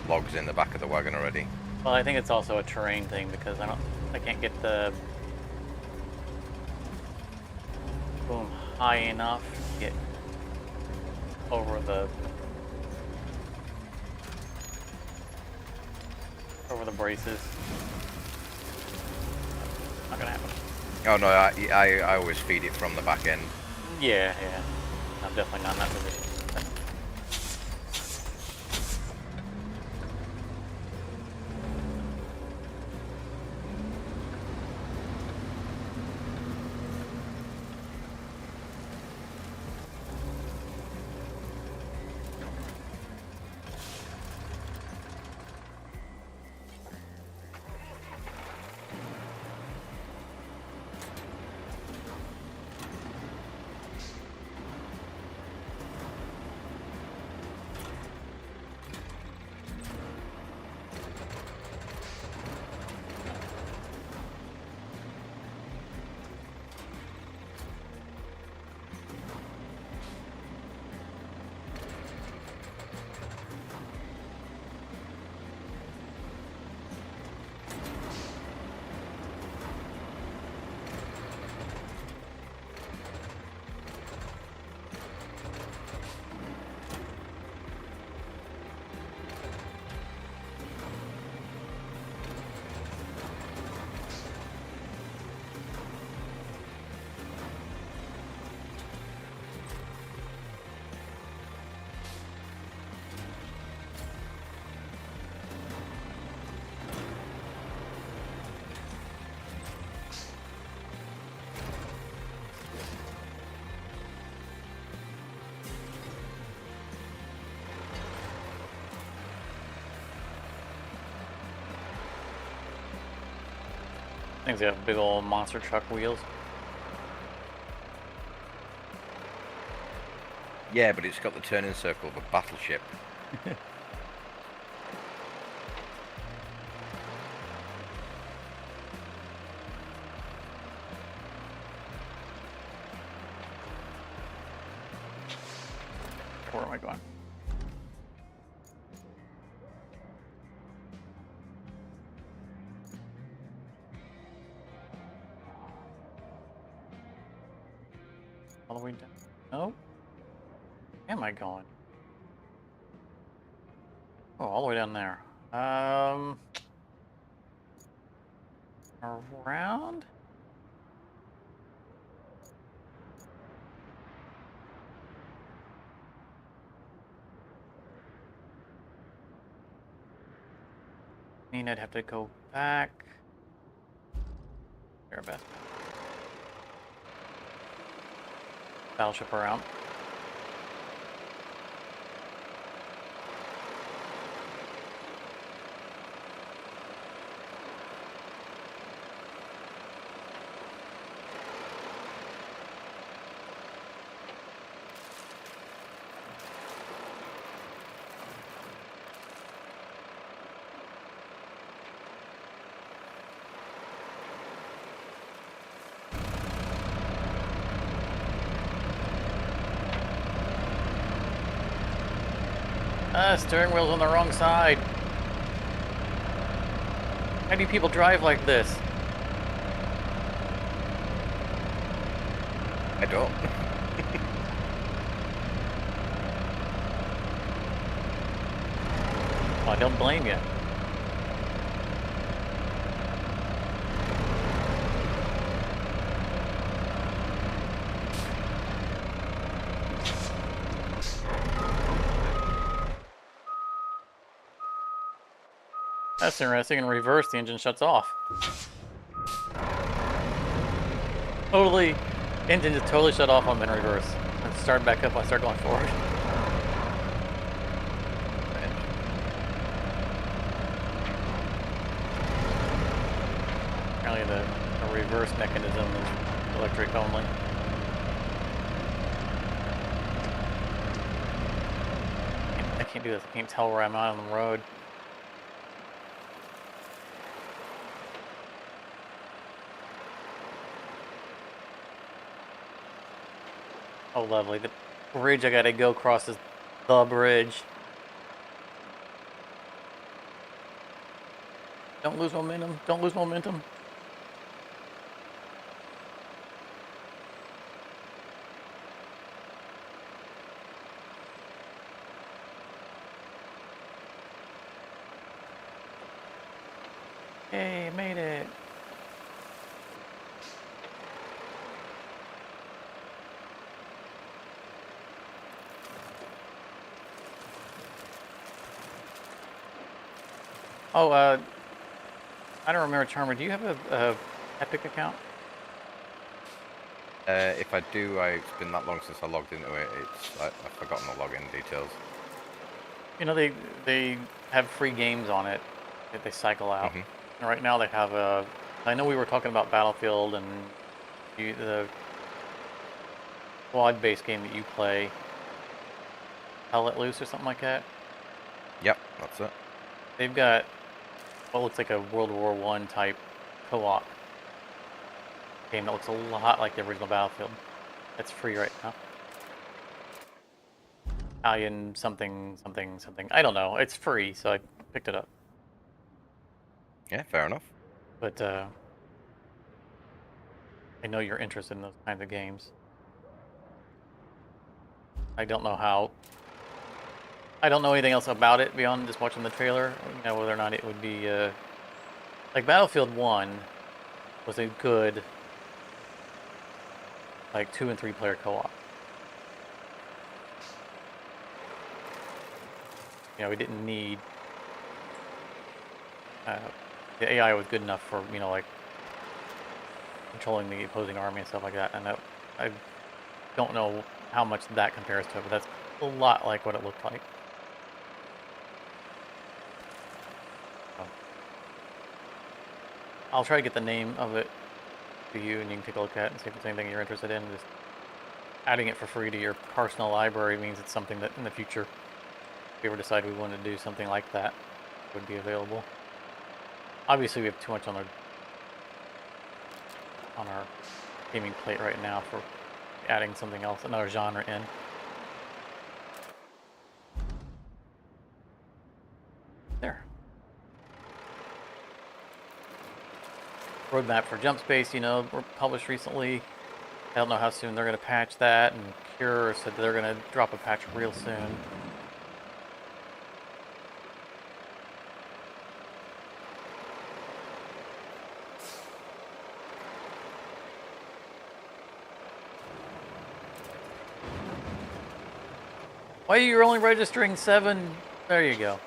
logs in the back of the wagon already. Well, I think it's also a terrain thing because I can't get the boom high enough to get over the braces. Not gonna happen. Oh no, I always feed it from the back end. Yeah. I'm definitely not in that position. Things got big old monster truck wheels. Yeah, but it's got the turning circle of a battleship. Where am I going? All the way down. No. Where am I going? Oh, all the way down there. Around? I mean, I'd have to go back. There, best. Battleship around. Steering wheel's on the wrong side. How do people drive like this? I don't. Well, I don't blame you. That's interesting. In reverse, the engine shuts off. Totally, engine just totally shut off on in reverse. And start back up when I start going forward. Apparently the reverse mechanism is electric only. I can't do this. I can't tell where I'm at on the road. Oh, lovely. The bridge I gotta go across is the bridge. Don't lose momentum. Don't lose momentum. Hey, made it. Oh, I don't remember, Charmer. Do you have a Epic account? If I do, it's been that long since I logged into it. I've forgotten the login details. You know, they have free games on it that they cycle out. Mhm. And right now they have a. I know we were talking about Battlefield and the squad-based game that you play. Hell Let Loose or something like that. Yep, that's it. They've got what looks like a World War I type co-op game that looks a lot like the original Battlefield. That's free right now. Italian something something something. I don't know. It's free, so I picked it up. Yeah, fair enough. But I know you're interested in those kinds of games. I don't know how. I don't know anything else about it beyond just watching the trailer. You know, whether or not it would be like Battlefield 1 was a good like 2 and 3 player co-op. You know, we didn't need the AI was good enough for, you know, like controlling the opposing army and stuff like that. And I don't know how much that compares to it, but that's a lot like what it looked like. I'll try to get the name of it to you, and you can take a look at it and see if it's anything you're interested in. Just adding it for free to your personal library means it's something that in the future, if we ever decide we want to do something like that, would be available. Obviously, we have too much on our gaming plate right now for adding something else, another genre in. There. Roadmap for Jump Space, you know, were published recently. I don't know how soon they're going to patch that, and Cure said they're going to drop a patch real soon. Why are you only registering 7? There you go.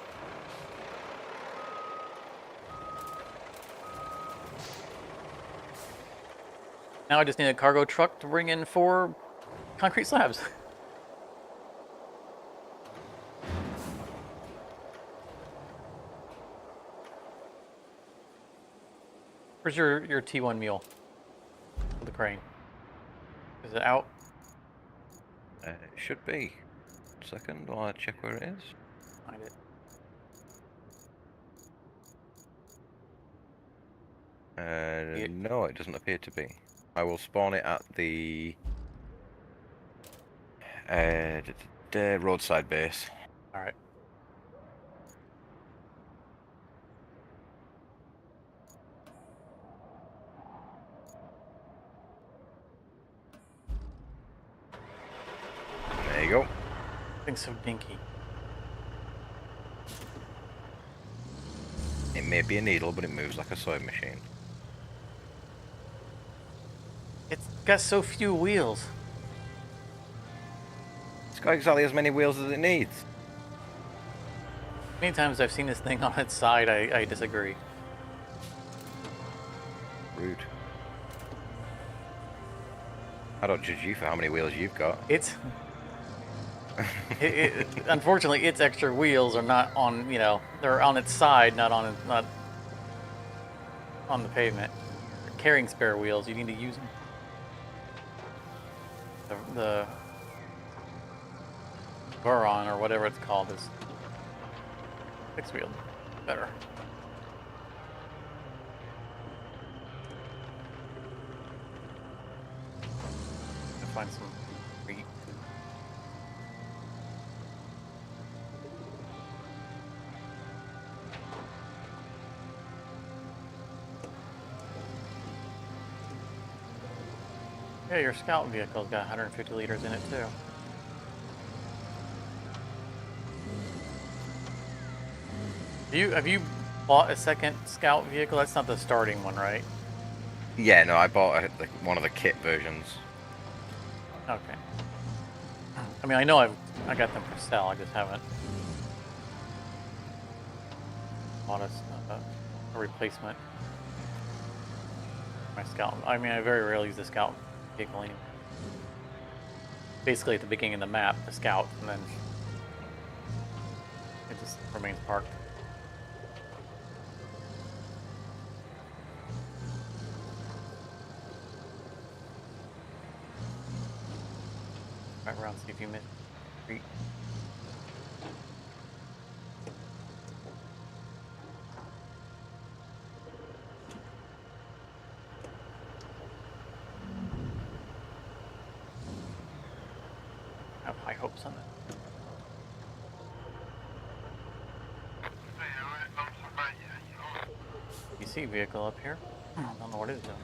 Now I just need a cargo truck to bring in 4 concrete slabs. Where's your T1 mule? With the crane. Is it out? It should be. Second, while I check where it is. Find it. No, it doesn't appear to be. I will spawn it at the roadside base. Alright. There you go. Thing's so dinky. It may be a needle, but it moves like a sewing machine. It's got so few wheels. It's got exactly as many wheels as it needs. Many times I've seen this thing on its side, I disagree. Rude. I don't judge you for how many wheels you've got. It's... unfortunately, its extra wheels are not on, you know, they're on its side, not on the pavement. They're carrying spare wheels, you need to use them. The Buron, or whatever it's called, is 6-wheeled. Better. I'll find some wheat. Yeah, your scout vehicle's got 150 liters in it too. Have you bought a second scout vehicle? That's not the starting one, right? Yeah, no, I bought one of the kit versions. Okay. I mean, I know I got them for sale. I just haven't bought a replacement. My scout. I mean, I very rarely use the scout vehicle anymore. Basically, at the beginning of the map, the scout, and then it just remains parked. Right around, see if you miss street. I have high hopes on it. You see vehicle up here? I don't know what it is doing.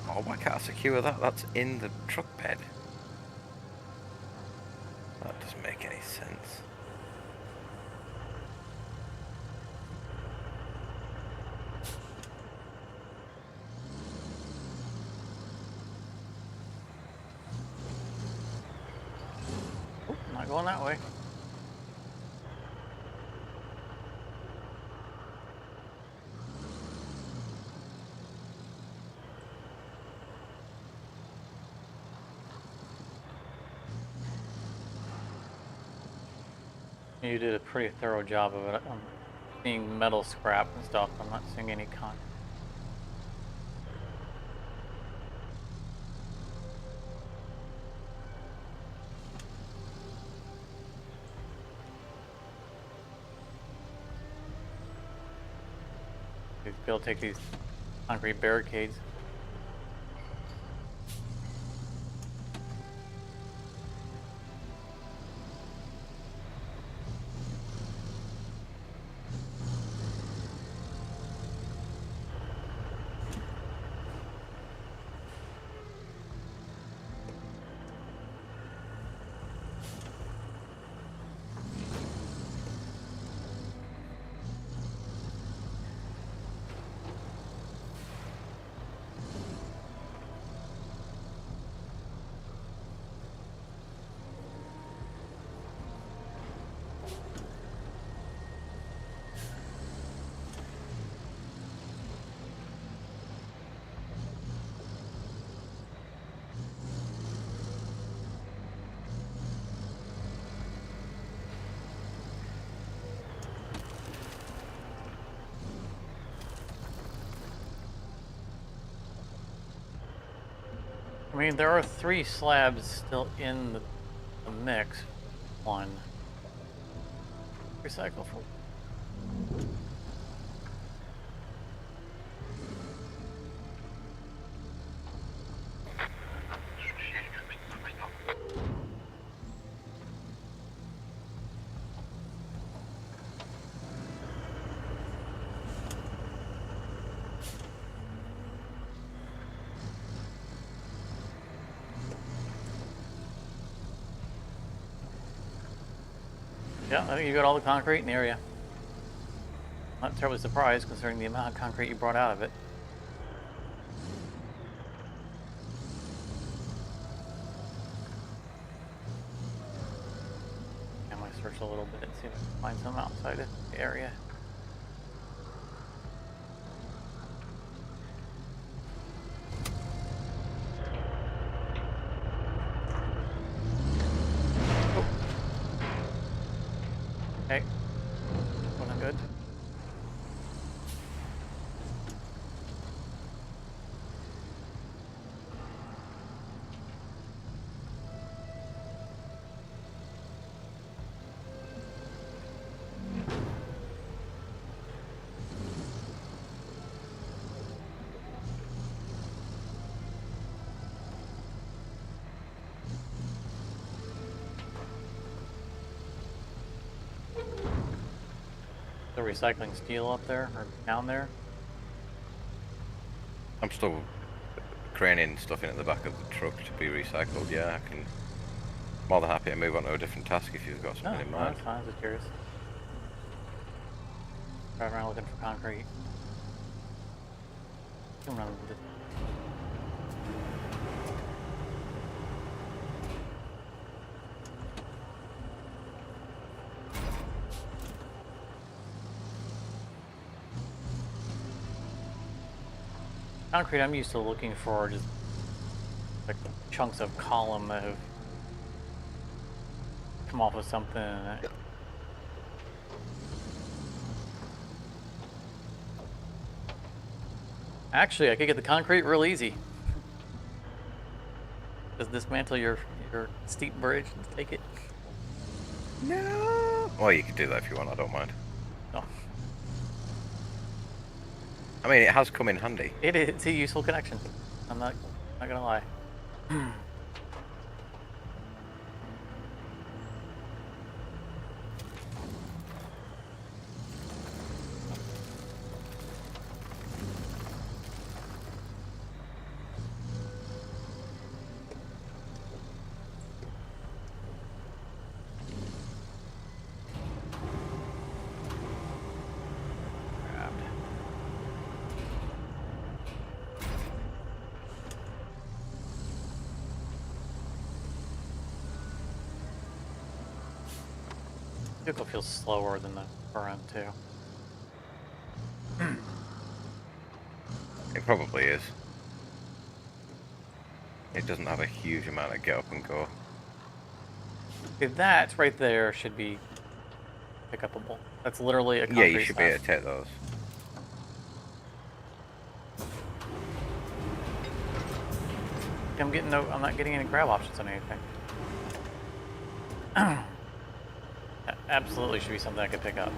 Oh, why can't I secure that? That's in the truck bed. That doesn't make any sense. going that way. You did a pretty thorough job of it. I'm seeing metal scrap and stuff. I'm not seeing any con. We'd be able to take these concrete barricades. I mean, there are 3 slabs still in the mix. 1. Recycle for. Yeah, I think you got all the concrete in the area. Not terribly surprised considering the amount of concrete you brought out of it. I might search a little bit and see if I can find some outside of the area. Okay. Wasn't good. The recycling steel up there or down there. I'm still craning stuff in at the back of the truck to be recycled. Yeah, I can. More than happy to move on to a different task if you've got something in No, mind. that's fine. I was just curious. Drive around looking for concrete. Come around with it. Concrete, I'm used to looking for just like chunks of column that have come off of something. Actually, I could get the concrete real easy. Just dismantle your steep bridge and take it. No. Well, you can do that if you want. I don't mind. No, I mean, it has come in handy. it's a useful connection. I'm not gonna lie. Vehicle feels slower than the current too. It probably is. It doesn't have a huge amount of get up and go. Okay, that right there should be pick-upable. That's literally a Yeah, concrete you should be slab. able to take those. I'm not getting any grab options on anything. That absolutely should be something I could pick up.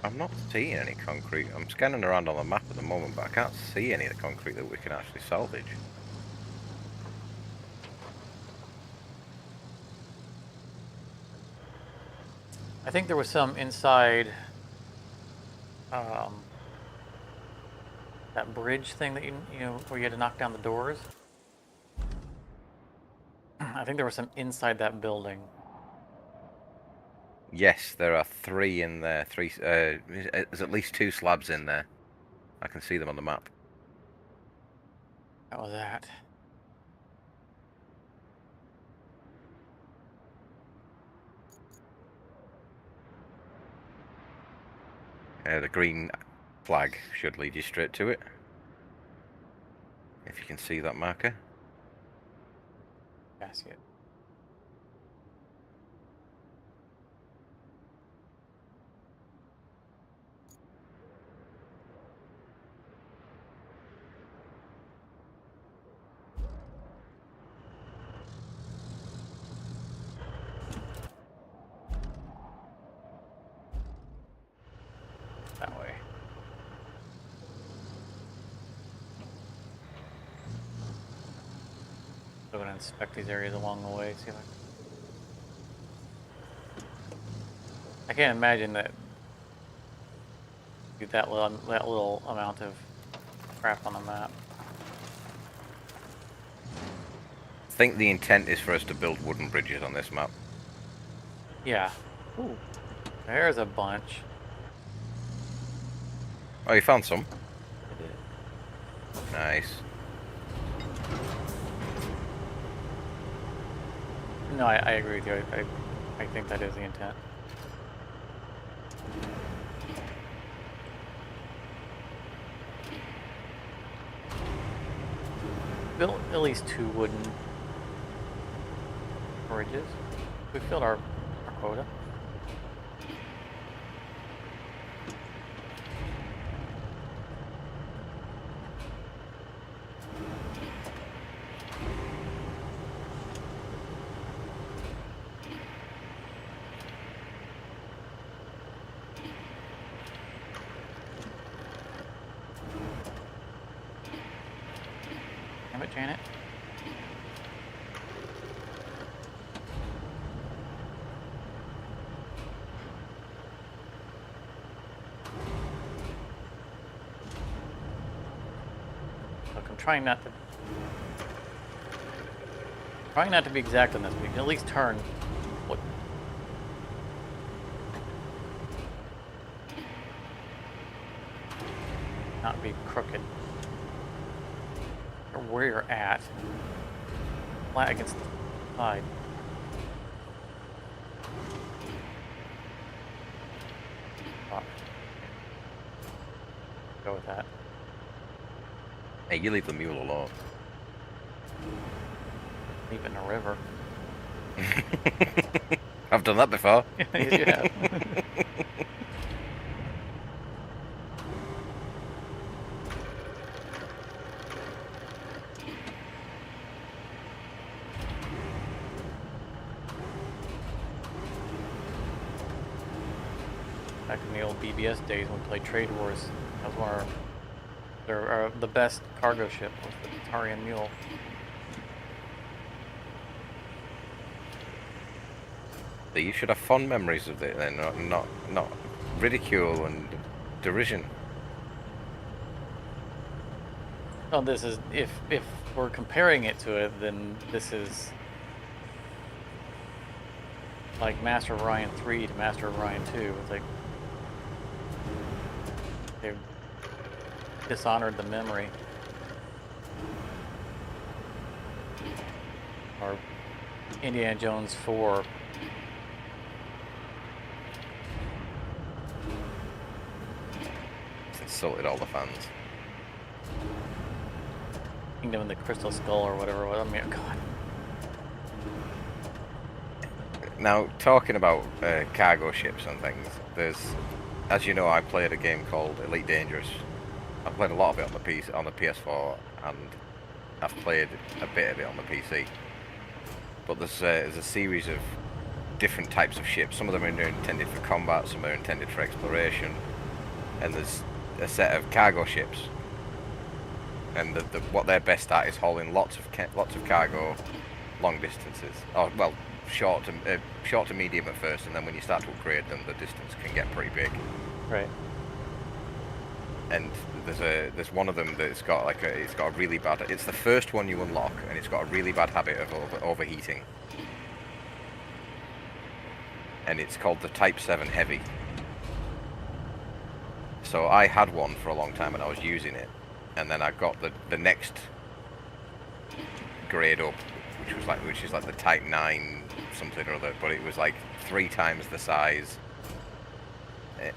I'm not seeing any concrete. I'm scanning around on the map at the moment, but I can't see any of the concrete that we can actually salvage. I think there was some inside that bridge thing that you know where you had to knock down the doors. I think there was some inside that building. Yes, there are 3 in there. There's at least 2 slabs in there. I can see them on the map. That was that. The green flag should lead you straight to it. If you can see that marker. Yeah, I see it. That way. I'm going to inspect these areas along the way, see if I can't imagine that that little amount of crap on the map. I think the intent is for us to build wooden bridges on this map. Yeah. Ooh. There's a bunch. Oh, you found some? I did. Nice. No, I agree with you. I think that is the intent. Built at least 2 wooden bridges. We filled our quota. Damn it, Janet. Look, I'm trying not to be exact on this, but you can at least turn. What? Not be crooked. Or where you're at. Flat against the side. Oh. Go with that. Hey, you leave the mule alone. Leave it in a river. I've done that before. Yeah. Back in the old BBS days when we played Trade Wars, that was one of the best cargo ship was the Tarian Mule. You should have fond memories of it then, not ridicule and derision. Oh, this is if we're comparing it to it, then this is like Master of Orion 3 to Master of Orion 2. It's like they dishonored the memory. or Indiana Jones 4. It's insulted all the fans. Kingdom of the Crystal Skull or whatever. I mean, God. Now, talking about cargo ships and things, as you know, I played a game called Elite Dangerous. I played a lot of it on the PS4, and I've played a bit of it on the PC. But there's a series of different types of ships. Some of them are intended for combat, some are intended for exploration, and there's a set of cargo ships. And what they're best at is hauling lots of cargo, long distances. Oh, well, short to medium at first, and then when you start to upgrade them, the distance can get pretty big. Right. And there's one of them that's got it's got a really bad. It's the first one you unlock, and it's got a really bad habit of overheating. And it's called the Type 7 Heavy. So I had one for a long time, and I was using it, and then I got the next grade up, which is like the Type 9 something or other, but it was like 3 times the size,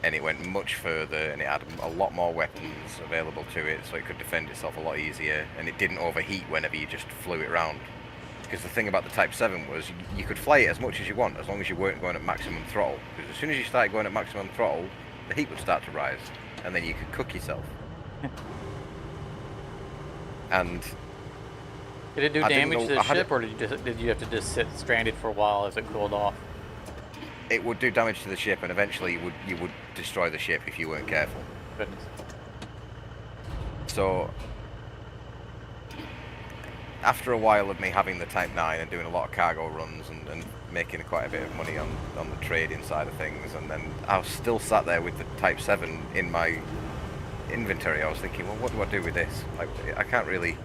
and it went much further, and it had a lot more weapons available to it, so it could defend itself a lot easier, and it didn't overheat whenever you just flew it around. Because the thing about the Type 7 was you could fly it as much as you want, as long as you weren't going at maximum throttle. Because as soon as you started going at maximum throttle, the heat would start to rise, and then you could cook yourself. And did it do damage to the ship, or did you have to just sit stranded for a while as it cooled off? It would do damage to the ship, and eventually you would destroy the ship if you weren't careful. Goodness. So after a while of me having the Type 9 and doing a lot of cargo runs and making quite a bit of money on the trading side of things, and then I was still sat there with the Type 7 in my inventory, I was thinking, well, what do I do with this? Like, I can't really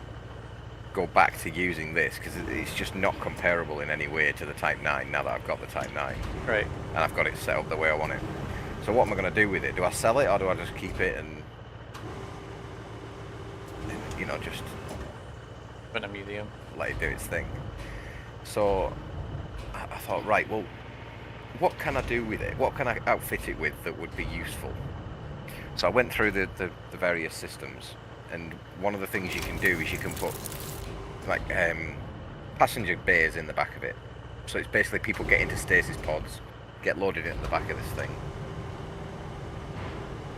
go back to using this because it's just not comparable in any way to the Type 9 now that I've got the Type 9. Right. And I've got it set up the way I want it. So what am I going to do with it? Do I sell it, or do I just keep it and just In a museum. let it do its thing? So I thought, right, well, what can I do with it? What can I outfit it with that would be useful? So I went through the various systems, and one of the things you can do is you can put like passenger bays in the back of it. So it's basically people get into stasis pods, get loaded into the back of this thing,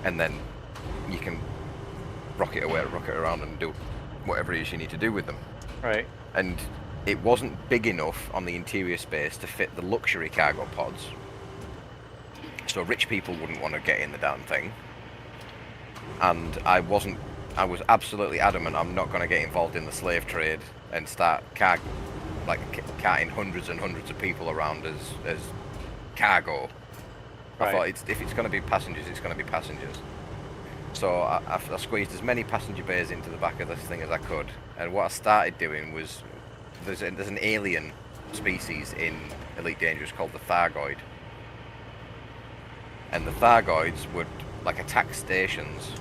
and then you can rocket around and do whatever it is you need to do with them. Right. And it wasn't big enough on the interior space to fit the luxury cargo pods. So rich people wouldn't want to get in the damn thing. And I was absolutely adamant I'm not going to get involved in the slave trade and start carting hundreds and hundreds of people around as cargo. Right. I thought if it's going to be passengers, it's going to be passengers. So I squeezed as many passenger bays into the back of this thing as I could, and what I started doing was there's an alien species in Elite Dangerous called the Thargoid, and the Thargoids would attack stations,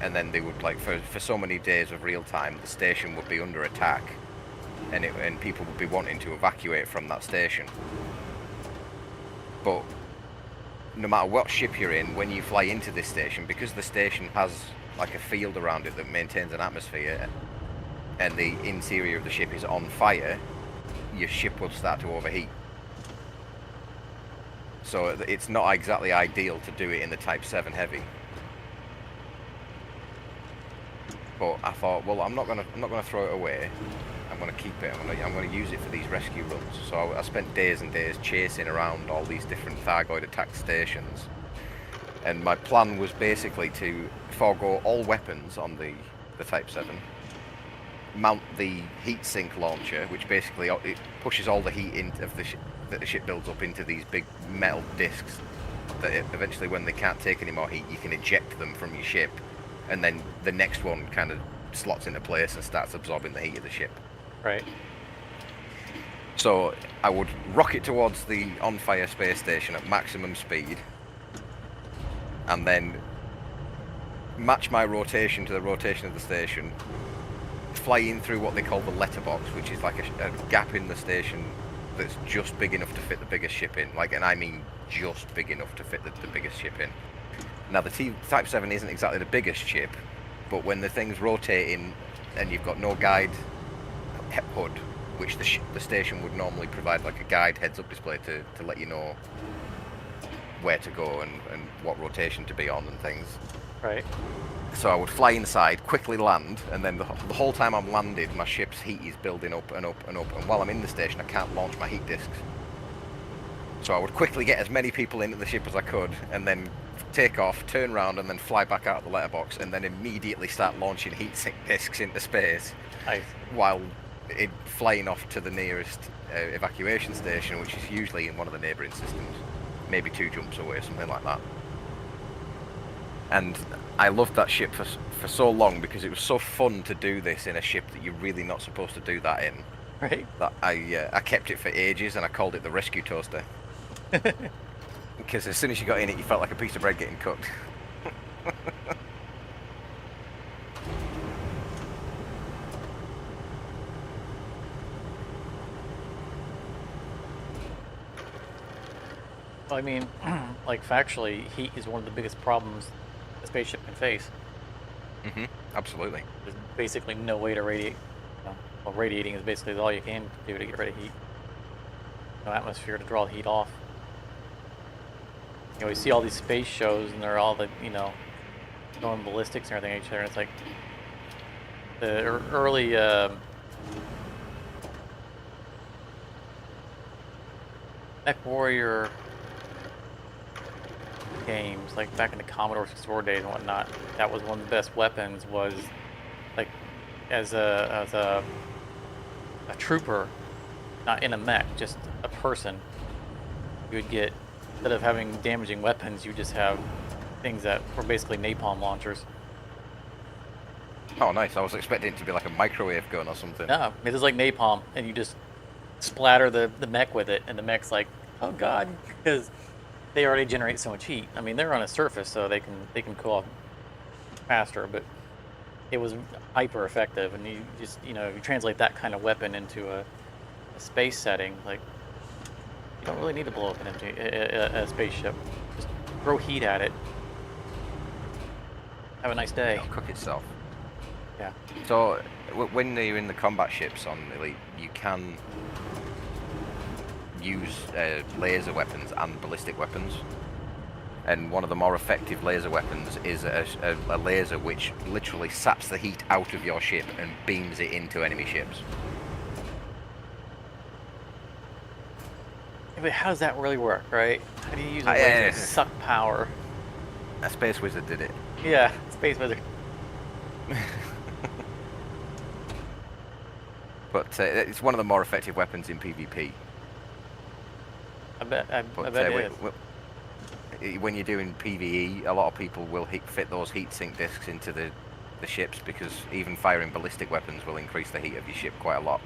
and then they would for so many days of real time the station would be under attack, and people would be wanting to evacuate from that station. But no matter what ship you're in, when you fly into this station, because the station has a field around it that maintains an atmosphere, and the interior of the ship is on fire, your ship will start to overheat. So it's not exactly ideal to do it in the Type 7 Heavy. But I thought, well, I'm not gonna throw it away. I'm gonna keep it. I'm gonna use it for these rescue runs. So I spent days and days chasing around all these different Thargoid attack stations, and my plan was basically to forego all weapons on the Type 7, mount the heatsink launcher, which basically it pushes all the heat of that the ship builds up into these big metal discs that eventually, when they can't take any more heat, you can eject them from your ship, and then the next one kind of slots into place and starts absorbing the heat of the ship. Right. So I would rocket towards the on-fire space station at maximum speed, and then match my rotation to the rotation of the station, flying through what they call the letterbox, which is like a gap in the station that's just big enough to fit the biggest ship in. Like, and I mean just big enough to fit the biggest ship in. Now, the Type 7 isn't exactly the biggest ship, but when the thing's rotating and you've got no guide HUD, which the station would normally provide like a guide heads-up display to let you know where to go and what rotation to be on and things. Right. So I would fly inside, quickly land, and then the whole time I'm landed, my ship's heat is building up and up and up, and while I'm in the station I can't launch my heat disks. So I would quickly get as many people into the ship as I could, and then take off, turn around, and then fly back out of the letterbox, and then immediately start launching heat sink disks into space. Nice. While flying off to the nearest evacuation station, which is usually in one of the neighbouring systems, maybe 2 jumps away, something like that. And I loved that ship for so long because it was so fun to do this in a ship that you're really not supposed to do that in. Right. That I kept it for ages, and I called it the rescue toaster. Because as soon as you got in it, you felt like a piece of bread getting cooked. Well, I mean, like factually, heat is one of the biggest problems a spaceship can face. Absolutely. There's basically no way to radiate. Well, radiating is basically all you can do to get rid of heat. No atmosphere to draw the heat off. You know, we see all these space shows, and they're all the, you know, going ballistics and everything each other. And it's like the early Mech Warrior games, like back in the Commodore 64 days and whatnot. That was one of the best weapons. Was like as a trooper, not in a mech, just a person. You would get, instead of having damaging weapons, you just have things that were basically napalm launchers. Oh, nice. I was expecting it to be like a microwave gun or something. No, it is like napalm, and you just splatter the mech with it, and the mech's like, oh god, because they already generate so much heat. I mean, they're on a surface, so they can cool off faster, but it was hyper effective. And you just, you know, you translate that kind of weapon into a space setting, like, you don't really need to blow up a spaceship. Just throw heat at it. Have a nice day. It'll cook itself. Yeah. So when you're in the combat ships on Elite, you can use laser weapons and ballistic weapons, and one of the more effective laser weapons is a laser which literally saps the heat out of your ship and beams it into enemy ships. Yeah, but how does that really work, right? How do you use a laser to suck power? A Space Wizard did it. Yeah, Space Wizard. But it's one of the more effective weapons in PvP. I bet But it is. when you're doing PvE, a lot of people will fit those heat sink discs into the ships, because even firing ballistic weapons will increase the heat of your ship quite a lot.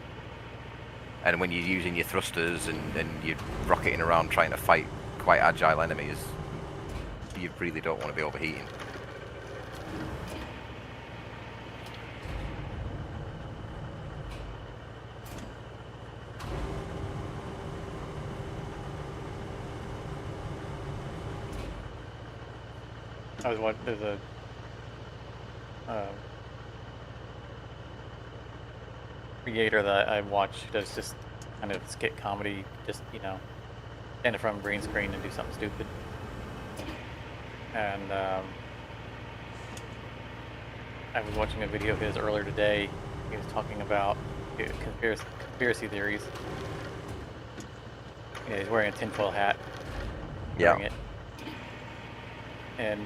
And when you're using your thrusters and you're rocketing around trying to fight quite agile enemies, you really don't want to be overheating. I was watching, there's a creator that I watch who does just kind of skit comedy, just, you know, stand in front of a green screen and do something stupid. And I was watching a video of his earlier today. He was talking about conspiracy theories. Yeah, he's wearing a tinfoil hat. Yeah. It. And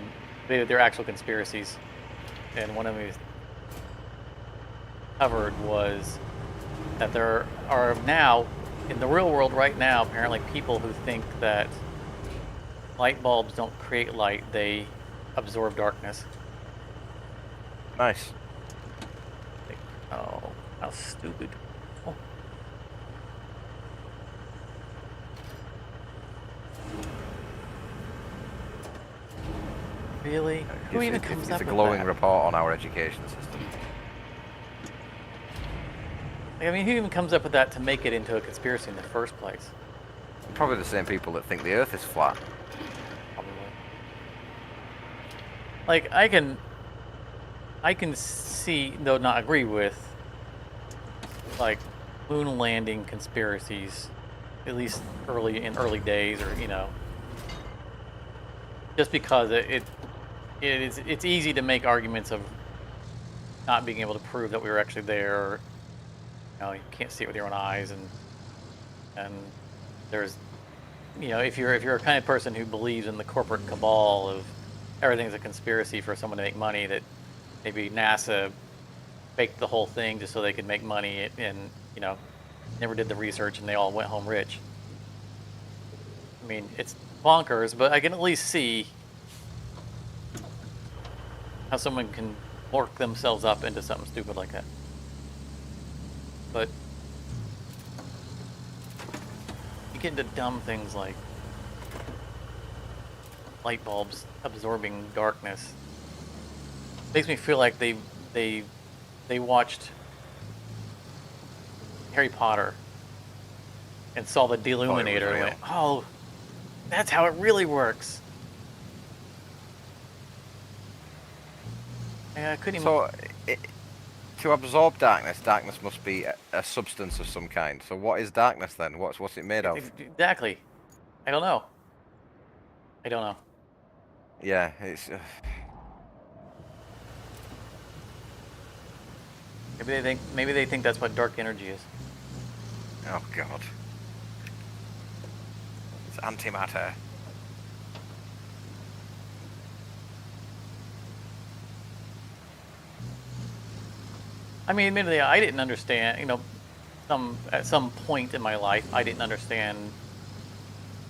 they're actual conspiracies. And one of them he covered was that there are now, in the real world right now, apparently people who think that light bulbs don't create light, they absorb darkness. Nice. Like, oh, how stupid. Oh. Really? Who even comes up it's a with glowing that? report on our education system. I mean, who even comes up with that to make it into a conspiracy in the first place? Probably the same people that think the Earth is flat. Probably. Like, I can see, though not agree with, like, moon landing conspiracies, at least early days, or just because it's easy to make arguments of not being able to prove that we were actually there, or you can't see it with your own eyes, and there's if you're a kind of person who believes in the corporate cabal of everything's a conspiracy for someone to make money, that maybe NASA faked the whole thing just so they could make money, and never did the research and they all went home rich. I mean, it's bonkers, but I can at least see how someone can work themselves up into something stupid like that. But you get into dumb things like light bulbs absorbing darkness. Makes me feel like they watched Harry Potter and saw the deluminator and went, "Oh, that's how it really works." I couldn't even... So, to absorb darkness, darkness must be a substance of some kind. So what is darkness then? What's it made of? Exactly. I don't know. Yeah, it's... Maybe they think that's what dark energy is. Oh god. It's antimatter. I mean, admittedly, I didn't understand, at some point in my life, I didn't understand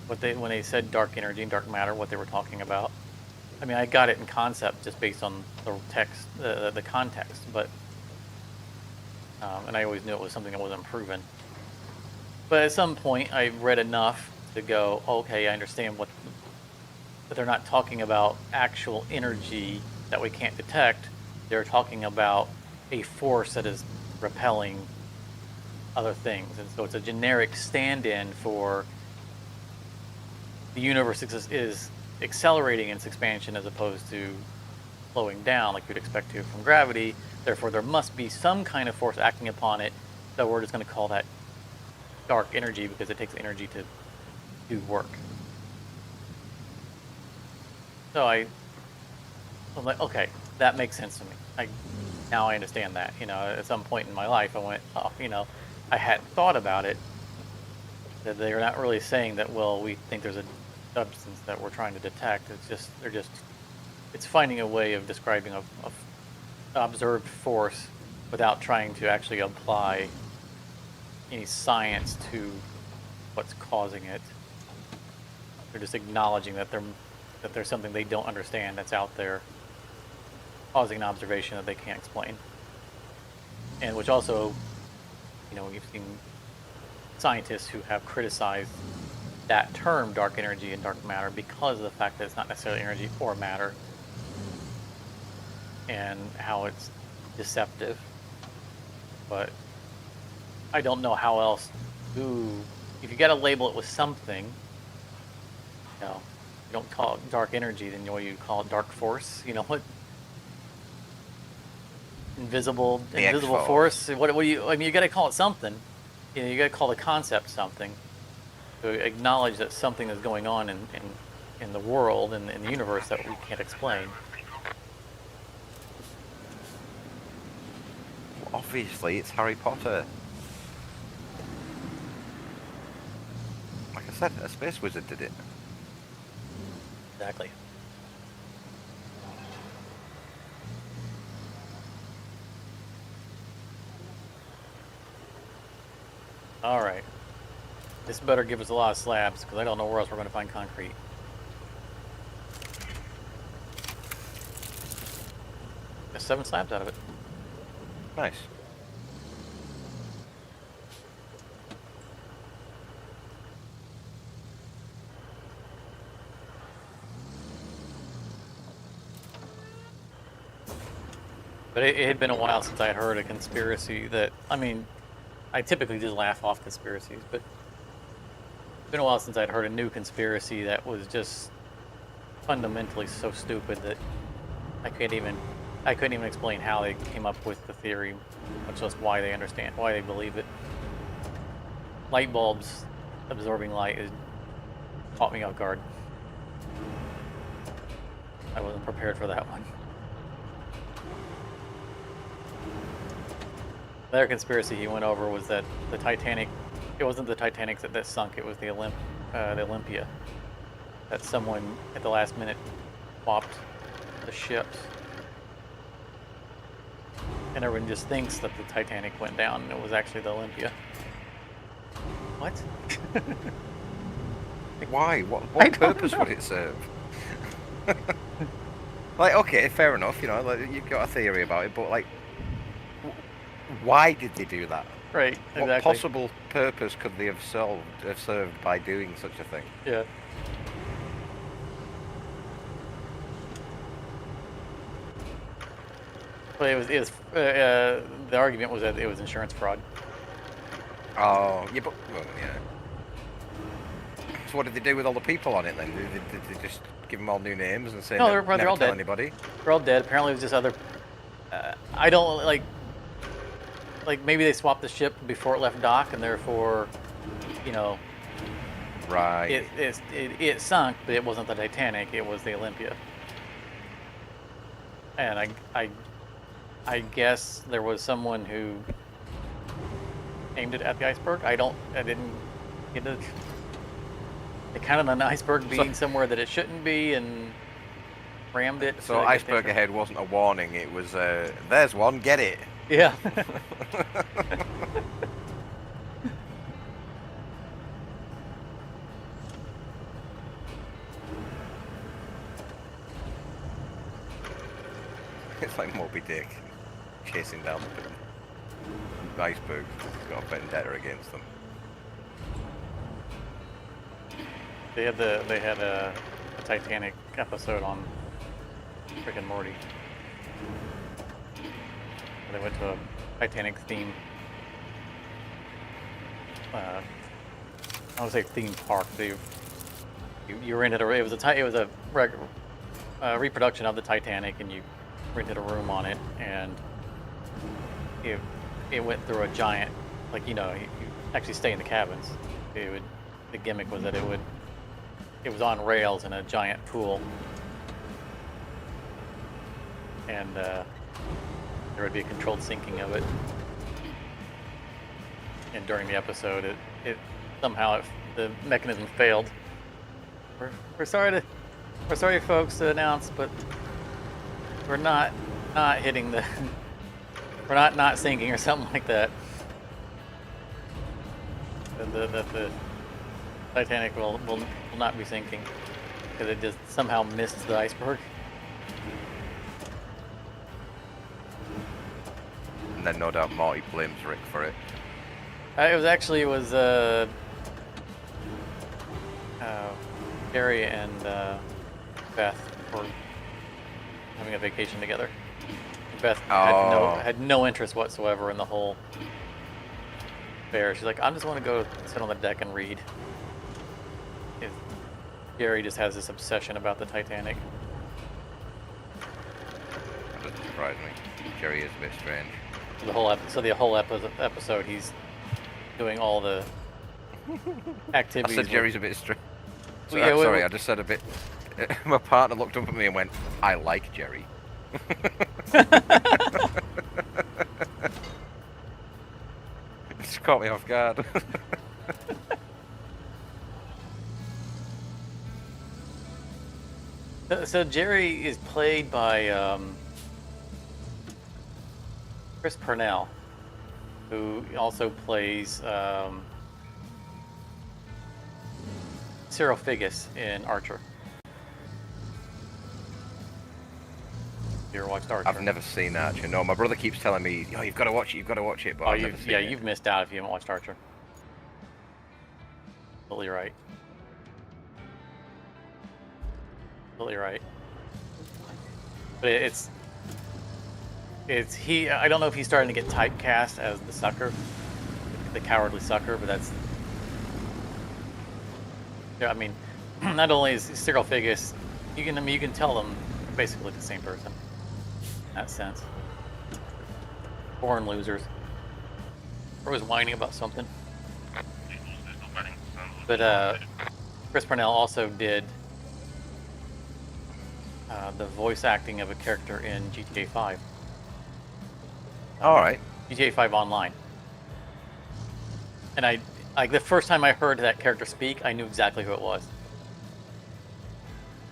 when they said dark energy and dark matter, what they were talking about. I mean, I got it in concept just based on the text, the context, but, and I always knew it was something that wasn't proven. But at some point, I read enough to go, okay, I understand that they're not talking about actual energy that we can't detect. They're talking about a force that is repelling other things. And so it's a generic stand-in for the universe is accelerating in its expansion as opposed to slowing down like you'd expect to from gravity. Therefore, there must be some kind of force acting upon it. So we're just going to call that dark energy because it takes energy to do work. So I'm like, okay, that makes sense to me. Now I understand that. At some point in my life, I went, oh, I hadn't thought about it. That they're not really saying that, well, we think there's a substance that we're trying to detect. It's finding a way of describing a observed force without trying to actually apply any science to what's causing it. They're just acknowledging that there's something they don't understand that's out there, causing an observation that they can't explain. And which also, we've seen scientists who have criticized that term, dark energy and dark matter, because of the fact that it's not necessarily energy or matter, and how it's deceptive. But I don't know how else if you got to label it with something, you don't call it dark energy, then you call it dark force. What? Invisible force. What do you? I mean, you got to call it something. You got to call the concept something to acknowledge that something is going on in the world and in the universe that we can't explain. Well, obviously, it's Harry Potter. Like I said, a space wizard did it. Exactly. All right. This better give us a lot of slabs, because I don't know where else we're going to find concrete. Got 7 slabs out of it. Nice. But it had been a while since I had heard a conspiracy that, I mean, I typically just laugh off conspiracies, but it's been a while since I'd heard a new conspiracy that was just fundamentally so stupid that I couldn't even explain how they came up with the theory, much less why they believe it. Light bulbs absorbing light caught me off guard. I wasn't prepared for that one. The other conspiracy he went over was that the Titanic, it wasn't the Titanic that sunk, it was the Olympia. That someone at the last minute swapped the ships. And everyone just thinks that the Titanic went down and it was actually the Olympia. What? Why? What purpose would it serve? Like, okay, fair enough, you know, like, you've got a theory about it, but like, why did they do that? Right, exactly. What possible purpose could they have served by doing such a thing? Yeah. But the argument was that it was insurance fraud. Oh, yeah, but, well, yeah. So what did they do with all the people on it then? Did they just give them all new names and say No, never they're all tell dead. anybody? They're all dead. Apparently it was just other... I don't, like maybe they swapped the ship before it left dock and therefore, you know... Right. It sunk, but it wasn't the Titanic, it was the Olympia. And I guess there was someone who aimed it at the iceberg. I didn't get it. It kind of an iceberg being somewhere that it shouldn't be and rammed it. So iceberg ahead wasn't a warning, it was, there's one, get it. Yeah. It's like Moby Dick chasing down the iceberg. He's got a vendetta against them. They had a Titanic episode on Rick and Morty. They went to a Titanic theme. I would say theme park. You rented it was a reproduction of the Titanic, and you rented a room on it, and it went through a giant, like, you know, you actually stay in the cabins. The gimmick was that it was on rails in a giant pool, and there would be a controlled sinking of it. And during the episode, it somehow the mechanism failed. We're sorry, folks, to announce, but we're not hitting the. We're not sinking or something like that. The Titanic will not be sinking because it just somehow missed the iceberg. And then no doubt Morty blames Rick for it. It was Gary and Beth were having a vacation together. Beth had no interest whatsoever in the whole affair. She's like, I just want to go sit on the deck and read. Gary just has this obsession about the Titanic. That doesn't surprise me. Jerry is a bit strange. The whole episode, he's doing all the activities. I said Jerry's a bit strange. So, Yeah, sorry, I just said a bit. My partner looked up at me and went, I like Jerry. Just caught me off guard. So Jerry is played by Chris Purnell, who also plays Cyril Figgis in Archer. You ever watched Archer? I've never seen Archer. No, my brother keeps telling me, "Oh, you've got to watch it." But I've never seen it. You've missed out if you haven't watched Archer. Totally right. Totally right. But I don't know if he's starting to get typecast as the sucker. the cowardly sucker, but that's... Yeah, I mean, not only is Cyril Figgis, you can tell them basically the same person in that sense. Born losers. Always whining about something. But Chris Parnell also did the voice acting of a character in GTA 5. Alright. GTA 5 Online. And I, like, the first time I heard that character speak, I knew exactly who it was.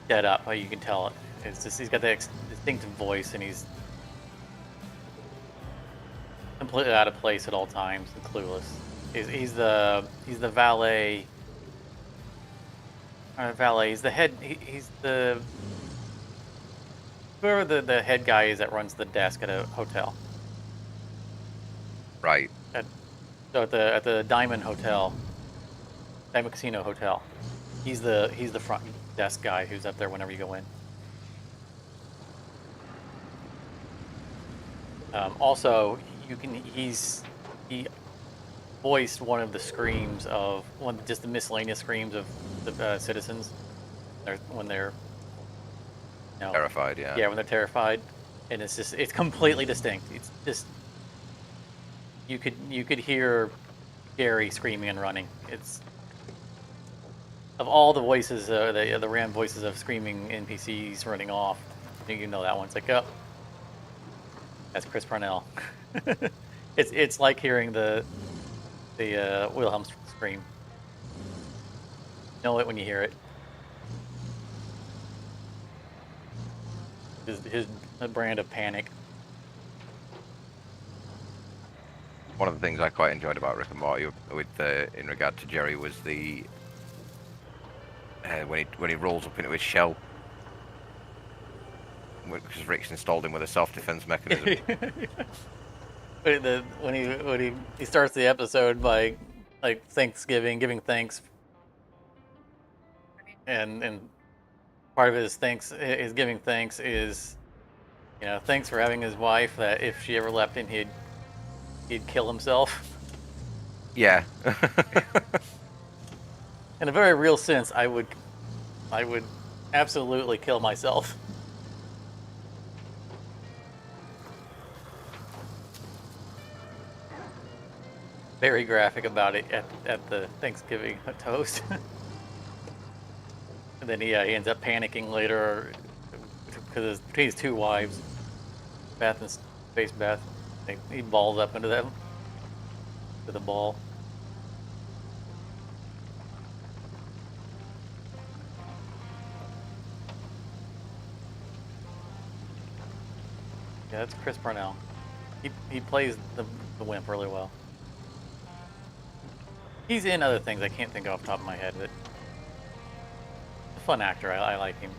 Dead up, you can tell it. It's just, he's got that distinctive voice, and he's completely out of place at all times and clueless. He's the valet. Valet. He's the head. He's the whoever the head guy is that runs the desk at a hotel. Right. So at the Diamond Hotel, Diamond Casino Hotel, he's the front desk guy who's up there whenever you go in. Also, he voiced one of the screams of just the miscellaneous screams of the citizens when they're Terrified, yeah. Yeah, when they're terrified, and it's completely distinct. It's just you could hear Gary screaming and running. It's of all the voices, the RAM voices of screaming NPCs running off, you know that one. It's like, oh, that's Chris Parnell. It's like hearing the Wilhelm scream. You know it when you hear it. His brand of panic. One of the things I quite enjoyed about Rick and Morty with in regard to Jerry was the when he rolls up into his shell, because Rick's installed him with a self-defense mechanism. when he starts the episode by like Thanksgiving, giving thanks, and part of his giving thanks is, thanks for having his wife that if she ever left him, he'd kill himself. Yeah. In a very real sense, I would absolutely kill myself. Very graphic about it at the Thanksgiving toast. And then he ends up panicking later because between his two wives, Beth and Space Beth, he balls up into them with a ball. Yeah, that's Chris Parnell. He plays the wimp really well. He's in other things I can't think of off the top of my head, but a fun actor. I like him.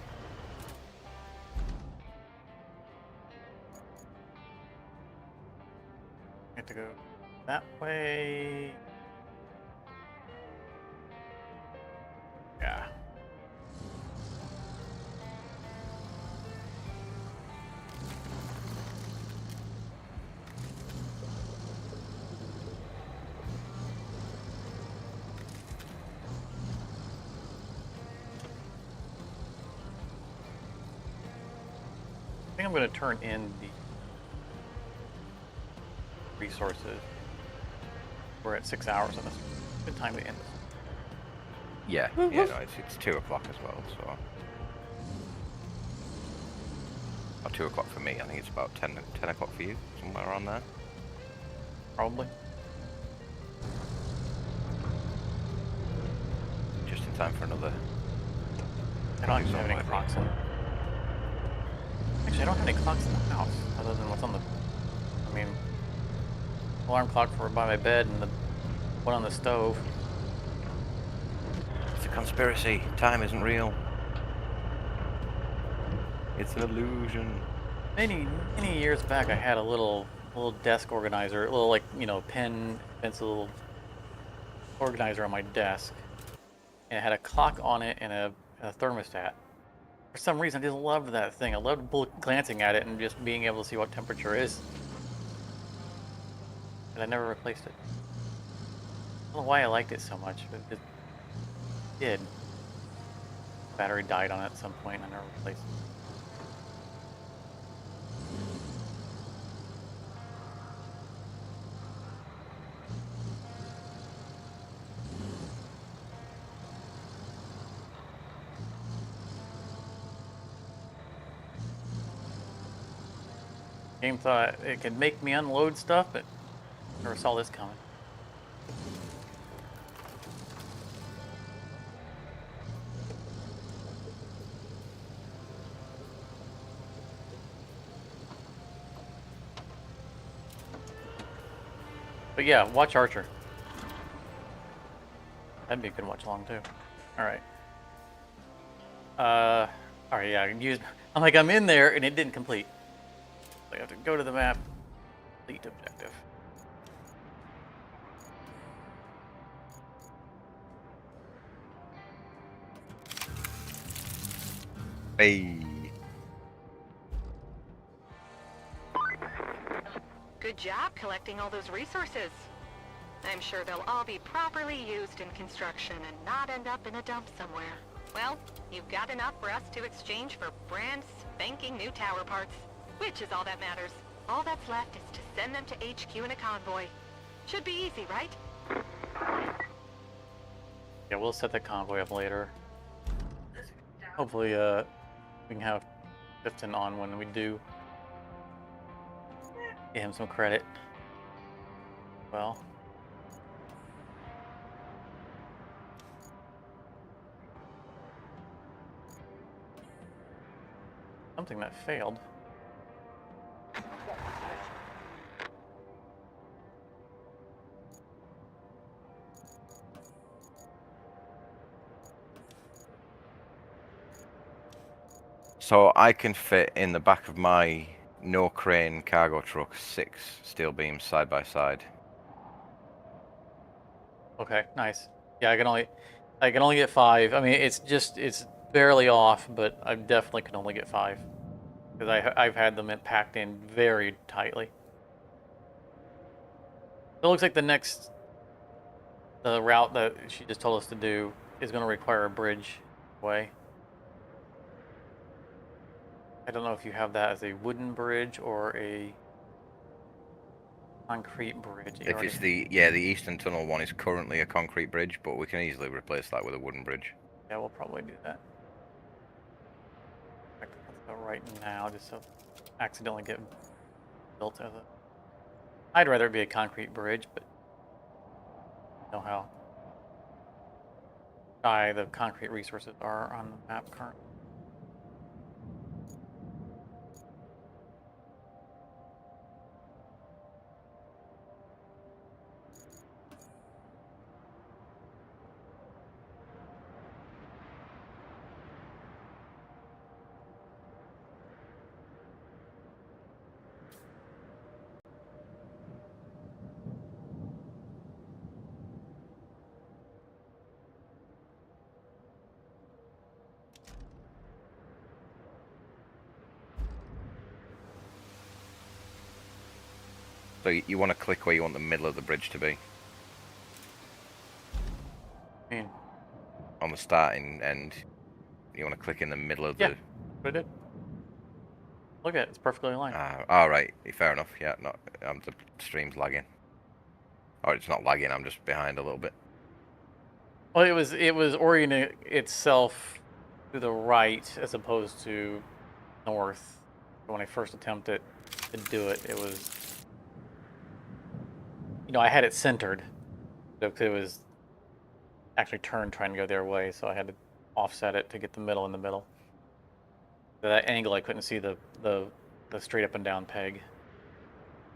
I have to go that way. Yeah. I think I'm going to turn in the resources. We're at 6 hours on this. Good time to end this. Yeah, no, it's 2 o'clock as well, so. Or 2 o'clock for me. I think it's about 10 o'clock for you, somewhere around there. Probably. Just in time for another. I don't have any clocks in. Actually, I don't have any clocks in the house other than what's on the. I mean, alarm clock for by my bed and the one on the stove. It's a conspiracy. Time isn't real. It's an illusion. Many years back, I had a little desk organizer, a little pen, pencil organizer on my desk, and it had a clock on it and a thermostat. For some reason, I just loved that thing. I loved glancing at it and just being able to see what temperature is. And I never replaced it. don't know why I liked it so much, but it did. Battery died on it at some point, and I never replaced it. Game thought it could make me unload stuff, but never saw this coming. But yeah, watch Archer. That'd be a good watch along too. Alright. Alright, yeah, I can use. I'm like, I'm in there and it didn't complete. So I have to go to the map, complete objective. Hey. Good job collecting all those resources. I'm sure they'll all be properly used in construction and not end up in a dump somewhere. Well, you've got enough for us to exchange for brand spanking new tower parts, which is all that matters. All that's left is to send them to HQ in a convoy. Should be easy, right? Yeah, we'll set the convoy up later. Hopefully, we can have Clifton on when we do. Give him some credit. Well. Something that failed. So I can fit in the back of my no crane cargo truck 6 steel beams side by side. Okay, nice. Yeah, I can only get 5. I mean, it's barely off, but I definitely can only get 5 because I've had them packed in very tightly. So it looks like the route that she just told us to do is going to require a bridge way. I don't know if you have that as a wooden bridge or a concrete bridge. If it's the Eastern Tunnel one is currently a concrete bridge, but we can easily replace that with a wooden bridge. Yeah, we'll probably do that. Let's go right now, just so accidentally get built as a. I'd rather it be a concrete bridge, but you know how high the concrete resources are on the map currently. So you want to click where you want the middle of the bridge to be. I mean, On the starting end, you want to click in the middle of yeah, the... but it did. Look at it, it's perfectly aligned. Alright, fair enough, yeah, the stream's lagging. Or it's not lagging, I'm just behind a little bit. Well, it was orienting itself to the right as opposed to north. When I first attempted to do it, it was, you know, I had it centered. So it was actually turned trying to go their way, so I had to offset it to get the middle in the middle. At that angle, I couldn't see the straight up and down peg.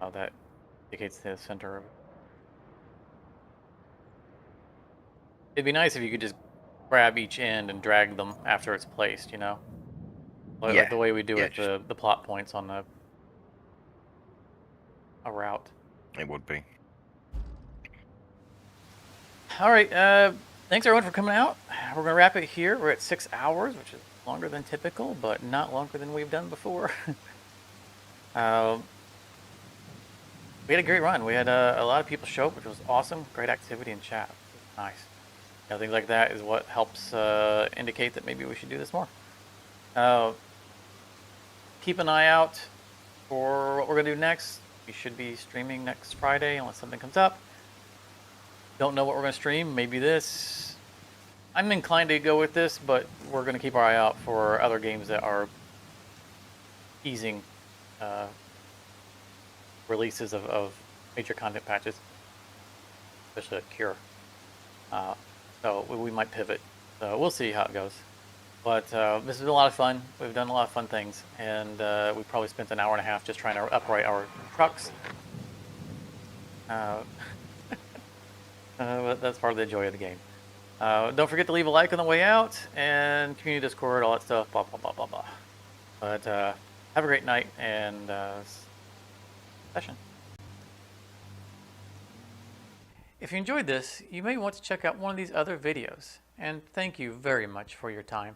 How that indicates the center of it. It'd be nice if you could just grab each end and drag them after it's placed, you know? Like the way we do with the plot points on a route. It would be. All right, thanks everyone for coming out. We're going to wrap it here. We're at 6 hours, which is longer than typical, but not longer than we've done before. We we had a great run. We had a lot of people show up, which was awesome. Great activity in chat. Nice. You know, things like that is what helps indicate that maybe we should do this more. Keep an eye out for what we're going to do next. We should be streaming next Friday unless something comes up. Don't know what we're going to stream. Maybe this. I'm inclined to go with this, but we're going to keep our eye out for other games that are easing releases of major content patches, especially at Cure. So we might pivot. So we'll see how it goes. But this has been a lot of fun. We've done a lot of fun things, and we probably spent an hour and a half just trying to upright our trucks. But that's part of the joy of the game. Don't forget to leave a like on the way out, and community Discord, all that stuff, blah, blah, blah, blah, blah. But have a great night, and session. If you enjoyed this, you may want to check out one of these other videos, and thank you very much for your time.